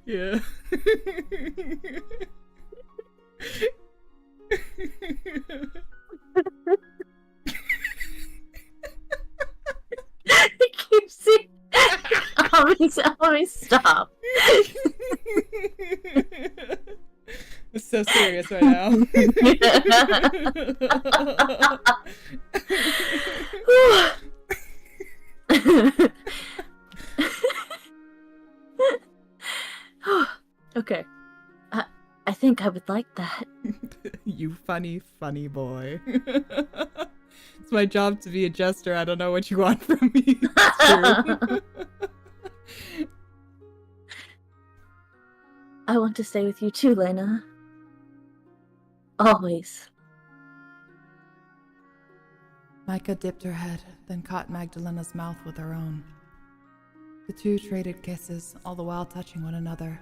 Yeah. I keep seeing. Let me stop. It's so serious right now. Okay. I think I would like that. You funny, funny boy. It's my job to be a jester. I don't know what you want from me. It's true. I want to stay with you too, Lena. Always. Micah dipped her head, then caught Magdalena's mouth with her own. The two traded kisses, all the while touching one another,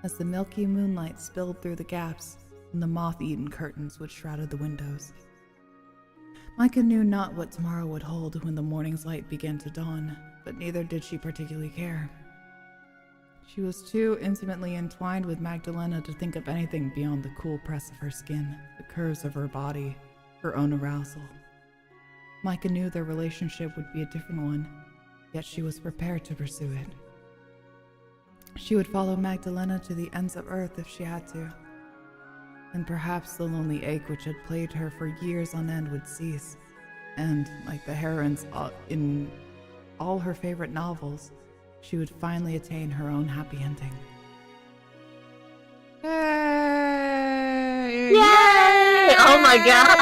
as the milky moonlight spilled through the gaps in the moth-eaten curtains which shrouded the windows. Micah knew not what tomorrow would hold when the morning's light began to dawn, but neither did she particularly care. She was too intimately entwined with Magdalena to think of anything beyond the cool press of her skin, the curves of her body, her own arousal. Micah knew their relationship would be a different one, yet she was prepared to pursue it. She would follow Magdalena to the ends of earth if she had to. And perhaps the lonely ache which had plagued her for years on end would cease, and, like the heroines in all her favorite novels, she would finally attain her own happy ending. Yay! Yay! Oh my god!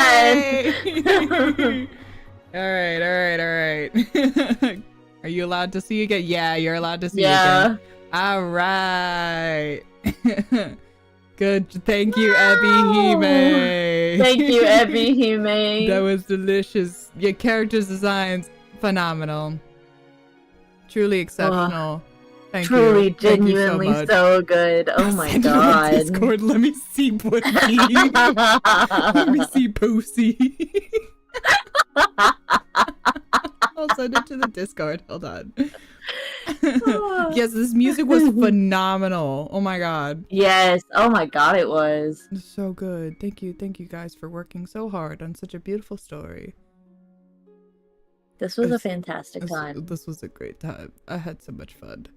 Alright. Are you allowed to see again? Yeah, you're allowed to see again. Yeah. Alright. Good. Thank you, Ebihime. Thank you, Ebihime. That was delicious. Your character's designs, phenomenal. Truly exceptional. Thank Truly, you. Thank genuinely you so, much. so good. Oh my Send it on god. Discord. Let me see pussy. Let me see pussy. I'll send it to the Discord. Hold on. Yes, this music was phenomenal. Oh my god. Yes. Oh my god, it was. So good. Thank you guys for working so hard on such a beautiful story. This was a fantastic time. This was a great time. I had so much fun.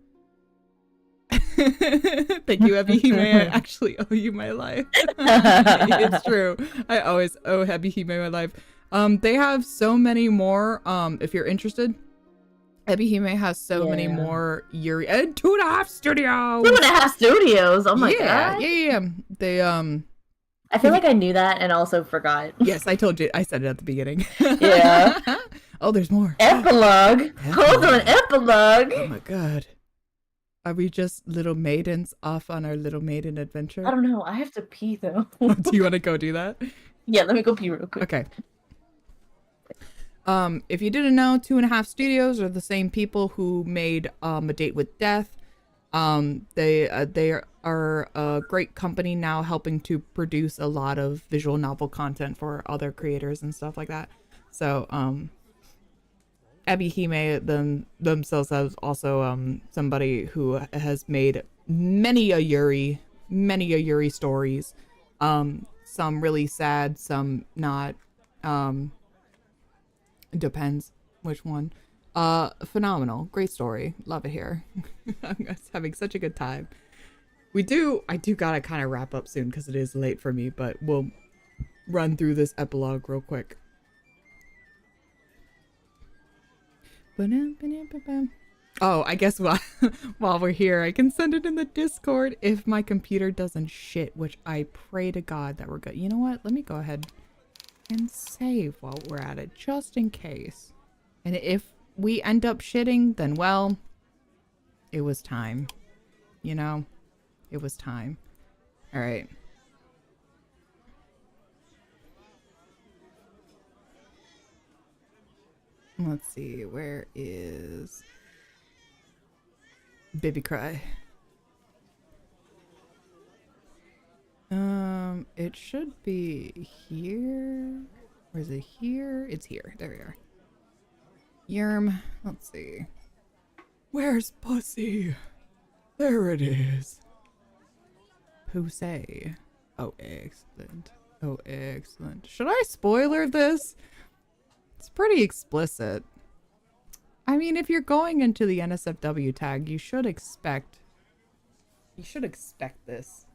Thank you, Ebihime. I actually owe you my life. It's true. I always owe Ebihime my life. They have so many more. If you're interested, Ebihime has so many more Yuri and 2.5 studios. 2.5 studios. Oh my god. Yeah. They I feel like I knew that and also forgot. Yes, I told you. I said it at the beginning. Yeah. Oh, there's more. Epilogue. Hold on, epilogue. Oh my god. Are we just little maidens off on our little maiden adventure? I don't know. I have to pee though. Do you want to go do that? Yeah, let me go pee real quick. Okay. If you didn't know, 2.5 Studios are the same people who made A Date with Death. They are a great company now, helping to produce a lot of visual novel content for other creators and stuff like that. So, Ebihime themselves as also somebody who has made many a Yuri stories. Some really sad, some not. Depends which one. Phenomenal, great story, love it here. I'm just having such a good time. I do gotta kind of wrap up soon because it is late for me, but we'll run through this epilogue real quick. Oh, I guess while we're here, I can send it in the Discord if my computer doesn't shit, which I pray to God that we're good. You know what? Let me go ahead and save while we're at it, just in case. And if we end up shitting, then well, it was time. You know? It was time. Alright. Let's see, where is Baby Cry? It should be here. Or is it here? It's here. There we are. Yerm. Let's see. Where's Pussy? There it is. Pussy. Oh, excellent. Oh, excellent. Should I spoiler this? It's pretty explicit. I mean, if you're going into the NSFW tag, you should expect this.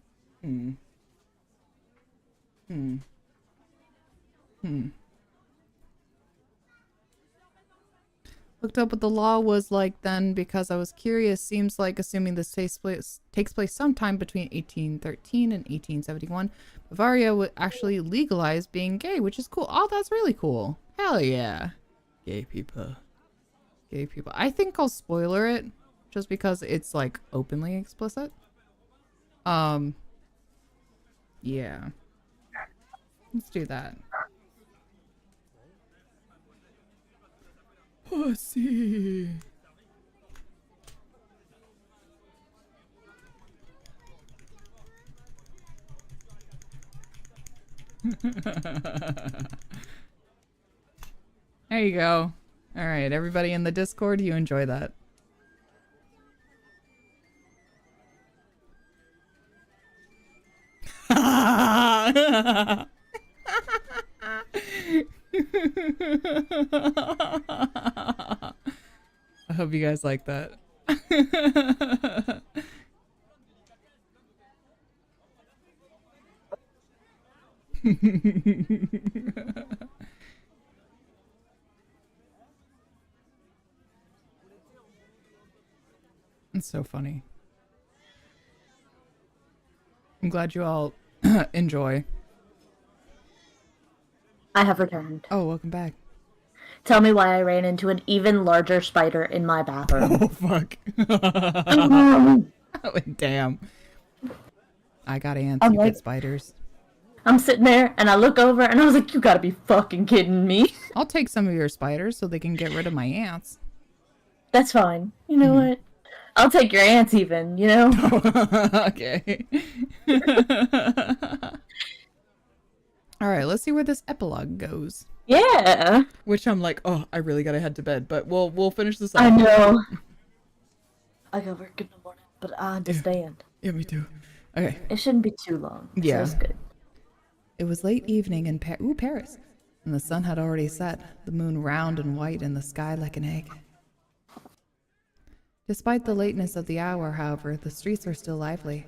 Looked up what the law was like then because I was curious. Seems like, assuming this takes place sometime between 1813 and 1871, Bavaria would actually legalize being gay, which is cool. Oh, that's really cool. Hell yeah. Gay people. Gay people. I think I'll spoiler it just because it's like openly explicit. Yeah. Let's do that. Pussy. There you go. All right, everybody in the Discord, you enjoy that. I hope you guys like that. It's so funny. I'm glad you all enjoy. I have returned. Oh, welcome back. Tell me why I ran into an even larger spider in my bathroom. Oh, fuck. Oh, damn. I got ants, I'm you like, get spiders. I'm sitting there and I look over and I was like, you gotta be fucking kidding me. I'll take some of your spiders so they can get rid of my ants. That's fine. You know what? I'll take your ants even, you know? Okay. All right, let's see where this epilogue goes. Yeah. Which I'm like, oh, I really gotta head to bed, but we'll finish this up. I know. I gotta work in the morning, but I understand. Yeah, me too. Okay. It shouldn't be too long. Yeah. So it's good. It was late evening in Paris, and the sun had already set, the moon round and white in the sky like an egg. Despite the lateness of the hour, however, the streets were still lively.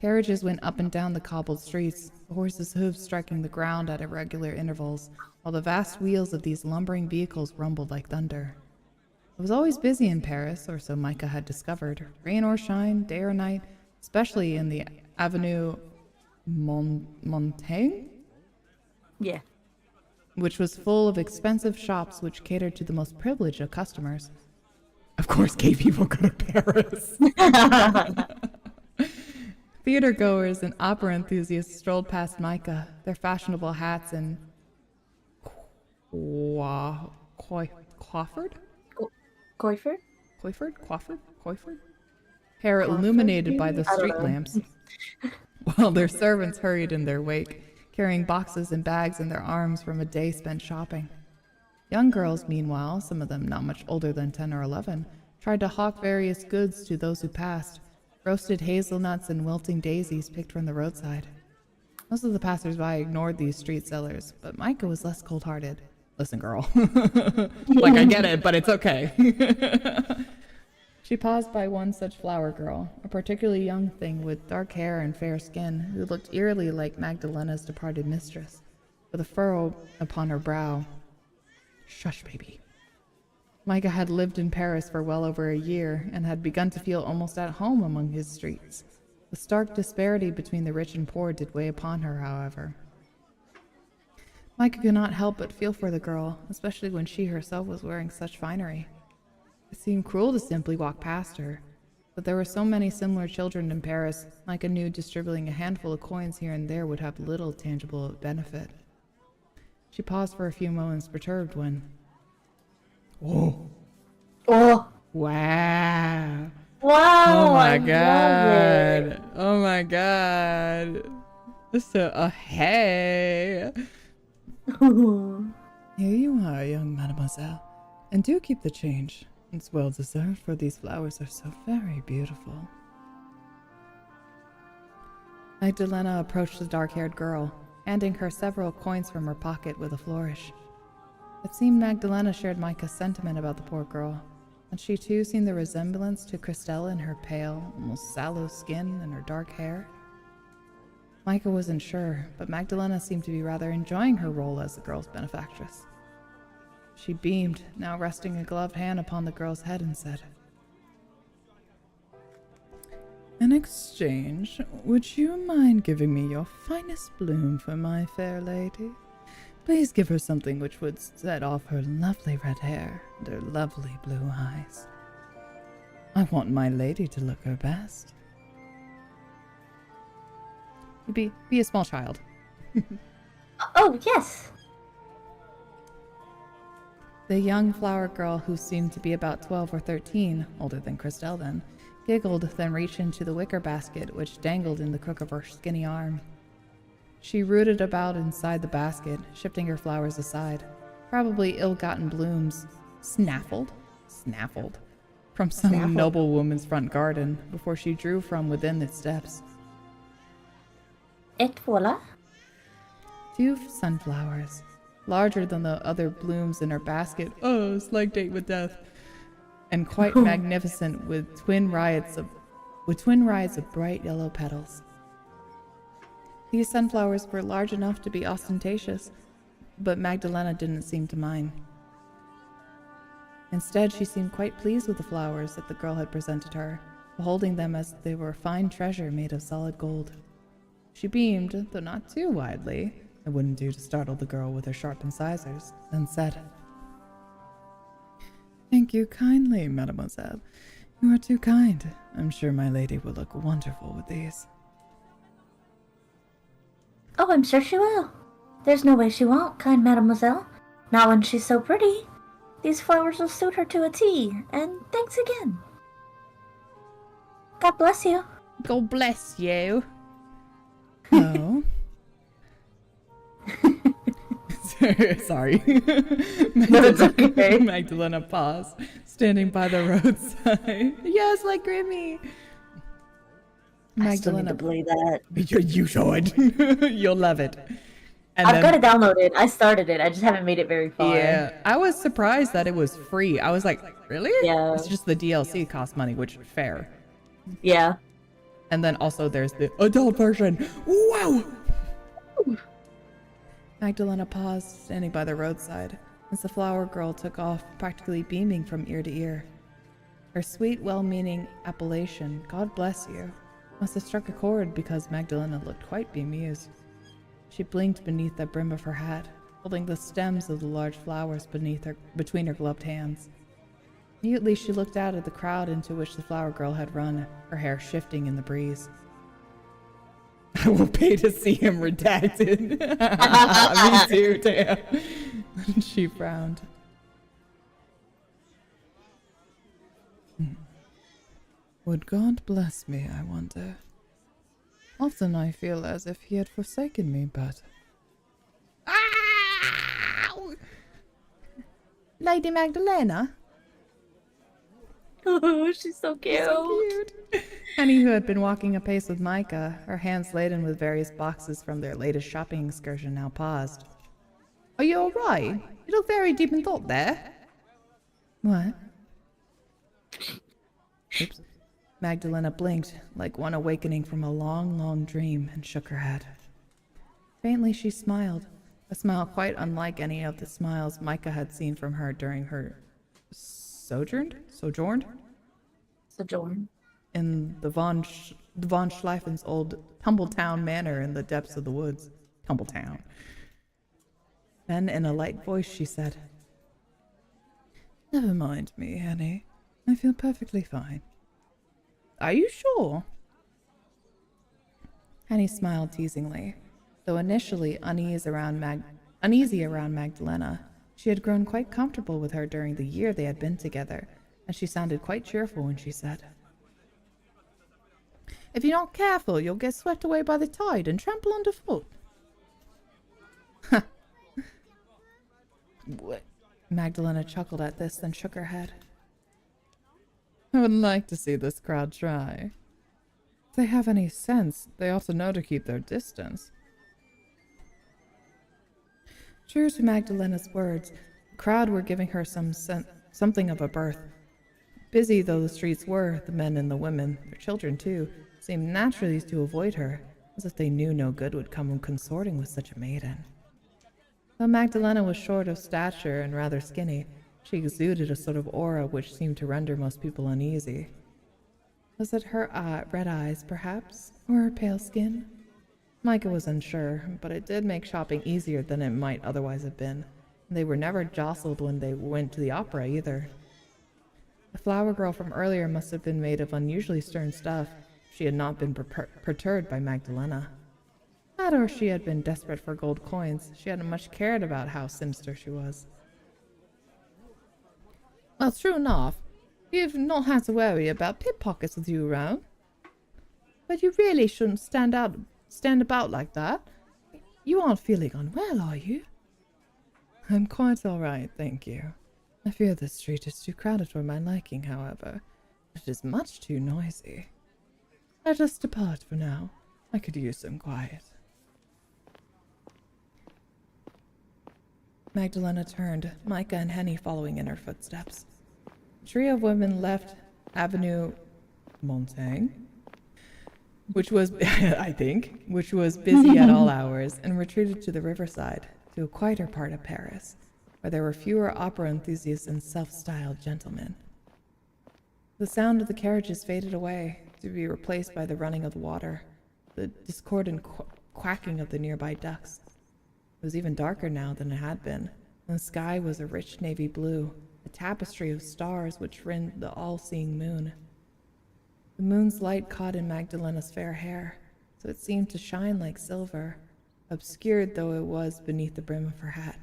Carriages went up and down the cobbled streets, the horses' hooves striking the ground at irregular intervals, while the vast wheels of these lumbering vehicles rumbled like thunder. It was always busy in Paris, or so Micah had discovered, rain or shine, day or night, especially in the Avenue Montaigne? Yeah. Which was full of expensive shops which catered to the most privileged of customers. Of course, gay people go to Paris. Theater goers and opera enthusiasts strolled past Micah, their fashionable hats and coiffured? Hair illuminated by the street lamps, while their servants hurried in their wake, carrying boxes and bags in their arms from a day spent shopping. Young girls, meanwhile, some of them not much older than 10 or 11, tried to hawk various goods to those who passed, roasted hazelnuts and wilting daisies picked from the roadside. Most of the passers-by ignored these street sellers, but Micah was less cold-hearted. Listen, girl. Like, I get it, but it's okay. She paused by one such flower girl, a particularly young thing with dark hair and fair skin, who looked eerily like Magdalena's departed mistress, with a furrow upon her brow. Shush, baby. Micah had lived in Paris for well over a year, and had begun to feel almost at home among his streets. The stark disparity between the rich and poor did weigh upon her, however. Micah could not help but feel for the girl, especially when she herself was wearing such finery. It seemed cruel to simply walk past her, but there were so many similar children in Paris, Micah knew distributing a handful of coins here and there would have little tangible benefit. She paused for a few moments, perturbed, when... Whoa. Oh. Wow. Wow. Oh my I god. love it. Oh my god. So, hey. Here you are, young mademoiselle. And do keep the change. It's well deserved, for these flowers are so very beautiful. Magdalena approached the dark-haired girl, handing her several coins from her pocket with a flourish. It seemed Magdalena shared Micah's sentiment about the poor girl, and she too seen the resemblance to Christella in her pale, almost sallow skin and her dark hair. Micah wasn't sure, but Magdalena seemed to be rather enjoying her role as the girl's benefactress. She beamed, now resting a gloved hand upon the girl's head, and said, "In exchange, would you mind giving me your finest bloom for my fair lady? Please give her something which would set off her lovely red hair and her lovely blue eyes. I want my lady to look her best." Be a small child. Oh, yes. The young flower girl, who seemed to be about 12 or 13, older than Christelle then, giggled, then reached into the wicker basket which dangled in the crook of her skinny arm. She rooted about inside the basket, shifting her flowers aside, probably ill-gotten blooms, snaffled, from some noble woman's front garden, before she drew from within its depths. Et voila. 2 sunflowers, larger than the other blooms in her basket, slight date with death, and quite magnificent with twin riots of bright yellow petals. These sunflowers were large enough to be ostentatious, but Magdalena didn't seem to mind. Instead, she seemed quite pleased with the flowers that the girl had presented her, beholding them as they were a fine treasure made of solid gold. She beamed, though not too widely, it wouldn't do to startle the girl with her sharp incisors, then said, "Thank you kindly, mademoiselle. You are too kind. I'm sure my lady will look wonderful with these." Oh, I'm sure she will. There's no way she won't, kind mademoiselle. Not when she's so pretty. These flowers will suit her to a T, and thanks again. God bless you. God bless you. Oh. Sorry. No, it's okay. Magdalena paused, standing by the roadside. Yes, like Grimmy. I still need to play that. You should. You'll love it. And I've got it downloaded. I started it. I just haven't made it very far. Yeah. I was surprised that it was free. I was like, really? Yeah. It's just the DLC costs money, which is fair. Yeah. And then also there's the adult version. Wow! Magdalena paused, standing by the roadside, as the flower girl took off, practically beaming from ear to ear. Her sweet, well-meaning appellation, God bless you, must have struck a chord because Magdalena looked quite bemused. She blinked beneath the brim of her hat, holding the stems of the large flowers between her gloved hands. Mutely, she looked out at the crowd into which the flower girl had run, her hair shifting in the breeze. I will pay to see him redacted. Me too, damn. She frowned. Would God bless me, I wonder? Often I feel as if he had forsaken me, but... Ow! Lady Magdalena? Oh, she's so cute. So cute. Annie, who had been walking apace with Micah, her hands laden with various boxes from their latest shopping excursion, now paused. Are you all right? You look very deep in thought there. What? Oops. Magdalena blinked, like one awakening from a long, long dream, and shook her head. Faintly she smiled, a smile quite unlike any of the smiles Micah had seen from her during her sojourn in the von Schleifen's old Tumbletown manor in the depths of the woods. Tumbletown. Then, in a light voice, she said, Never mind me, Annie. I feel perfectly fine. Are you sure? Annie smiled teasingly, though initially uneasy around Magdalena. She had grown quite comfortable with her during the year they had been together, and she sounded quite cheerful when she said, If you're not careful, you'll get swept away by the tide and trample underfoot. Magdalena chuckled at this, then shook her head. I would like to see this crowd try. If they have any sense, they ought to know to keep their distance. True to Magdalena's words, the crowd were giving her something of a berth. Busy though the streets were, the men and the women, their children too, seemed naturally to avoid her, as if they knew no good would come of consorting with such a maiden. Though Magdalena was short of stature and rather skinny, she exuded a sort of aura which seemed to render most people uneasy. Was it her red eyes, perhaps, or her pale skin? Micah was unsure, but it did make shopping easier than it might otherwise have been. They were never jostled when they went to the opera, either. The flower girl from earlier must have been made of unusually stern stuff if she had not been perturbed by Magdalena. That or she had been desperate for gold coins. She hadn't much cared about how sinister she was. Well, true enough, you've not had to worry about pickpockets with you around. But you really shouldn't stand about like that. You aren't feeling unwell, are you? I'm quite all right, thank you. I fear this street is too crowded for my liking, however. It is much too noisy. Let us depart for now. I could use some quiet. Magdalena turned, Micah and Henny following in her footsteps. A trio of women left Avenue Montaigne, which was, which was busy at all hours, and retreated to the riverside, to a quieter part of Paris, where there were fewer opera enthusiasts and self-styled gentlemen. The sound of the carriages faded away, to be replaced by the running of the water, the discordant quacking of the nearby ducks. It was even darker now than it had been, and the sky was a rich navy blue, a tapestry of stars which rimmed the all-seeing moon. The moon's light caught in Magdalena's fair hair, so it seemed to shine like silver, obscured though it was beneath the brim of her hat.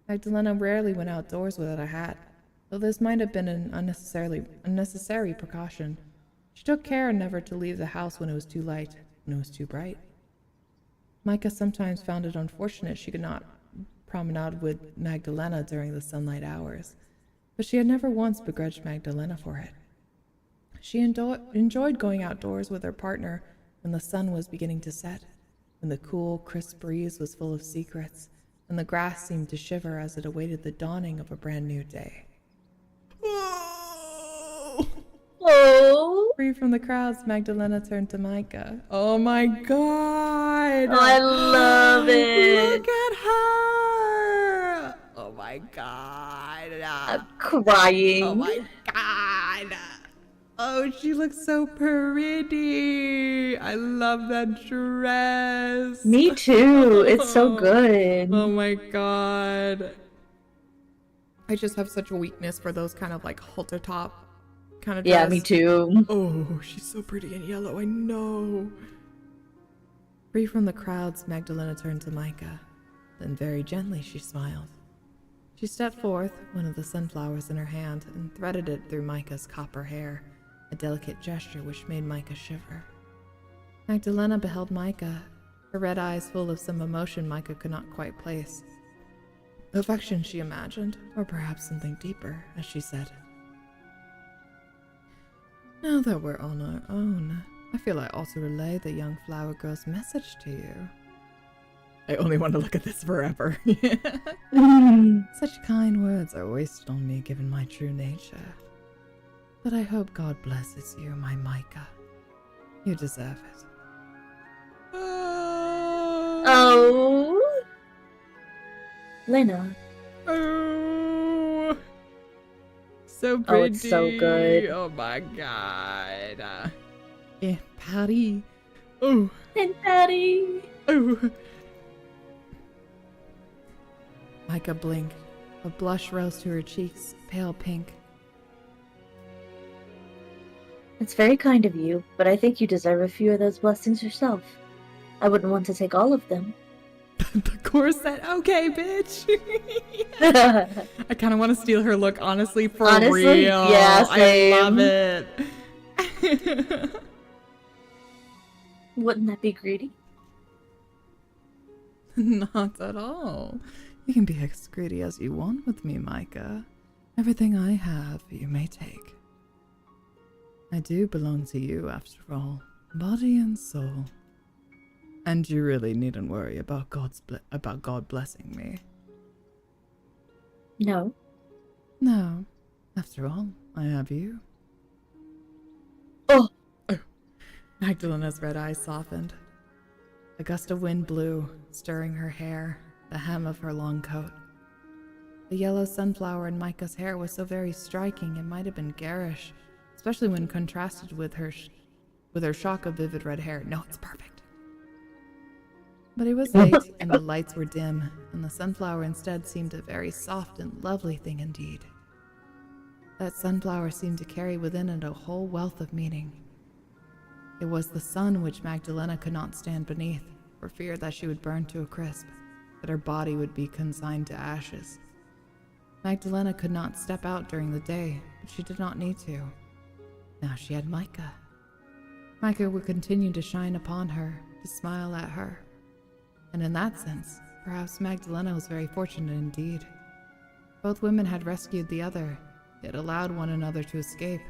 Magdalena rarely went outdoors without a hat, though this might have been an unnecessary precaution. She took care never to leave the house when it was too light, when it was too bright. Micah sometimes found it unfortunate she could not promenade with Magdalena during the sunlight hours, but she had never once begrudged Magdalena for it. She enjoyed going outdoors with her partner when the sun was beginning to set, when the cool, crisp breeze was full of secrets, and the grass seemed to shiver as it awaited the dawning of a brand new day. Oh! Free from the crowds, Magdalena turned to Micah. Oh my god! I love it! Look at her! Oh my god! I'm crying. Oh my god! Oh, she looks so pretty! I love that dress! Me too! It's so good. Oh my god. I just have such a weakness for those kind of like halter top kind of dress. Yeah, me too. Oh, she's so pretty in yellow, I know. Free from the crowds, Magdalena turned to Micah. Then very gently she smiled. She stepped forth, one of the sunflowers in her hand, and threaded it through Micah's copper hair, a delicate gesture which made Micah shiver. Magdalena beheld Micah, her red eyes full of some emotion Micah could not quite place. Affection, she imagined, or perhaps something deeper, as she said, "Now that we're on our own, I feel I ought to relay the young flower girl's message to you." I only want to look at this forever. Such kind words are wasted on me given my true nature. But I hope God blesses you, my Micah. You deserve it. Oh. Lena. Oh. So pretty. Oh, it's so good. Oh my god. Patty. Oh. And Patty. Oh. Micah blinked. A blush rose to her cheeks, pale pink. It's very kind of you, but I think you deserve a few of those blessings yourself. I wouldn't want to take all of them. The corset, okay, bitch. I kind of want to steal her look, honestly, for real. Yeah, same. I love it. Wouldn't that be greedy? Not at all. You can be as greedy as you want with me, Micah. Everything I have, you may take. I do belong to you, after all, body and soul. And you really needn't worry about God blessing me. No. No. After all, I have you. Oh! Magdalena's red eyes softened. A gust of wind blew, stirring her hair, the hem of her long coat. The yellow sunflower in Micah's hair was so very striking it might have been garish, especially when contrasted with her shock of vivid red hair. No, it's perfect. But it was late, and the lights were dim, and the sunflower instead seemed a very soft and lovely thing indeed. That sunflower seemed to carry within it a whole wealth of meaning. It was the sun which Magdalena could not stand beneath, for fear that she would burn to a crisp, that her body would be consigned to ashes. Magdalena could not step out during the day, but she did not need to. Now she had Micah. Micah would continue to shine upon her, to smile at her. And in that sense, perhaps Magdalena was very fortunate indeed. Both women had rescued the other, yet allowed one another to escape,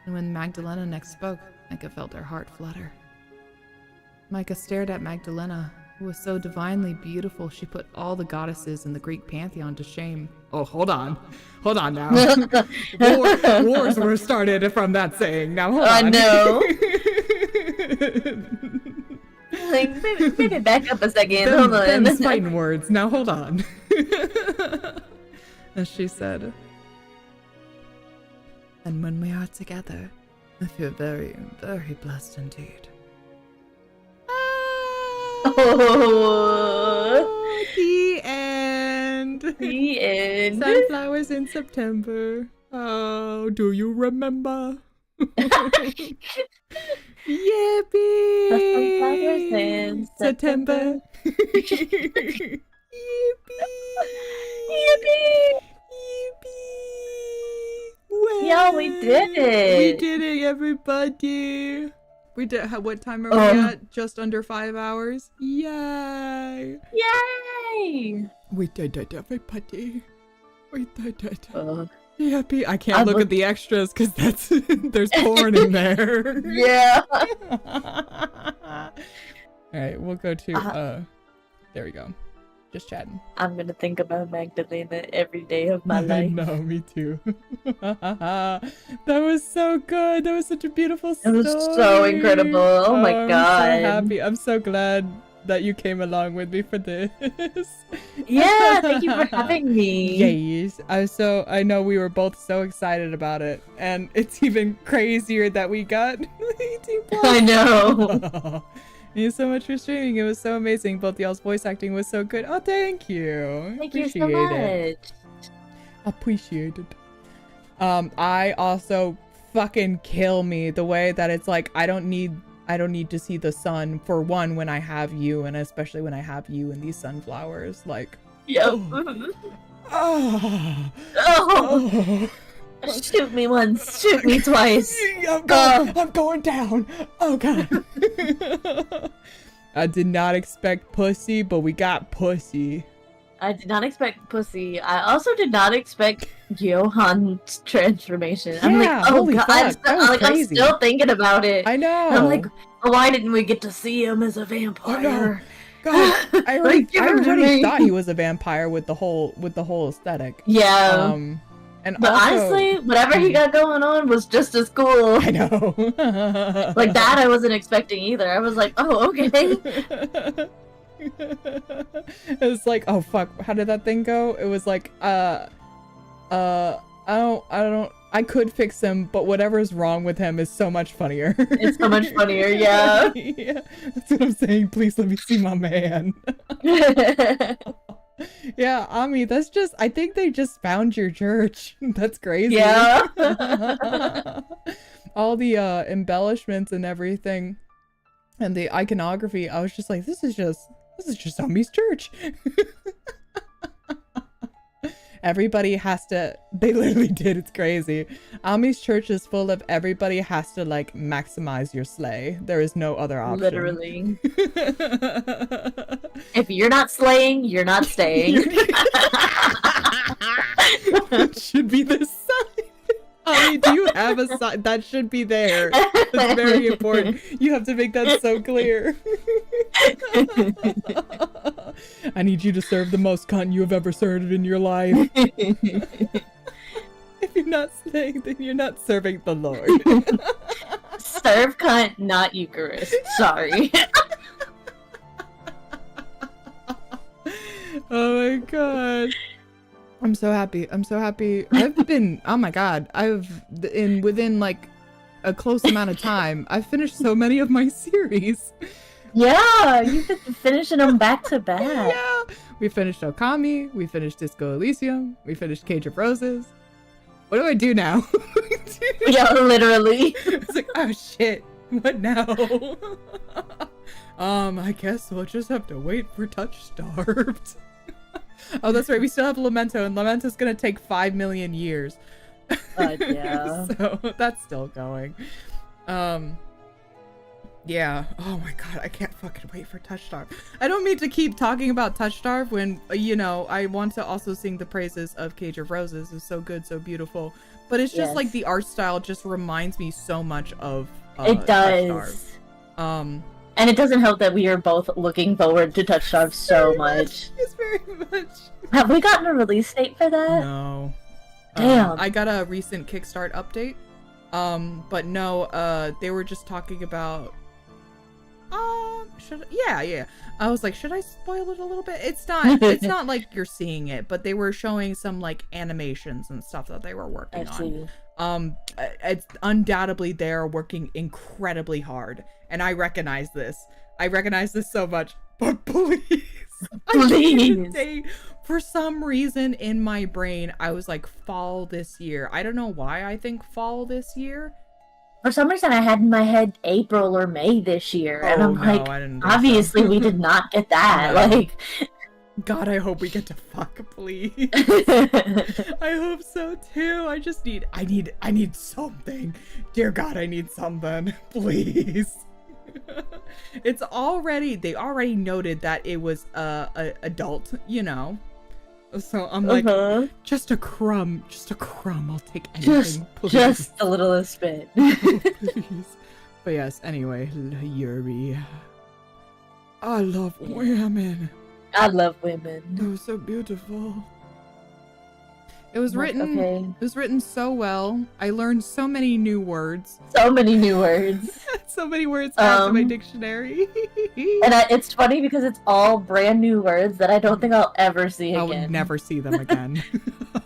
and when Magdalena next spoke, Micah felt her heart flutter. Micah stared at Magdalena, who was so divinely beautiful she put all the goddesses in the Greek pantheon to shame. Oh, hold on now. Wars were started from that saying. Now hold on. I know. Like, maybe back up a second. Hold on. Them's fighting words. Now hold on. As she said. And when we are together, I feel very, very blessed indeed. Oh, the end. The end. Sunflowers in September. Oh, do you remember? Yippee! Sunflowers in September. Yippee! Yippee! Well, Yeah, we did it. We did it, everybody. We did. What time are we at? Just under 5 hours. Yay! Yay! We did it, everybody. We did it. Happy. I can't look at the extras because that's there's porn in there. Yeah. All right, we'll go to there we go. Just chatting. I'm gonna think about Magdalena every day of my life. No, me too. That was so good. That was such a beautiful story. It was so incredible. Oh my god. I'm so happy. I'm so glad that you came along with me for this. Yeah, thank you for having me. Yes. I know we were both so excited about it, and it's even crazier that we got 18 plus. I know. Thank you so much for streaming. It was so amazing. Both y'all's voice acting was so good. Oh, thank you. Thank you so much. Appreciate it. I also fucking kill me the way that it's like I don't need to see the sun for one when I have you, and especially when I have you and these sunflowers. Like, yep. Oh. Shoot me once, shoot me twice. I'm going down. Oh god. I did not expect pussy, but we got pussy. I did not expect pussy. I also did not expect Johan's transformation. I'm like, oh god, I'm still thinking about it. I know. I'm like, why didn't we get to see him as a vampire? Oh, no. God, I already thought he was a vampire with the whole aesthetic. Yeah. But also, honestly, whatever he got going on was just as cool. I know. Like that I wasn't expecting either. I was like, oh, okay. It's like, oh fuck, how did that thing go? It was like, I could fix him, but whatever's wrong with him is so much funnier. It's so much funnier, yeah. Yeah, that's what I'm saying. Please let me see my man. Yeah, Ami, that's just, I think they just found your church. That's crazy. Yeah. All the embellishments and everything and the iconography, I was just like, this is just Ami's church. Everybody has to, they literally did, it's crazy. Ami's church is full of everybody has to like maximize your slay. There is no other option. Literally. If you're not slaying, you're not staying. That should be the sign. Ami, do you have a sign? That should be there. That's very important. You have to make that so clear. I need you to serve the most cunt you have ever served in your life. If you're not slaying, then you're not serving the Lord. Serve cunt, not Eucharist. Sorry. Oh my god. I'm so happy. I'm so happy. I've been, oh my god, within like a close amount of time, I've finished so many of my series. Yeah, you've been finishing them back to back. Yeah. We finished Okami, we finished Disco Elysium, we finished Cage of Roses. What do I do now? Yeah, literally. It's like, oh shit, what now? I guess we'll just have to wait for Touch Starved. Oh, that's right. We still have Lamento, and Lamento's gonna take 5 million years. Yeah. So that's still going. Yeah. Oh my god, I can't fucking wait for Touch Starve. I don't mean to keep talking about Touch Starve when, you know, I want to also sing the praises of Cage of Roses. It's so good, so beautiful. But it's just like the art style just reminds me so much of it does. Touch Starve. And it doesn't help that we are both looking forward to Touch Starve so much. It's very much. Have we gotten a release date for that? No. Damn. I got a recent Kickstart update. But no, they were just talking about yeah. I was like, should I spoil it a little bit? It's not like you're seeing it, but they were showing some like animations and stuff that they were working on. It's undoubtedly they're working incredibly hard, and I recognize this. I recognize this so much, but please. For some reason in my brain, I was like fall this year. I don't know why I think fall this year. For some reason, I had in my head April or May this year, and I'm like, I didn't obviously we did not get that. No. Like, God, I hope we get to fuck, please. I hope so too. I need something. Dear God, I need something, please. They already noted that it was adult, you know. So I'm like, just a crumb, I'll take anything, please. Just a little spit. Please. But yes, anyway, Yuri. I love women. I love women. They're so beautiful. It was written so well. I learned so many new words. So many new words. So many words added to my dictionary. And it's funny because it's all brand new words that I don't think I'll ever see again. I'll never see them again.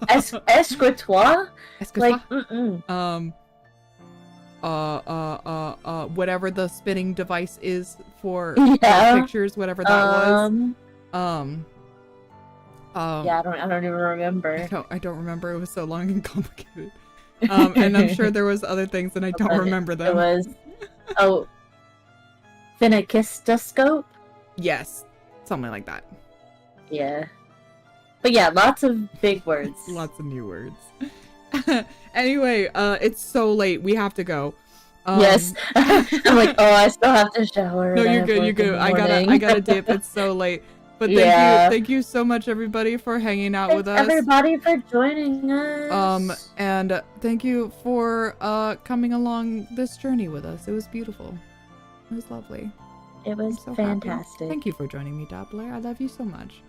Escritoire? Like, whatever the spinning device is for pictures, whatever that was. Yeah, I don't even remember. I don't remember. It was so long and complicated. And I'm sure there was other things and I don't remember them. It was phenakistoscope? Yes. Something like that. Yeah. But yeah, lots of big words. Lots of new words. Anyway, it's so late. We have to go. Yes. I'm like, I still have to shower. No, you're good. I gotta dip. It's so late. But thank you so much, everybody, for hanging out with us. Everybody for joining us. And thank you for coming along this journey with us. It was beautiful. It was lovely. It was so fantastic. Happy. Thank you for joining me, Doppler. I love you so much.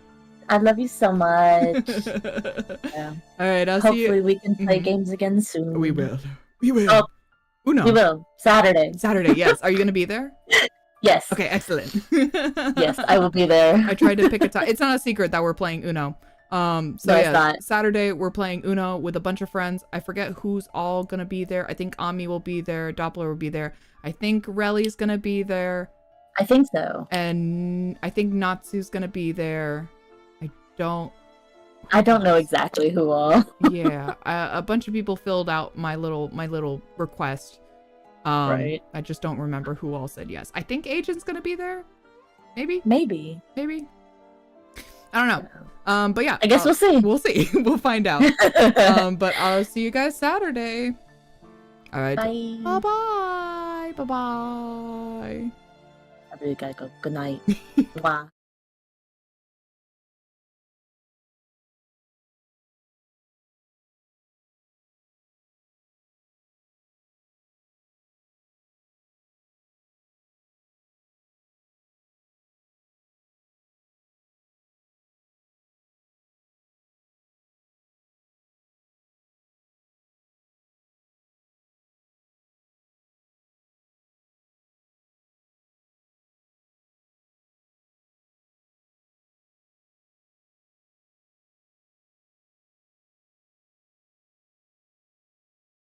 I love you so much. Yeah. All right, hopefully we can play games again soon. We will. Oh, Uno. We will. Saturday, yes. Are you going to be there? Yes. Okay, excellent. Yes, I will be there. I tried to pick a time. It's not a secret that we're playing Uno. Saturday we're playing Uno with a bunch of friends. I forget who's all going to be there. I think Ami will be there. Doppler will be there. I think Relly's going to be there. I think so. And I think Natsu's going to be there. I don't know exactly who all. Yeah, a bunch of people filled out my little request. Right. I just don't remember who all said yes. I think Agent's gonna be there. Maybe. I don't know. But yeah. I guess we'll see. We'll see. We'll find out. But I'll see you guys Saturday. All right. Bye. Bye. Bye. Bye. I really gotta go. Good night. Bye.